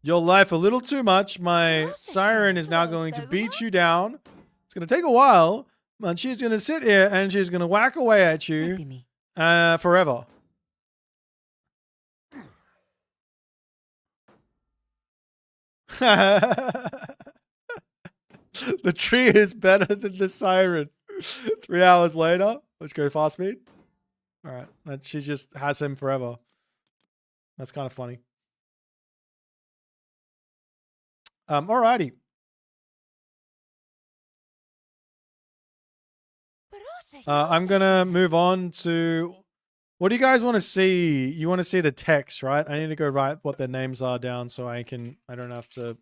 life a little too much. My siren is now going to beat you down. It's going to take a while, but she's going to sit here and she's going to whack away at you forever. The tree is better than the siren. 3 hours later, let's go fast speed. All right, she just has him forever. That's kind of funny. Alrighty. I'm gonna move on to. What do you guys want to see? You want to see the text, right? I need to go write what their names are down so I don't have to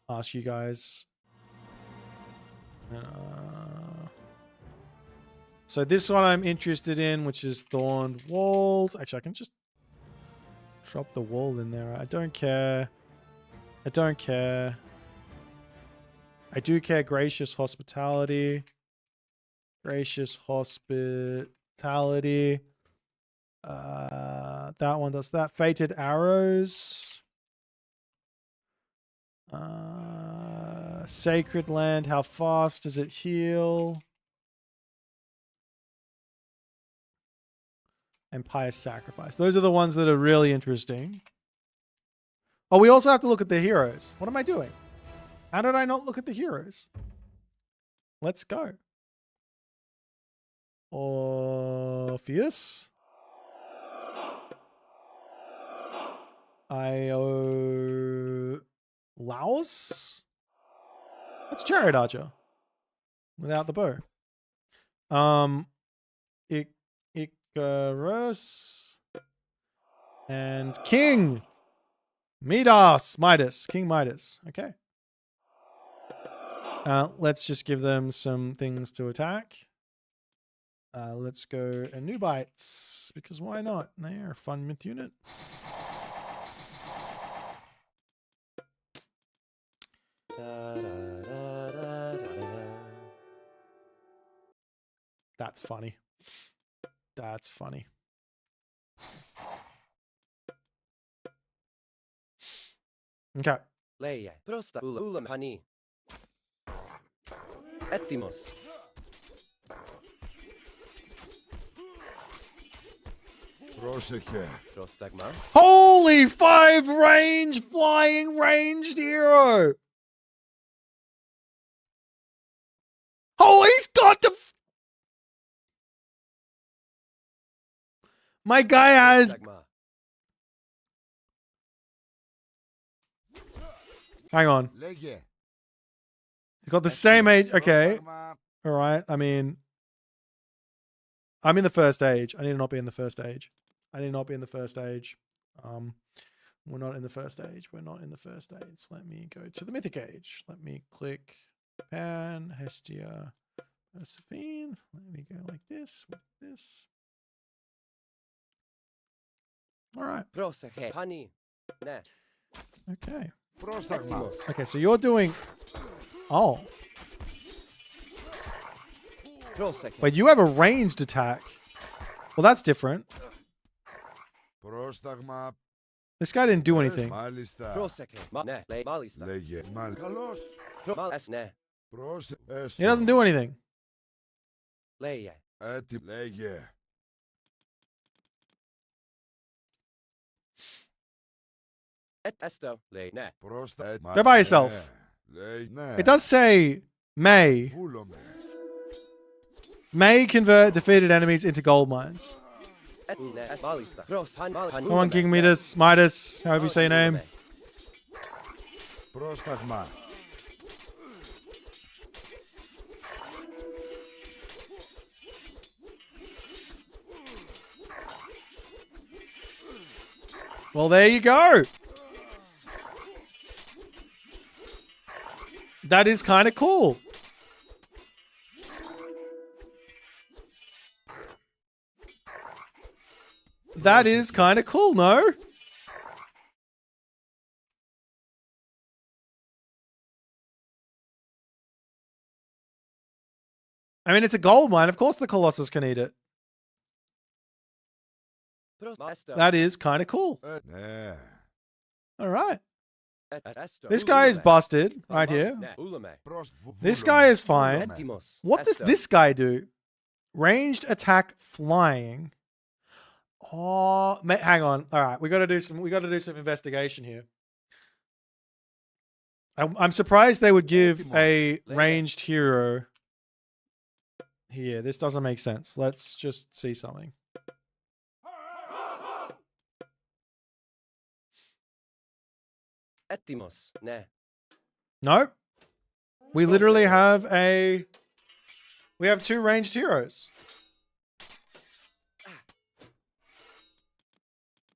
ask you guys. So this one I'm interested in, which is Thorned Walls. Actually, I can just drop the wall in there. I don't care. I don't care. I do care. Gracious Hospitality. Gracious Hospitality. That one does that. Fated Arrows. Sacred Land. How fast does it heal? And Pious Sacrifice. Those are the ones that are really interesting. Oh, we also have to look at the heroes. What am I doing? How did I not look at the heroes? Let's go. Orpheus. Laos. What's Chariot Archer? Without the bow. Icarus. And King. Midas. King Midas. Okay. Let's just give them some things to attack. Let's go Anubites, because why not? They're a fun myth unit. That's funny. That's funny. Okay. Leia. Prosta ulam hani. Etimos. Holy 5 range flying ranged hero. Oh, he's got the. My guy has. Hang on. He's got the same age. Okay. All right. I mean, I'm in the first age. I need to not be in the first age. I need to not be in the first age. We're not in the first age. We're not in the first age. Let me go to the mythic age. Let me click Pan, Hestia, Persephone. Let me go like this with this. All right. Okay. Okay, so you're doing. Oh. Wait, you have a ranged attack. Well, that's different. This guy didn't do anything. He doesn't do anything. Go by yourself. It does say may. May convert defeated enemies into gold mines. Come on, King Midas, however you say your name. Well, there you go. That is kind of cool. That is kind of cool, no? I mean, it's a gold mine. Of course the Colossus can eat it. That is kind of cool. All right. This guy is busted right here. This guy is fine. What does this guy do? Ranged attack flying. Oh, hang on. All right, we got to do some investigation here. I'm surprised they would give a ranged hero here. This doesn't make sense. Let's just see something. Nope. We literally have we have 2 ranged heroes.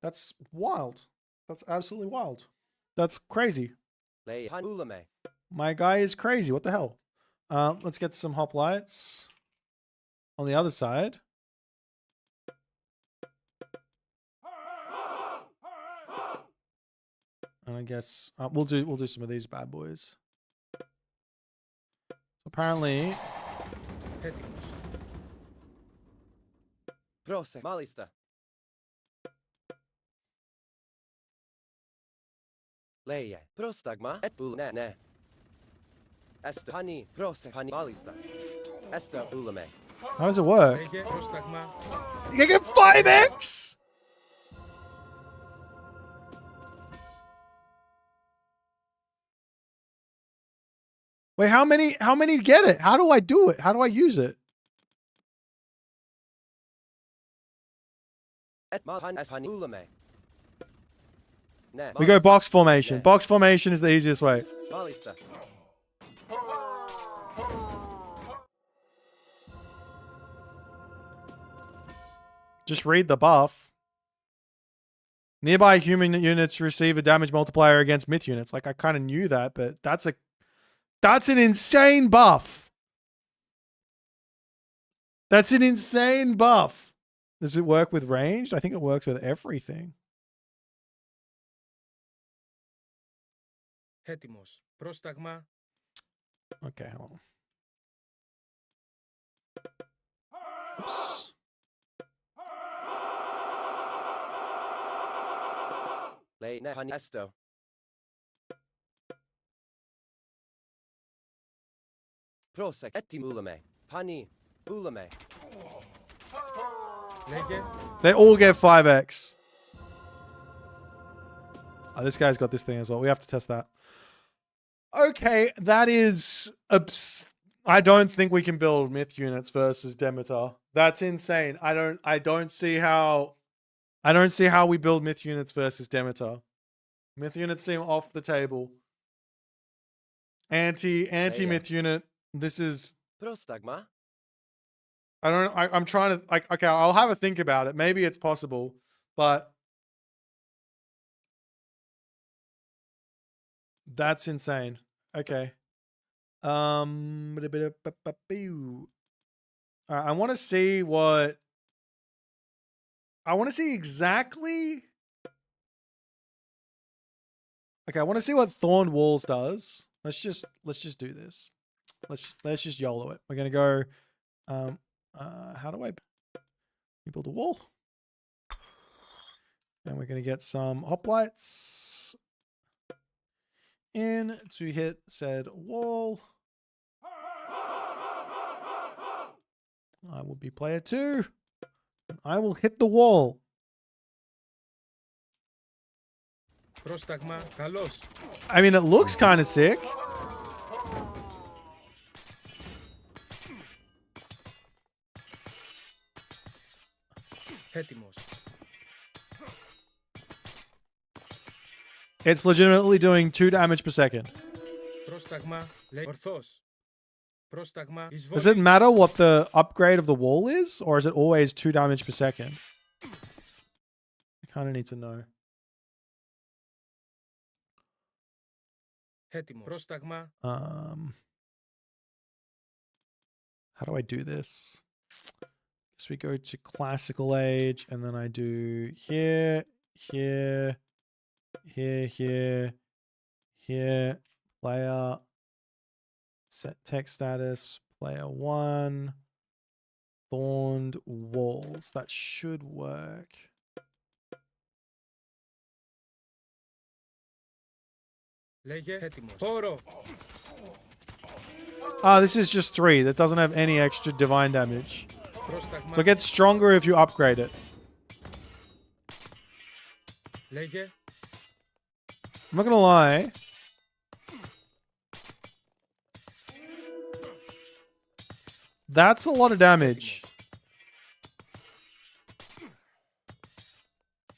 That's wild. That's absolutely wild. That's crazy. My guy is crazy. What the hell? Let's get some hoplites on the other side. And I guess we'll do some of these bad boys. Apparently, how does it work? You get 5x. Wait, how many get it? How do I do it? How do I use it? We go box formation. Box formation is the easiest way. Just read the buff. Nearby human units receive a damage multiplier against myth units. Like, I kind of knew that, but that's an insane buff. That's an insane buff. Does it work with ranged? I think it works with everything. Έτοιμος. Πρόσταγμα. Okay, hold on. Oops. They all get 5x. Oh, this guy's got this thing as well. We have to test that. Okay, that is... I don't think we can build myth units versus Demeter. That's insane. I don't see how we build myth units versus Demeter. Myth units seem off the table. Anti-myth unit. This is... I'm trying to... okay, I'll have a think about it. Maybe it's possible, but... That's insane. Okay. All right, I want to see what... I want to see exactly... Okay, I want to see what Thorn Walls does. Let's just do this. Let's just YOLO it. We're gonna go. How do I build a wall? And we're going to get some hoplites in to hit said wall. I will be player 2. And I will hit the wall. Πρόσταγμα, καλώς. I mean, it looks kind of sick. Έτοιμος. It's legitimately doing 2 damage per second. Πρόσταγμα, λέει ορθώς. Πρόσταγμα, Does εισβολή. it matter what the upgrade of the wall is? Or is it always 2 damage per second? I kind of need to know. Έτοιμος. Πρόσταγμα. How do I do this? So we go to classical age, and then I do here, here, here, here, here, player, set text status, player 1, thorned walls. That should work. Λέγε έτοιμος. Πόρο. Ah, this is just 3. That doesn't have any extra divine damage. Πρόσταγμα. So it gets stronger if you upgrade it. Λέγε. I'm not gonna lie. That's a lot of damage.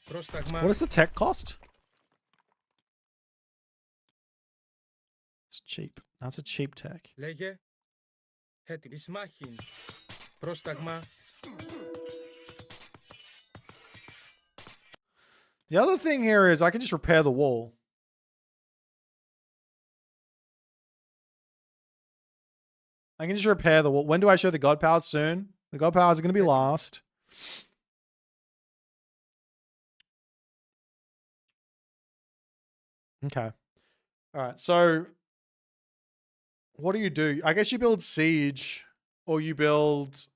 Πρόσταγμα. What does the tech cost? It's cheap. That's a cheap tech. Λέγε. Έτοιμη. Εις μάχην. Πρόσταγμα. The other thing here is I can just repair the wall. I can just repair the wall. When do I show the god powers? Soon. The god powers are going to be last. Okay. All right. So what do? I guess you build siege or you build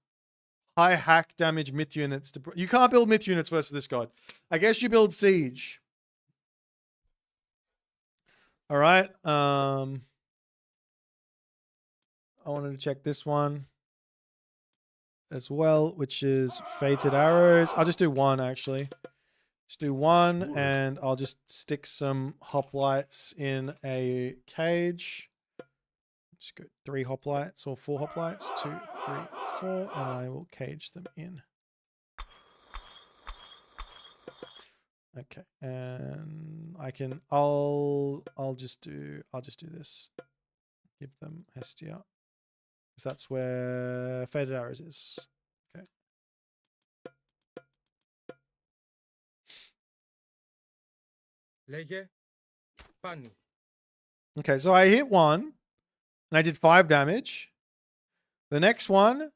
high hack damage myth units. You can't build myth units versus this god. I guess you build siege. All right. I wanted to check this one as well, which is fated arrows. I'll just do 1 actually. Just do 1 and I'll just stick some hoplites in a cage. Just go 3 hoplites or 4 hoplites. 2, 3, 4, and I will cage them in. Okay, and I'll just do this. Give them Hestia. Because that's where Faded Arrows is. Okay. Λέγε. Πάνι. Okay, so I hit 1 and I did 5 damage. The next one,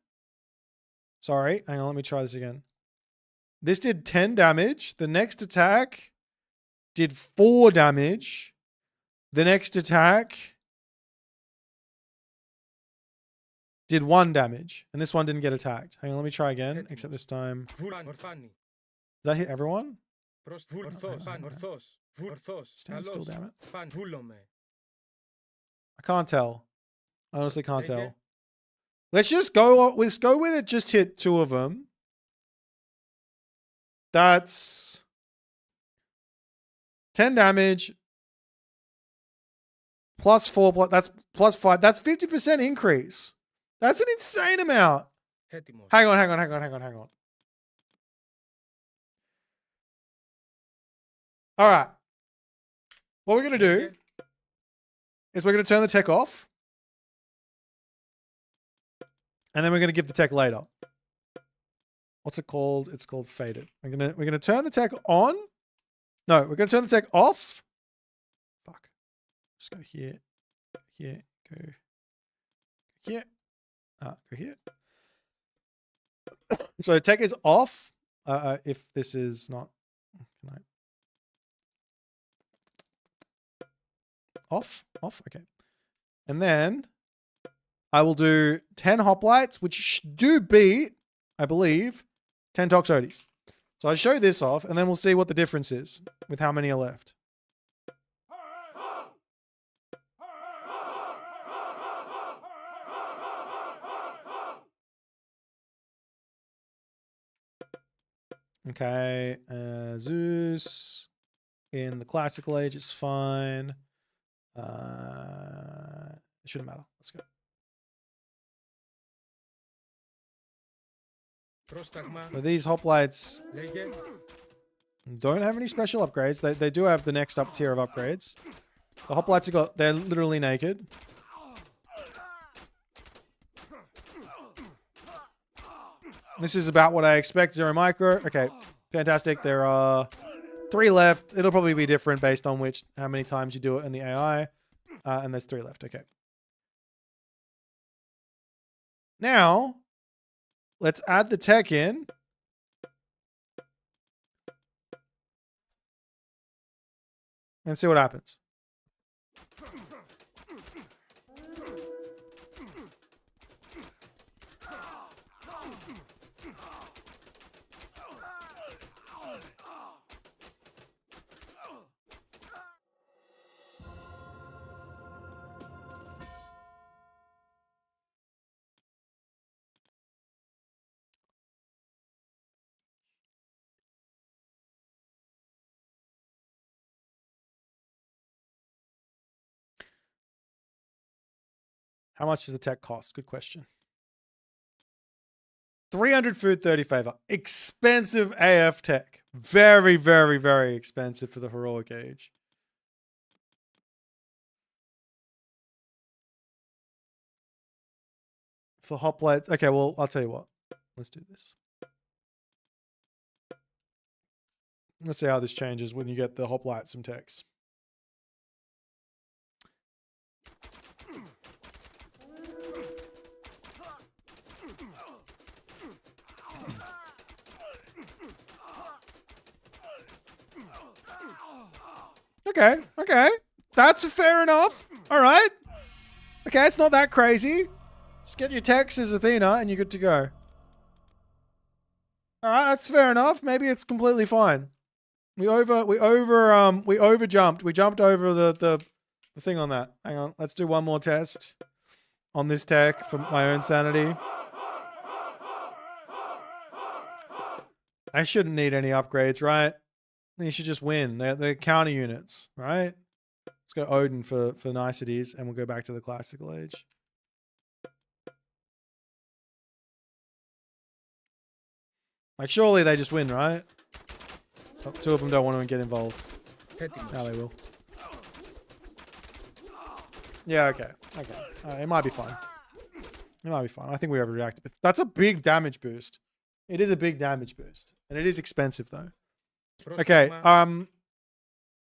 sorry, hang on, let me try this again. This did 10 damage. The next attack did 4 damage. The next attack did 1 damage. And this one didn't get attacked. Hang on, let me try again. Except this time. Did that hit everyone? Stand still, damn it. I can't tell. I honestly can't tell. Let's just go with it. Just hit 2 of them. That's 10 damage. Plus 4. That's plus 5. That's 50% increase. That's an insane amount. Hang on. All right. What we're going to do is we're going to turn the tech off. And then we're going to give the tech later. What's it called? It's called Faded. We're going to turn the tech on. No, we're going to turn the tech off. Fuck. Let's go here. Here. Go here. Go here. So tech is off. If this is not... Can I... Off? Okay. And then I will do 10 hoplites, which do beat, I believe, 10 Toxotes. So I show this off, and then we'll see what the difference is with how many are left. Okay, Zeus in the classical age is fine. It shouldn't matter. Let's go. So these hoplites don't have any special upgrades. They do have the next up tier of upgrades. The hoplites they're literally naked. This is about what I expect. 0 micro. Okay, fantastic. There are 3 left. It'll probably be different based on how many times you do it in the AI. And there's 3 left. Okay. Now, let's add the tech in. And see what happens. How much does the tech cost? Good question. 300 food, 30 favor. Expensive AF tech. Very, very, very expensive for the heroic age. For hoplites. Okay, well, I'll tell you what. Let's do this. Let's see how this changes when you get the hoplites some techs. Okay, okay. That's fair enough. All right. Okay, it's not that crazy. Just get your techs as Athena and you're good to go. All right, that's fair enough. Maybe it's completely fine. We overjumped. We jumped over the thing on that. Hang on. Let's do one more test on this tech for my own sanity. I shouldn't need any upgrades, right? You should just win. They're counter units, right? Let's go Odin for niceties, and we'll go back to the classical age. Like, surely they just win, right? Oh, 2 of them don't want to get involved. Now they will. Yeah, okay. Okay. It might be fine. It might be fine. I think we overreacted. That's a big damage boost. It is a big damage boost. And it is expensive, though. Okay.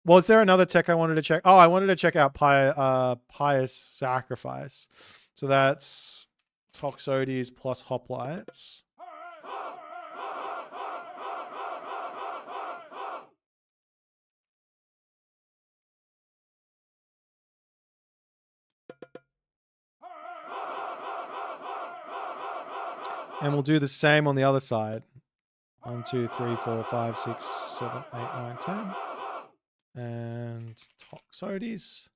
Was there another tech I wanted to check? Oh, I wanted to check out Pious Sacrifice. So that's Toxotes plus Hoplites. And we'll do the same on the other side. 1, 2, 3, 4, 5, 6, 7, 8, 9, 10. And Toxotes.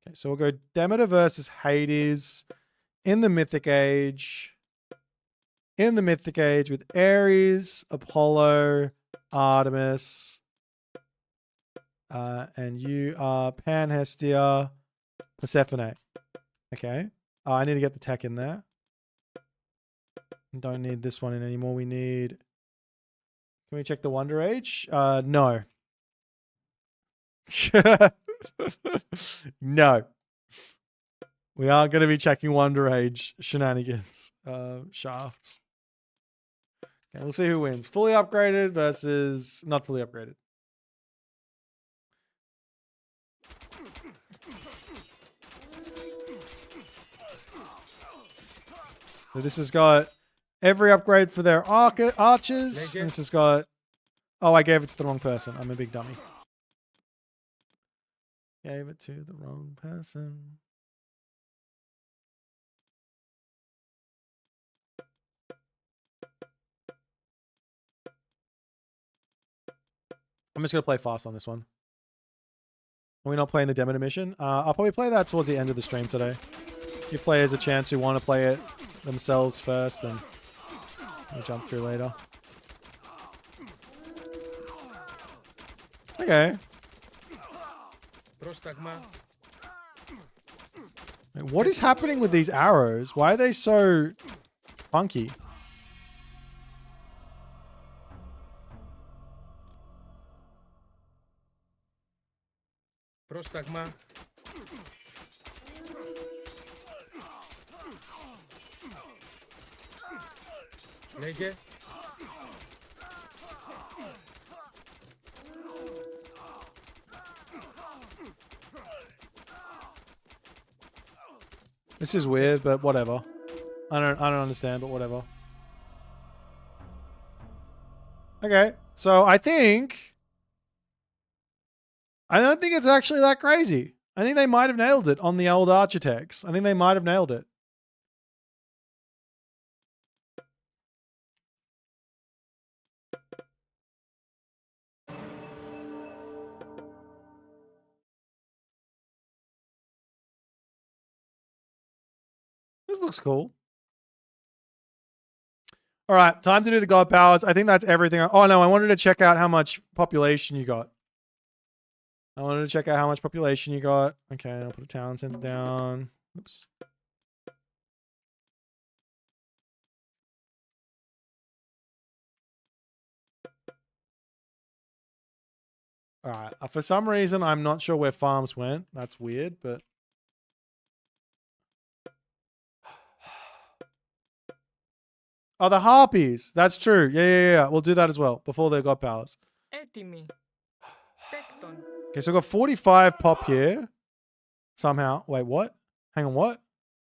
Okay, so we'll go Demeter versus Hades in the Mythic Age. In the Mythic Age with Ares, Apollo, Artemis. And you are Panhestia, Persephone. Okay. I need to get the tech in there. Don't need this one in anymore. We need... Can we check the Wonder Age? No. No. We aren't going to be checking Wonder Age shenanigans. Shafts. Okay, we'll see who wins. Fully upgraded versus not fully upgraded. So this has got every upgrade for their archers. And this has got... Oh, I gave it to the wrong person. I'm a big dummy. Gave it to the wrong person. I'm just gonna play fast on this one. Are we not playing the Demeter mission? I'll probably play that towards the end of the stream today. Give players a chance who want to play it themselves first, then we'll jump through later. Okay. Wait, what is happening with these arrows? Why are they so funky? Πρόσταγμα. Λέγε. This is weird, but whatever. I don't understand, but whatever. Okay, so I don't think it's actually that crazy. I think they might have nailed it on the old Architects. I think they might have nailed it. This looks cool. All right, time to do the God Powers. I think that's everything. Oh, no, I wanted to check out how much population you got. Okay, I'll put a town center down. Oops. All right. For some reason, I'm not sure where farms went. That's weird, but... Oh, the harpies. That's true. Yeah. We'll do that as well before they got powers. Έτοιμοι. Τέκτον. Okay, so we've got 45 pop here. Somehow. Wait, what? Hang on, what?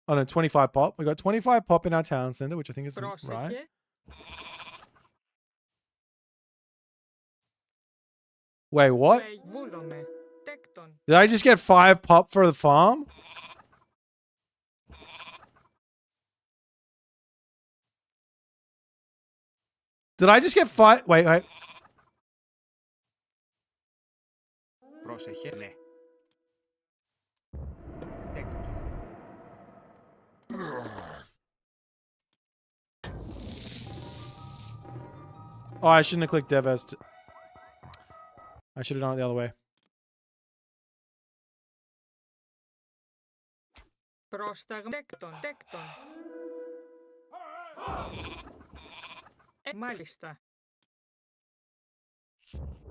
Oh, no, 25 pop. We got 25 pop in our town center, which I think is right. Wait, what? Did I just get 5 pop for the farm? Did I just get 5? Wait. Πρόσεχε, ναι. Oh, I shouldn't have clicked Devest. I should have done it the other way. Τέκτον. Μάλιστα.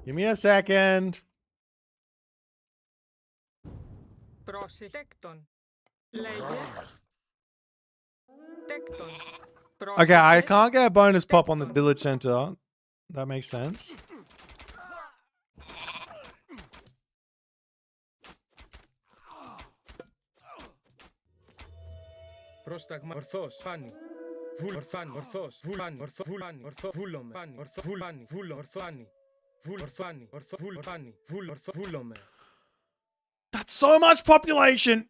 Give me a second. Τέκτον. Λέγε. Τέκτον. Okay, I can't get a bonus pop on the village center. That makes sense. Πρόσταγμα ορθός. Φάνη. Βούλ ορθάνη. Ορθός. Βούλάνη. Ορθό. Βούλάνη. Ορθό. Βούλομε. Φάνη. Ορθό. Βούλάνη. Βούλο. Ορθάνη. Βούλ ορθάνη. Ορθό. Βούλ ορθάνη. Βούλ ορθό. Βούλομε. That's so much population.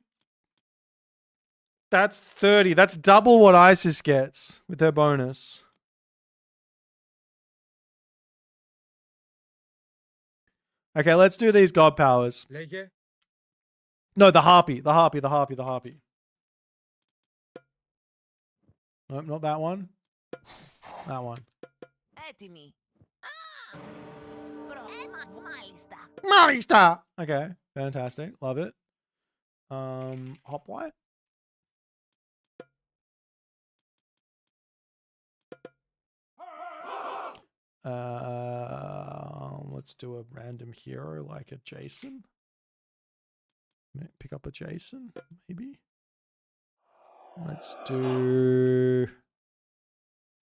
That's 30. That's double what ISIS gets with their bonus. Okay, let's do these god powers. Λέγε. No, the harpy. Nope, not that one. That one. Έτοιμοι. Μάλιστα. Maalista! Okay, fantastic. Love it. Hoplite? Let's do a random hero like a Jason. Pick up a Jason, maybe. Let's do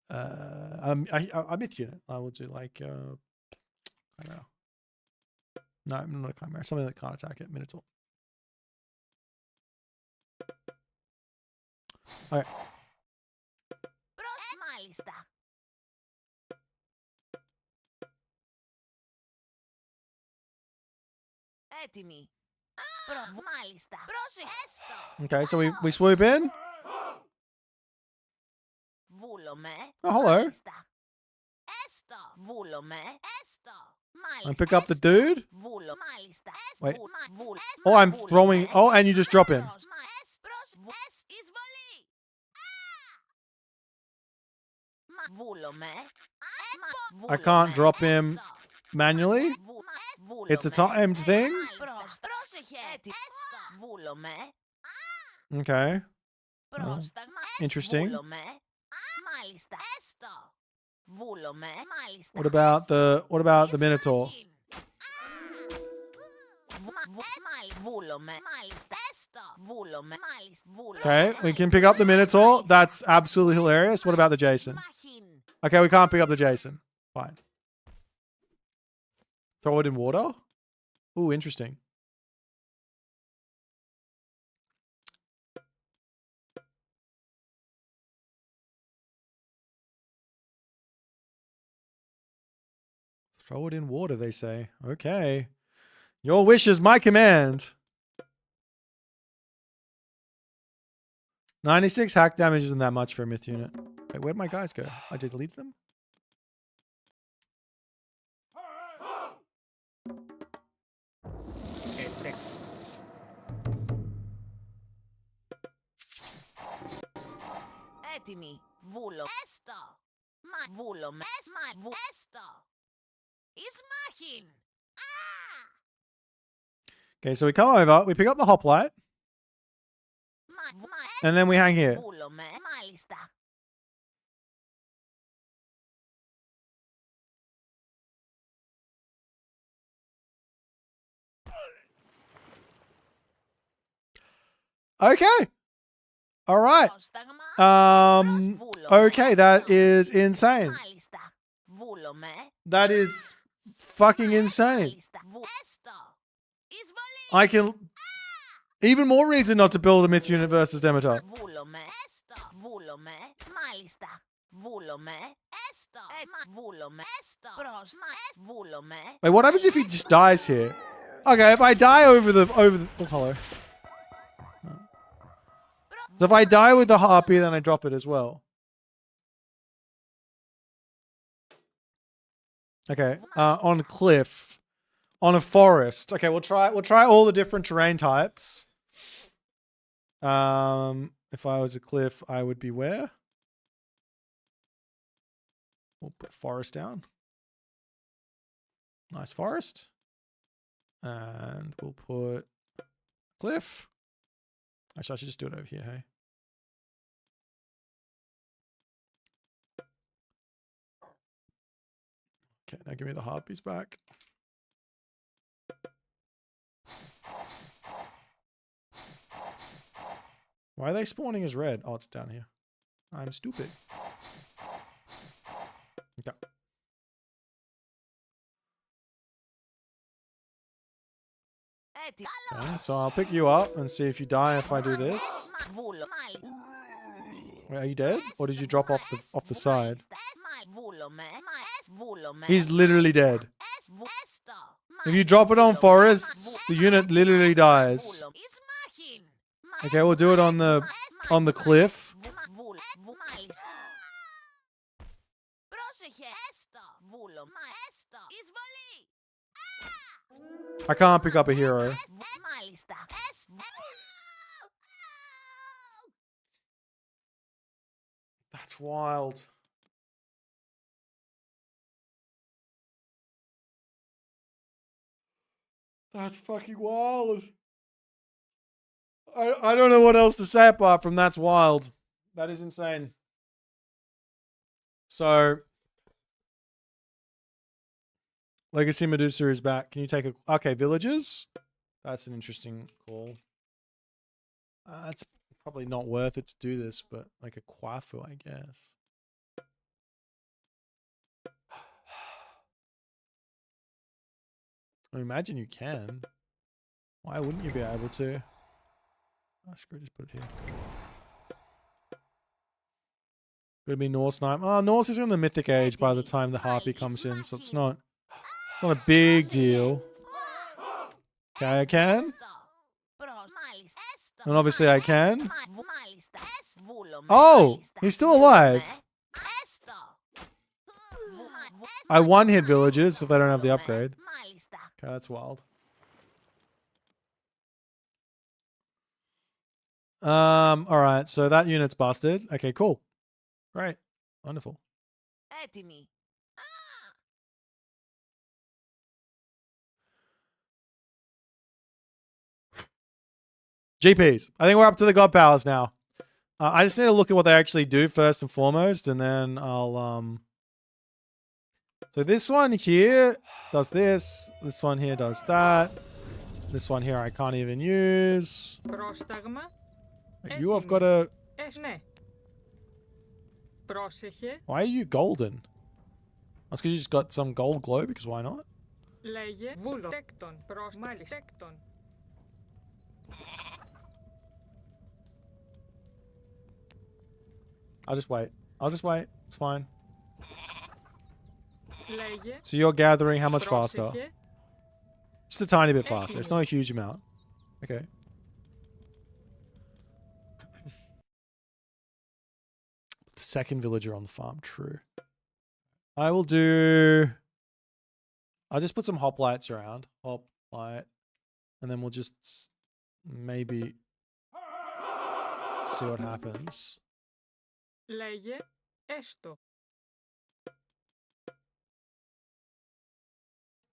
a myth unit. I will do like I don't know. No, not a chimera. Something that can't attack it. Minotaur. Okay. Μάλιστα. Έτοιμοι. Μάλιστα. Έστω. Okay, so we swoop in. Βούλομε. Oh, hello. Έστω. Βούλομε. Έστω. And pick up the dude. Wait. Oh, I'm throwing. Oh, and you just drop him. I can't drop him manually. It's a timed thing. Okay. Well, interesting. What about the Minotaur? Okay, we can pick up the Minotaur. That's absolutely hilarious. What about the Jason? Okay, we can't pick up the Jason. Fine. Throw it in water? Ooh, interesting. Throw it in water, they say. Okay. Your wish is my command. 96 hack damage isn't that much for a myth unit. Wait, where'd my guys go? I did delete them? Έτοιμοι. Βούλο. Έστω. Μα βούλο με. Μα έστω. Εις μάχην. Okay, so we come over, we pick up the hoplite, and then we hang here. Βούλο με. Μάλιστα. Okay. All right. Okay, that is insane. That is fucking insane. I can... Even more reason not to build a myth unit versus Demeter. Wait, what happens if he just dies here? Okay, if I die over the... Oh, hello. So if I die with the harpy, then I drop it as well. Okay, on cliff, on a forest. Okay, we'll try all the different terrain types. If I was a cliff, I would be where? We'll put forest down. Nice forest. And we'll put cliff. Actually, I should just do it over here, hey? Okay, now give me the harpies back. Why are they spawning as red? Oh, it's down here. I'm stupid. Okay. Okay, so I'll pick you up and see if you die if I do this. Wait, are you dead? Or did you drop off the side? He's literally dead. If you drop it on forests, the unit literally dies. Okay, we'll do it on the cliff. I can't pick up a hero. That's wild. That's fucking wild. I don't know what else to say apart from that's wild. That is insane. So, Legacy Medusa is back. Can you take a... Okay, villagers. That's an interesting call. It's probably not worth it to do this, but like a Kwafu, I guess. I imagine you can. Why wouldn't you be able to? Oh, screw it, just put it here. Could be Norse Knight. Oh, Norse is in the Mythic Age by the time the Harpy comes in, so it's not a big deal. Okay, I can. And obviously I can. Oh, he's still alive. I one-hit villagers if they don't have the upgrade. Okay, that's wild. Alright, so that unit's busted. Okay, cool. Great. Wonderful. GPs. I think we're up to the god powers now. I just need to look at what they actually do first and foremost, and then I'll So this one here does this. This one here does that. This one here I can't even use. You have got a... Why are you golden? That's because you just got some gold glow, because why not? I'll just wait. I'll just wait. It's fine. So you're gathering how much faster? Just a tiny bit faster. It's not a huge amount. Okay. The second villager on the farm. True. I will do... I'll just put some hoplites around. Hoplite. And then we'll just maybe see what happens.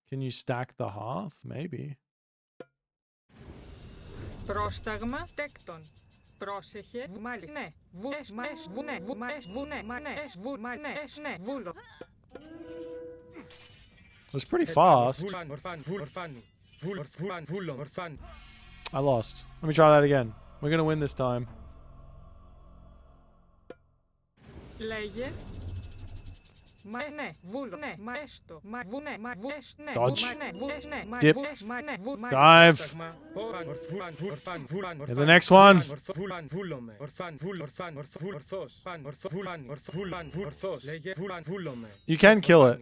Can you stack the hearth? Maybe. Πρόσταγμα τέκτον. Πρόσεχε, μάλι, ναι, βούλο. It was pretty fast. I lost. Let me try that again. We're gonna win this time. Λέγε. Dodge. Dip. Dive. And the next one. You can kill it.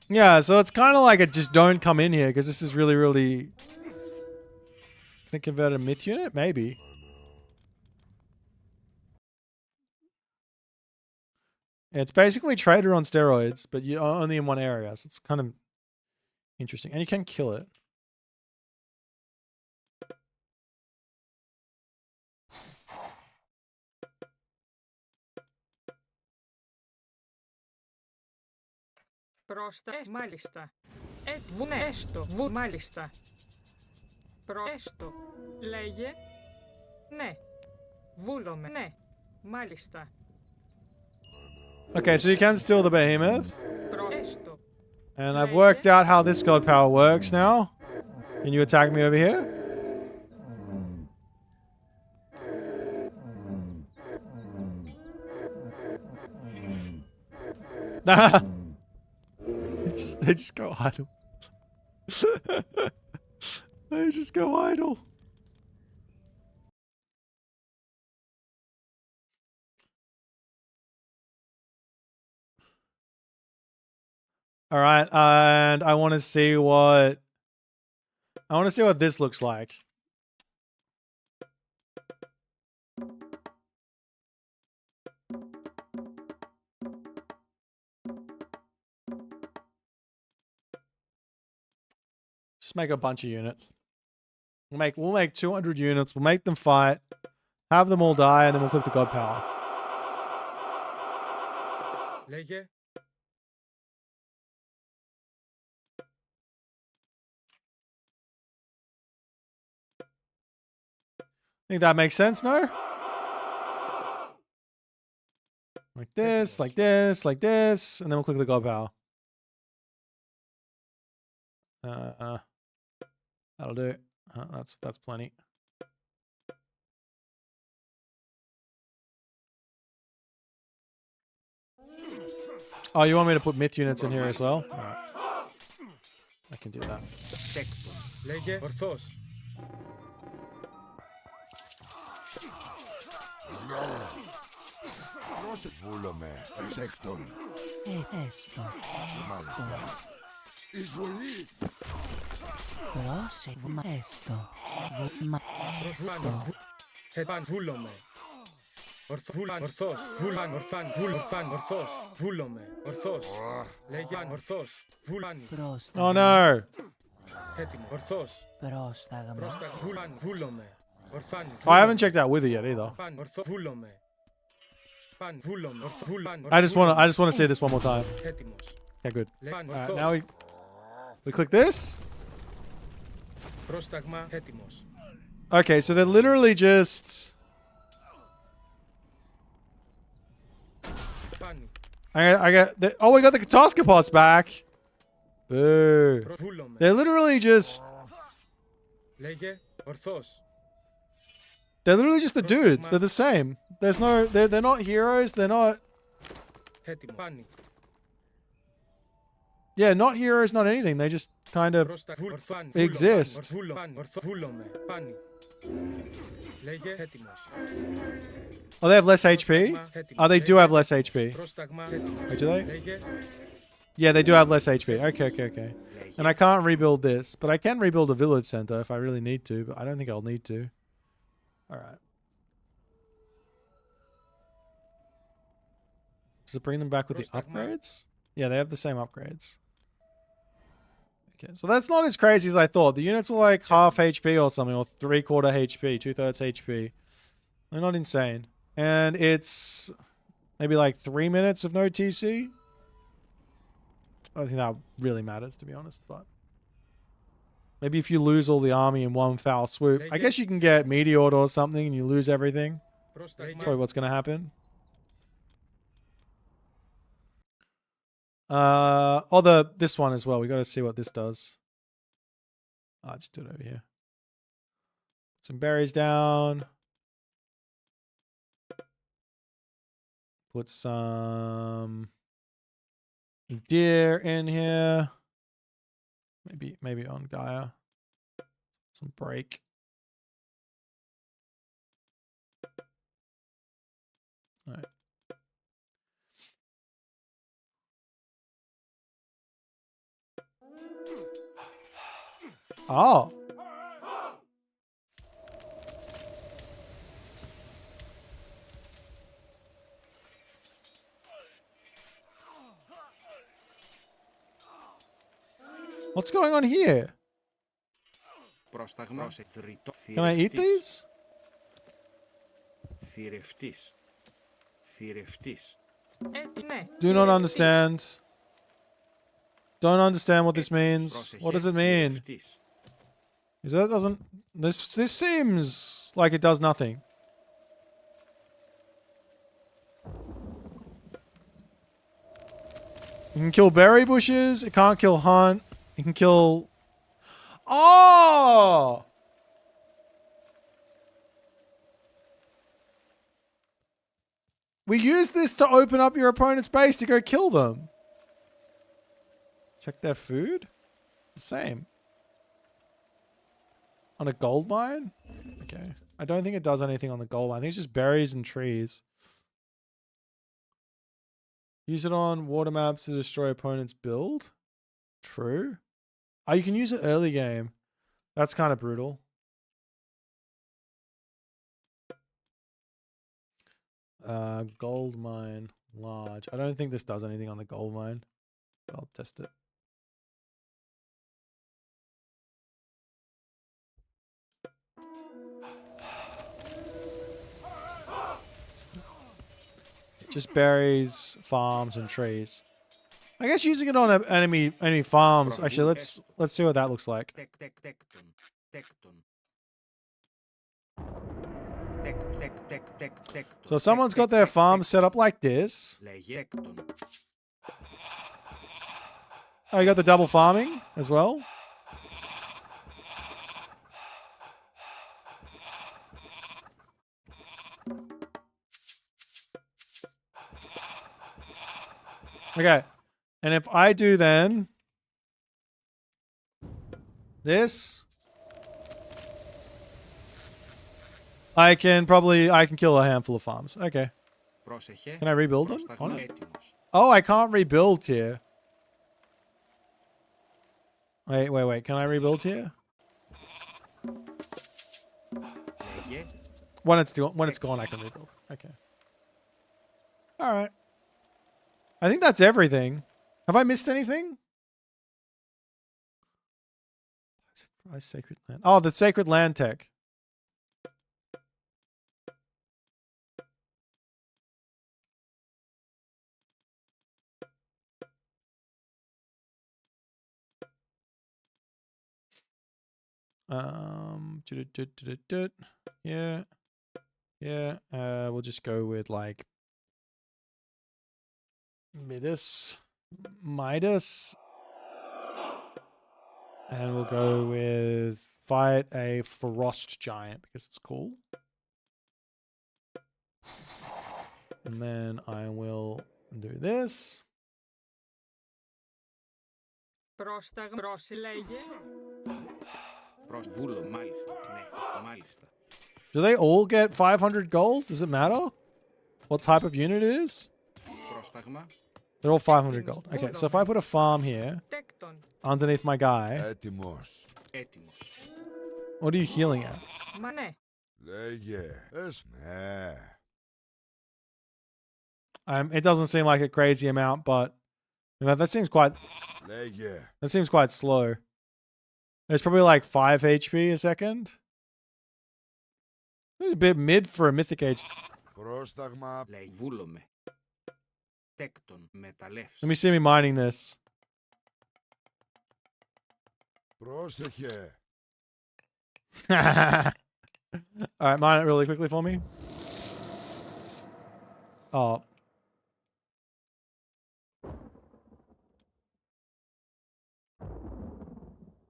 Yeah, so it's kind of like a just don't come in here because this is really, really... Can I convert a myth unit? Maybe. Yeah, it's basically trader on steroids, but you're only in one area, so it's kind of interesting. And you can kill it. Μάλιστα. Έστω, μάλιστα. Έστω. Λέγε. Ναι. Βούλομαι. Ναι. Μάλιστα. Okay, so you can steal the behemoth. And I've worked out how this god power works now. Can you attack me over here? They just go idle. They just go idle. All right, and I want to see what this looks like. Just make a bunch of units. We'll make 200 units. We'll make them fight, have them all die, and then we'll click the god power. Think that makes sense, no? Like this, like this, like this, and then we'll click the god power. That'll do. That's plenty. Oh, you want me to put myth units in here as well? All right. I can do that. Βούλομαι. Εξέκτον. Έστω. Μάλιστα. Εισβολή. Πρόσεχε. Έστω. Προσμάνος. Επάν βούλομαι. Ορθός. Βούλαν. Ορθάν. Ορθός. Βούλομαι. Ορθός. Λέγιαν. Ορθός. Βούλαν. Oh no. Έτοιμο. Ορθός. Πρόσταγμα. Βούλαν. Βούλομαι. Ορθάν. Oh, I haven't checked out Wither yet either. Παν. Ορθό. Βούλομαι. Παν. Βούλομαι. Βούλαν. I just want to see this one more time. Έτοιμος. Okay, good. Παν. Alright, now we click this. Πρόσταγμα. Έτοιμος. Okay, so they're literally just. Πάνι. I got. Oh, we got the Kataskopos back. Boo. Βούλομαι. They're literally just. Λέγε. Ορθός. They're literally just the dudes. They're the same. There's no. They're not heroes. They're not. Έτοιμο. Πάνι. Yeah, not heroes, not anything. They just kind of exist. Βούλομαι. Πάνι. Λέγε. Έτοιμος. Oh, they have less HP? Oh, they do have less HP. Πρόσταγμα. Wait, do they? Λέγε. Yeah, they do have less HP. Okay. And I can't rebuild this, but I can rebuild a village center if I really need to, but I don't think I'll need to. Alright. Does it bring them back with the upgrades? Yeah, they have the same upgrades. Okay, so that's not as crazy as I thought. The units are like half HP or something, or 3/4 HP, 2/3 HP. They're not insane. And it's maybe like 3 minutes of no TC. I don't think that really matters, to be honest, but maybe if you lose all the army in one foul swoop, I guess you can get meteored or something and you lose everything. That's probably what's going to happen. This one as well. We got to see what this does. I'll just do it over here. Put some berries down. Put some deer in here. Maybe on Gaia. Some break. All right. Oh. What's going on here? Can I eat these? Do not understand. Don't understand what this means. What does it mean? Is that doesn't this seems like it does nothing. You can kill berry bushes, it can't kill hunt. You can kill... Oh! We use this to open up your opponent's base to go kill them. Check their food. It's the same. On a gold mine? Okay. I don't think it does anything on the gold mine. I think it's just berries and trees. Use it on water maps to destroy opponent's build. True. Oh, you can use it early game. That's kind of brutal. Gold mine large. I don't think this does anything on the gold mine, but I'll test it. Just berries, farms, and trees. I guess using it on enemy farms. Actually, let's see what that looks like. So someone's got their farm set up like this. Oh, you got the double farming as well. Okay. And if I do then this, I can kill a handful of farms. Okay. Πρόσεχε. Can I rebuild them? Πρόσταγμα On it? έτοιμος. Oh, I can't rebuild here. Wait. Can I rebuild here? Λέγε. When it's gone, I can rebuild. Okay. All right. I think that's everything. Have I missed anything? Sacred land. Oh, the sacred land tech. Yeah. We'll just go with like Midas, and we'll go with fight a frost giant because it's cool. And then I will do this. Πρόσταγμα. Πρόσιλεγε. Βούλο, μάλιστα. Ναι, μάλιστα. Do they all get 500 gold? Does it matter what type of unit it is? Πρόσταγμα. They're all 500 gold. Okay, so if I put a farm here underneath my guy, Έτοιμος. Έτοιμος. what are you healing at? Μα ναι. Λέγε. Ναι. It doesn't seem like a crazy amount, but you know, that seems quite slow. It's probably like 5 HP a second. It's a bit mid for a mythic age. Πρόσταγμα. Λέει βούλομαι. Τέκτον μεταλλεύς. Let me see me mining this. Πρόσεχε. Alright, mine it really quickly for me. Oh.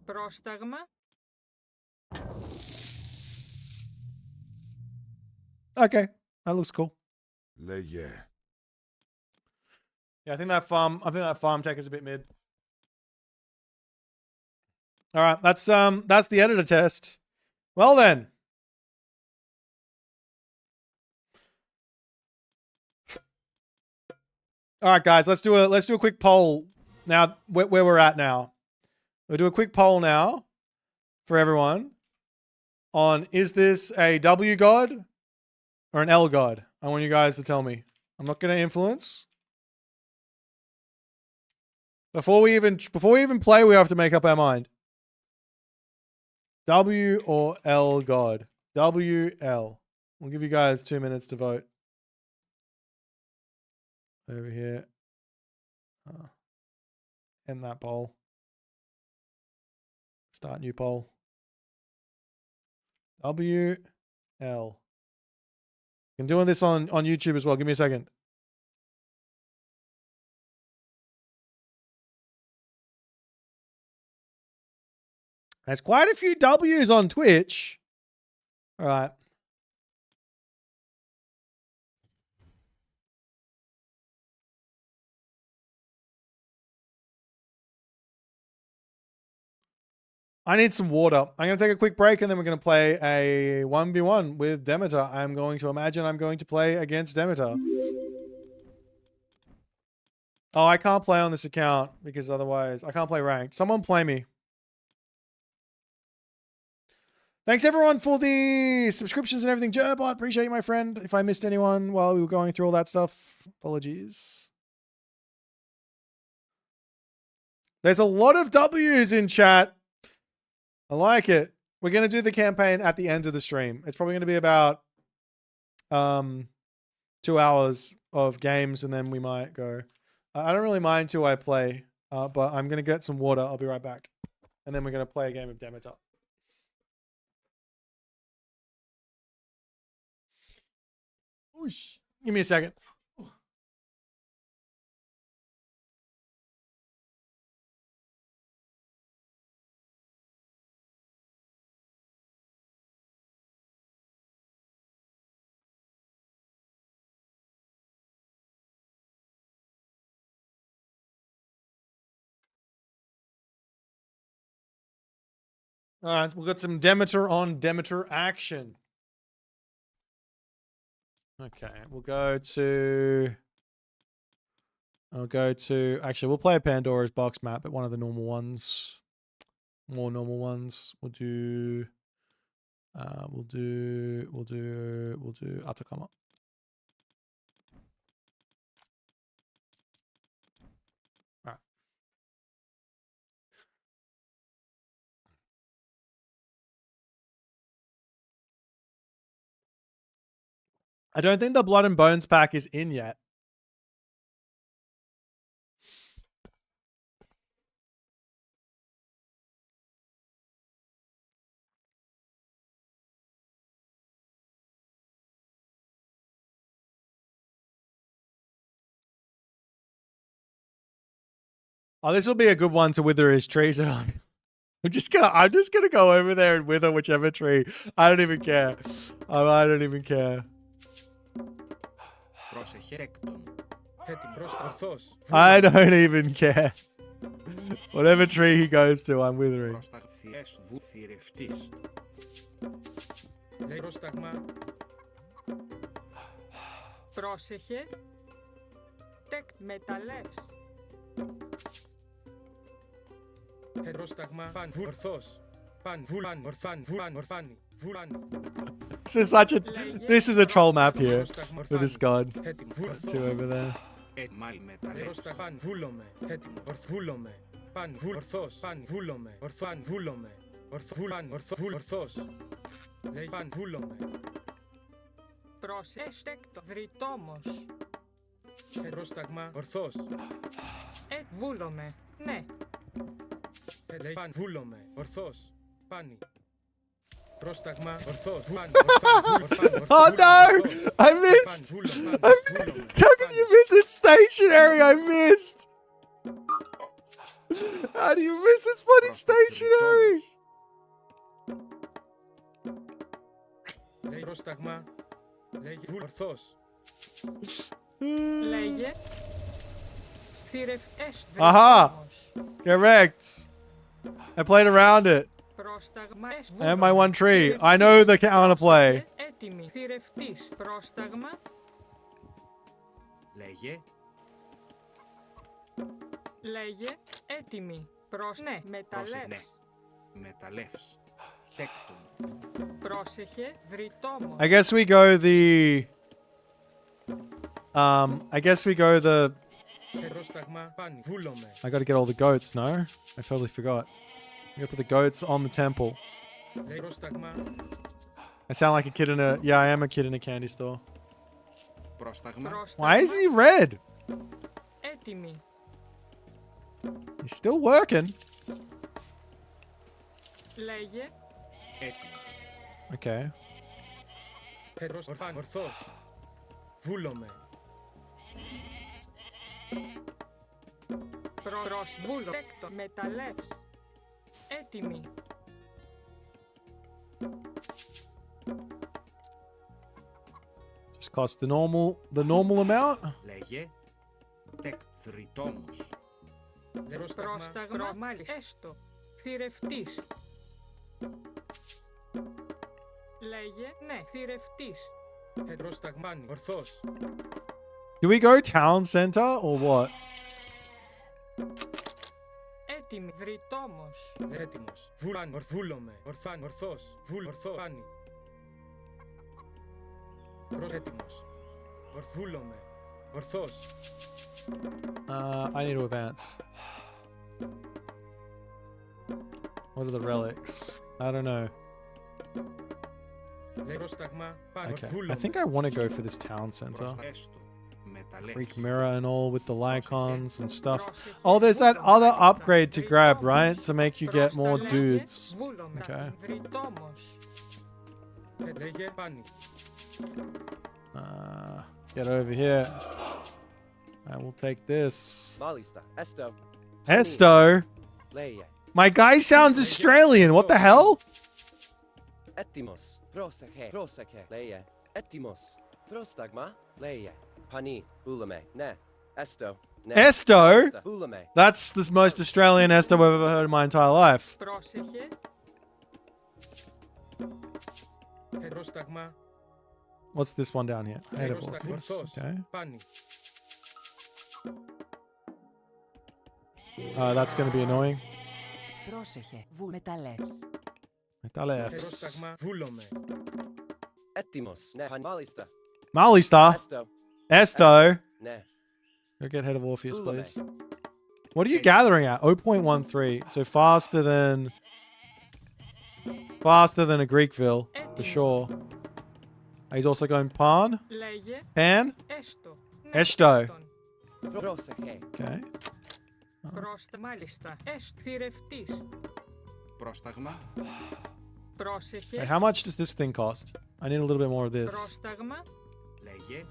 Πρόσταγμα. Okay, that looks cool. Λέγε. Yeah, I think that farm tech is a bit mid. All right, that's the editor test. Well then. All right, guys, let's do a quick poll now where we're at now. We'll do a quick poll now for everyone on is this a W god or an L god? I want you guys to tell me. I'm not going to influence. Before we even play, we have to make up our mind. W or L god? WL. We'll give you guys 2 minutes to vote. Over here. End that poll. Start new poll. WL. I'm doing this on YouTube as well. Give me a second. There's quite a few W's on Twitch. All right. I need some water. I'm going to take a quick break and then we're going to play a 1v1 with Demeter. I'm going to play against Demeter. Oh, I can't play on this account because otherwise I can't play ranked. Someone play me. Thanks everyone for the subscriptions and everything. Gerbot, appreciate you, my friend. If I missed anyone while we were going through all that stuff, apologies. There's a lot of W's in chat. I like it. We're going to do the campaign at the end of the stream. It's probably going to be about 2 hours of games and then we might go. I don't really mind who I play, but I'm going to get some water. I'll be right back. And then we're going to play a game of Demeter. Oosh. Give me a second. All right, we've got some Demeter on Demeter action. Okay, we'll go to... I'll go to... Actually, we'll play Pandora's box map, but one of the normal ones. More normal ones. We'll do Atacama. Alright. I don't think the Blood and Bones pack is in yet. Oh, this will be a good one to wither his trees early. I'm just gonna go over there and wither whichever tree. I don't even care. I don't even care. I don't even care. Whatever tree he goes to, I'm withering. Πρόσεχε. Τεκ μεταλλεύς. Πρόσταγμα παν ορθός. Παν βουλάν ορθάν βουλάν ορθάνι. Βουλάν. This is a troll map here with this god. Two over there. Παν βούλομε. Έτοιμο. Ορθβούλομε. Παν ορθός. Παν βούλομε. Ορθάν βούλομε. Ορθβούλαν ορθός. Λέει παν βούλομε. Προσέστεκτο βρυτόμος. Πρόσταγμα ορθός. Βούλομε. Ναι. Λέει παν βούλομε. Ορθός. Πάνι. Πρόσταγμα ορθός. Oh no! I missed! How can you miss it? Stationary, I missed! How do you miss it? Bloody stationary? Λέει πρόσταγμα. Λέγε ορθός. Λέγε. Θηρευτές Aha! Correct. I played around it. I have my one tree. I know the counterplay. Έτοιμη. Θηρευτής. Πρόσταγμα. Λέγε. Λέγε. Έτοιμη. Ναι. Μεταλλεύς. Μεταλλεύς. Τέκτον. Πρόσεχε. Βρυτόμος. I guess we go the... I guess we go the... I gotta get all the goats, no? I totally forgot. I gotta put the goats on the temple. I sound like a kid in a... Yeah, I am a kid in a candy store. Why is he red? Έτοιμη. He's still working. Λέγε. Okay. Ορθός. Βούλομε. Προσβούλο. Τέκτο. Μεταλλεύς. Έτοιμη. Just cost the normal amount. Λέγε. Βρυτόμος. Πρόσταγμα. Μάλιστα. Έστω. Θηρευτής. Λέγε. Ναι. Θηρευτής. Πρόσταγμάνι. Ορθός. Do we go town center or what? Έτοιμη. Βρυτόμος. Έτοιμος. Βούλαν. Βούλομε. Ορθάν. Ορθός. Ορθάνι. Έτοιμος. Ορθβούλομε. Ορθός. I need to advance. What are the relics? I don't know. Okay, I think I want to go for this town center. Greek mirror and all with the Lycons and stuff. Oh, there's that other upgrade to grab, right? To make you get more dudes. Okay. Get over here. I will take this. Esto? My guy sounds Australian. What the hell? Etimos. Proseke. Leia. Etimos. Prostagma. Leia. Pani. Ulame. Ne. Esto. Ne. Esto? Ulame. That's the most Australian Esto I've ever heard in my entire life. What's this one down here? Head of Πρόσταγμα Orpheus. ορθός. Okay. Πάνι. That's going to be annoying. Πρόσεχε. Μεταλλεύς. Metalefs. Πρόσταγμα βούλομαι. Έτοιμος. Ναι, μάλιστα. Malista. Esto. Esto. Ναι. Go get Head of Orpheus, Ulame. please. What are you gathering at? 0.13. So faster than a Greekville, for sure. He's also going Pan. Λέγε Pan. έστω. Esto. Πρόσεχε. Okay. Πρόστα μάλιστα. Θηρευτής. Πρόσταγμα. Πρόσεχε. Okay, how much does this thing cost? I need a little bit more of this. Πρόσταγμα. Λέγε.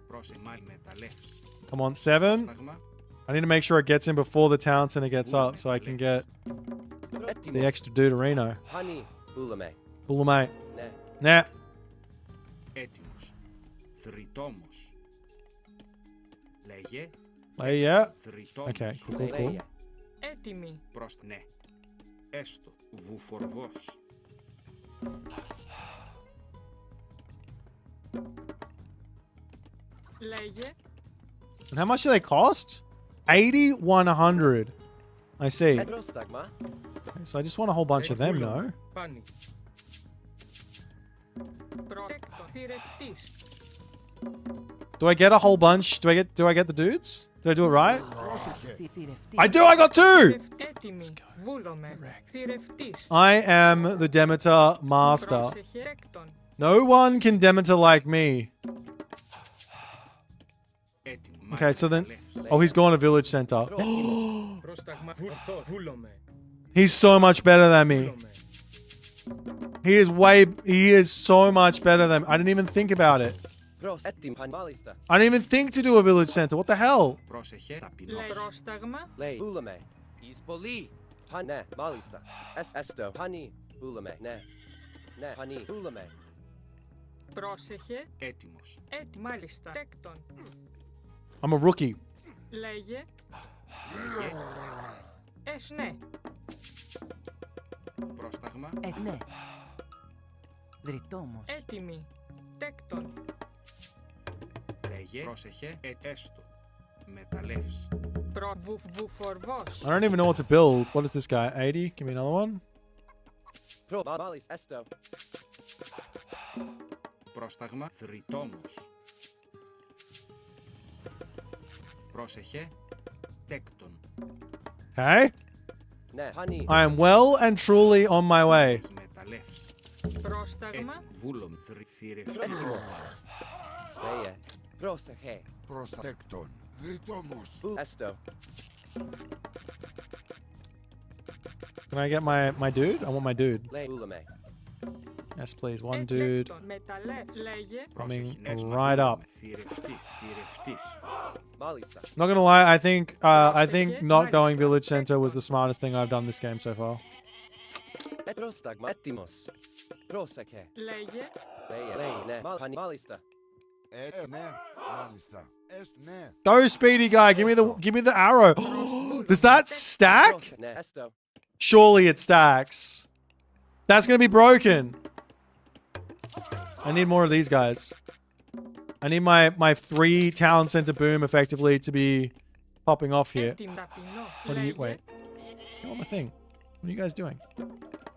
Πρόσεγμα μεταλλεύς. Come on, 7. Πρόσταγμα. I need to make sure it gets in before the town center gets up so I can get the extra Deuterino. Πάνι. Βούλομαι. Bulame. Ναι. Nah. Έτοιμος. Θρητόμος. Λέγε. Yeah. Θρητόμος. Okay, cool. Έτοιμη. Πρόστα. Ναι. Έστω. Βουφορβός. Λέγε. And how much do they cost? 8,100. I see. Πρόσταγμα. Okay, so I just want a whole bunch of them, no? Πάνι. Πρότεκτο. Θηρευτής. Do I get a whole bunch? Do I get the dudes? Did I do it right? Θηρευτής. I do! I got 2! Έτοιμη. Βούλομαι. Θηρευτής. I am the Demeter Master. Πρόσεχε. Τέκτον. No one can Demeter like me. Έτοιμο. Okay, so then... Oh, he's gone to village center. Πρόσταγμα ορθός. Βούλομαι. He's so much better than me. Βούλομαι. He is so much better than... I didn't even think about it. Έτοιμο. Μάλιστα. I didn't even think to do a village center. What the hell? Πρόσεχε. Ταπεινός. Λέει. Πρόσταγμα. Λέει. Βούλομαι. Εις πολύ. Πάνι. Ναι. Μάλιστα. Έστω. Πάνι. Βούλομαι. Ναι. Ναι. Πάνι. Βούλομαι. Πρόσεχε. Έτοιμος. Μάλιστα. Τέκτον. I'm a rookie. Λέγε. Λέγε. Ναι. Πρόσταγμα. Ναι. Δρυτόμος. Έτοιμη. Τέκτον. Λέγε. Πρόσεχε. Έστω. Μεταλλεύς. Βουφορβός. I don't even know what to build. What is this guy? 80? Give me another one. Μάλιστα. Έστω. Πρόσταγμα. Θρητόμος. Πρόσεχε. Τέκτον. Okay. Ναι. Πάνι. I am well and truly on my way. Μεταλλεύς. Πρόσταγμα. Βούλομ. Θηρευτής. Λέγε. Πρόσεχε. Προστέκτον. Δρυτόμος. Έστω. Can I get my dude? I want my dude. Λέει. Βούλομαι. Yes, please. One dude. Μεταλλεύς. Λέγε. Coming right up. Θηρευτής. Μάλιστα. Not gonna lie, I think not going village center was the smartest thing I've done this game so far. Πρόσταγμα. Έτοιμος. Πρόσεχε. Λέγε. Λέει. Ναι. Πάνι. Μάλιστα. Ναι. Μάλιστα. Ναι. Go, speedy guy. Give me the arrow. Does that stack? Ναι. Έστω. Surely it stacks. That's gonna be broken. I need more of these guys. I need my 3 town center boom effectively to be popping off here. What do you wait? What the thing? What are you guys doing?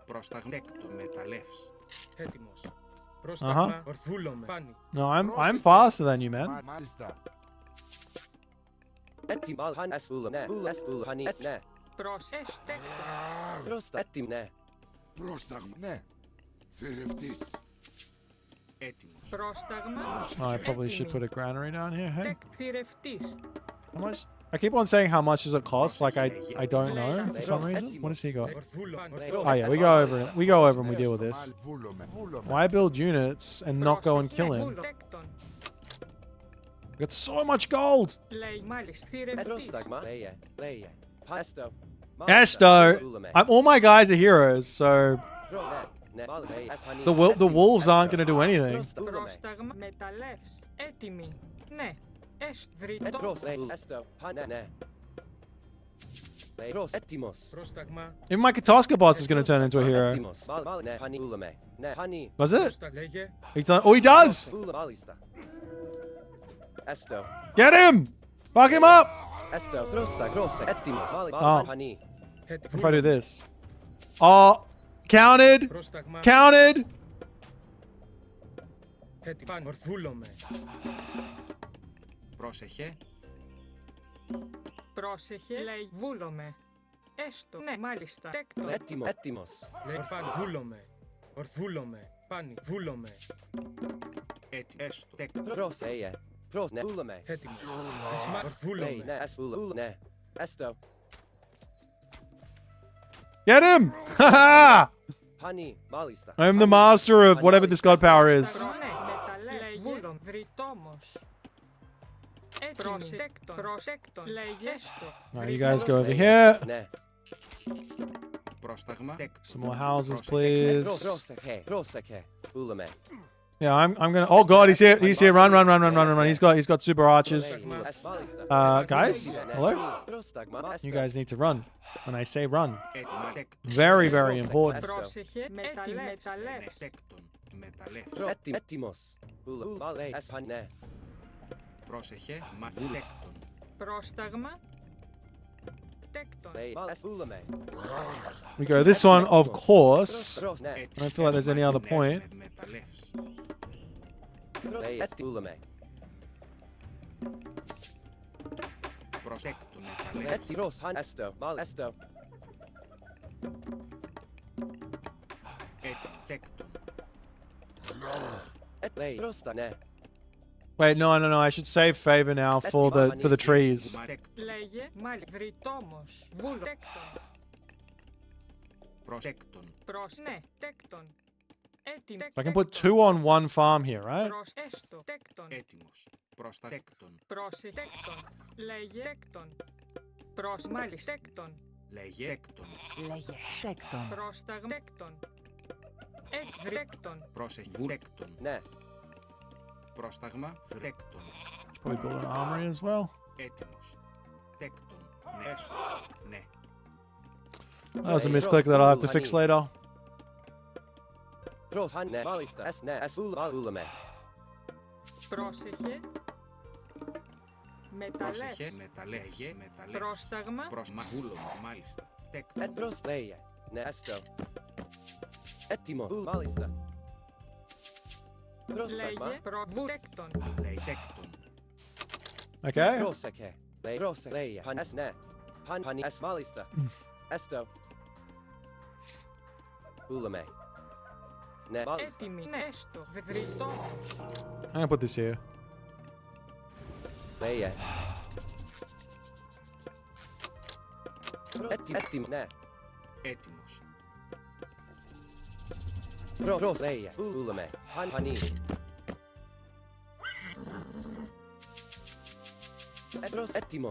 Πρόσταγμα. Τέκτον. Μεταλλεύς. Έτοιμος. Πρόσταγμα ορθούλομαι. Πάνι. No, I'm faster than you, man. Μάλιστα. Έτοιμο. Ναι. Πάνι. Ναι. Πρόσεχε. Πρόστα. Έτοιμο. Ναι. Πρόσταγμα. Ναι. Θηρευτής. Έτοιμος. Πρόσταγμα. Oh, I probably should put a granary down here. Hey, Θηρευτής. how much? I keep on saying how much does it cost, like I don't know for some reason. What has he got? Oh yeah, we go over it. We go over and we deal with this. Why build units and not go and kill him? We got so much gold. Λέει μάλιστα. Θηρευτής. Πρόσταγμα. Λέγε. Έστω. Esto, all my guys are heroes, so the wolves aren't going to do anything. Πρόσταγμα. Μεταλλεύς. Έτοιμη. Ναι. Έστω. Ναι. Έτοιμος. Πρόσταγμα. Even my Kataska boss is going to turn into a hero. Έτοιμος. Ναι. Πάνι. Βούλομαι. Ναι, honey. Does it? Πώς τα λέγε? He done, oh, he does! Μάλιστα. Έστω. Get him! Fuck him up! Έστω. Πρόστα, πρόστα. Έτοιμος. Oh. Honey. If I do this. Oh, counted! Πρόσταγμα. Counted! Πάνω, βούλομαι. Πρόσεχε. Πρόσεχε, λέει βούλομαι. Έστω, ναι, μάλιστα. Τέκτο. Έτοιμο, έτοιμος. Λέει πάνω, βούλομαι. Βούλομαι. Πάνι, βούλομαι. Έστω. Πρόσεχε. Ναι, βούλομαι. Έτοιμος. Βούλομαι. Ναι, έστω. Ναι. Έστω. Get him! Haha! Honey, μάλιστα. I'm the master of whatever this god power is. Λέει βούλομαι. Βρυτόμος. Προσέκτον, λέγε έστω. Alright, you guys go over here. Ναι. Πρόσταγμα. Some more houses, please. Πρόσεχε. Πρόσεχε. Βούλομαι. Yeah, I'm gonna. Oh god, he's here. He's here. Run, run, run, run, run, run, run. He's got super archers. Guys, hello. You guys need to run. When I say run, very, very important. Πρόσεχε, μεταλλεύς. Έτοιμος. Ναι. Πρόσεχε. Βούλεκτον. Πρόσταγμα. Τέκτον. Βούλομαι. We go this one, of course. I don't feel like there's any other point. Βούλομαι. Προσέκτον. Έτοιμος. Έστω. Έστω. Τέκτον. Λέει. Πρόστα. Ναι. Wait, no. I should save favor now for the trees. Λέγε, μάλιστα. Βρυτόμος. Βούλο. Τέκτον. Προσέκτον. Ναι, τέκτον. Έτοιμο. I can put 2 on one farm here, right? Έστω. Τέκτον. Έτοιμος. Προστατέκτον. Πρόσεχτον. Λέγε τέκτον. Μάλιστα τέκτον. Λέγε έκτον. Λέγε τέκτον. Πρόσταγμεκτον. Βρέκτον. Πρόσεχε. Βουρέκτον. Ναι. Πρόσταγμα. Βρέκτον. Probably build an armory as well. Έτοιμος. Τέκτον. Ναι. Έστω. Ναι. That was a misclick that I'll have to fix later. Ναι, μάλιστα. Ναι, βούλομαι. Πρόσεχε. Πρόσεχε. Μεταλλεύγε. Πρόσταγμα. Προσμαχούλωμα. Μάλιστα. Τέκτον. Πρόσλεγε. Ναι, έστω. Έτοιμο. Μάλιστα. Πρόσταγμα. Λέγε προβούτεκτον. Λέει τέκτον. Okay. Πρόσεχε. Λέει πρόσεχε. Πανες, ναι. Πανες, μάλιστα. Έστω. Βούλαμε. Ναι, μάλιστα. Έτοιμη. Ναι, έστω. Βρυτόμος. I'm gonna put this here. Λέγε. Έτοιμο, ναι. Έτοιμος. Λέγε. Βούλαμε. Πανί. Έτοιμο.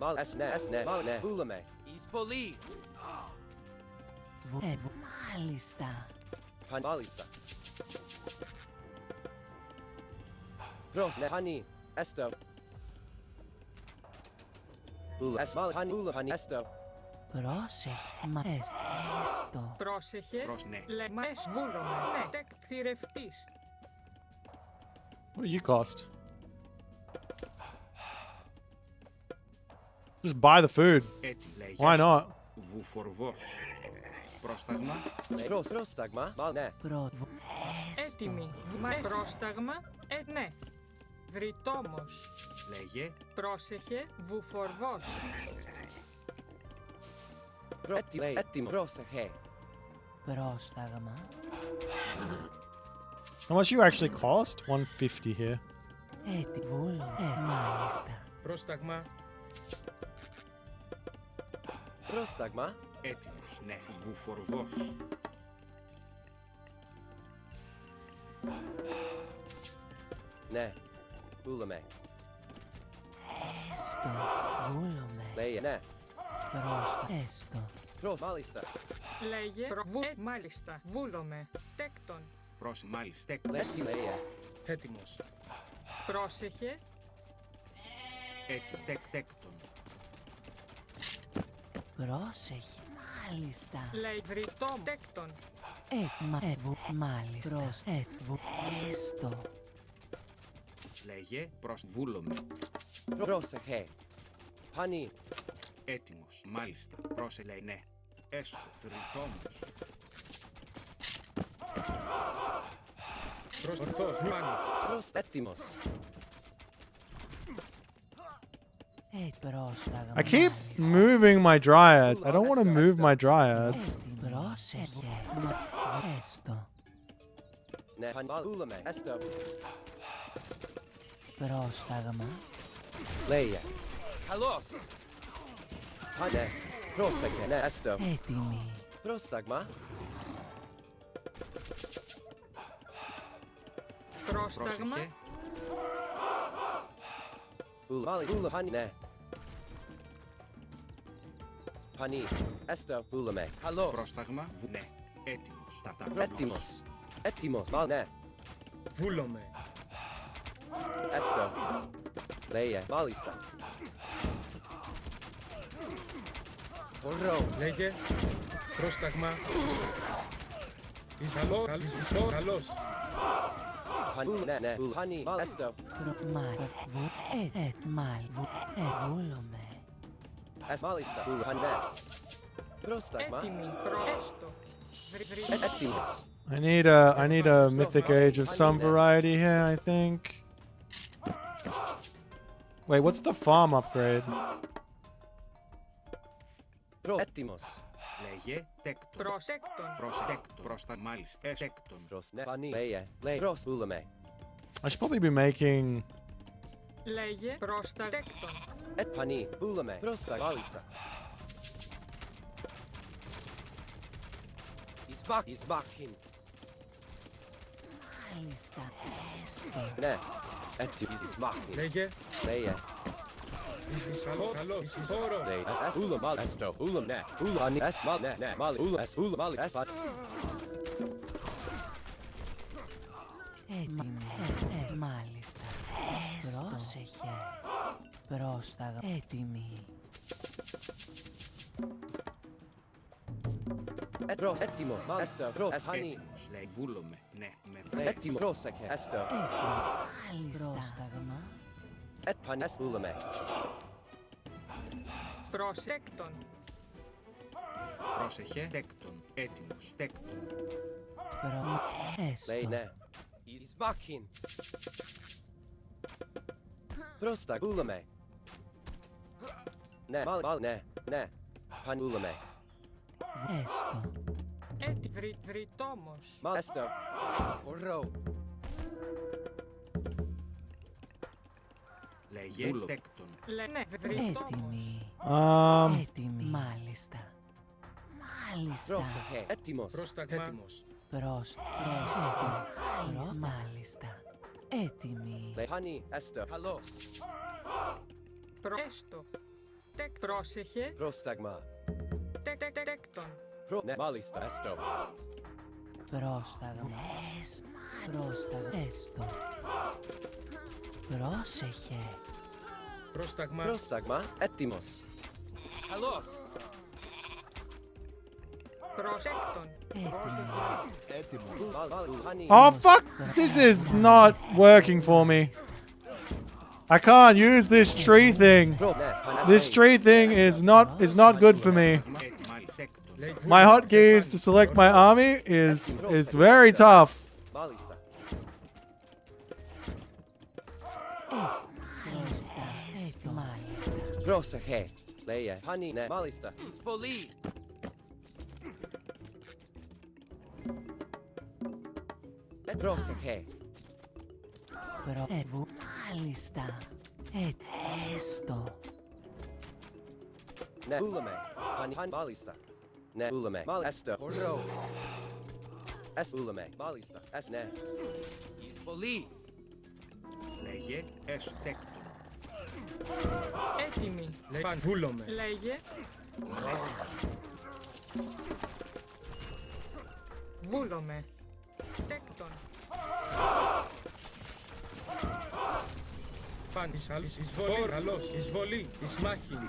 Ναι. Βούλαμε. Εις πολύ. Μάλιστα. Μάλιστα. Ναι, πανί. Έστω. Πανί. Έστω. Πρόσεχε. Μα έστω. Πρόσεχε. Λεμές βούλομαι. Ναι. Τεκ θηρευτής. What do you cost? Just buy the food. Why not? Βουφορβός. Πρόσταγμα. Πρόσταγμα. Ναι. Έτοιμη. Πρόσταγμα. Ναι. Βρυτόμος. Λέγε. Πρόσεχε. Βουφορβός. Έτοιμο. Πρόσεχε. Πρόσταγμα. How much you actually cost? 150 here. Έτοιμο. Μάλιστα. Πρόσταγμα. Πρόσταγμα. Έτοιμος. Ναι. Βουφορβός. Ναι. Βούλαμε. Έστω. Βούλομαι. Λέγε. Ναι. Πρόστα. Έστω. Μάλιστα. Λέγε. Μάλιστα. Βούλομαι. Τέκτον. Μάλιστα. Έτοιμος. Πρόσεχε. Τέκτον. Πρόσεχε. Μάλιστα. Λέει βρυτό. Τέκτον. Μάλιστα. Έστω. Λέγε προσβούλομαι. Πρόσεχε. Πάνι. Έτοιμος. Μάλιστα. Πρόσεχε. Ναι. Έστω. Φρυτόμος. Ορθός. Φάνη. Έτοιμος. I keep moving my dryads. I don't want to move my dryads. Πρόσεχε. Έστω. Ναι. Πούλαμε. Έστω. Πρόσταγμα. Λέγε. Καλώς. Ναι. Πρόσεχε. Ναι. Έστω. Έτοιμη. Πρόσταγμα. Πρόσταγμα. Πάνι. Ναι. Πάνι. Έστω. Πούλαμε. Καλώς. Πρόσταγμα. Ναι. Έτοιμος. Έτοιμος. Έτοιμος. Ναι. Βούλομαι. Έστω. Λέγε. Μάλιστα. Ωραίο. Λέγε. Πρόσταγμα. Καλός. Πάνι. Ναι. Ναι. Πάνι. Έστω. Βούλομαι. Μάλιστα. Πάνι. Ναι. Πρόσταγμα. Έτοιμη. Έστω. Έτοιμος. I need a mythic age of some variety here, I think. Wait, what's the farm upgrade? Έτοιμος. Λέγε. Τέκτον. Προσέκτον. Προσέκτον. Πρόστα. Μάλιστα. Έστεκτον. Πάνι. Λέγε. Λέγε. Πούλαμε. I should probably be making... Λέγε. Προστατέκτον. Πάνι. Πούλαμε. Πρόστα. Μάλιστα. Εισμάχιν. Μάλιστα. Έστω. Ναι. Έτοιμος. Εισμάχιν. Λέγε. Λέγε. Καλός. Ισόρο. Ούλα μάλ. Έστω. Ούλα. Ναι. Ούλα. Ανι. Έσ. Μάλ. Ναι. Ναι. Μάλ. Ούλα. Έσ. Ούλα. Μάλ. Έσ. Έτοιμη. Μάλιστα. Πρόσεχε. Πρόσταγμα. Έτοιμη. Έτοιμος. Έστω. Πάνι. Έτοιμος. Λέει. Βούλομαι. Ναι. Με. Έτοιμος. Πρόσεχε. Έστω. Μάλιστα. Πρόσταγμα. Πάνι. Έσ. Πούλαμε. Προσέκτον. Πρόσεχε. Τέκτον. Έτοιμος. Τέκτον. Έστω. Λέει ναι. Εισμάχιν. Πρόστα. Πούλαμε. Ναι. Μάλ. Ναι. Ναι. Πάνι. Πούλαμε. Έστω. Βρυτόμος. Μάλ. Έστω. Ωραίο. Λέγε. Τέκτον. Ναι. Βρυτόμος. Έτοιμη. Έτοιμη. Μάλιστα. Μάλιστα. Πρόσεχε. Έτοιμος. Πρόσταγμα. Έτοιμος. Πρόσταγμα. Μάλιστα. Έτοιμη. Λέει Πάνι. Έστω. Καλώς. Έστω. Πρόσεχε. Πρόσταγμα. Τέκτον. Ναι. Μάλιστα. Έστω. Πρόσταγμα. Πρόσταγμα. Έστω. Πρόσεχε. Πρόσταγμα. Πρόσταγμα. Έτοιμος. Καλώς. Προσέκτον. Έτοιμος. Πάνι. Oh, fuck! This is not working for me. I can't use this tree thing. This tree thing is not good for me. My hotkeys to select my army is very tough. Μάλιστα. Πρόσεχε. Λέγε. Πάνι. Ναι. Μάλιστα. Εισβολή. Πρόσεχε. Μάλιστα. Έστω. Ναι. Πούλαμε. Πάνι. Μάλιστα. Ναι. Πούλαμε. Μάλιστα. Ωραίο. Έσ. Πούλαμε. Μάλιστα. Έσ. Ναι. Εισβολή. Λέγε. Έστεκτον. Έτοιμη. Λέγε. Βούλομαι. Λέγε. Βούλομαι. Τέκτον. Πάνι. Εισβολή. Καλός. Εισβολή. Εισμάχιν.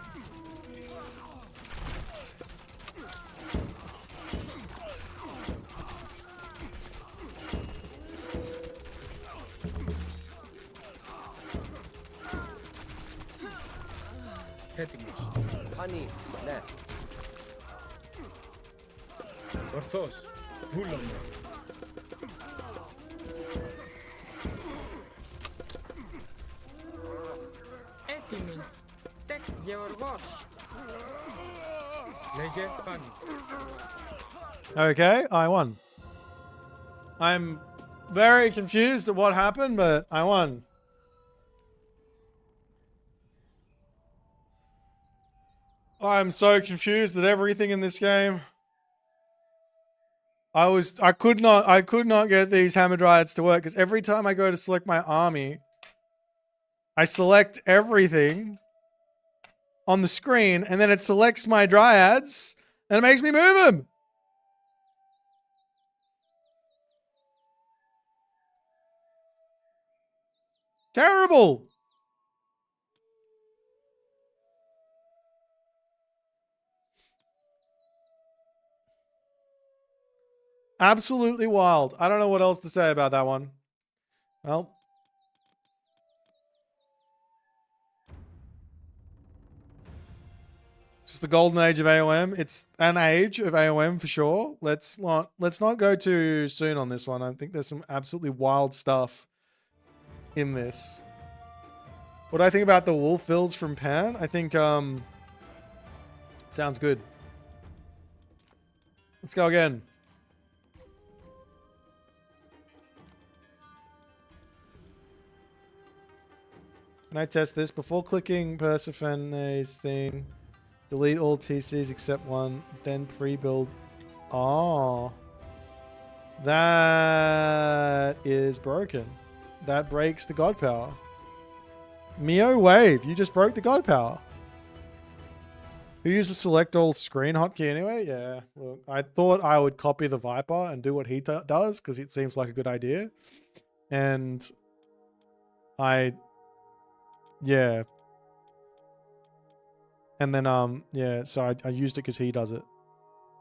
Έτοιμος. Πανί, ναι. Ορθός. Βούλομαι. Έτοιμη. Τεκ Γεωργός. Λέγε Πάνι. Okay, I won. I'm very confused at what happened, but I won. I'm so confused at everything in this game. I could not get these Hamadryads to work because every time I go to select my army, I select everything on the screen and then it selects my dryads and it makes me move them. Terrible. Absolutely wild. I don't know what else to say about that one. Well. Just the golden age of AOM. It's an age of AOM for sure. Let's not go too soon on this one. I think there's some absolutely wild stuff in this. What do I think about the wolf builds from Pan? I think sounds good. Let's go again. Can I test this? Before clicking Persephone's thing, delete all TCs except one, then pre-build. Oh. That is broken. That breaks the god power. Mio Wave, you just broke the god power. Who uses select all screen hotkey anyway? Yeah. Look, I thought I would copy the Viper and do what he does because it seems like a good idea. And yeah. And then, yeah, so I used it because he does it.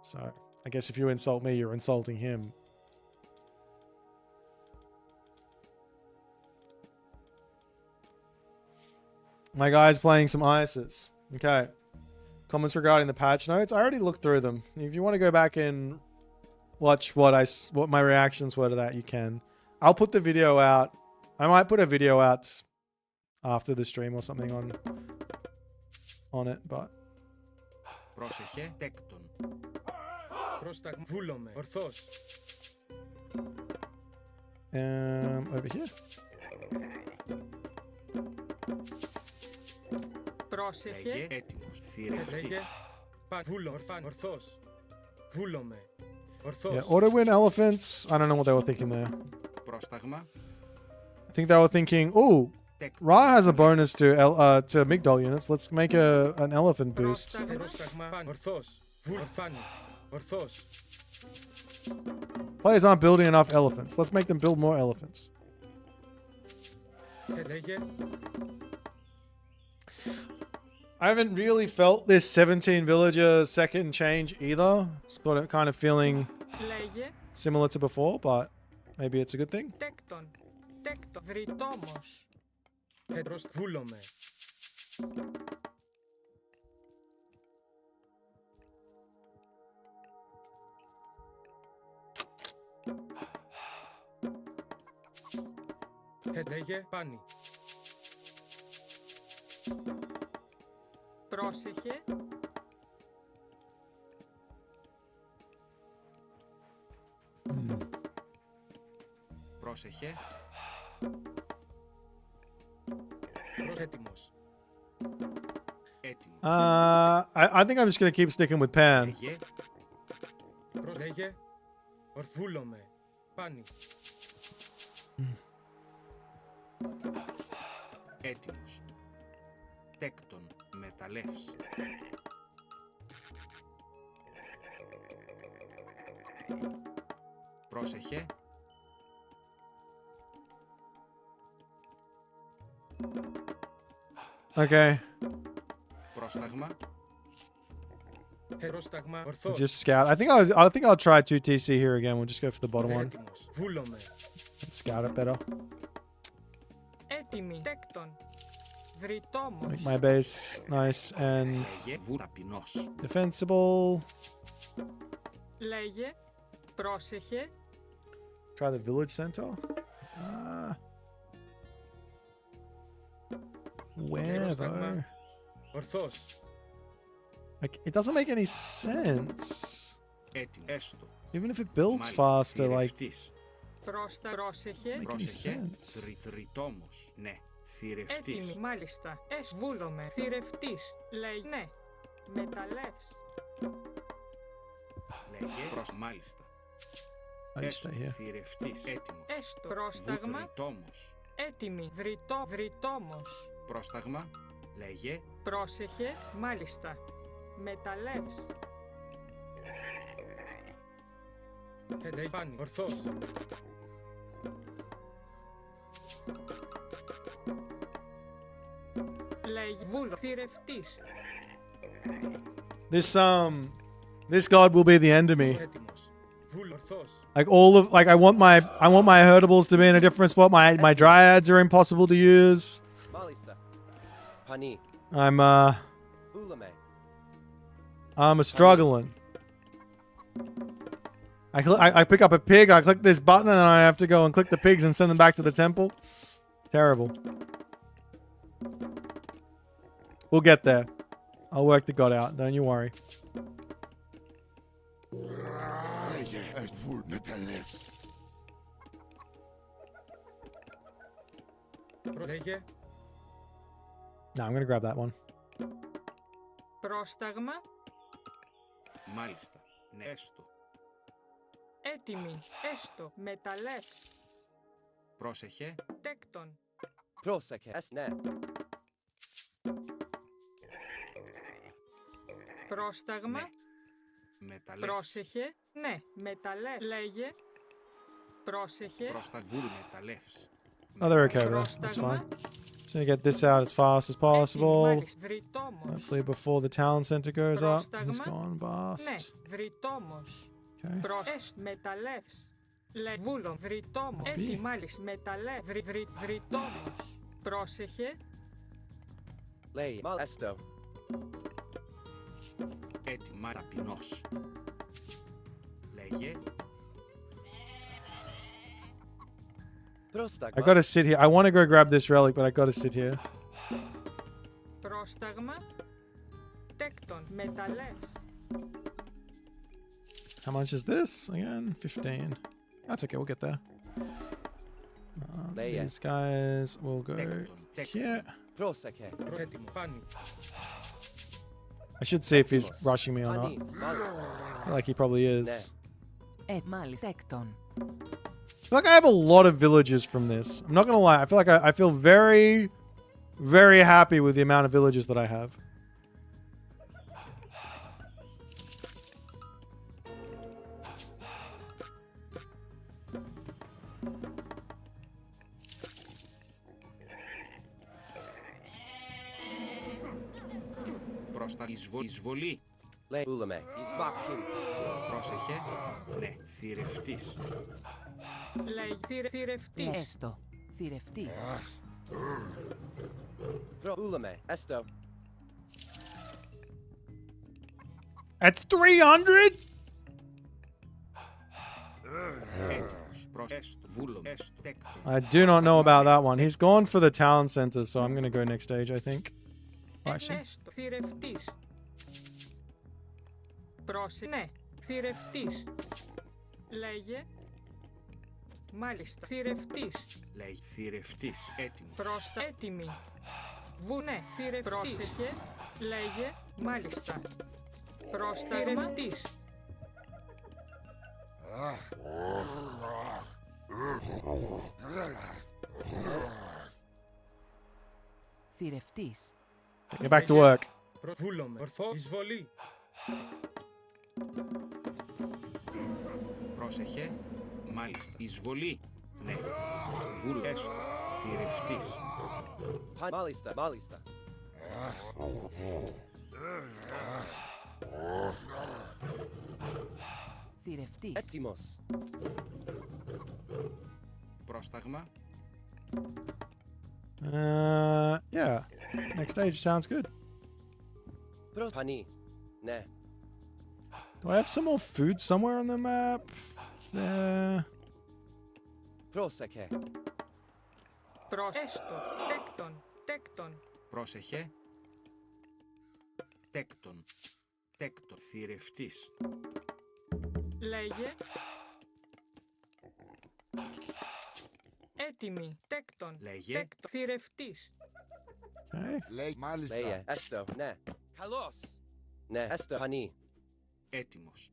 So I guess if you insult me, you're insulting him. My guy's playing some ISIS. Okay. Comments regarding the patch notes. I already looked through them. If you want to go back and watch what my reactions were to that, you can. I'll put the video out. I might put a video out after the stream or something on it, but Πρόσεχε τέκτον. Πρόσταγμα. Βούλομαι. Ορθός. Over here. Πρόσεχε. Λέγε έτοιμος. Θηρευτής. Λέγε Βούλο. Ορθός. Βούλομαι. Yeah, Ορθός. auto win elephants. I don't know what they were thinking there. Πρόσταγμα. I think they were thinking, oh, Ra has a bonus to Migdol units. Let's make an elephant boost. Πρόσταγμα. Ορθός. Ορθάνη. Ορθός. Players aren't building enough elephants. Let's make them build more elephants. Λέγε. I haven't really felt this 17 villager second change either. It's got a kind of feeling Λέγε. similar to before, but maybe it's a good thing. Τέκτον. Τέκτον. Βρυτόμος. Βούλομαι. Λέγε Πάνι. Πρόσεχε. Πρόσεχε. Έτοιμος. Έτοιμος. I think I'm just going to keep sticking with Pan. Λέγε. Λέγε. Βούλομαι. Πάνι. Έτοιμος. Τέκτον. Μεταλλεύς. Πρόσεχε. Okay. Πρόσταγμα. Πρόσταγμα. Ορθός. Just scout. I think I'll try 2 TC here again. We'll just go for the bottom one. Έτοιμος. Βούλομαι. Scout it better. Έτοιμη. Τέκτον. Βρυτόμος. Make my base nice and defensible. Λέγε. Πρόσεχε. Try the village center. Where though? Ορθός. Like, it doesn't make any sense. Έστω. Even if it builds faster, like, Πρόσεχε. make any sense. Θρητόμος. Ναι. Θηρευτής. Έτοιμη, μάλιστα. Βούλομαι. Θηρευτής. Λέει ναι. Μεταλλεύς. Λέγε προς μάλιστα. I just stay here. Θηρευτής. Έτοιμος. Έστω. Πρόσταγμα. Θρητόμος. Έτοιμη. Βρυτόμος. Πρόσταγμα. Λέγε. Πρόσεχε. Μάλιστα. Μεταλλεύς. Λέει πάνι. Ορθός. Λέει βούλο. Θηρευτής. This god will be the end of me. Έτοιμος. Βούλ. Ορθός. Like all of, like I want my herdables to be in a different spot. My dryads are impossible to use. Μάλιστα. Πανί. Βούλομαι. I'm struggling. I pick up a pig, I click this button, and then I have to go and click the pigs and send them back to the temple. Terrible. We'll get there. I'll work the god out, don't you worry. Λέγε. No, I'm gonna grab that one. Πρόσταγμα. Μάλιστα. Ναι. Έστω. Έτοιμη. Έστω. Μεταλλεύς. Πρόσεχε. Τέκτον. Πρόσεχε. Ναι. Πρόσταγμα. Μεταλλεύς. Πρόσεχε. Ναι. Μεταλλεύς. Λέγε. Πρόσεχε. Προσταγβούλ μεταλλεύς. Oh, they're okay with that. That's fine. Just gonna get this out as fast as possible. Hopefully before the town center goes up. He's gone past. Ναι. Βρυτόμος. Okay. Μεταλλεύς. Βούλο. Βρυτόμος. Έτσι μάλιστα. Βρυτόμος. Πρόσεχε. Λέει. Μάλιστο. Έτοιμα ταπεινός. Λέγε. I gotta sit here. I want to go grab this relic, but I gotta sit here. Πρόσταγμα. Τέκτον. Μεταλλεύς. How much is this? Again, 15. That's okay, we'll get there. These guys will go here. I should see if he's rushing me or not. I feel like he probably is. I feel like I have a lot of villages from this. I'm not gonna lie. I feel like I feel very, very happy with the amount of villages that I have. Προς τα εισβολή. Λέει ούλαμε. Πρόσεχε. Ναι. Θηρευτής. Λέει θηρευτής. Έστω. Θηρευτής. Ούλαμε. Έστω. At 300? I do not know about that one. He's gone for the town center, so I'm going to go next stage, I think. Actually. Θηρευτής. Ναι. Θηρευτής. Λέγε. Μάλιστα. Θηρευτής. Λέει θηρευτής. Έτοιμος. Έτοιμη. Ναι. Θηρευτής. Πρόσεχε. Λέγε. Μάλιστα. Θηρευτής. Θηρευτής. Get back to work. Βούλομαι. Ορθό. Εισβολή. Πρόσεχε. Μάλιστα. Εισβολή. Ναι. Βούλ. Έστω. Θηρευτής. Μάλιστα. Μάλιστα. Θηρευτής. Έτοιμος. Πρόσταγμα. Yeah. Next stage sounds good. Pani. Ne. Do I have some more food somewhere on the map? There. Πρόσεχε. Έστω. Τέκτον. Τέκτον. Πρόσεχε. Τέκτον. Τέκτον. Θηρευτής. Λέγε. Έτοιμη. Τέκτον. Λέγε. Τέκτον. Θηρευτής. Λέει μάλιστα. Λέγε. Έστω. Ναι. Καλώς. Ναι. Έστω. Πανί. Έτοιμος.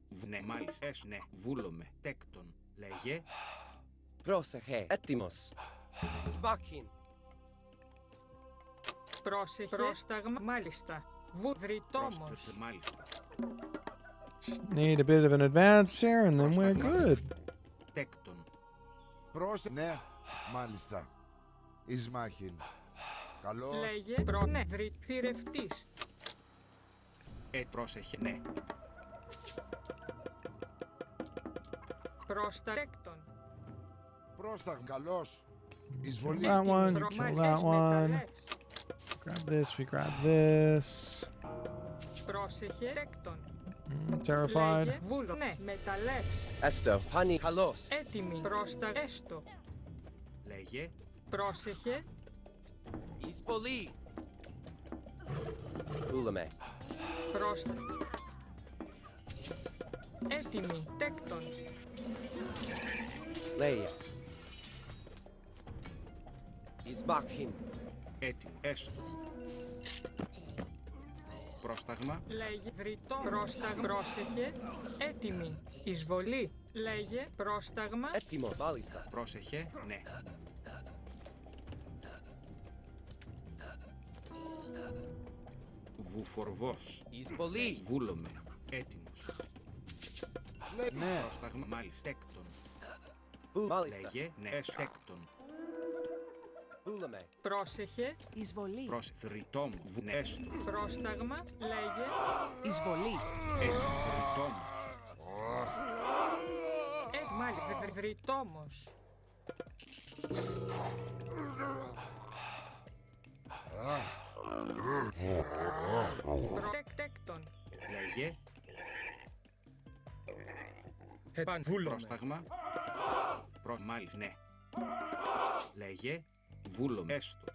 Ναι, μάλιστα. Ναι, βούλομαι. Τέκτον. Λέγε. Πρόσεχε. Έτοιμος. Σμάκιν. Πρόσεχε. Πρόσταγμα. Μάλιστα. Βουρδριτόμος. Πρόσθεσε, μάλιστα. Just need a bit of an advance here and then we're good. Τέκτον. Ναι, μάλιστα. Ισμάχιν. Καλώς. Λέγε. Ναι. Θηρευτής. Πρόσεχε, ναι. Πρόσταγμα. Πρόσταγμα. Καλώς. Εισβολή. That one, kill that one. Grab this, we grab this. Πρόσεχε. Τέκτον. Terrified. Λέγε. Βούλο. Ναι. Μεταλλεύς. Έστω. Πανί. Καλώς. Έτοιμη. Πρόσταγμα. Έστω. Λέγε. Πρόσεχε. Εισβολή. Βούλαμε. Πρόσταγμα. Έτοιμη. Τέκτον. Λέγε. Ισμάχιν. Έτοιμο. Έστω. Πρόσταγμα. Λέγε. Βρυτό. Πρόσταγμα. Πρόσεχε. Έτοιμη. Εισβολή. Λέγε. Πρόσταγμα. Έτοιμο. Μάλιστα. Πρόσεχε, ναι. Βουφορβός. Εισβολή. Βούλομαι. Έτοιμος. Ναι. Πρόσταγμα. Μάλιστα. Τέκτον. Μάλιστα. Λέγε. Ναι. Έστω. Τέκτον. Βούλαμε. Πρόσεχε. Εισβολή. Θρητόμου. Έστω. Πρόσταγμα. Λέγε. Εισβολή. Θρητόμου. Μάλιστα. Βρυτόμος. Τέκτον. Λέγε. Πρόσταγμα. Μάλιστα, ναι. Λέγε. Βούλο. Έστω.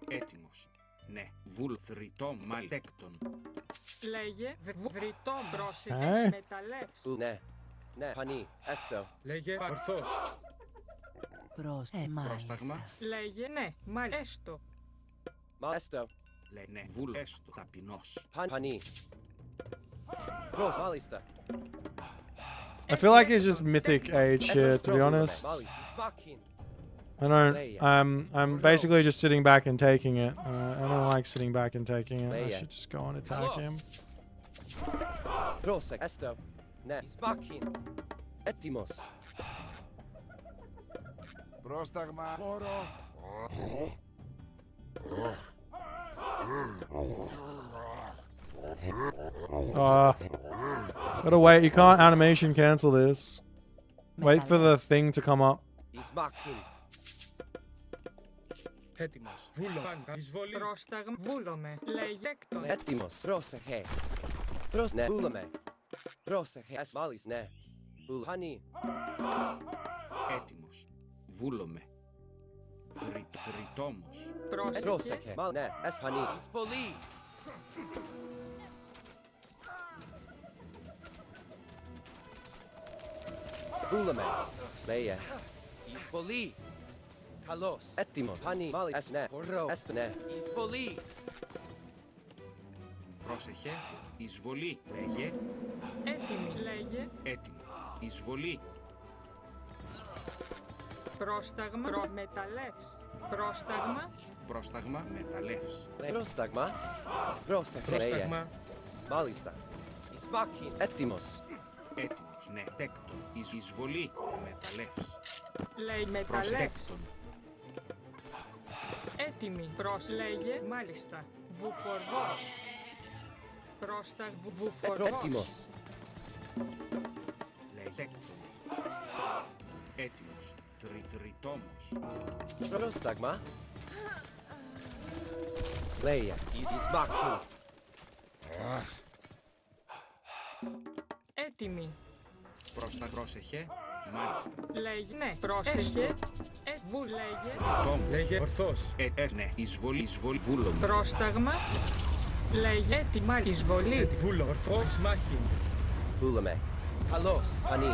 Έτοιμος. Ναι. Βούλο. Θρητό. Μάλιστα. Τέκτον. Λέγε. Βρυτό. Πρόσεχε. Μεταλλεύς. Ναι. Ναι. Πανί. Έστω. Λέγε. Ορθός. Πρόσταγμα. Λέγε. Ναι. Μάλιστα. Έστω. Έστω. Λέει ναι. Βούλο. Έστω. Ταπεινός. Πανί. Μάλιστα. I feel like it's just mythic age here, to be honest. I don't. I'm basically just sitting back and taking it. I don't like sitting back and taking it. I should just go and attack him. Esto. Ne. Ismakin. Etimos. Πρόσταγμα. Χώρο. Gotta wait. You can't animation cancel this. Wait for the thing to come up. Ismakin. Έτοιμος. Βούλο. Εισβολή. Πρόσταγμα. Βούλομαι. Λέγε. Τέκτον. Έτοιμος. Πρόσεχε. Ναι. Βούλομαι. Πρόσεχε. Μάλις. Ναι. Βουλχάνι. Έτοιμος. Βούλομαι. Θρητόμος. Πρόσεχε. Ναι. Εσχανί. Εισβολή. Βούλαμε. Λέγε. Εισβολή. Καλώς. Έτοιμος. Χάνι. Μάλις. Ναι. Χορό. Ναι. Εισβολή. Πρόσεχε. Εισβολή. Λέγε. Έτοιμη. Λέγε. Έτοιμο. Εισβολή. Πρόσταγμα. Μεταλλεύς. Πρόσταγμα. Πρόσταγμα. Μεταλλεύς. Πρόσταγμα. Πρόσεχε. Πρόσταγμα. Μάλιστα. Ισπάκιν. Έτοιμος. Έτοιμος. Ναι. Τέκτον. Εισβολή. Μεταλλεύς. Λέει μεταλλεύς. Έτοιμη. Λέγε. Μάλιστα. Βουφορβός. Βουφορβός. Έτοιμος. Λέει τέκτον. Έτοιμος. Θρητόμος. Πρόσταγμα. Leia, εις μάχην. Έτοιμοι. Πρόσεχε. Μάλιστα. Λέγε, ναι. Πρόσεχε. Βου, λέγε. Τόμος. Λέγε ορθώς. Ναι. Εισβολή. Βούλομαι. Πρόσταγμα. Λέγε, έτοιμα. Εισβολή. Βούλο, ορθώς, μάχην. Βούλομαι. Καλώς, πανί.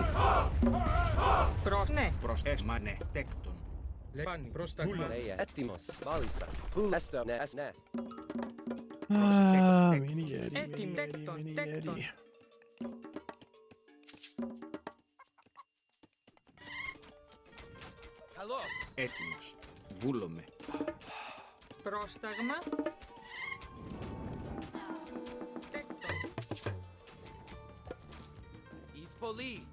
Ναι. Προσέσμα, ναι. Τέκτον. Λεπάνι, πρόσταγμα. Leia, έτοιμος. Μάλιστα. Βούλ, έστω, ναι, ναι. Mini Yeti, Έτοιμη. Τέκτον. Τέκτον. Καλώς. Έτοιμος. Βούλομαι. Πρόσταγμα. Τέκτον. Εις πολύ.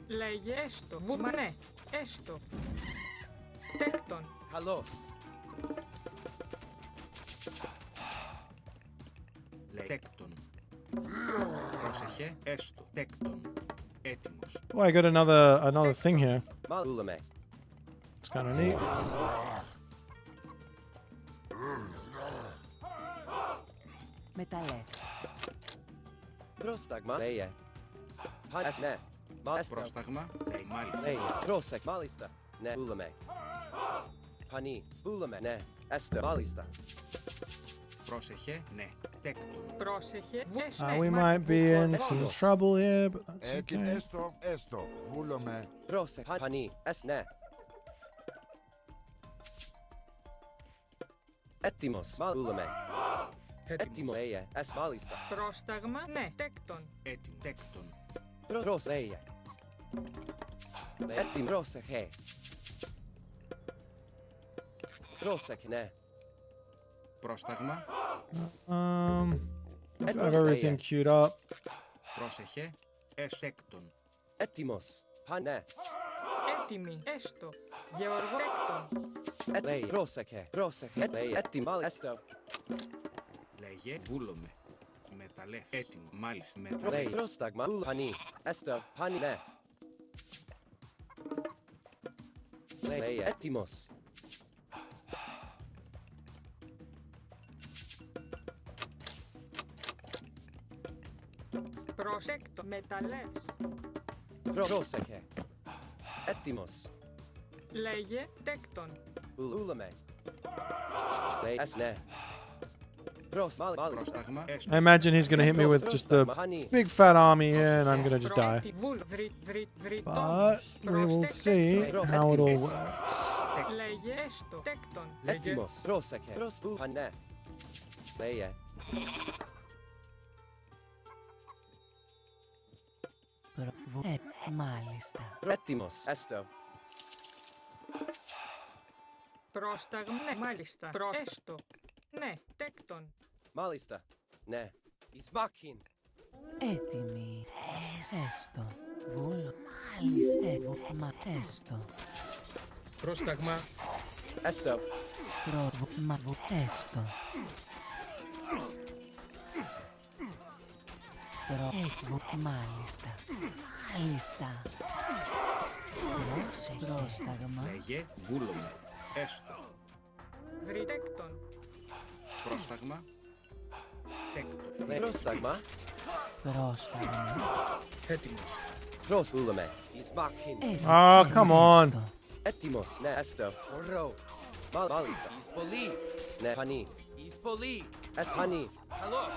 Λέγε, έστω. Βούμα, ναι. Έστω. Τέκτον. Καλώς. Τέκτον. Πρόσεχε. Έστω. Τέκτον. Έτοιμος. Oh, I got another thing here. Βούλομαι. It's kind of neat. Μεταλλεύς. Πρόσταγμα. Leia. Πας, ναι. Μάλιστα. Πρόσταγμα. Λέει μάλιστα. Leia, πρόσεχ, μάλιστα. Ναι, βούλομαι. Πανί, βούλομαι, ναι. Έστω, μάλιστα. Πρόσεχε. Ναι. Τέκτον. Πρόσεχε. We might be in some trouble here, but that's Έκει, okay. έστω. Βούλομαι. Πρόσεχ, πανί, ναι. Έτοιμος, βούλομαι. Έτοιμο, Leia, μάλιστα. Πρόσταγμα. Ναι. Τέκτον. Έτοιμο. Τέκτον. Leia. Έτοιμο, πρόσεχε. Πρόσεχε, ναι. Πρόσταγμα. I have everything queued up. Πρόσεχε. Τέκτον. Έτοιμος, ναι. Έτοιμη. Έστω. Γεωργό. Τέκτον. Leia, πρόσεχε. Πρόσεχε, Leia. Έτοιμο, έστω. Λέγε. Βούλομαι. Μεταλλεύ. Έτοιμο. Μάλιστα. Leia, Μεταλλεύ. πρόσταγμα, πανί. Έστω, πανί, ναι. Leia, έτοιμος. Προσέκτο. Μεταλλεύς. Πρόσεχε. Έτοιμος. Λέγε. Τέκτον. Βούλομαι. Leia, ναι. Πρόσταγμα. I imagine he's gonna hit me with just a big fat army here, and I'm gonna just die. But we will see how it all works. Λέγε. Έστω. Τέκτον. Έτοιμος. Πρόσεχε. Ναι. Leia. Μάλιστα. Έτοιμος. Έστω. Πρόσταγμα. Ναι. Μάλιστα. Έστω. Ναι. Τέκτον. Μάλιστα. Ναι. Εις μάχην. Έτοιμη. Έστω. Βούλο. Μάλιστα. Έστω. Πρόσταγμα. Έστω. Έστω. Μάλιστα. Μάλιστα. Πρόσταγμα. Λέγε. Βούλομαι. Έστω. Βρυτέκτον. Πρόσταγμα. Τέκτον. Πρόσταγμα. Πρόσταγμα. Έτοιμος. Βούλομαι. Εις μάχην. Oh, come on. Έτοιμος. Ναι, έστω. Ωραίο. Μάλιστα. Εις πολύ. Ναι, πανί. Εις πολύ. Πανί. Καλώς.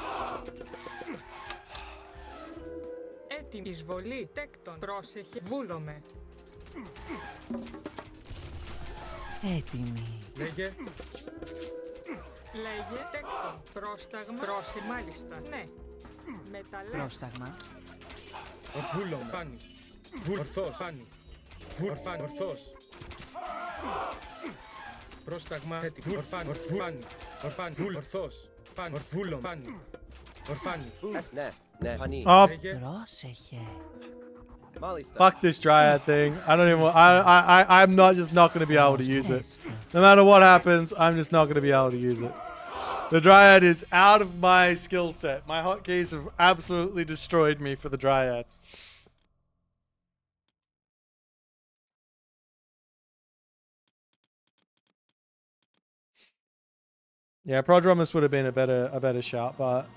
Έτοιμη. Εισβολή. Τέκτον. Πρόσεχε. Βούλομαι. Έτοιμη. Λέγε. Λέγε. Τέκτον. Πρόσταγμα. Πρόσε. Μάλιστα. Ναι. Μεταλλεύς. Πρόσταγμα. Βούλομαι. Πάνι. Ορθώς. Πάνι. Πάνι. Ορθώς. Πρόσταγμα. Έτοιμο. Ορφάνι. Ορφάνι. Ορφάνι. Ορθώς. Πάνι. Ορφούλομαι. Πάνι. Ορφάνι. Ναι. Ναι, πανί. Oh. Πρόσεχε. Μάλιστα. Fuck this dryad thing. I don't even want, I'm not going to be able to use it. No matter what happens, I'm just not going to be able to use it. The dryad is out of my skill set. My hotkeys have absolutely destroyed me for the dryad. Yeah, Prodromus would have been a better shout, but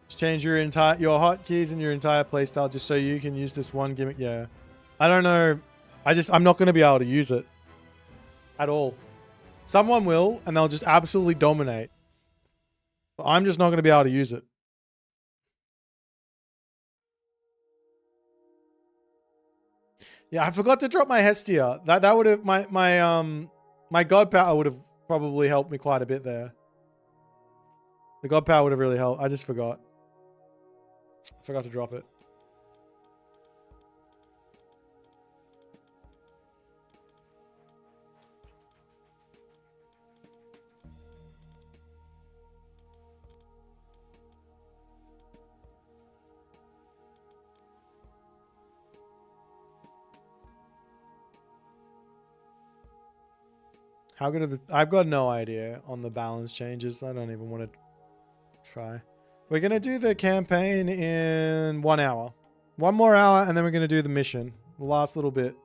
just change your hotkeys and your entire playstyle just so you can use this one gimmick. Yeah. I don't know. I'm not going to be able to use it at all. Someone will, and they'll just absolutely dominate. But I'm just not going to be able to use it. Yeah, I forgot to drop my Hestia. That would have my God Power would have probably helped me quite a bit there. The God Power would have really helped. I just forgot. I forgot to drop it. How good are the... I've got no idea on the balance changes. I don't even want to try. We're going to do the campaign in 1 hour. 1 more hour, and then we're going to do the mission. The last little bit.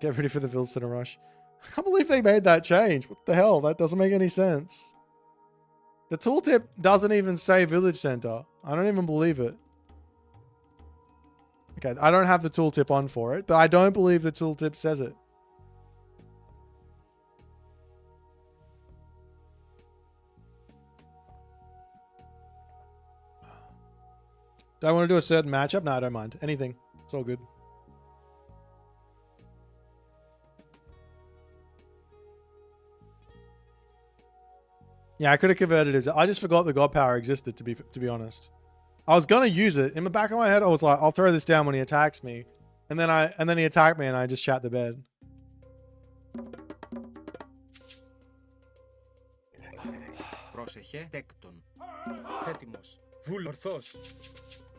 Get ready for the Village Center Rush. I can't believe they made that change. What the hell? That doesn't make any sense. The tooltip doesn't even say Village Center. I don't even believe it. Okay, I don't have the tooltip on for it, but I don't believe the tooltip says it. Do I want to do a certain matchup? No, I don't mind. Anything. It's all good. Yeah, I could have converted it. I just forgot the God Power existed, to be honest. I was going to use it. In the back of my head, I was like, I'll throw this down when he attacks me. And then he attacked me and I just shat the bed. Πρόσεχε τέκτον. Έτοιμος. Βούλ ορθός.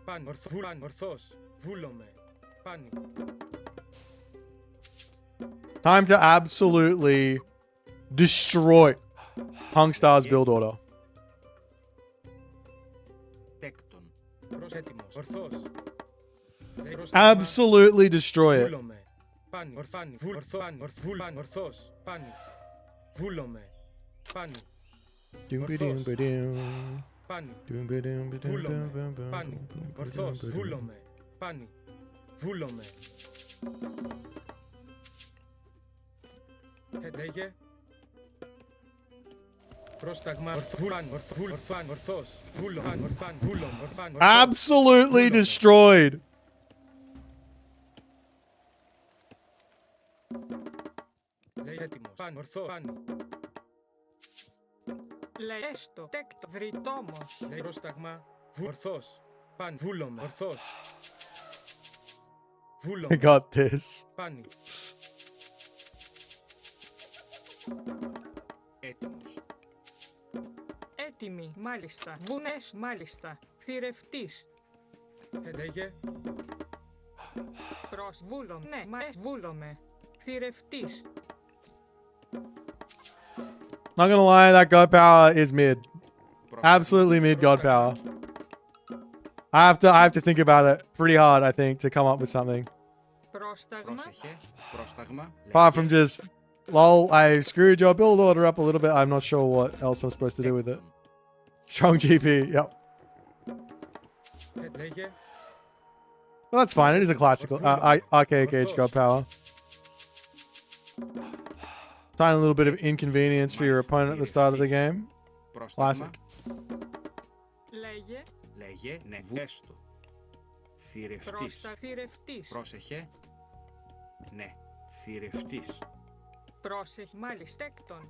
Παν ορθός. Βούλομαι. Πάνι. Time to absolutely destroy Hunkstar's build order. Τέκτον. Έτοιμος. Ορθός. Absolutely destroy it. Βούλομαι. Πάνι. Ορθάνι. Ορθός. Πάνι. Βούλομαι. Πάνι. Πάνι. Βούλομαι. Πάνι. Ορθός. Βούλομαι. Πάνι. Βούλομαι. Λέγε. Πρόσταγμα. Ορθός. Βούλομαι. Absolutely destroyed. Λέει έτοιμος. Πάνι. Ορθός. Πάνι. Λέει έστω. Τέκτο. Βρυτόμος. Λέει πρόσταγμα. Ορθός. Πάνι. Βούλομαι. Ορθός. I got this. Πάνι. Έτοιμος. Έτοιμη. Μάλιστα. Βουνές. Μάλιστα. Θηρευτής. Λέγε. Προς βούλομαι. Ναι, μα βούλομαι. Θηρευτής. Not gonna lie, that God Power is mid. Absolutely mid God Power. I have to think about it pretty hard, I think, to come up with something. Apart from just, lol, I screwed your build order up a little bit. I'm not sure what else I'm supposed to do with it. Strong GP, yep. Well, that's fine. It is a classical archaic age God Power. Tiny little bit of inconvenience for your opponent at the start of the game. Classic. Λέγε, ναι, έστω. Θηρευτής. Πρόσεχε. Ναι, θηρευτής. Πρόσεχε, μάλιστα, τέκτον.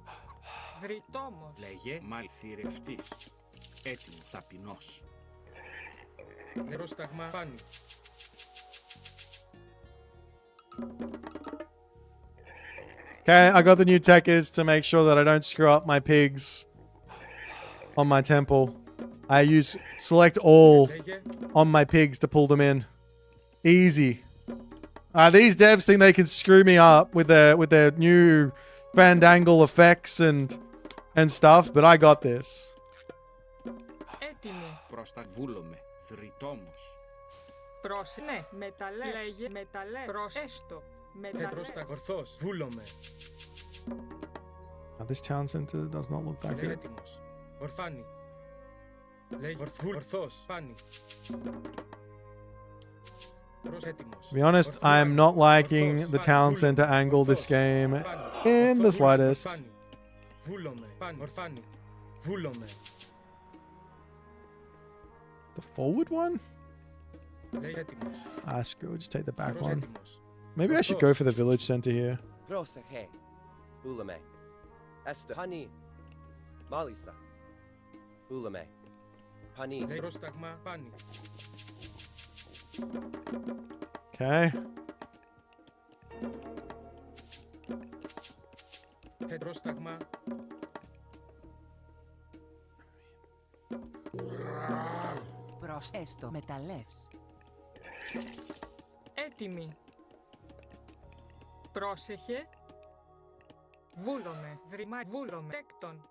Βρυτόμος. Λέγε, μάλιστα, θηρευτής. Έτοιμος, ταπεινός. Πρόσταγμα, πάνι. Okay, I got the new techers to make sure that I don't screw up my pigs on my temple. I use select all on my pigs to pull them in. Easy. These devs think they can screw me up with their new fandangle effects and stuff, but I got this. Έτοιμη. Προσταβούλομαι. Θρητόμος. Ναι, μεταλλεύς. Λέγε μεταλλεύς. Έστω. Ορθός. Βούλομαι. This town center does not look that good. Έτοιμος. Ορθάνη. Λέει ορθός. Πάνη. To be honest, I'm not liking the town center angle this game in the slightest. Βούλομαι. Ορθάνη. Βούλομαι. The forward one? Λέει έτοιμος. Screw it, just take the back one. Maybe I should go for the village center here. Πρόσεχε. Βούλομαι. Έστω. Πανί. Μάλιστα. Βούλομαι. Πανί. Λέει πρόσταγμα. Πάνη. Okay. Πρόσταγμα. Έστω. Μεταλλεύς. Έτοιμη. Πρόσεχε. Βούλομαι. Βούλομαι. Τέκτον.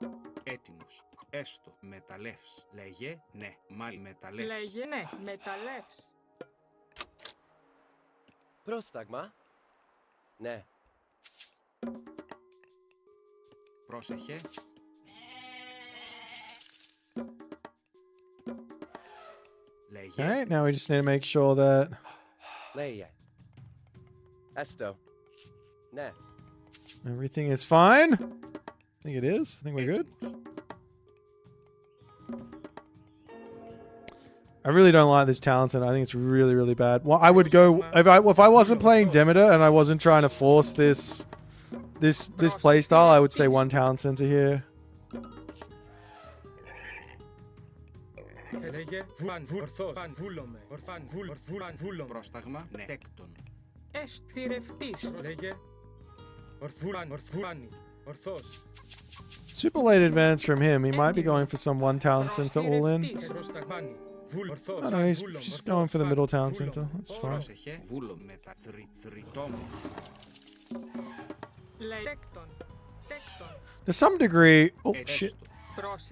Έτοιμος. Έστω. Μεταλλεύς. Λέγε ναι. Μάλι μεταλλεύς. Λέγε ναι. Μεταλλεύς. Πρόσταγμα. Ναι. Πρόσεχε. Λέγε. Alright, now we just need to make sure that... Λέγε. Έστω. Ναι. Everything is fine. I think it is. I think we're good. I really don't like this talent, and I think it's really, really bad. Well, I would go if I wasn't playing Demeter and I wasn't trying to force this playstyle. I would say one talent center here. Πρόσταγμα. Ναι. Τέκτον. Εσθηρευτής. Λέγε. Ορθός. Super late advance from him. He might be going for some one talent center all in. Oh no, he's just going for the middle talent center. That's fine. Πρόσεχε. Βούλο μετά. Θρητόμος. Λέει τέκτον. Τέκτον. To some degree... Oh, shit.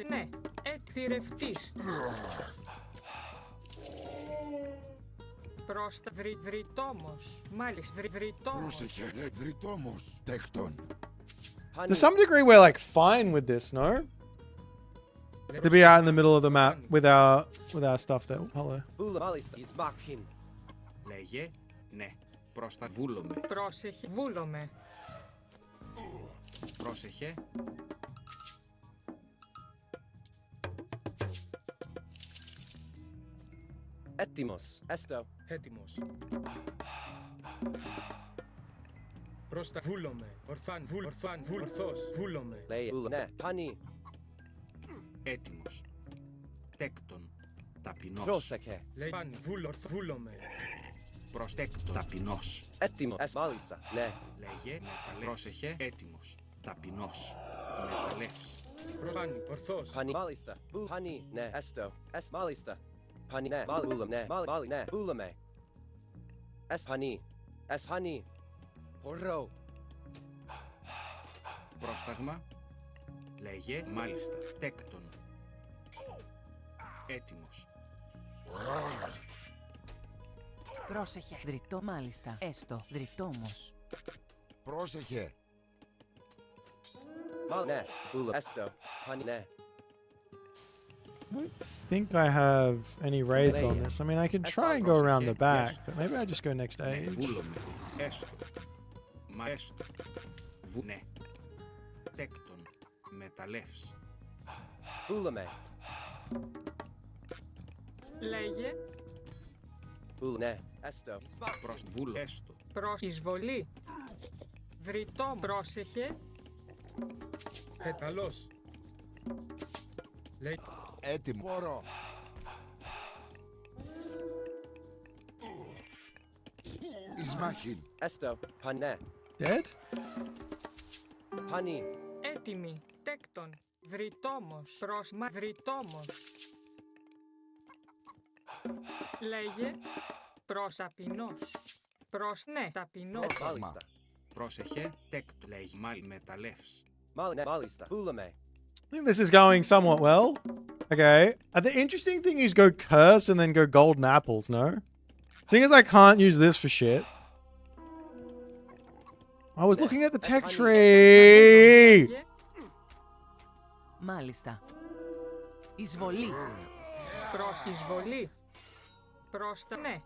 Ναι. Εκθηρευτής. Πρόστα βρυτόμος. Μάλιστα βρυτόμος. Πρόσεχε, βρυτόμος. Τέκτον. To some degree, we're like fine with this, no? To be out in the middle of the map with our stuff there. Hello. Λέγε ναι. Πρόστα βούλομαι. Πρόσεχε. Βούλομαι. Πρόσεχε. Έτοιμος. Έστω. Έτοιμος. Πρόστα βούλομαι. Ορθός. Βούλομαι. Λέει ναι. Πανί. Έτοιμος. Τέκτον. Ταπεινός. Πρόσεχε. Λέει πάνι. Βούλομαι. Προστέκτον. Ταπεινός. Έτοιμος. Μάλιστα. Ναι. Λέγε μεταλλεύς. Πρόσεχε. Έτοιμος. Ταπεινός. Μεταλλεύς. Πάνι. Ορθός. Πανί. Μάλιστα. Πανί. Ναι. Έστω. Μάλιστα. Πανί. Ναι. Βούλομαι. Ναι. Μάλι. Ναι. Βούλομαι. Πανί. Πανί. Πορώ. Πρόσταγμα. Λέγε μάλιστα. Τέκτον. Έτοιμος. Πρόσεχε. Δρυτό μάλιστα. Έστω. Δρυτόμος. Πρόσεχε. Ναι. Βούλομαι. Έστω. Πανί. Ναι. I don't think I have any raids on this. I mean, I can try and go around the back, but maybe I just go next age. Βούλομαι. Έστω. Μα έστω. Ναι. Τέκτον. Μεταλλεύς. Βούλομαι. Λέγε. Ναι. Έστω. Προς βούλο. Έστω. Προς εισβολή. Βρυτό. Πρόσεχε. Καλώς. Λέει. Έτοιμο. Μπορώ. Εις μάχην. Έστω. Πανέ. Dead? Honey. Έτοιμη. Τέκτον. Βρυτόμος. Πρόσμα. Βρυτόμος. Λέγε. Προσαπεινός. Προς ναι. Ταπεινός. Μάλιστα. Πρόσεχε, τέκτο λέει μάλι μεταλλεύς. Μάλιστα. Πούλαμε. I think this is going somewhat well. Okay. The interesting thing is go curse and then go golden apples, no? Seeing as I can't use this for shit. I was looking at the tech tree. Μάλιστα. Εισβολή. Προς εισβολή. Προς τα ναι.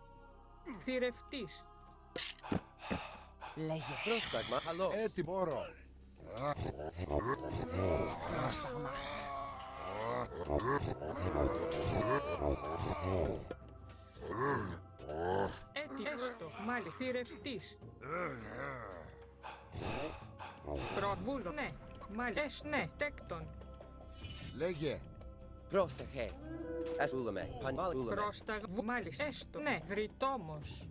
Θηρευτής. Λέγε. Πρόσταγμα. Καλό. Έτοιμο. Όρο. Πρόσταγμα. Έστω. Μάλι. Θηρευτής. Προβούλο. Ναι. Μάλι. Ναι. Τέκτον. Λέγε. Πρόσεχε. Πούλαμε. Πούλαμε. Πρόσταγμα. Μάλι. Έστω. Ναι. Βρυτόμος.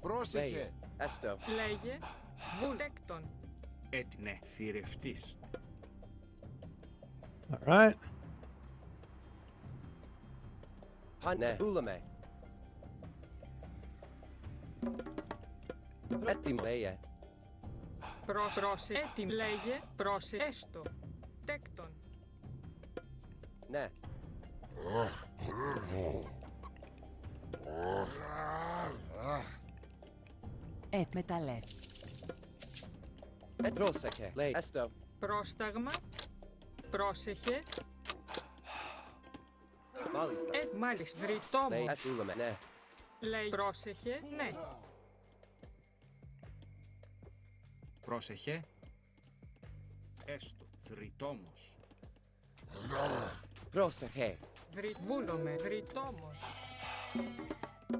Πρόσεχε. Έστω. Λέγε. Βουλέκτον. Ναι, θηρευτής. Alright. Ναι. Πούλαμε. Έτοιμο. Λέγε. Πρόσε. Έτοιμο. Λέγε. Πρόσε. Έστω. Τέκτον. Ναι. Μεταλλεύς. Πρόσεχε. Λέει. Έστω. Πρόσταγμα. Πρόσεχε. Μάλιστα. Μάλιστα. Βρυτόμος. Λέει. Πούλαμε. Ναι. Λέει. Πρόσεχε. Ναι. Πρόσεχε. Έστω, βρυτόμος. Πρόσεχε. Βούλομαι. Βρυτόμος.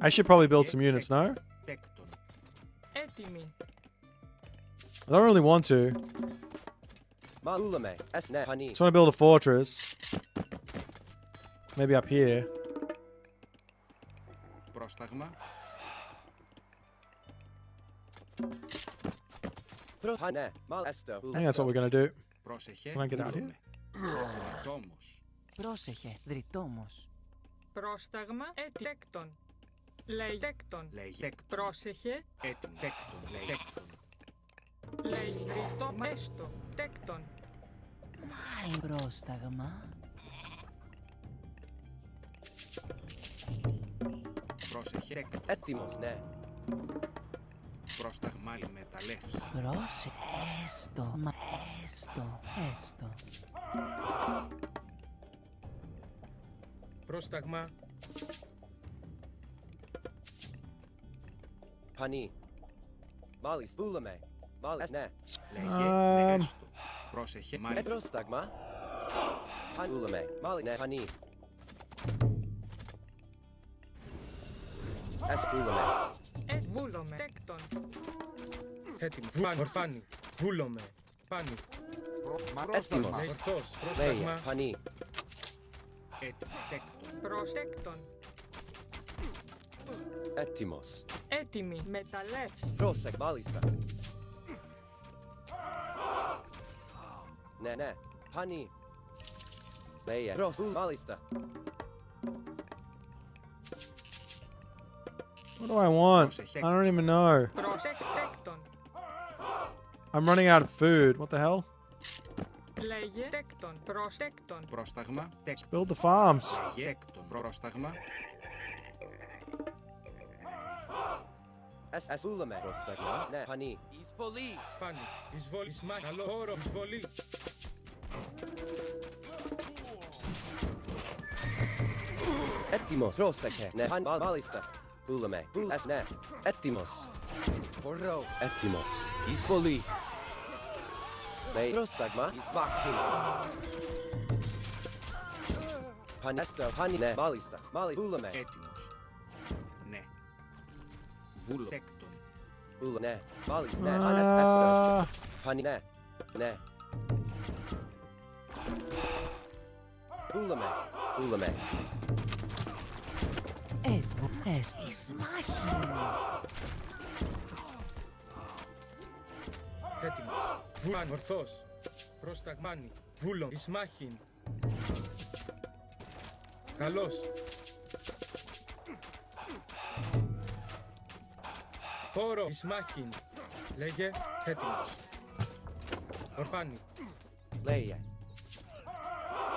I should probably build some units, no? Τέκτον. Έτοιμη. I don't really want to. Πούλαμε. Ναι. Honey. Just want to build a fortress. Maybe up here. Πρόσταγμα. Ναι. Έστω. I think that's what we're going to do. Πρόσεχε. Can I get out here? Βρυτόμος. Πρόσεχε. Δρυτόμος. Πρόσταγμα. Τέκτον. Λέει τέκτον. Πρόσεχε. Έτοιμο. Τέκτον. Λέει τέκτον. Λέει δρυτό. Έστω. Τέκτον. Μάλι. Πρόσταγμα. Πρόσεχε. Τέκτον. Έτοιμος. Ναι. Πρόσταγμα. Μάλι μεταλλεύς. Πρόσεχε. Έστω. Έστω. Έστω. Πρόσταγμα. Honey. Μάλιστα. Πούλαμε. Μάλιστα. Ναι. Λέγε. Έστω. Πρόσεχε. Μάλιστα. Πρόσταγμα. Πούλαμε. Μάλιστα. Ναι. Honey. Πούλαμε. Βούλομαι. Τέκτον. Έτοιμο. Ορφάνι. Βούλομαι. Πάνι. Έτοιμος. Ορθός. Λέγε. Πρόσταγμα. Honey. Έτοιμο. Τέκτον. Προσέκτον. Έτοιμος. Έτοιμη. Μεταλλεύς. Πρόσεχε. Μάλιστα. Ναι, ναι. Honey. Λέγε. Μάλιστα. What do I want? I don't even know. Προσέκτον. I'm running out of food. What the hell? Λέγε. Τέκτον. Προσέκτον. Πρόσταγμα. Let's build the farms. Λέγε. Τέκτον. Πρόσταγμα. Πούλαμε. Πρόσταγμα. Ναι. Honey. Εισβολή. Πάνι. Εισβολή. Καλό όρο. Εισβολή. Έτοιμος. Πρόσεχε. Ναι. Μάλιστα. Πούλαμε. Ναι. Έτοιμος. Ωραίο. Έτοιμος. Εισβολή. Ναι. Πρόσταγμα. Εισβάχη. Πανέστο. Honey. Ναι. Μάλιστα. Πούλαμε. Έτοιμος. Ναι. Βούλο. Τέκτον. Πούλα. Ναι. Μάλιστα. Ναι. Πανέστο. Honey. Ναι. Ναι. Πούλαμε. Πούλαμε. έτοιμος. Βουλάν, ορθός. Προσταγμάνι. Βούλο, Ισμάχιν. Καλός. Πόρο, Ισμάχιν. Λέγε, έτοιμος. Ορφάνι. Λέγε.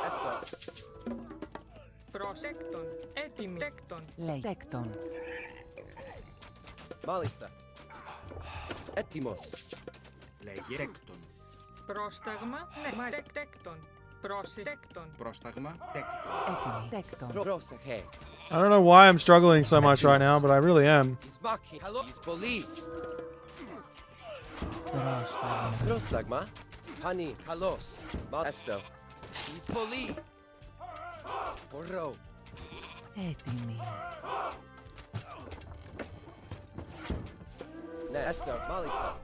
Έστω. Προσέκτον. Έτοιμη. Τέκτον. Λέει. Τέκτον. Μάλιστα. Έτοιμος. Λέγε τέκτον. Πρόσταγμα. Ναι. Τέκτον. Προσέκτον. Πρόσταγμα τέκτον. Έτοιμη. Τέκτον. Πρόσεχε. I don't know why I'm struggling so much right now, but I really am. Ισμάχιν. Καλό. Εισβολή. Πρόσταγμα. Πρόσταγμα. Πανί. Καλός. Έστω. Εισβολή. Μπορώ. Έτοιμη. Ναι, έστω. Μάλιστα.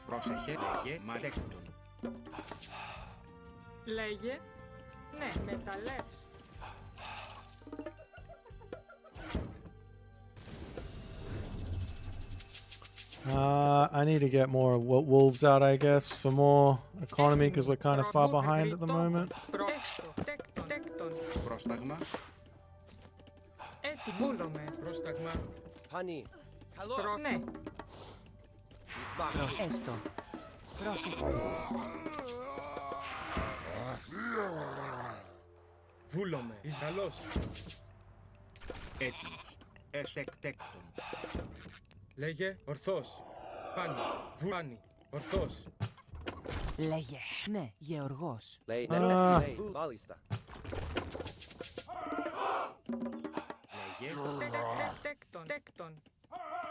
Πρόσεχε, λέγε μα τέκτον. Λέγε. Ναι. Μεταλλεύς. I need to get more wolves out, I guess, for more economy because we're kind of far behind at the moment. Πρόσταγμα. Έτοιμη. Πρόσταγμα. Πανί. Καλός. Ναι. Ισμάχιν. Έστω. Πρόσεχε. Βούλομαι. Εις καλός. Έτοιμος. Εσεκ τέκτον. Λέγε, ορθός. Πάνι. Βουλάνι. Ορθός. Λέγε. Ναι. Γεωργός. Λέει. Ναι, λέει. Μάλιστα. Λέγε. Τέκτον.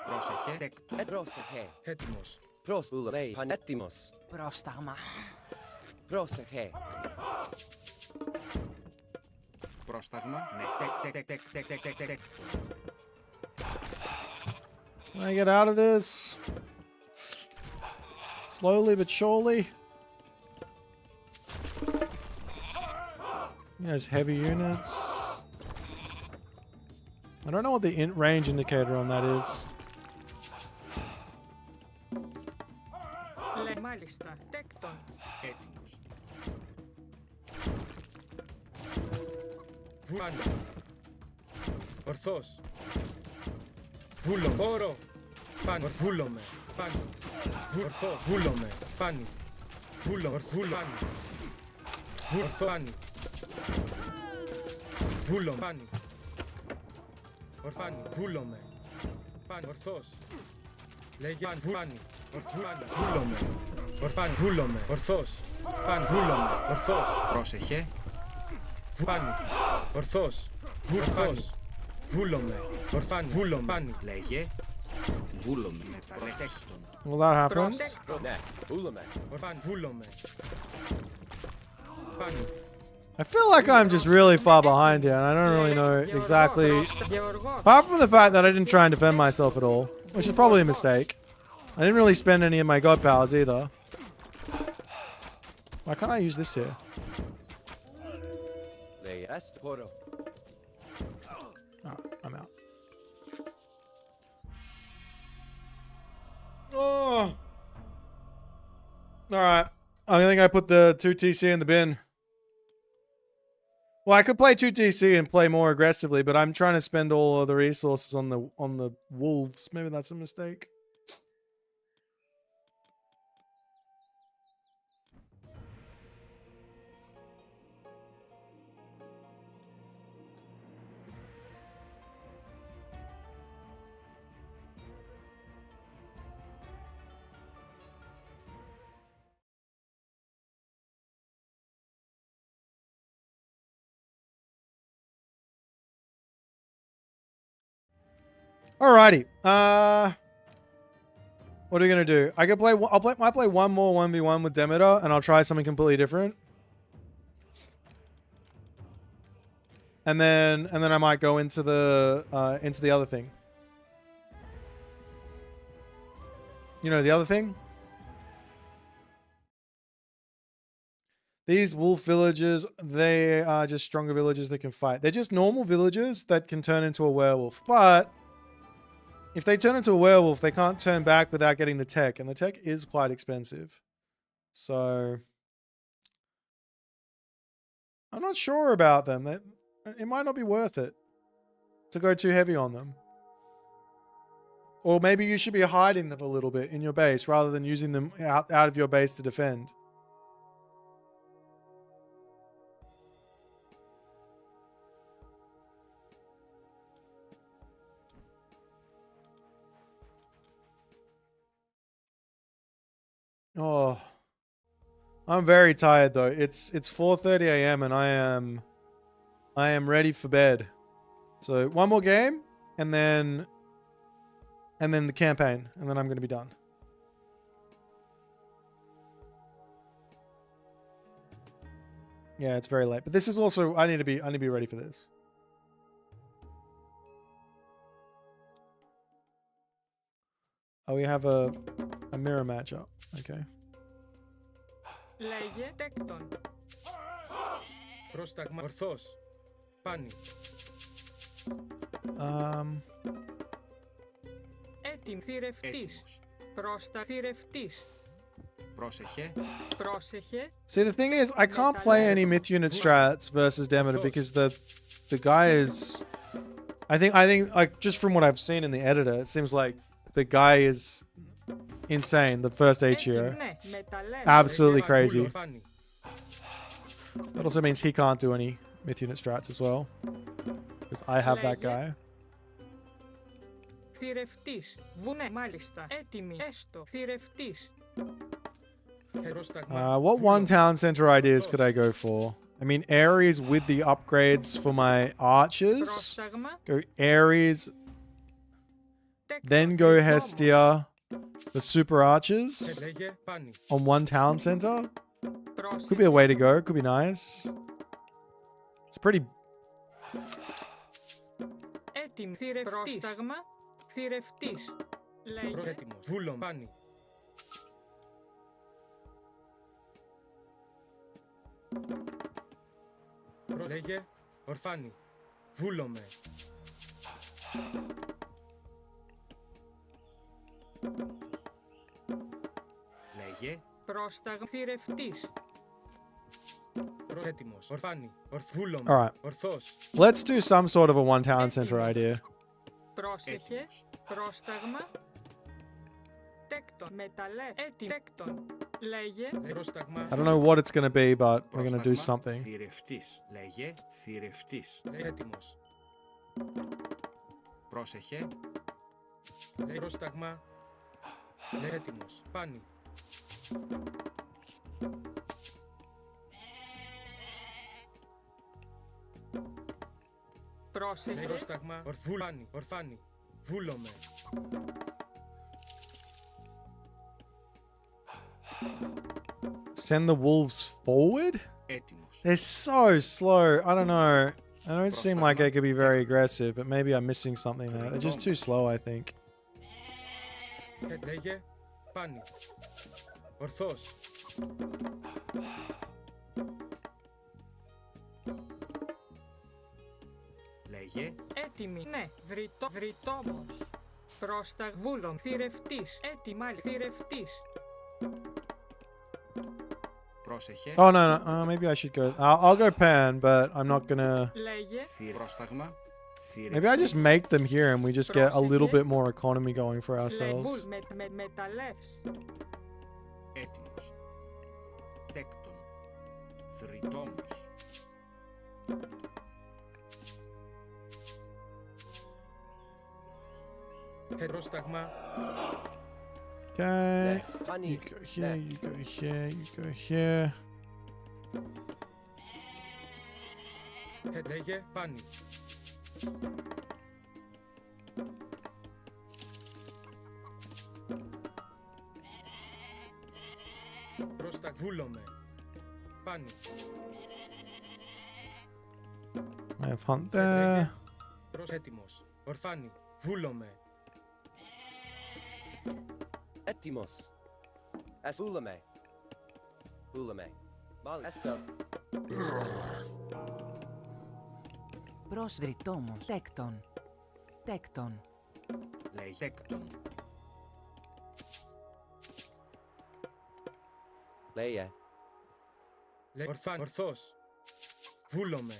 Πρόσεχε τέκτον. Πρόσεχε. Έτοιμος. Πρόσουλα. Λέει. Παν. Έτοιμος. Πρόσταγμα. Πρόσεχε. Πρόσταγμα. Ναι. Τέκτον. Can I get out of this? Slowly but surely. He has heavy units. I don't know what the range indicator on that is. Μάλιστα. Τέκτον. Έτοιμος. Βουλάνι. Ορθός. Βούλο. Πόρο. Πάνι. Βούλομαι. Πάνι. Ορθός. Βούλομαι. Πάνι. Βούλο. Βούλο. Πάνι. Ορθό. Πάνι. Βούλο. Πάνι. Ορθάνι. Βούλομαι. Πάνι. Ορθός. Λέγε. Πάνι. Βούλανι. Ορθάνι. Βούλομαι. Ορθάνι. Βούλομαι. Ορθός. Πάνι. Βούλομαι. Ορθός. Πρόσεχε. Πάνι. Ορθός. Ορθός. Βούλομαι. Ορθάνι. Βούλομαι. Πάνι. Λέγε. Βούλομαι. Μεταλλεύτον. Well, that happens. Ναι. Βούλομαι. Ορθάνι. Βούλομαι. Πάνι. I feel like I'm just really far behind here, and I don't really know exactly. Apart from the fact that I didn't try and defend myself at all, which is probably a mistake. I didn't really spend any of my god powers either. Why can't I use this here? Λέει. Έστω. Πόρο. Alright, I'm out. Oh. Alright. I think I put the 2TC in the bin. Well, I could play 2TC and play more aggressively, but I'm trying to spend all of the resources on the wolves. Maybe that's a mistake. Alrighty. What are we gonna do? I could play. Might play one more 1v1 with Demeter, and I'll try something completely different. And then I might go into the other thing. You know the other thing? These wolf villagers, they are just stronger villagers that can fight. They're just normal villagers that can turn into a werewolf. But if they turn into a werewolf, they can't turn back without getting the tech. And the tech is quite expensive. So I'm not sure about them. It might not be worth it to go too heavy on them. Or maybe you should be hiding them a little bit in your base rather than using them out of your base to defend. Oh, I'm very tired though. It's 4:30 a.m. and I am ready for bed. So one more game and then the campaign and then I'm going to be done. Yeah, it's very late. But this is also I need to be ready for this. Oh, we have a mirror matchup. Okay. Λέγε τέκτον. Πρόσταγμα ορθός. Πάνι. Έτοιμ θηρευτής. Πρόστα θηρευτής. Πρόσεχε. Πρόσεχε. See, the thing is, I can't play any myth unit strats versus Demeter because the guy is. I think like just from what I've seen in the editor, it seems like the guy is insane. The first H hero, absolutely crazy. That also means he can't do any myth unit strats as well because I have that guy. Θηρευτής. Βουνέ μάλιστα. Έτοιμη. Έστω. Θηρευτής. What one town center ideas could I go for? I mean, Ares with the upgrades for my archers. Go Ares. Then go Hestia. The super archers. On one town center. Could be a way to go. Could be nice. It's pretty... Έτοιμη. Πρόσταγμα. Θηρευτής. Λέγε. Έτοιμος. Βούλο. Πάνι. Λέγε, ορφάνι, βούλομαι. Λέγε. Πρόσταγμα θηρευτής. Έτοιμος, ορφάνι, βούλομαι. Alright. Ορθός. Let's do some sort of a one town center idea. Πρόσεχε, πρόσταγμα. Τέκτον, μεταλλέ, έτοιμο. Τέκτον, λέγε. Πρόσταγμα. I don't know what it's going to be, but we're going to do something. Θηρευτής. Λέγε. Θηρευτής. Έτοιμος. Πρόσεχε. Πρόσταγμα. Έτοιμος. Πάνι. Πρόσεχε. Πρόσταγμα. Ορθάνι. Ορθάνι. Βούλομαι. Send the wolves forward? They're so slow. I don't know. They don't seem like they could be very aggressive, but maybe I'm missing something there. They're just too slow, I think. Λέγε. Πάνι. Ορθός. Λέγε. Έτοιμη. Ναι. Βρυτόμος. Πρόσταγ. Βούλων. Θηρευτής. Έτοιμα. Θηρευτής. Πρόσεχε. Oh, no. Maybe I should go. I'll go Pan, but I'm not gonna... Λέγε. Πρόσταγμα. Maybe I just make them here and we just get a little bit more economy going for ourselves. Μεταλλεύς. Έτοιμος. Τέκτον. Θρητόμος. Πρόσταγμα. Okay. You go here, you go here, you go here. Λέγε. Πάνι. Πρόσταγ. Βούλομαι. Πάνι. I have hunt there. Έτοιμος. Ορθάνι. Βούλομαι. Έτοιμος. Βούλομαι. Βούλομαι. Έστω. Προσβρυτόμος. Τέκτον. Τέκτον. Λέγε. Τέκτον. Λέγε. Ορθός. Βούλομαι.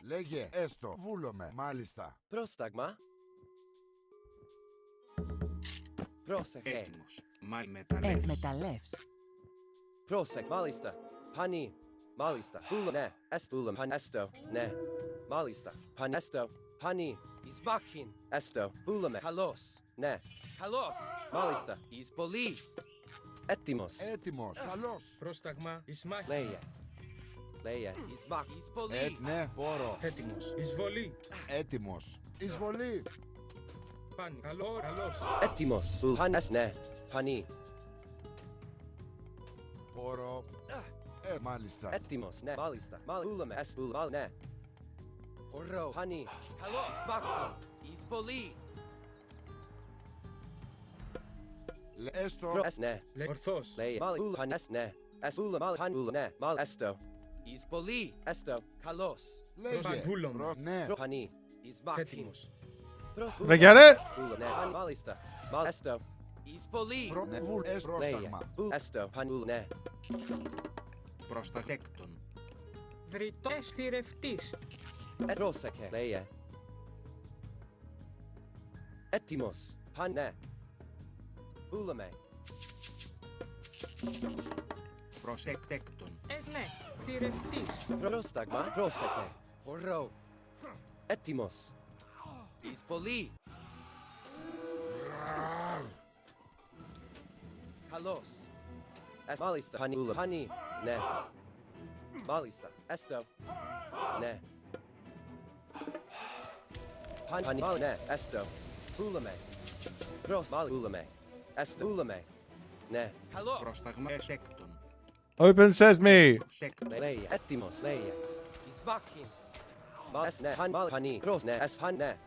Λέγε, έστω, βούλομαι, μάλιστα. Πρόσταγμα. Πρόσεχε. Έτοιμος. Εκμεταλλεύς. Εκμεταλλεύς. Πρόσεχε. Μάλιστα. Πανί. Μάλιστα. Βούλω. Ναι. Βούλω. Παν. Έστω. Ναι. Μάλιστα. Παν. Έστω. Πανί. Εις μάχην. Έστω. Βούλομαι. Καλώς. Ναι. Καλώς. Μάλιστα. Εις πολύ. Έτοιμος. Έτοιμος. Καλώς. Πρόσταγμα. Ισμάχη. Λέγε. Λέγε. Εις μάχην. Εις πολύ. Ναι, πόρο. Έτοιμος. Εισβολή. Έτοιμος. Εισβολή. Πάνι. Καλώς. Έτοιμος. Πάνες. Ναι. Πανί. Πόρο. Μάλιστα. Έτοιμος. Ναι. Μάλιστα. Βούλομαι. Βούλω. Ναι. Ωραίο. Πανί. Καλώς. Εις μάχην. Εις πολύ. Έστω. Ναι. Ορθός. Λέγε. Μάλι. Πανές. Ναι. Βούλω. Μάλι. Βούλω. Ναι. Μάλι. Έστω. Εις πολύ. Έστω. Καλώς. Λέγε. Βούλομαι. Ναι. Πανί. Εις μάχην. Έτοιμος. Did I get it? Βούλω. Ναι. Μάλιστα. Έστω. Εις πολύ. Ναι, πρόσταγμα. Έστω. Πανούλ. Ναι. Προστατέκτον. Βρυτός θηρευτής. Πρόσεχε. Λέγε. Έτοιμος. Παν. Ναι. Βούλομαι. Προσεκτέκτον. Ναι, θηρευτής. Πρόσταγμα. Πρόσεχε. Ωραίο. Έτοιμος. Εις πολύ. Καλώς. Μάλιστα. Πανούλα. Πανί. Ναι. Μάλιστα. Έστω. Ναι. Πανί. Ναι. Έστω. Βούλαμε. Βούλαμε. Έστω. Βούλαμε. Ναι. Καλώς. Πρόσταγμα εσέκτον. Open sesame. Λέγε. Έτοιμος. Λέγε. Εις μάχην. Ναι. Πανί. Ναι. Ναι.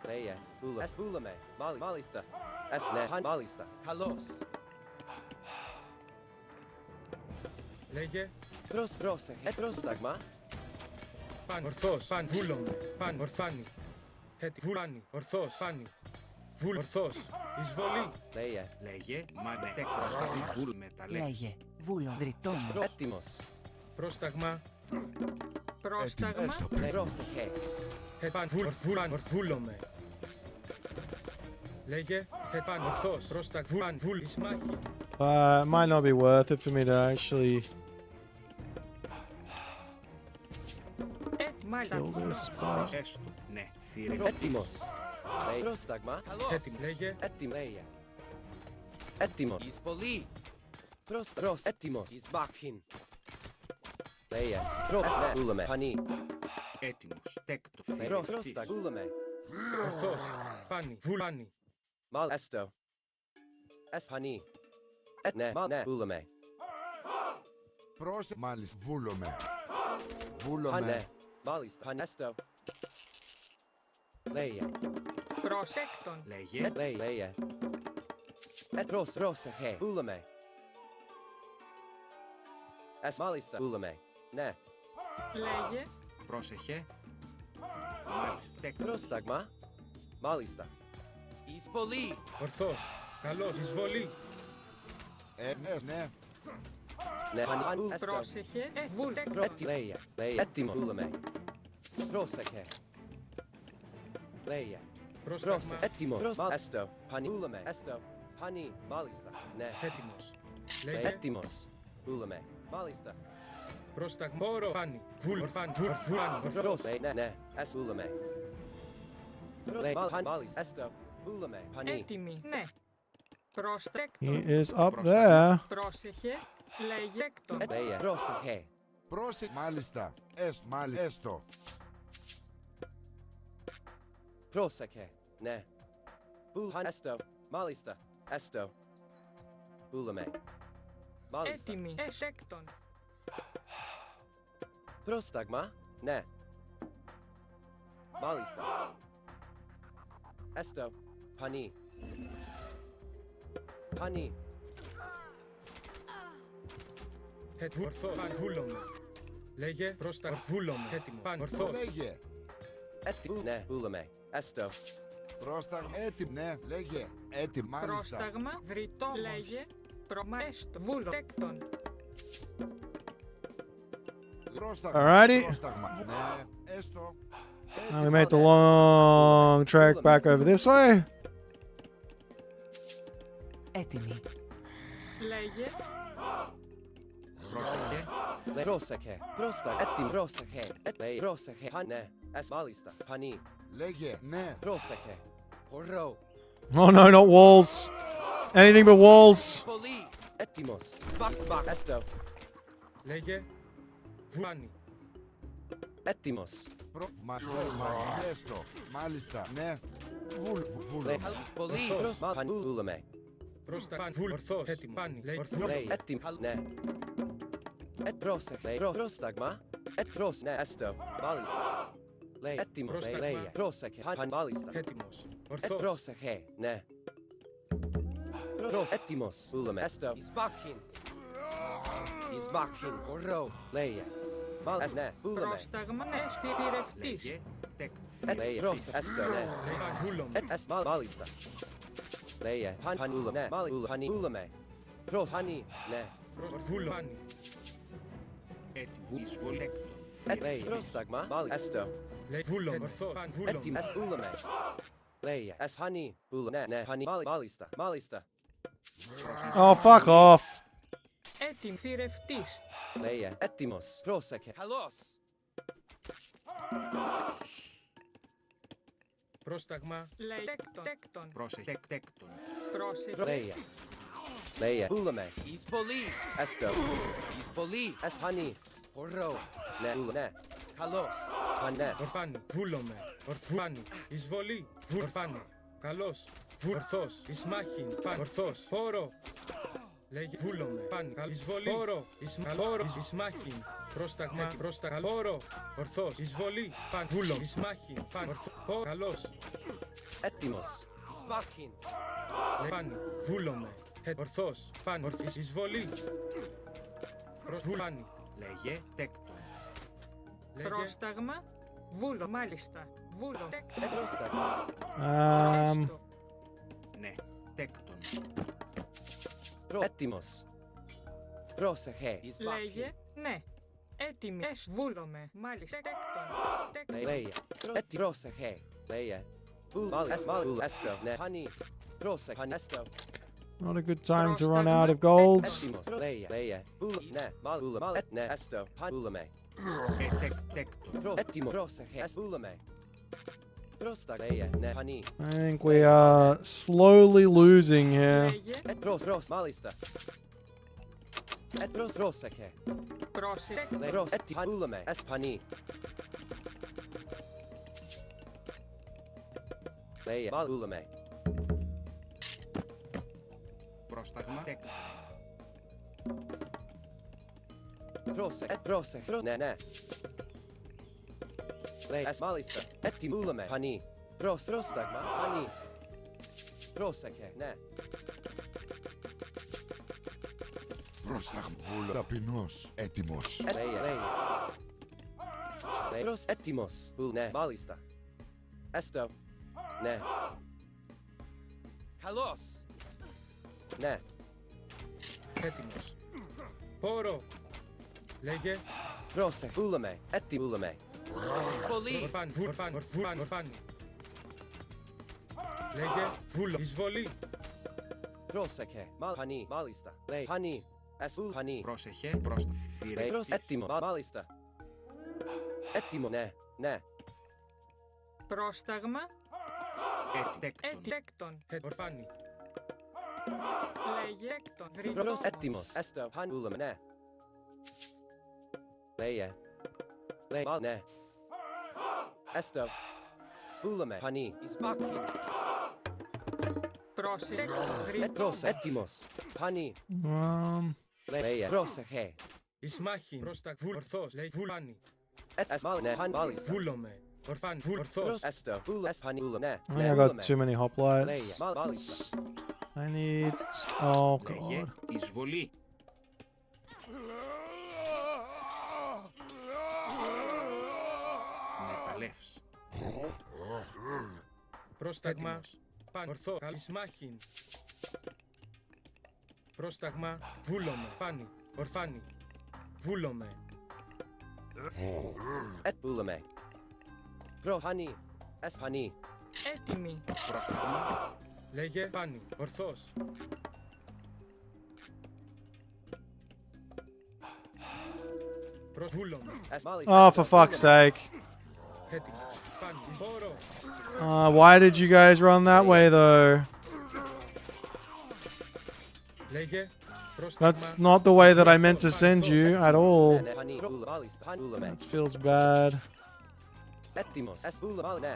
Λέγε. Βούλαμε. Μάλιστα. Ναι. Μάλιστα. Καλώς. Λέγε. Πρόσεχε. Πρόσταγμα. Παν. Ορθός. Παν. Βούλομαι. Παν. Ορθάνι. Βουλάνι. Ορθός. Πάνι. Ορθός. Εισβολή. Λέγε. Μαντέκροσταγμα. Βούλ μεταλλεύς. Λέγε. Βούλο. Δρυτών. Έτοιμος. Πρόσταγμα. Πρόσταγμα. Πρόσεχε. Παν. Βούλομαι. Λέγε. Παν. Ορθός. Πρόσταγμα. Βούλ. Εις μάχη. It might not be worth it for me to actually kill this spot. Έστω. Ναι. Θηρευτής. Έτοιμος. Πρόσταγμα. Έτοιμο. Λέγε. Λέγε. Έτοιμος. Εις πολύ. Έτοιμος. Εις μάχην. Λέγε. Βούλαμε. Πανί. Έτοιμος. Τέκτο. Θηρευτής. Βούλαμε. Ορθός. Πάνι. Βουλάνι. Μάλ. Έστω. Πανί. Ναι. Βούλαμε. Μάλιστα. Βούλομαι. Πανέ. Μάλιστα. Πανέστο. Λέγε. Προσέκτον. Λέγε. Λέγε. Πρόσεχε. Βούλαμε. Μάλιστα. Βούλαμε. Ναι. Λέγε. Πρόσεχε. Μάλιστα. Τέκτο. Πρόσταγμα. Μάλιστα. Εις πολύ. Ορθός. Καλώς. Εισβολή. Ναι. Ναι. Έστω. Πρόσεχε. Βούλ. Λέγε. Έτοιμο. Βούλαμε. Πρόσεχε. Λέγε. Πρόσταγμα. Έτοιμο. Έστω. Πανί. Βούλαμε. Έστω. Πανί. Μάλιστα. Ναι. Έτοιμος. Λέγε. Έτοιμος. Βούλαμε. Μάλιστα. Πρόσταγμα. Όρο. Πάνι. Βούλ. Πάνι. Βουλάνι. Ορθός. Ναι. Έστω. Βούλαμε. Μάλιστα. Έστω. Βούλαμε. Πανί. Έτοιμη. Ναι. He Προστέκτον. is up there. Πρόσεχε. Λέγεκτον. Λέγε. Πρόσεχε. Μάλιστα. Έστω. Πρόσεχε. Ναι. Έστω. Μάλιστα. Έστω. Βούλαμε. Μάλιστα. Έτοιμη. Εσέκτον. Πρόσταγμα. Ναι. Μάλιστα. Έστω. Πανί. Πανί. Ορθός. Παν. Βούλομαι. Λέγε. Πρόσταγμα. Βούλομαι. Έτοιμο. Παν. Ορθός. Λέγε. Ναι. Βούλαμε. Έστω. Πρόσταγμα. Έτοιμο. Ναι, λέγε. Έτοιμο. Μάλιστα. Πρόσταγμα, βρυτόμος. Λέγε, προμέστο, βούλο, τέκτον. Πρόσταγμα. Alrighty. Πρόσταγμα. Ναι, έστω. Now we made the long trek back over this way. Έτοιμοι. Λέγε, Πρόσεχε. Πρόσεχε. Πρόστα. Έτοιμο. Πρόσεχε. Λέει. Πρόσεχε. Ναι. Μάλιστα. Πανί. Λέγε. Ναι. Πρόσεχε. Χορό. Oh no, not walls. Anything but walls. Πολύ. Έτοιμος. Σπακ. Έστω. Λέγε. Βουάνι. Έτοιμος. Μάλιστα. Έστω. Μάλιστα. Ναι. Βούλο. Λέει. Πολύ. Βούλαμε. Πρόσταγμα. Βούλ. Ορθός. Έτοιμο. Πάνι. Λέει. Λέει. Έτοιμο. Ναι. Πρόσεχε. Πρόσταγμα. Έτρος. Ναι. Έστω. Μάλιστα. Λέει. Έτοιμος. Λέει. Πρόσεχε. Μάλιστα. Έτοιμος. Ορθός. Πρόσεχε. Ναι. Έτοιμος. Βούλαμε. Έστω. Εισπάκιν. Εισπάκιν. Χορό. Λέει. Μάλιστα. Ναι. Βούλαμε. πρόσταγμα, αισθητηρευτής. Λέγε. Τέκτον. Λέει. Έστω. Ναι. Βούλομαι. Μάλιστα. Λέει. Βούλαμε. Ναι. Βούλαμε. Πάνι. Ναι. Βούλομαι. Έτοιμο. Εισβολή. Τέκτον. Λέει. Πρόσταγμα. Έστω. Λέει. Βούλομαι. Ορθός. Βούλομαι. Έτοιμος. Βούλαμε. Λέει. Πανί. Βούλαμε. Ναι. Πανί. Μάλιστα. Μάλιστα. Oh, fuck off. Έτοιμ θηρευτής. Λέει. Έτοιμος. Πρόσεχε. Καλώς. Πρόσταγμα. Λέει τέκτον. Πρόσεχε. Τέκτον. Πρόσεχε. Λέει. Λέει. Βούλαμε. Εις πολύ. Έστω. Εις πολύ. Πανί. Χορό. Ναι. Ναι. Καλώς. Πανέ. Ορφάνι. Βούλομαι. Ορθάνι. Εισβολή. Ορφάνι. Καλός. Ορθός. Ισμάχιν. Παν. Ορθός. Χώρο. Λέγε. Βούλομαι. Παν. Εισβολή. Χώρο. Χώρο. Ισμάχιν. Πρόσταγμα. Πρόσταγμα. Χώρο. Ορθός. Εισβολή. Παν. Βούλομαι. Ισμάχιν. Παν. Χώρο. Καλός. Έτοιμος. Εισπάκιν. Πάνι. Βούλομαι. Ορθός. Παν. Ορθής. Εισβολή. Βούλάνι. Λέγε. Τέκτον. Πρόσταγμα, βούλο, μάλιστα. Βούλο, τέκτον. Πρόσταγμα. Ναι. Τέκτον. Έτοιμος. Πρόσεχε. Λέγε, ναι. Έτοιμη. Βούλομαι, μάλιστα. Τέκτον. Λέει. Πρόσεχε. Λέει. Μάλιστα. Έστω. Ναι. Πανί. Πρόσεχε. Έστω. Not a good time to run out of gold. Έτοιμος. Λέει. Ναι. Μάλιστα. Ναι. Έστω. Βούλαμε. Τέκτον. Έτοιμο. Πρόσεχε. Βούλαμε. Πρόσταγμα. Ναι. Πανί. I think we are slowly losing here. Μάλιστα. Πρόσεχε. Πρόσεχε. Βούλαμε. Πανί. Λέει. Βούλαμε. Πρόσταγμα. Τέκτον. Πρόσεχε. Ναι, ναι. Λέει. Μάλιστα. Έτοιμο. Βούλαμε. Πανί. Πρόσταγμα. Πανί. Πρόσεχε. Ναι. Πρόσταγμα. Βούλο. Ταπεινός. Έτοιμος. Λέει. Έτοιμος. Ναι. Μάλιστα. Έστω. Ναι. Καλώς. Ναι. Έτοιμος. Χώρο. Λέγε. Πρόσεχε. Βούλαμε. Έτοιμο. Βούλαμε. Πολύ. Ορφάνι. Λέγε. Βούλο. Εισβολή. Πρόσεχε. Πανί. Μάλιστα. Λέει. Πανί. Πανί. Πρόσεχε. Πρόσταγμα. Έτοιμο. Μάλιστα. Έτοιμο. Ναι. Ναι. Πρόσταγμα, Τέκτον. τέκτον. Ορφάνι. Λέγε τέκτον. Βρυτόμος. Έτοιμος. Έστω. Βούλαμε. Ναι. Λέει. Ναι. Έστω. Βούλαμε. Πανί. Εισπάκιν. Πρόσεχε. Βρυτόμος. Έτοιμος. Πανί. Λέει. Πρόσεχε. Ισμάχιν. Πρόσταγμα. Ορθός. Λέει. Βούλάνι. Ναι. Μάλιστα. Βούλομαι. Ορφάνι. Ορθός. Έστω. Πανί. Ναι. I think I got too many hoplites. Μάλιστα. I need... Oh, Λέγε. God. Εισβολή. Μεταλλεύς. Πρόσταγμα. Παν. Ορθό. Καλισμάχιν. Πρόσταγμα. Βούλομαι. Πάνι. Ορθάνι. Βούλομαι. Βούλομαι. Προχάνι. Εσπανί. Έτοιμη. Πρόσταγμα. Λέγε πάνι. Ορθός. Βούλομαι. Oh, for fuck's sake. Έτοιμος. Πάνι. Φόρο. Why did you guys run that way, though? Λέγε. Πρόσταγμα. That's not the way that I meant to send you at all. That feels bad. Έτοιμος.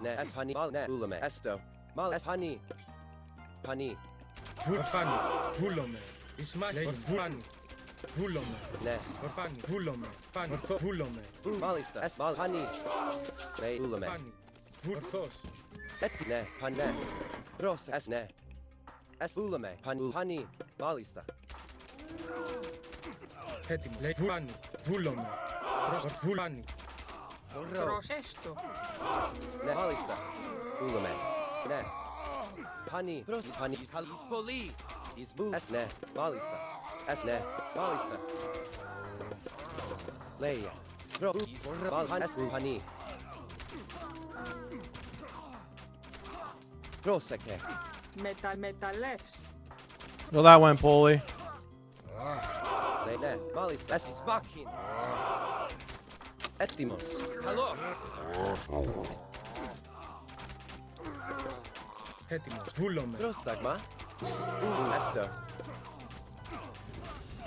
Ναι. Εσπανί. Ναι. Βούλομαι. Έστω. Μάλ. Εσπανί. Πανί. Ορφάνι. Βούλομαι. Ισμάχιν. Ορφάνι. Βούλομαι. Ναι. Ορφάνι. Βούλομαι. Πάνι. Ορθό. Βούλομαι. Μάλιστα. Εσμάλ. Πανί. Ναι. Βούλομαι. Πάνι. Ορθός. Ναι. Παν. Ναι. Προς. Ναι. Βούλομαι. Πανί. Μάλιστα. Έτοιμο. Λέει βούλανι. Βούλομαι. Προς. Βούλανι. Προσέστο. Ναι. Μάλιστα. Βούλομαι. Ναι. Πανί. Προς. Πανί. Εις πολύ. Εις μπου. Ναι. Μάλιστα. Ναι. Μάλιστα. Λέει. Προ. Πανί. Πρόσεχε. Μεταλλεύς. Well, that went poorly. Ναι. Μάλιστα. Εις μάχιν. Έτοιμος. Καλώς. Έτοιμος. Βούλομαι. Πρόσταγμα. Έστω.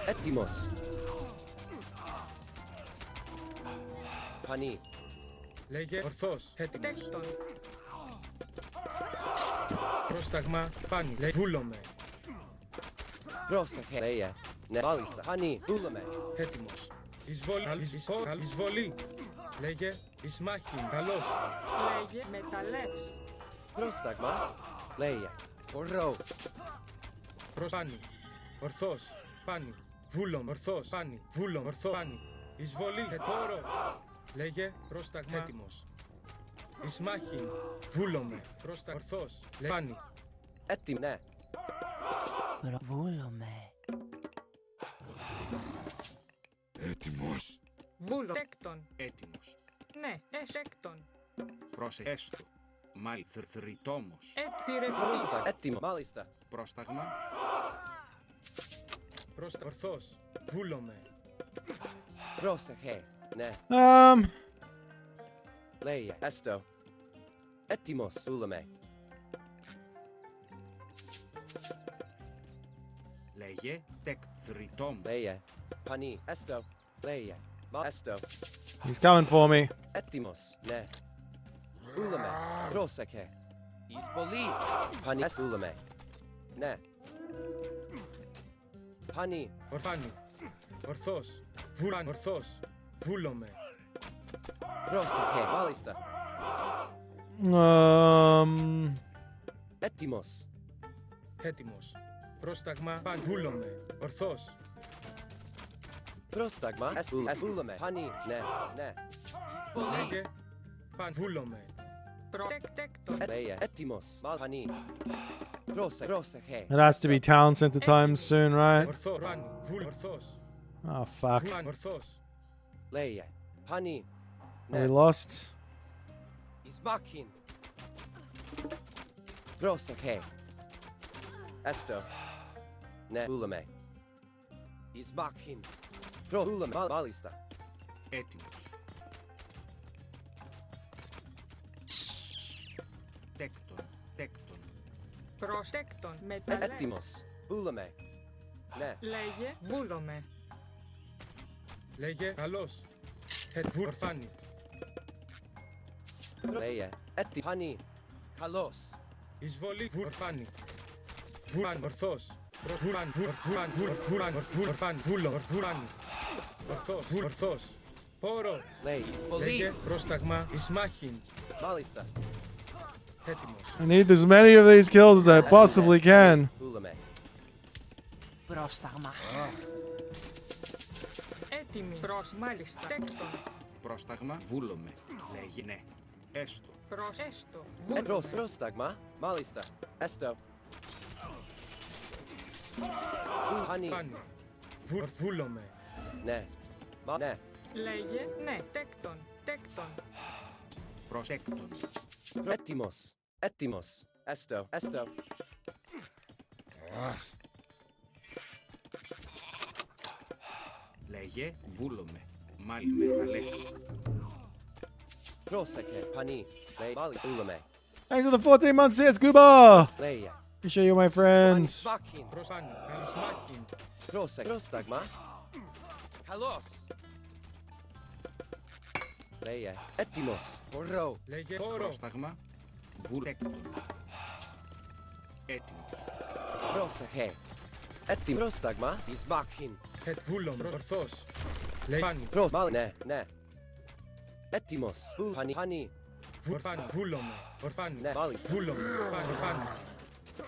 Έτοιμος. Πανί. Λέγε ορθός. Έτοιμος. Πρόσταγμα. Πάνι. Λέει βούλομαι. Πρόσεχε. Λέγε. Ναι. Μάλιστα. Πανί. Βούλομαι. Έτοιμος. Εισβολή. Εισβολή. Λέγε Ισμάχιν. Καλώς. Λέγε μεταλλεύς. Πρόσταγμα. Λέγε. Ορρό. Προς πάνι. Ορθός. Πάνι. Βούλομαι. Ορθός. Πάνι. Βούλομαι. Ορθό. Πάνι. Εισβολή. Ετόρο. Λέγε πρόσταγμα. Έτοιμος. Ισμάχιν. Βούλομαι. Πρόστα. Ορθός. Πάνι. Έτοιμο. Ναι. Βούλομαι. Έτοιμος. Βούλο. Έκτον. Έτοιμος. Ναι. Έκτον. Πρόσεχε. Μάλ θρητόμος. Έτθυρε. Έτοιμο. Μάλιστα. Πρόσταγμα. Πρόστα. Ορθός. Βούλομαι. Πρόσεχε. Ναι. Λέγε. Έστω. Έτοιμος. Βούλομαι. Λέγε θρητόμος. Λέγε. Πανί. Έστω. Λέγε. Μα. Έστω. He's coming for me. Έτοιμος. Ναι. Βούλομαι. Πρόσεχε. Εις πολύ. Πανί. Βούλομαι. Ναι. Πανί. Ορφάνι. Ορθός. Βούλαν. Ορθός. Βούλομαι. Πρόσεχε. Μάλιστα. Έτοιμος. Έτοιμος. Πρόσταγμα. Παν. Βούλομαι. Ορθός. Πρόσταγμα. Βούλομαι. Πανί. Ναι. Ναι. Λέγε παν. Βούλομαι. Προτέκτον. Λέγε. Έτοιμος. Μαλ. Πανί. Πρόσεχε. It has to be town center time soon, right? Ορθό. Πάνι. Βούλ. Ορθός. Oh, fuck. Βούλαν. Ορθός. Λέγε. Πανί. Are we lost? Εις μάχιν. Πρόσεχε. Έστω. Ναι. Βούλομαι. Εις μάχιν. Βούλομαι. Μάλιστα. Έτοιμος. Τέκτον. Προσέκτον. Μεταλλεύς. Έτοιμος. Βούλομαι. Ναι. Λέγε βούλομαι. Λέγε καλώς. Ορφάνι. Λέγε. Έτοιμο. Πανί. Καλώς. Εισβολή. Ορφάνι. Βούλαν. Ορθός. Βούλαν. Βούλαν. Βούλο. Βούλαν. Ορθός. Ορθός. Πόρο. Λέγε πρόσταγμα. Ισμάχιν. Μάλιστα. Έτοιμος. I need as many of these kills as I possibly can. Βούλομαι. Πρόσταγμα. Έτοιμη. Προς. Μάλιστα. Τέκτον. Πρόσταγμα. Βούλομαι. Λέγε ναι. Έστω. Prosesto. Prostagma. Malista. Esto. Honey. Pani. Βούλομαι. Ναι. Ναι. Λέγε ναι. Τέκτον. Τέκτον. Προσέκτον. Έτοιμος. Έτοιμος. Esto. Esto. Λέγε βούλομαι. Μάλιστα μεγαλές. Πρόσεχε. Pani. Λέει. Μάλιστα. Βούλομαι. Thanks for the 14 months, here, Scuba. Λέγε. Appreciate you, my friend. Smakin. Προσάνι. Καλισμάκιν. Πρόσεχε. Πρόσταγμα. Καλώς. Λέγε. Έτοιμος. Μπορώ. Λέγε όρο. Πρόσταγμα. Βούλεκτον. Έτοιμος. Πρόσεχε. Έτοιμο. Πρόσταγμα. Ισμάκιν. Βούλομαι. Ορθός. Λέγε πάνι. Ναι. Ναι. Έτοιμος. Pani. Pani. Ορθάνι. Βούλομαι. Ορθάνι. Ναι. Μάλιστα. Βούλομαι. Ορθάνι.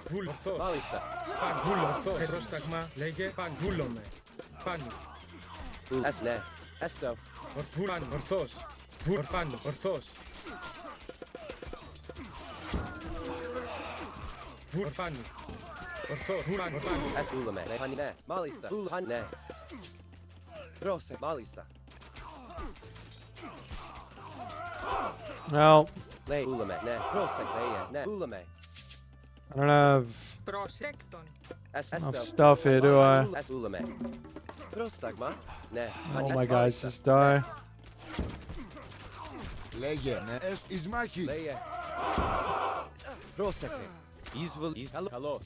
Βούλ. Ορθός. Μάλιστα. Πάνι. Βούλο. Ορθός. Πρόσταγμα. Λέγε πάνι. Βούλομαι. Πάνι. Ναι. Esto. Ορθάνι. Ορθός. Ορθάνι. Ορθός. Ορθάνι. Ορθός. Ορθάνι. Βούλομαι. Pani. Ναι. Μάλιστα. Pani. Ναι. Πρόσεχε. Μάλιστα. Well, Λέει. Βούλομαι. Ναι. Πρόσεχε. Ναι. Βούλομαι. I don't have Prosektον. enough stuff here, do I? Βούλομαι. Πρόσταγμα. Ναι. All my guys just die. Λέγε, ναι, εις μάχη. Λέγε. Πρόσεχε. Καλώς.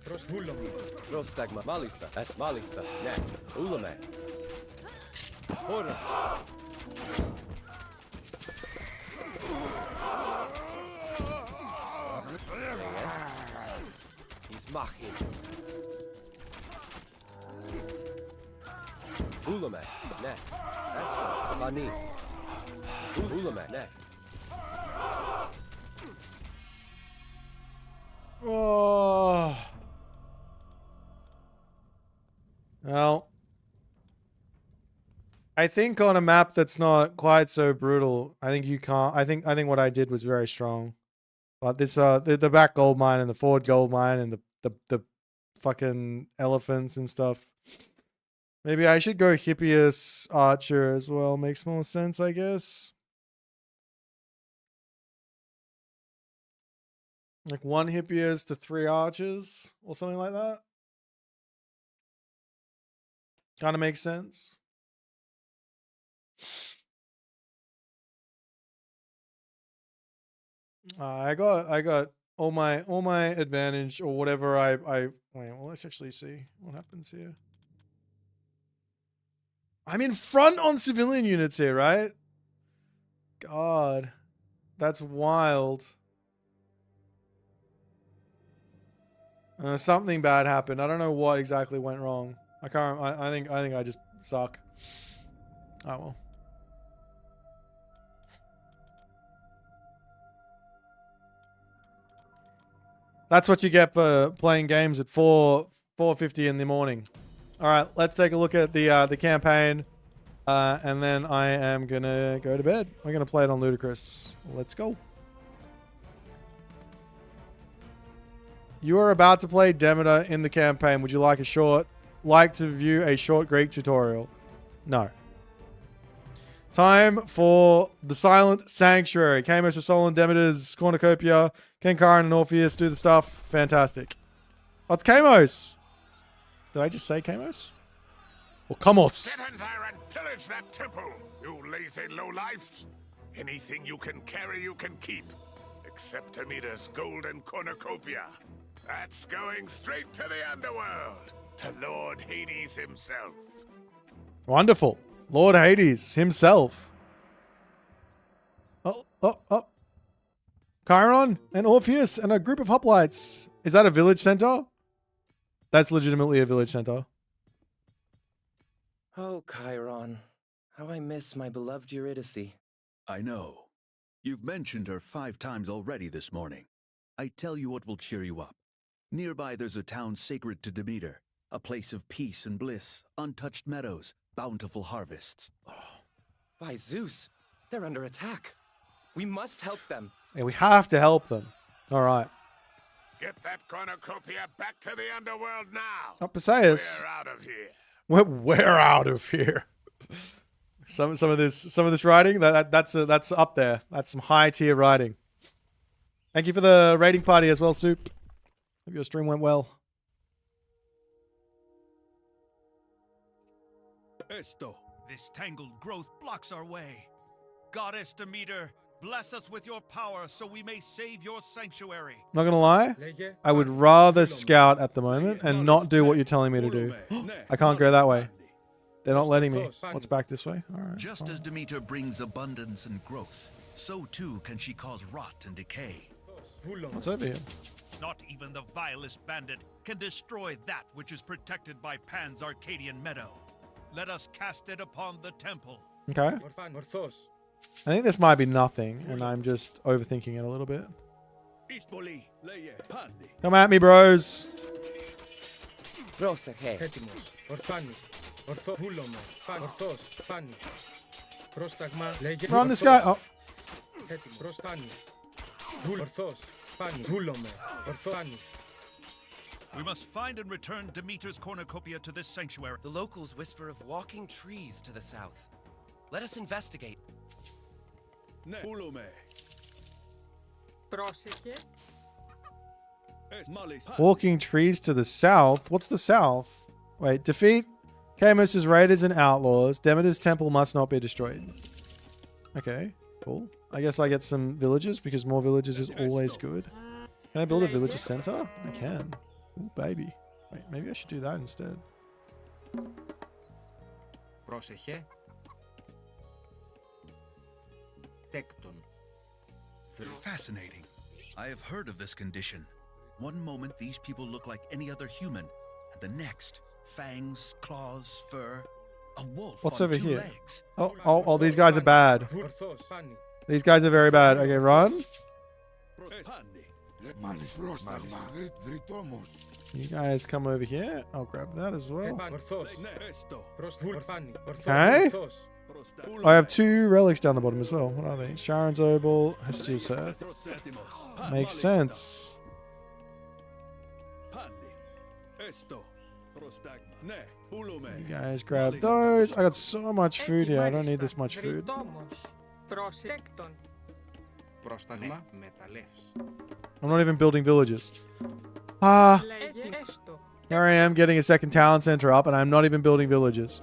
Προσβούλομαι. Πρόσταγμα. Μάλιστα. Μάλιστα. Ναι. Βούλομαι. Ωραία. Ισμάχη. Βούλομαι. Ναι. Έστω. Πανί. Βούλομαι. Ναι. Oh. Well, I think on a map that's not quite so brutal, I think you can't. I think what I did was very strong. But this the back gold mine and the forward gold mine and the fucking elephants and stuff. Maybe I should go Hippias Archer as well. Makes more sense, I guess. Like 1 Hippias to 3 Archers or something like that. Kind of makes sense. I got all my advantage or whatever I wait, well, let's actually see what happens here. I'm in front on civilian units here, right? God. That's wild. Something bad happened. I don't know what exactly went wrong. I think I just suck. Oh well. That's what you get for playing games at 4:50 in the morning. All right, let's take a look at the campaign, and then I am gonna go to bed. We're gonna play it on Ludicrous. Let's go. You are about to play Demeter in the campaign. Would you like to view a short Greek tutorial? No. Time for the Silent Sanctuary. Kamos, Solon, Demeter's Cornucopia, Kenkaran, and Orpheus do the stuff. Fantastic. Oh, it's Kamos. Did I just say Kamos? Or Kamos? Get in there and pillage that temple, you lazy lowlifes. Anything you can carry, you can keep. Except Demeter's golden cornucopia. That's going straight to the underworld, to Lord Hades himself. Wonderful. Lord Hades himself. Oh. Chiron and Orpheus and a group of hoplites. Is that a village center? That's legitimately a village center. Oh, Chiron. How I miss my beloved Eurydice. I know. You've mentioned her 5 times already this morning. I tell you what will cheer you up. Nearby there's a town sacred to Demeter, a place of peace and bliss, untouched meadows, bountiful harvests. By Zeus, they're under attack. We must help them. Yeah, we have to help them. All right. Get that cornucopia back to the underworld now. Oh, Perseus. We're out of here. We're out of here. Some of this writing that's up there. That's some high tier writing. Thank you for the raiding party as well, Soup. Hope your stream went well. Esto, this tangled growth blocks our way. Goddess Demeter, bless us with your power so we may save your sanctuary. Not gonna lie, I would rather scout at the moment and not do what you're telling me to do. I can't go that way. They're not letting me. What's back this way? All right. Just as Demeter brings abundance and growth, so too can she cause rot and decay. What's over here? Not even the vilest bandit can destroy that which is protected by Pan's Arcadian meadow. Let us cast it upon the temple. Okay. I think this might be nothing, and I'm just overthinking it a little bit. Come at me, bros. Run this guy. Oh. We must find and return Demeter's cornucopia to this sanctuary. The locals whisper of walking trees to the south. Let us investigate. Walking trees to the south. What's the south? Wait, defeat Camus's raiders and outlaws. Demeter's temple must not be destroyed. Okay, cool. I guess I get some villages because more villages is always good. Can I build a villager center? I can. Ooh, baby. Wait, maybe I should do that instead. Πρόσεχε. Τέκτον. Fascinating. I have heard of this condition. One moment these people look like any other human, and the next, fangs, claws, fur, a wolf. What's on over 2 here? legs. Oh, these guys are bad. These guys are very bad. Okay, run. You guys come over here. I'll grab that as well. Okay. I have 2 relics down the bottom as well. What are they? Sharon's Opal, Hestia's Hearth. Makes sense. You guys grab those. I got so much food here. I don't need this much food. I'm not even building villages. Here I am getting a second talent center up and I'm not even building villages.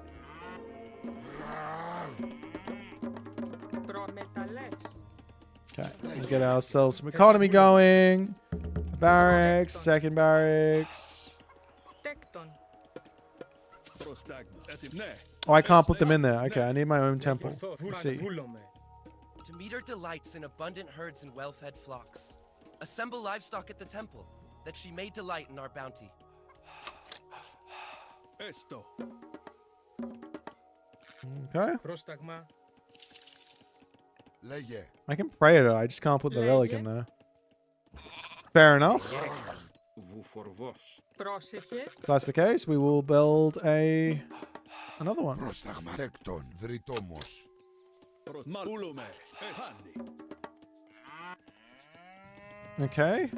Okay, we'll get ourselves some economy going. Barracks, second barracks. Oh, I can't put them in there. Okay, I need my own temple. Let's see. Demeter delights in abundant herds and well-fed flocks. Assemble livestock at the temple, that she may delight in our bounty. Okay. I can pray to her. I just can't put the relic in there. Fair enough. If that's the case, we will build another one. Okay.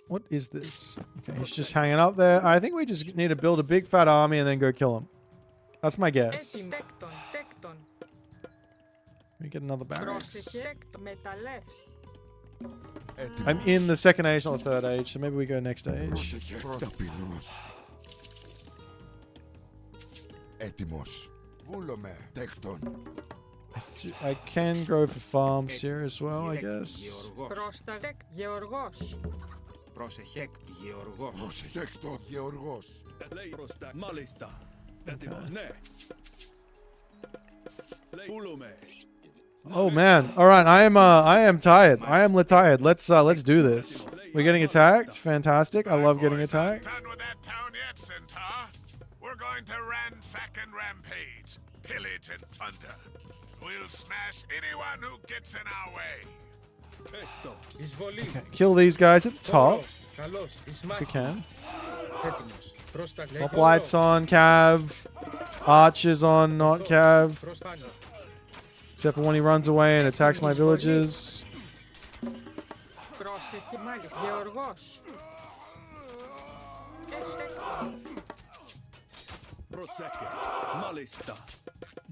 What is this? Okay, he's just hanging up there. I think we just need to build a big fat army and then go kill him. That's my guess. We get another barracks. I'm in the second age, not the third age, so maybe we go next age. I can go for farms here as well, I guess. Oh man! All right, I am tired. I am tired. Let's do this. We're getting attacked. Fantastic! I love getting attacked. We're going to ransack and rampage, pillage and plunder. We'll smash anyone who gets in our way. Okay, kill these guys at the top if we can. Top lights on, Cav. Archers on, not Cav. Except for when he runs away and attacks my villages. Πρόσεχε μάλιστα. Γεωργός. Prosecco. Malista.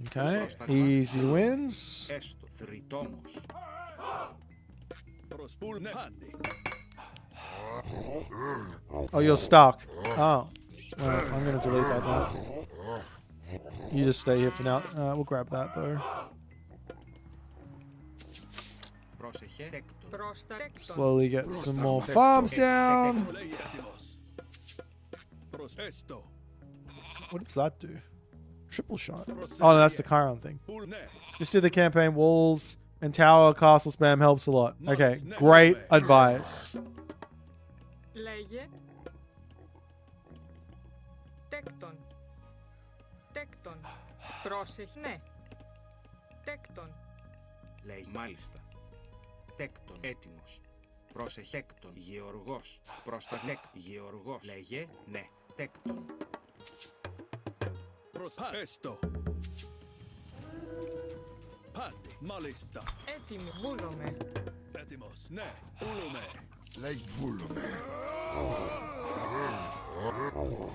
Okay, easy wins. Έστω θρητόμος. Oh, you're stuck. Oh. Well, I'm going to delete that now. You just stay here for now. We'll grab that, though. Πρόσεχε τέκτον. Slowly get some more farms down. What does that do? Triple shot. Oh, no, that's the Chiron thing. Just did the campaign. Walls and tower castle spam helps a lot. Okay, great advice. Λέγε. Τέκτον. Τέκτον. Πρόσεχε. Ναι. Τέκτον. Λέει μάλιστα. Τέκτον έτοιμος. Πρόσεχε έκτον. Γεωργός. Προς τα τέκ. Γεωργός. Λέγε ναι. Τέκτον. Esto. Pandi, malista. Έτοιμοι. Βούλομαι. Έτοιμος, ναι. Ούλουμε. Λέει βούλουμε.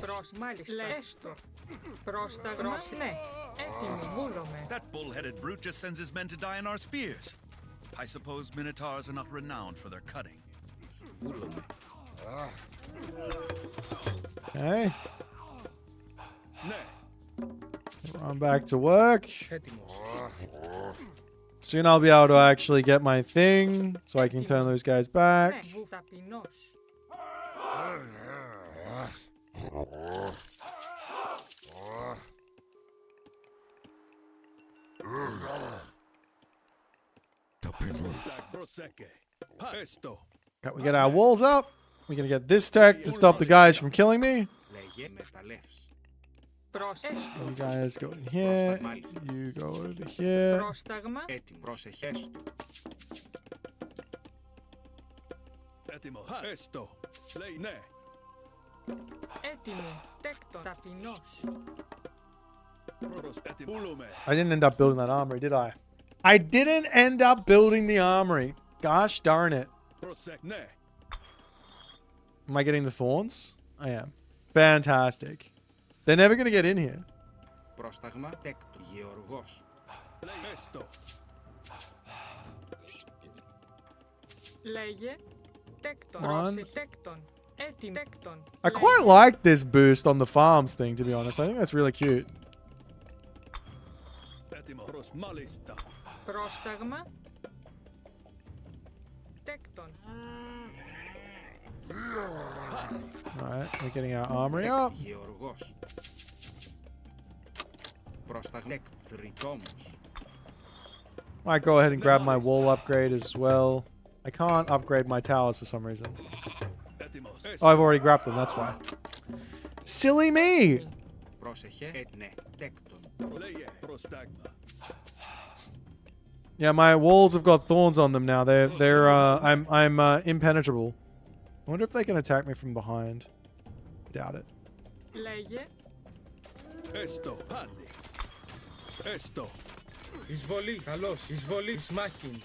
Προς μάλιστα. Έστω. Προς τα γνώση. Ναι. Έτοιμοι. Βούλομαι. That bull-headed brute just sends his men to die in our spears. I suppose minotaurs are not renowned for their cutting. Βούλομαι. Okay. Run back to work. Soon I'll be able to actually get my thing, so I can turn those guys back. Okay, we get our walls up. We're gonna get this tech to stop the guys from killing me. Λέγε μεταλλεύς. You guys go in here. You go over here. Πρόσταγμα. Έτοιμο. Πρόσεχε έστω. Έτοιμο. Έστω. Λέει ναι. Έτοιμοι. Τέκτον. Ταπεινός. I didn't end up building that armory, did I? I didn't end up building the armory. Gosh darn it. Am I getting the thorns? I am. Fantastic. They're never going to get in here. Πρόσταγμα τέκτον. Γεωργός. Λέγε. Τέκτον. One. Πρόσεχε. Τέκτον. Έτοιμοι. Τέκτον. I quite like this boost on the farms thing, to be honest. I think that's really cute. Πρόσταγμα. Τέκτον. Alright, we're getting our armory up. Γεωργός. Πρόσταγμα θρητόμος. Might go ahead and grab my wall upgrade as well. I can't upgrade my towers for some reason. Oh, I've already grabbed them, that's why. Silly me! Πρόσεχε ναι. Τέκτον. Yeah, my walls have got thorns on them now. I'm impenetrable. I wonder if they can attack me from behind. Doubt it. Λέγε. Esto. Pandi. Esto. Εισβολή. Καλώς. Εισβολή. Εις μάχην.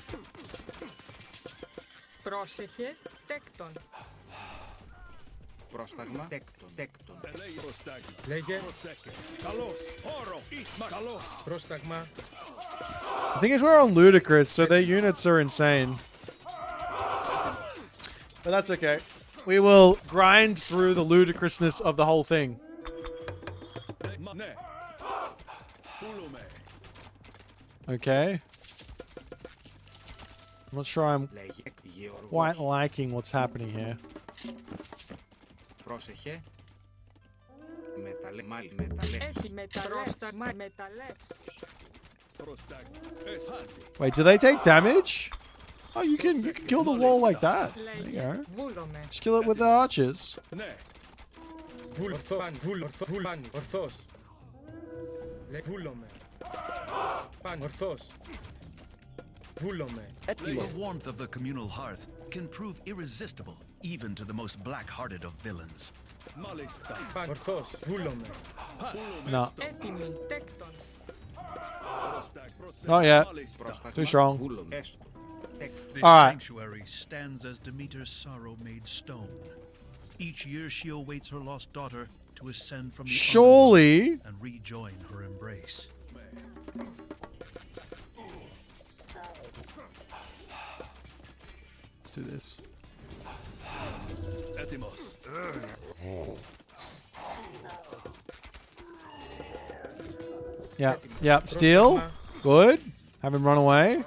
Πρόσεχε. Τέκτον. Πρόσταγμα τέκτον. Τέκτον. Λέγε. Καλώς. Όρο. Ίσμα. Καλώς. Πρόσταγμα. The thing is, we're on ludicrous, so their units are insane. But that's okay. We will grind through the ludicrousness of the whole thing. Okay. I'm not sure I'm quite liking what's happening here. Πρόσεχε. Μεταλλεύς. Πρόσταγμα. Μεταλλεύς. Wait, do they take damage? Oh, you can kill the wall like that. There you go. Βούλομαι. Just kill it with the archers. Ορθός. Βούλομαι. Παν. Ορθός. Βούλομαι. The warmth of the communal hearth can prove irresistible even to the most black-hearted of villains. Παν. Ορθός. Βούλομαι. No. Έτοιμοι. Τέκτον. Not yet. Too strong. This Alright. sanctuary stands as Demeter's sorrow-made stone. Each year she awaits her lost daughter to ascend from the Surely. underworld and rejoin her embrace. Let's do this. Yep. Yep. Steal. Good. Have him run away.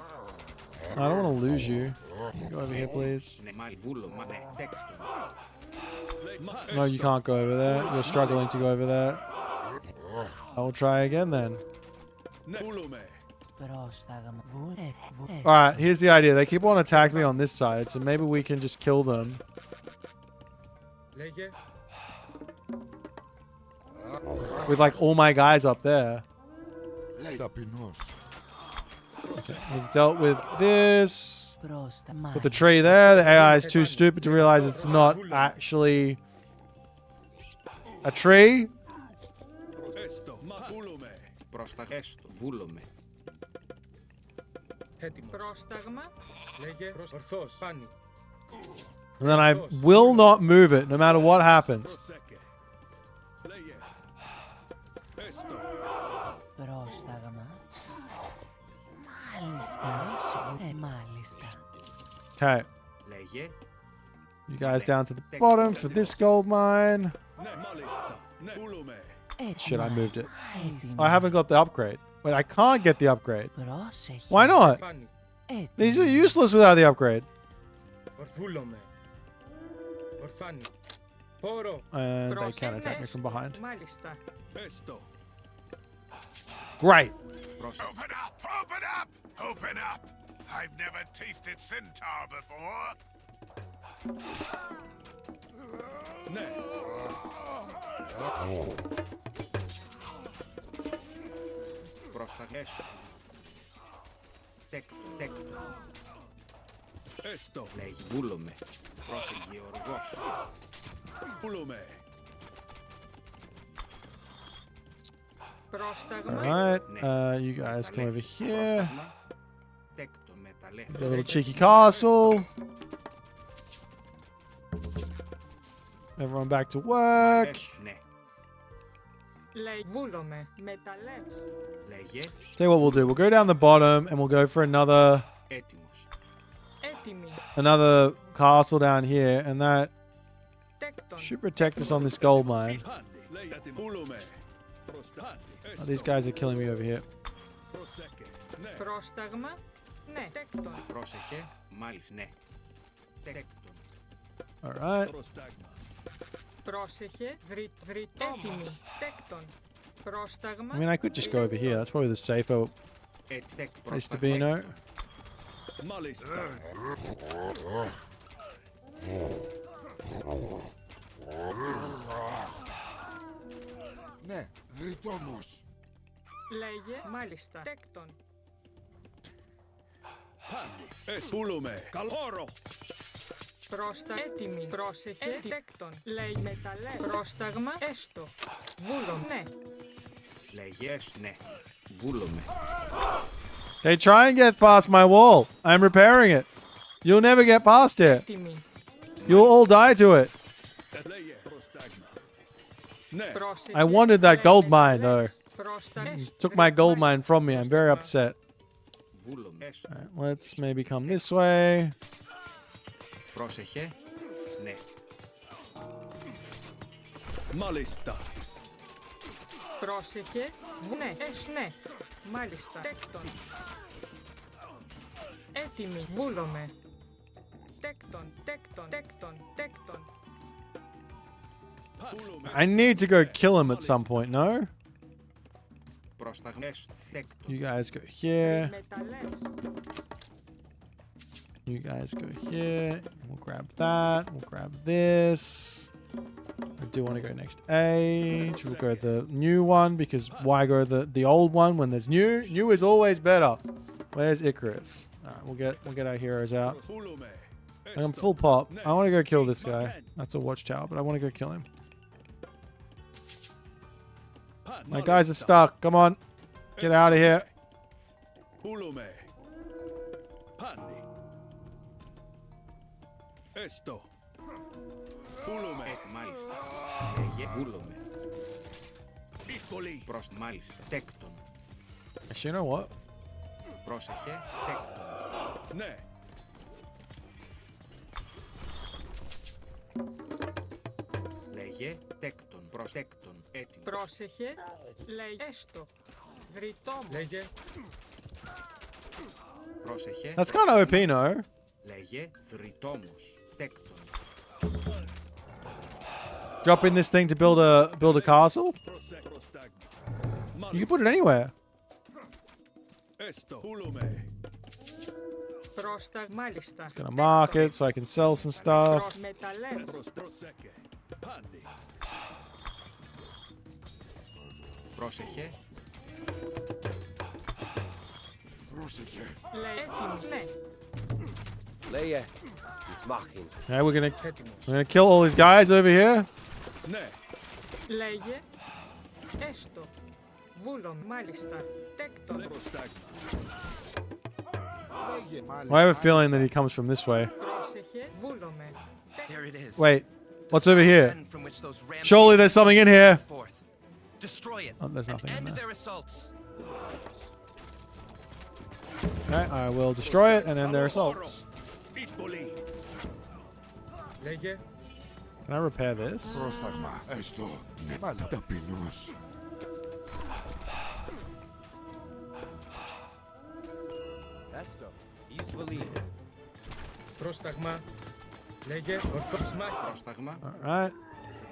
I don't want to lose you. Go over here, please. No, you can't go over there. You're struggling to go over there. I will try again then. Alright, here's the idea. They keep on attacking me on this side, so maybe we can just kill them. With like all my guys up there. Okay, we've dealt with this. With the tree there, the AI is too stupid to realize it's not actually a tree. And then I will not move it no matter what happens. Okay. You guys down to the bottom for this gold mine. Shit, I moved it. I haven't got the upgrade. Wait, I can't get the upgrade. Why not? These are useless without the upgrade. And they can attack me from behind. Great. Open up! Open up! Open up! I've never tasted centaur before. Alright, you guys come over here. A little cheeky castle. Everyone back to work. Tell you what we'll do. We'll go down the bottom and we'll go for another castle down here, and that should protect us on this gold mine. Oh, these guys are killing me over here. Alright. I mean, I could just go over here. That's probably the safer place to be, no? Ναι, δρυτόμος. Λέγε, μάλιστα, τέκτον. Πούλουμε. Καλόρο. Πρόστα, έτοιμη. Πρόσεχε, τέκτον. Λέει μεταλλέ. Πρόσταγμα, έστω. Βούλο, ναι. Λέγες, ναι. Βούλομαι. Hey, try and get past my wall. I'm repairing it. You'll never get past it. You'll all die to it. I wanted that gold mine, though. Took my gold mine from me. I'm very upset. Alright, let's maybe come this way. Πρόσεχε, ναι. Μάλιστα. Πρόσεχε, ναι, ναι. Μάλιστα, τέκτον. Έτοιμη, βούλομαι. Τέκτον, τέκτον, τέκτον, τέκτον. I need to go kill him at some point, no? You guys go here. You guys go here. We'll grab that. We'll grab this. I do want to go next age. We'll go the new one because why go the old one when there's new? New is always better. Where's Icarus? Alright, we'll get our heroes out. I'm full pop. I want to go kill this guy. That's a watchtower, but I want to go kill him. My guys are stuck. Come on. Get out of here. Ulume. Panni. Esto. Ulume. Μάλιστα. Λέγε βούλομαι. Δύσκολη. Προς μάλιστα. Τέκτον. Actually, you know what? Πρόσεχε. Τέκτον. Ναι. Λέγε τέκτον. Προς τέκτον. Έτοιμος. Πρόσεχε, λέγε έστω. Βρυτόμος. Λέγε. Πρόσεχε. That's kind of OP, no? Λέγε βρυτόμος. Τέκτον. Drop in this thing to build a castle? You can put it anywhere. Esto. Ulume. Πρόστα, μάλιστα. It's gonna mark it so I can sell some stuff. Μεταλλεύς. Panni. Πρόσεχε. Πρόσεχε. Λέει έτοιμος, ναι. Leia. Is machin. Okay, we're gonna kill all these guys over here. Ναι. Λέγε έστω. Βούλον, μάλιστα. Τέκτον. I have a feeling that he comes from this way. Πρόσεχε, βούλομαι. There it is. Wait, what's over here? From which those Surely there's something in here. forth. Destroy it. Oh, there's nothing in End there. their assaults. Okay, I will destroy it and end their assaults. Λέγε. Can I repair this? Πρόσταγμα. Έστω. Ναι, ταπεινός. Esto. Easily. Πρόσταγμα. Λέγε. Ορθός μάχη. Πρόσταγμα. Alright.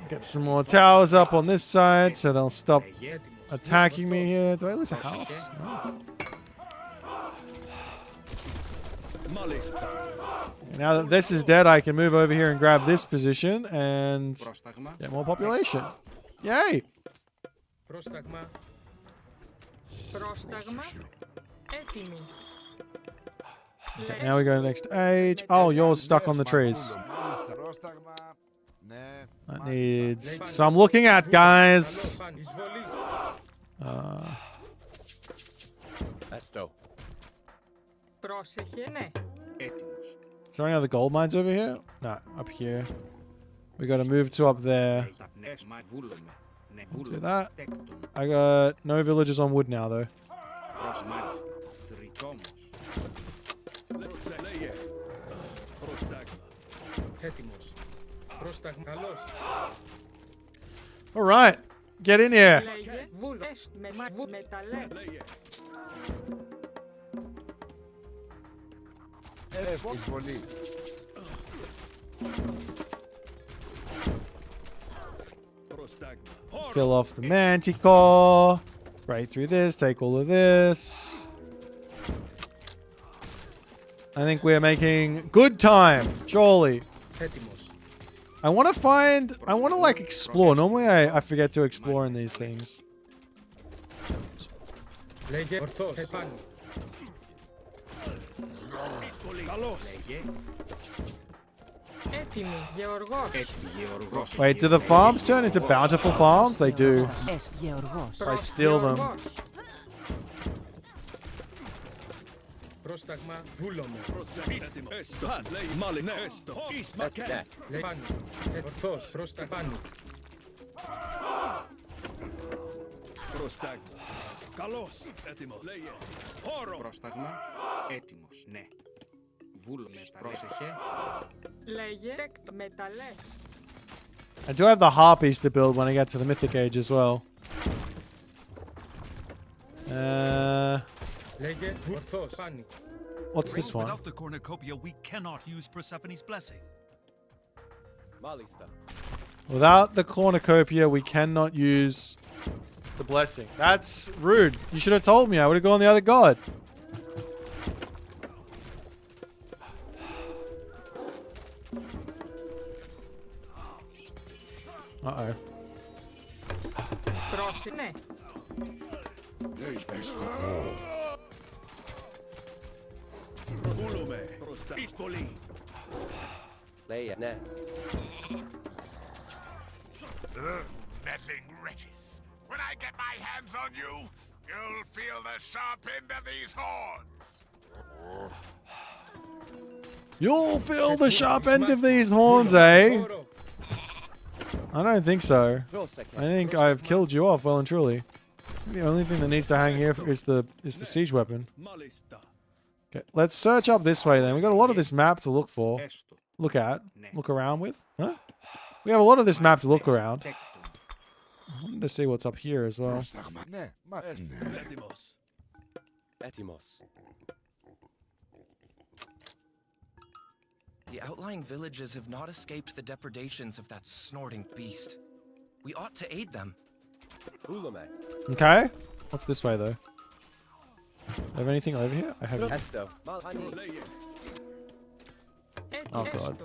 Get some more towers up on this side so they'll stop attacking me here. Do I lose a house? No. Now that this is dead, I can move over here and grab this position and get more population. Yay! Πρόσταγμα. Πρόσταγμα. Έτοιμη. Okay, now we go to the next age. Oh, yours stuck on the trees. Πρόσταγμα. Ναι. That needs some looking at, guys. Esto. Πρόσεχε, ναι. Έτοιμος. Is there any other gold mines over here? No, up here. We got to move to up there. Ναι, βούλομαι. Ναι, Do βούλομαι. that. Τέκτον. I got no villages on wood now, though. Προς μάλιστα. Βρυτόμος. Λέγε. Πρόσταγμα. Έτοιμος. Πρόσταγμα. Καλώς. All right, get in here. Λέγε βούλο. Έστω με μεταλλεύς. Έστω. Εισβολή. Πρόσταγμα. Kill off the manticore. Right through this, take all of this. I think we're making good time, surely. Έτοιμος. I want to like explore. Normally I forget to explore in these things. Λέγε. Ορθός. Επάνω. Καλώς. Λέγε. Έτοιμη. Γεωργός. Έτοιμη. Γεωργός. Wait, do the farms turn into bountiful farms? They do. Est Georgos. I steal them. Πρόσταγμα. Βούλομαι. Έτοιμο. Έστω. Λέγε. Μάλλον. Ναι. Έστω. Ισμακέ. Ναι. Λέγε. Πάνω. Ορθός. Πρόστα πάνω. Πρόσταγμα. Καλώς. Έτοιμο. Λέγε. Χώρο. Πρόσταγμα. Έτοιμος. Ναι. Βούλομαι. Πρόσεχε. Λέγε τέκτο μεταλλεύς. I do have the harpies to build when I get to the mythic age as well. Λέγε. Ορθός. Πάνι. What's this one? Without the cornucopia, we cannot use Persephone's blessing. Malista. Without the cornucopia, we cannot use the blessing. That's rude. You should have told me. I would have gone the other god. Uh-oh. Πρόσεχε, ναι. Λέει. Έστω. Βούλομαι. Πρόσταγμα. Δύσκολη. Leia. Ναι. Meddling wretches. When I get my hands on you, You'll feel the sharp end of these horns. You'll feel the sharp end of these horns, eh? I don't think so. I think I've killed you off well and truly. The only thing that needs to hang here is the siege weapon. Okay, let's search up this way then. We got a lot of this map to look for. Look around with. Huh? We have a lot of this map to look around. I wanted to see what's up here as well. Etimos. The outlying villages have not escaped the depredations of that snorting beast. We ought to aid them. Okay. What's this way though? Have anything over here? I have. Oh god.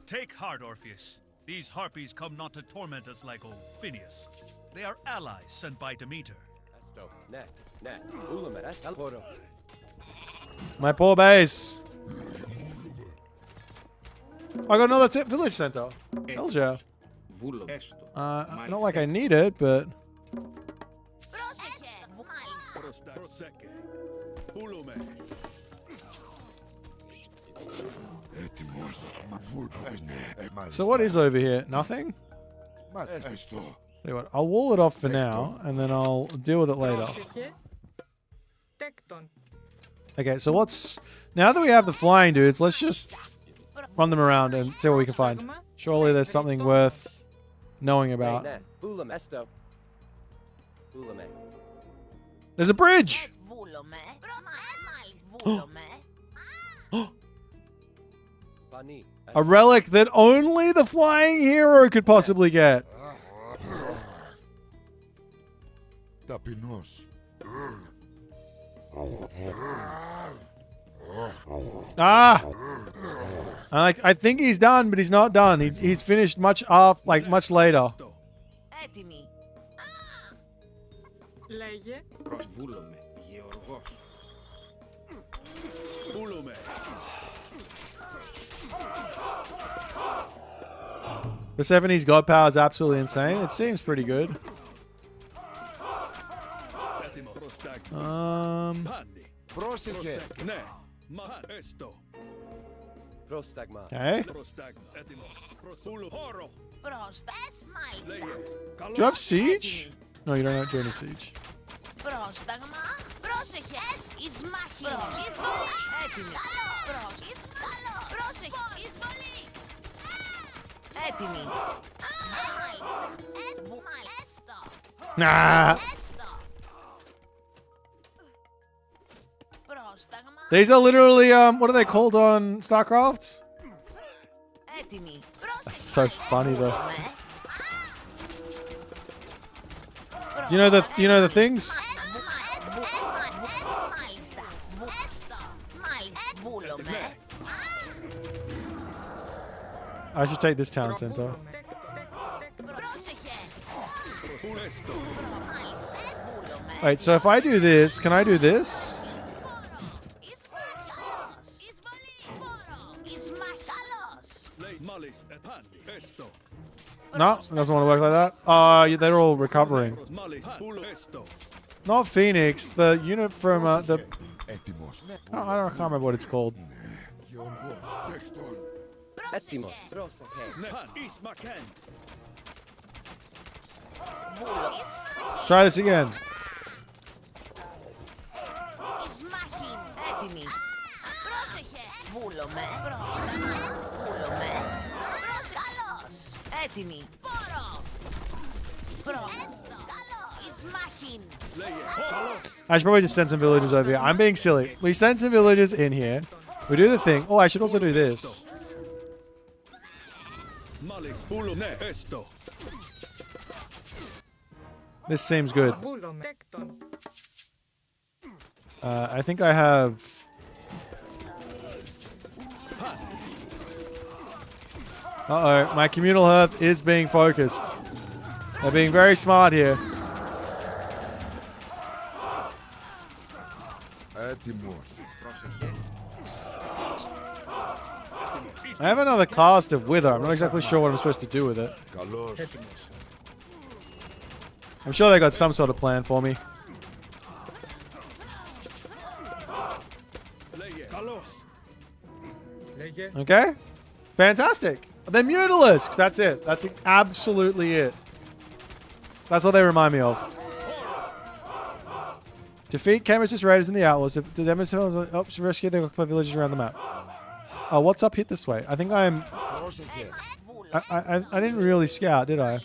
Take heart, Orpheus. These harpies come not to torment us like old Phineas. They are allies sent by Demeter. My poor base. I got another village center. Hells yeah. Not like I need it, but. So what is over here? Nothing? Tell you what, I'll wall it off for now, and then I'll deal with it later. Okay, so what's... Now that we have the flying dudes, let's just run them around and see what we can find. Surely there's something worth knowing about. There's a bridge! A relic that only the flying hero could possibly get. Ah! I think he's done, but he's not done. He's finished much later. Λέγε. Προσβούλομαι, Γεωργός. Persephone's god power is absolutely insane. It seems pretty good. Okay. Do you have siege? No, you don't have to do any siege. Nah. These are literally, what are they called on StarCraft? That's so funny though. You know the things? I should take this town center. Wait, so if I do this, can I do this? No, it doesn't want to work like that. They're all recovering. Not Phoenix, the unit from the... Oh, I can't remember what it's called. Try this again. I should probably just send some villagers over here. I'm being silly. We send some villagers in here. We do the thing. Oh, I should also do this. This seems good. I think I have... Uh-oh, my communal hearth is being focused. They're being very smart here. I have another cast of Wither. I'm not exactly sure what I'm supposed to do with it. I'm sure they got some sort of plan for me. Okay. Fantastic. They're Mutalisks. That's it. That's absolutely it. That's what they remind me of. Defeat Chemist's raiders and the outlaws. If the Demeter helps rescue the occupied villages around the map. Oh, what's up here this way? I think I'm... I didn't really scout, did I?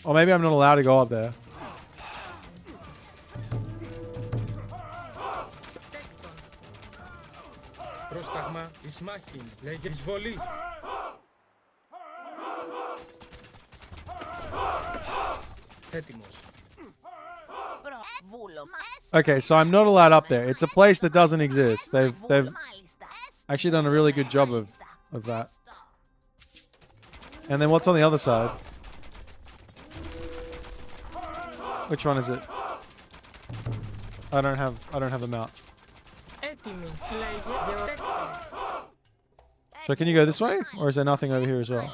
Or maybe I'm not allowed to go up there. Πρόσταγμα εις μάχην, λέγε εισβολή. Έτοιμος. Okay, so I'm not allowed up there. It's a place that doesn't exist. They've actually done a really good job of that. And then what's on the other side? Which one is it? I don't have the map. So can you go this way? Or is there nothing over here as well?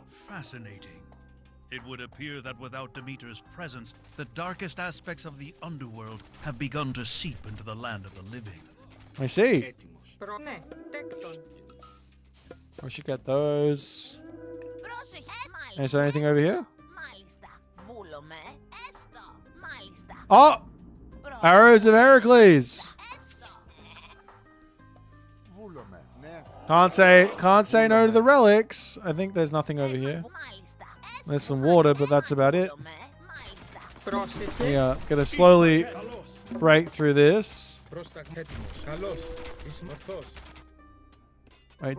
Fascinating. It would appear that without Demeter's presence, the darkest aspects of the underworld have begun to seep into the land of the living. I see. We should get those. Is there anything over here? Oh! Arrows of Heracles! Can't say no to the relics. I think there's nothing over here. There's some water, but that's about it. Yeah, gonna slowly break through this. Wait,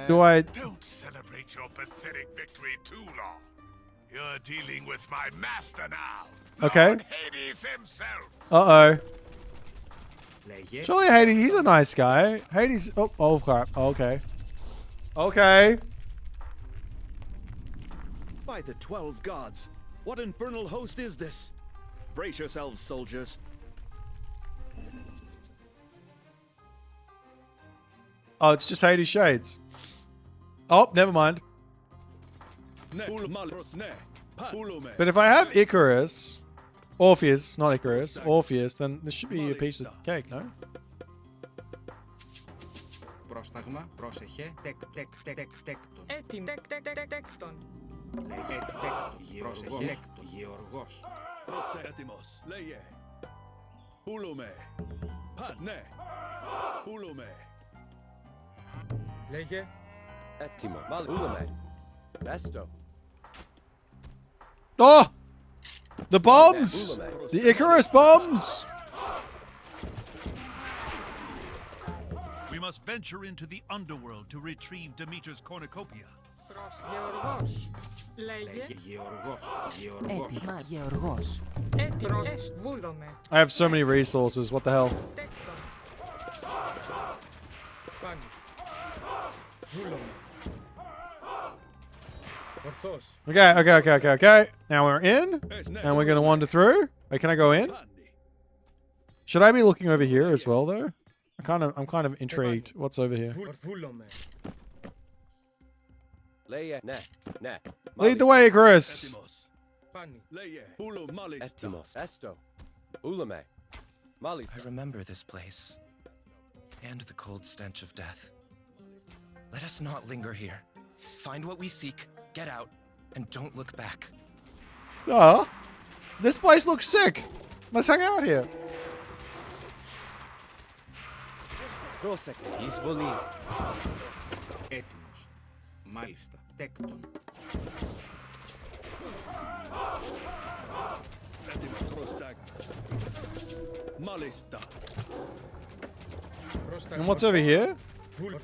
do I... Don't celebrate your pathetic victory too long. You're dealing with my master now. Okay. Lord Hades himself. Uh-oh. Surely Hades, he's a nice guy. Hades... Oh crap. Okay. Okay. By the 12 gods, what infernal host is this? Brace yourselves, soldiers. Oh, it's just Hades Shades. Oh, never mind. But if I have Icarus, Orpheus, not Icarus, Orpheus, then this should be a piece of cake, no? Πρόσταγμα, πρόσεχε, τέκτον. Έτοιμο, τέκτον. Λέγε τέκτον, πρόσεχε, γεωργός. Έτοιμος, λέγε. Πούλουμε. Ναι. Πούλουμε. Λέγε. Έτοιμο, πούλουμε. Esto. Oh! The bombs! The Icarus bombs! We must venture into the underworld to retrieve Demeter's cornucopia. Γεωργός. Λέγε. Γεωργός. Έτοιμα, Γεωργός. Έτοιμο, βούλομαι. I have so many resources, what the hell? Πάνι. Βούλομαι. Ορθός. Okay. Now we're in, and we're gonna wander through. Wait, can I go in? Should I be looking over here as well, though? I'm kind of intrigued. What's over here? Βούλομαι. Λέγε, ναι. Lead the way, Chris. Πάνι. Λέγε. Πούλου μάλιστα. Έτοιμος. Esto. Πούλουμε. Μάλιστα. I remember this place. And the cold stench of death. Let us not linger here. Find what we seek, get out, and don't look back. Oh, this place looks sick. Let's hang out here. Πρόσεχε, εισβολή. Έτοιμος. Μάλιστα, τέκτον. Έτοιμος, πρόσταγμα. Μάλιστα. And what's over here?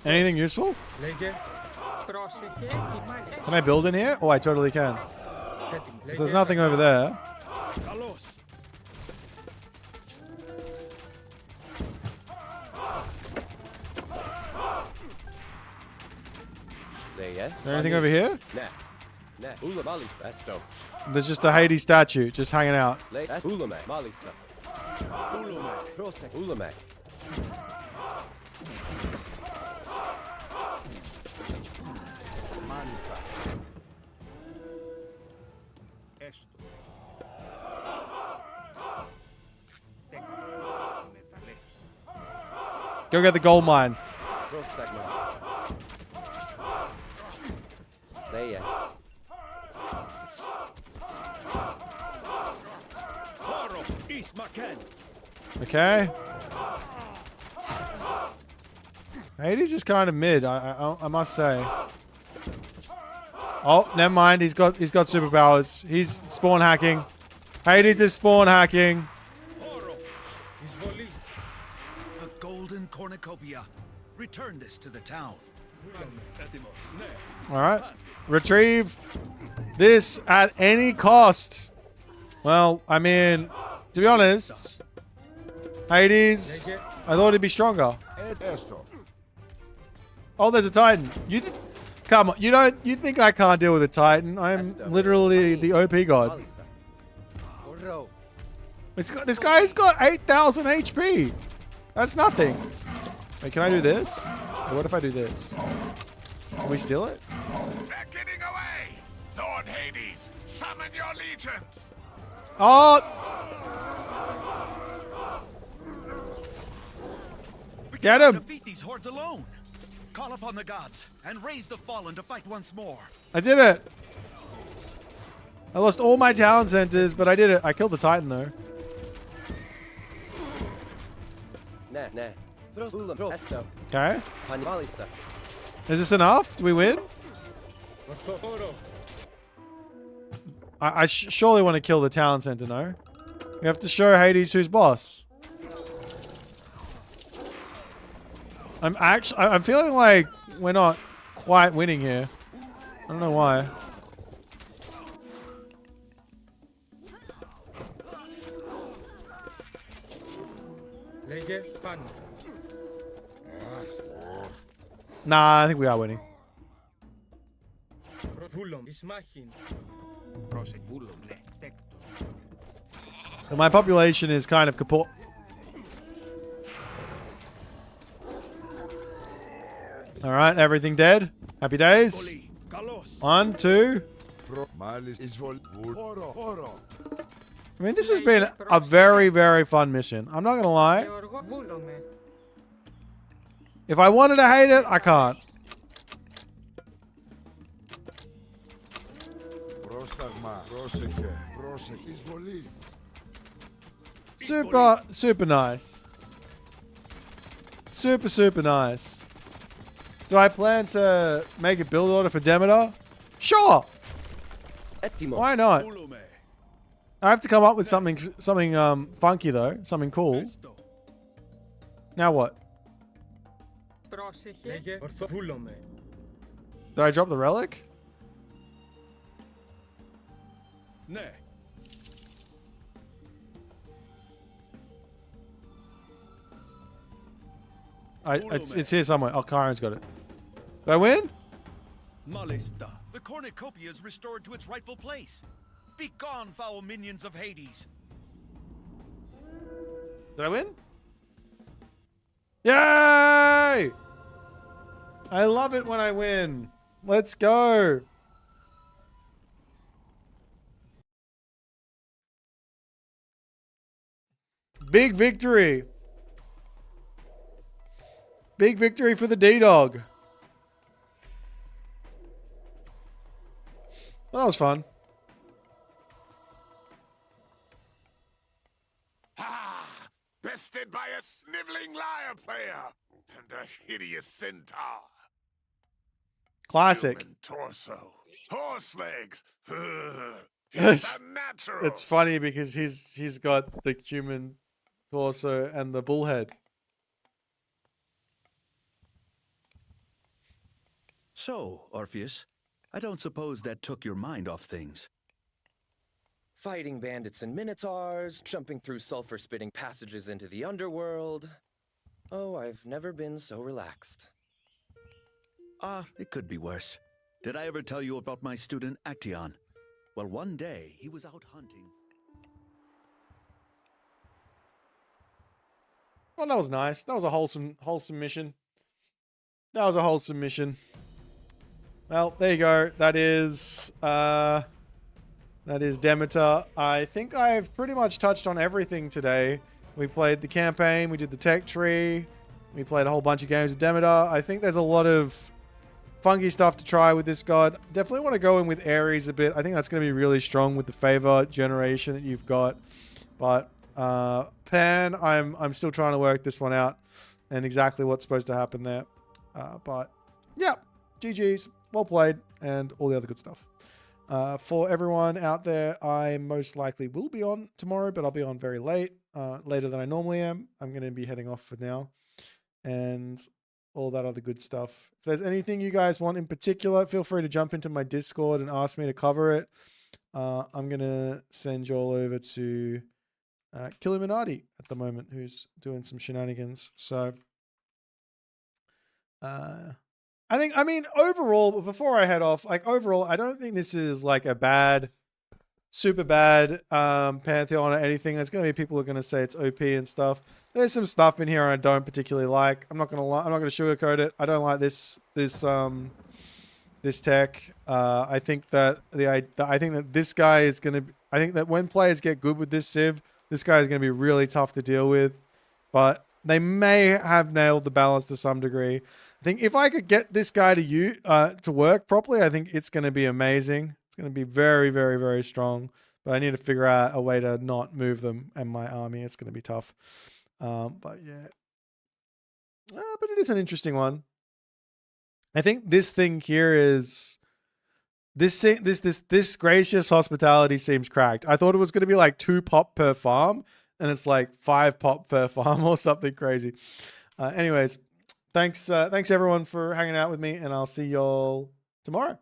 Anything useful? Λέγε. Πρόσεχε, έτοιμα. Can I build in here? Oh, I totally can. Έτοιμο. There's nothing over there. Καλώς. Λέγε. Is there anything over here? Ναι. Πούλουμε. Μάλιστα. Esto. There's just a Hades statue just hanging out. Λέγε. Πούλουμε. Μάλιστα. Πούλουμε. Πρόσεχε. Πούλουμε. Go get the gold mine. Leia. Okay. Hades is kind of mid, I must say. Oh, never mind. He's got superpowers. He's spawn hacking. Hades is spawn hacking. The golden cornucopia. Return this to the town. All right. Retrieve this at any cost. Well, I mean, to be honest, Hades, I thought he'd be stronger. Oh, there's a Titan. Come on, you think I can't deal with a Titan? I'm literally the OP god. This guy's got 8,000 HP. That's nothing. Wait, can I do this? What if I do this? Can we steal it? They're getting away! Lord Hades, summon your legions! Oh! Get him! Defeat these hordes alone. Call upon the gods and raise the fallen to fight once more. I did it! I lost all my talent centers, but I did it. I killed the Titan though. Okay. Is this enough? Do we win? I surely want to kill the talent center, no? We have to show Hades who's boss. I'm feeling like we're not quite winning here. I don't know why. Nah, I think we are winning. And my population is kind of kaput. All right, everything dead. Happy days. 1, 2. I mean, this has been a very, very fun mission. I'm not gonna lie. If I wanted to hate it, I can't. Super nice. Super nice. Do I plan to make a build order for Demeter? Sure. Why not? I have to come up with something funky though, something cool. Now what? Did I drop the relic? It's here somewhere. Oh, Kyron's got it. Did I win? Malista. The cornucopia is restored to its rightful place. Be gone, foul minions of Hades. Did I win? Yay! I love it when I win. Let's go. Big victory. Big victory for the D-Dog. Well, that was fun. Bested by a sniveling lyre player and a hideous centaur. Classic. Human torso, horse legs. It's unnatural. It's funny because he's got the human torso and the bullhead. So, Orpheus, I don't suppose that took your mind off things. Fighting bandits and minotaurs, jumping through sulfur-spitting passages into the underworld. Oh, I've never been so relaxed. It could be worse. Did I ever tell you about my student Actaeon? Well, one day he was out hunting. Well, that was nice. That was a wholesome mission. That was a wholesome mission. Well, there you go. That is Demeter. I think I've pretty much touched on everything today. We played the campaign, we did the tech tree, We played a whole bunch of games with Demeter. I think there's a lot of funky stuff to try with this god. Definitely want to go in with Ares a bit. I think that's going to be really strong with the favor generation that you've got. But Pan, I'm still trying to work this one out and exactly what's supposed to happen there. But yeah, GG's, well played, and all the other good stuff. For everyone out there, I most likely will be on tomorrow, but I'll be on very late, later than I normally am. I'm going to be heading off for now, and all that other good stuff. If there's anything you guys want in particular, feel free to jump into my Discord and ask me to cover it. I'm going to send you all over to Killuminati at the moment, who's doing some shenanigans. So I mean, overall, before I head off, like overall, I don't think this is like a bad, super bad Pantheon or anything. There's going to be people who are going to say it's OP and stuff. There's some stuff in here I don't particularly like. I'm not going to lie. I'm not going to sugarcoat it. I don't like this tech. I think that I think that this guy is going to. I think that when players get good with this Civ, this guy is going to be really tough to deal with. But they may have nailed the balance to some degree. I think if I could get this guy to work properly, I think it's going to be amazing. It's going to be very, very, very strong. But I need to figure out a way to not move them and my army. It's going to be tough. But yeah. But it is an interesting one. I think this thing here is this gracious hospitality seems cracked. I thought it was going to be like 2 pop per farm, and it's like 5 pop per farm or something crazy. Anyways, thanks everyone for hanging out with me, and I'll see y'all tomorrow.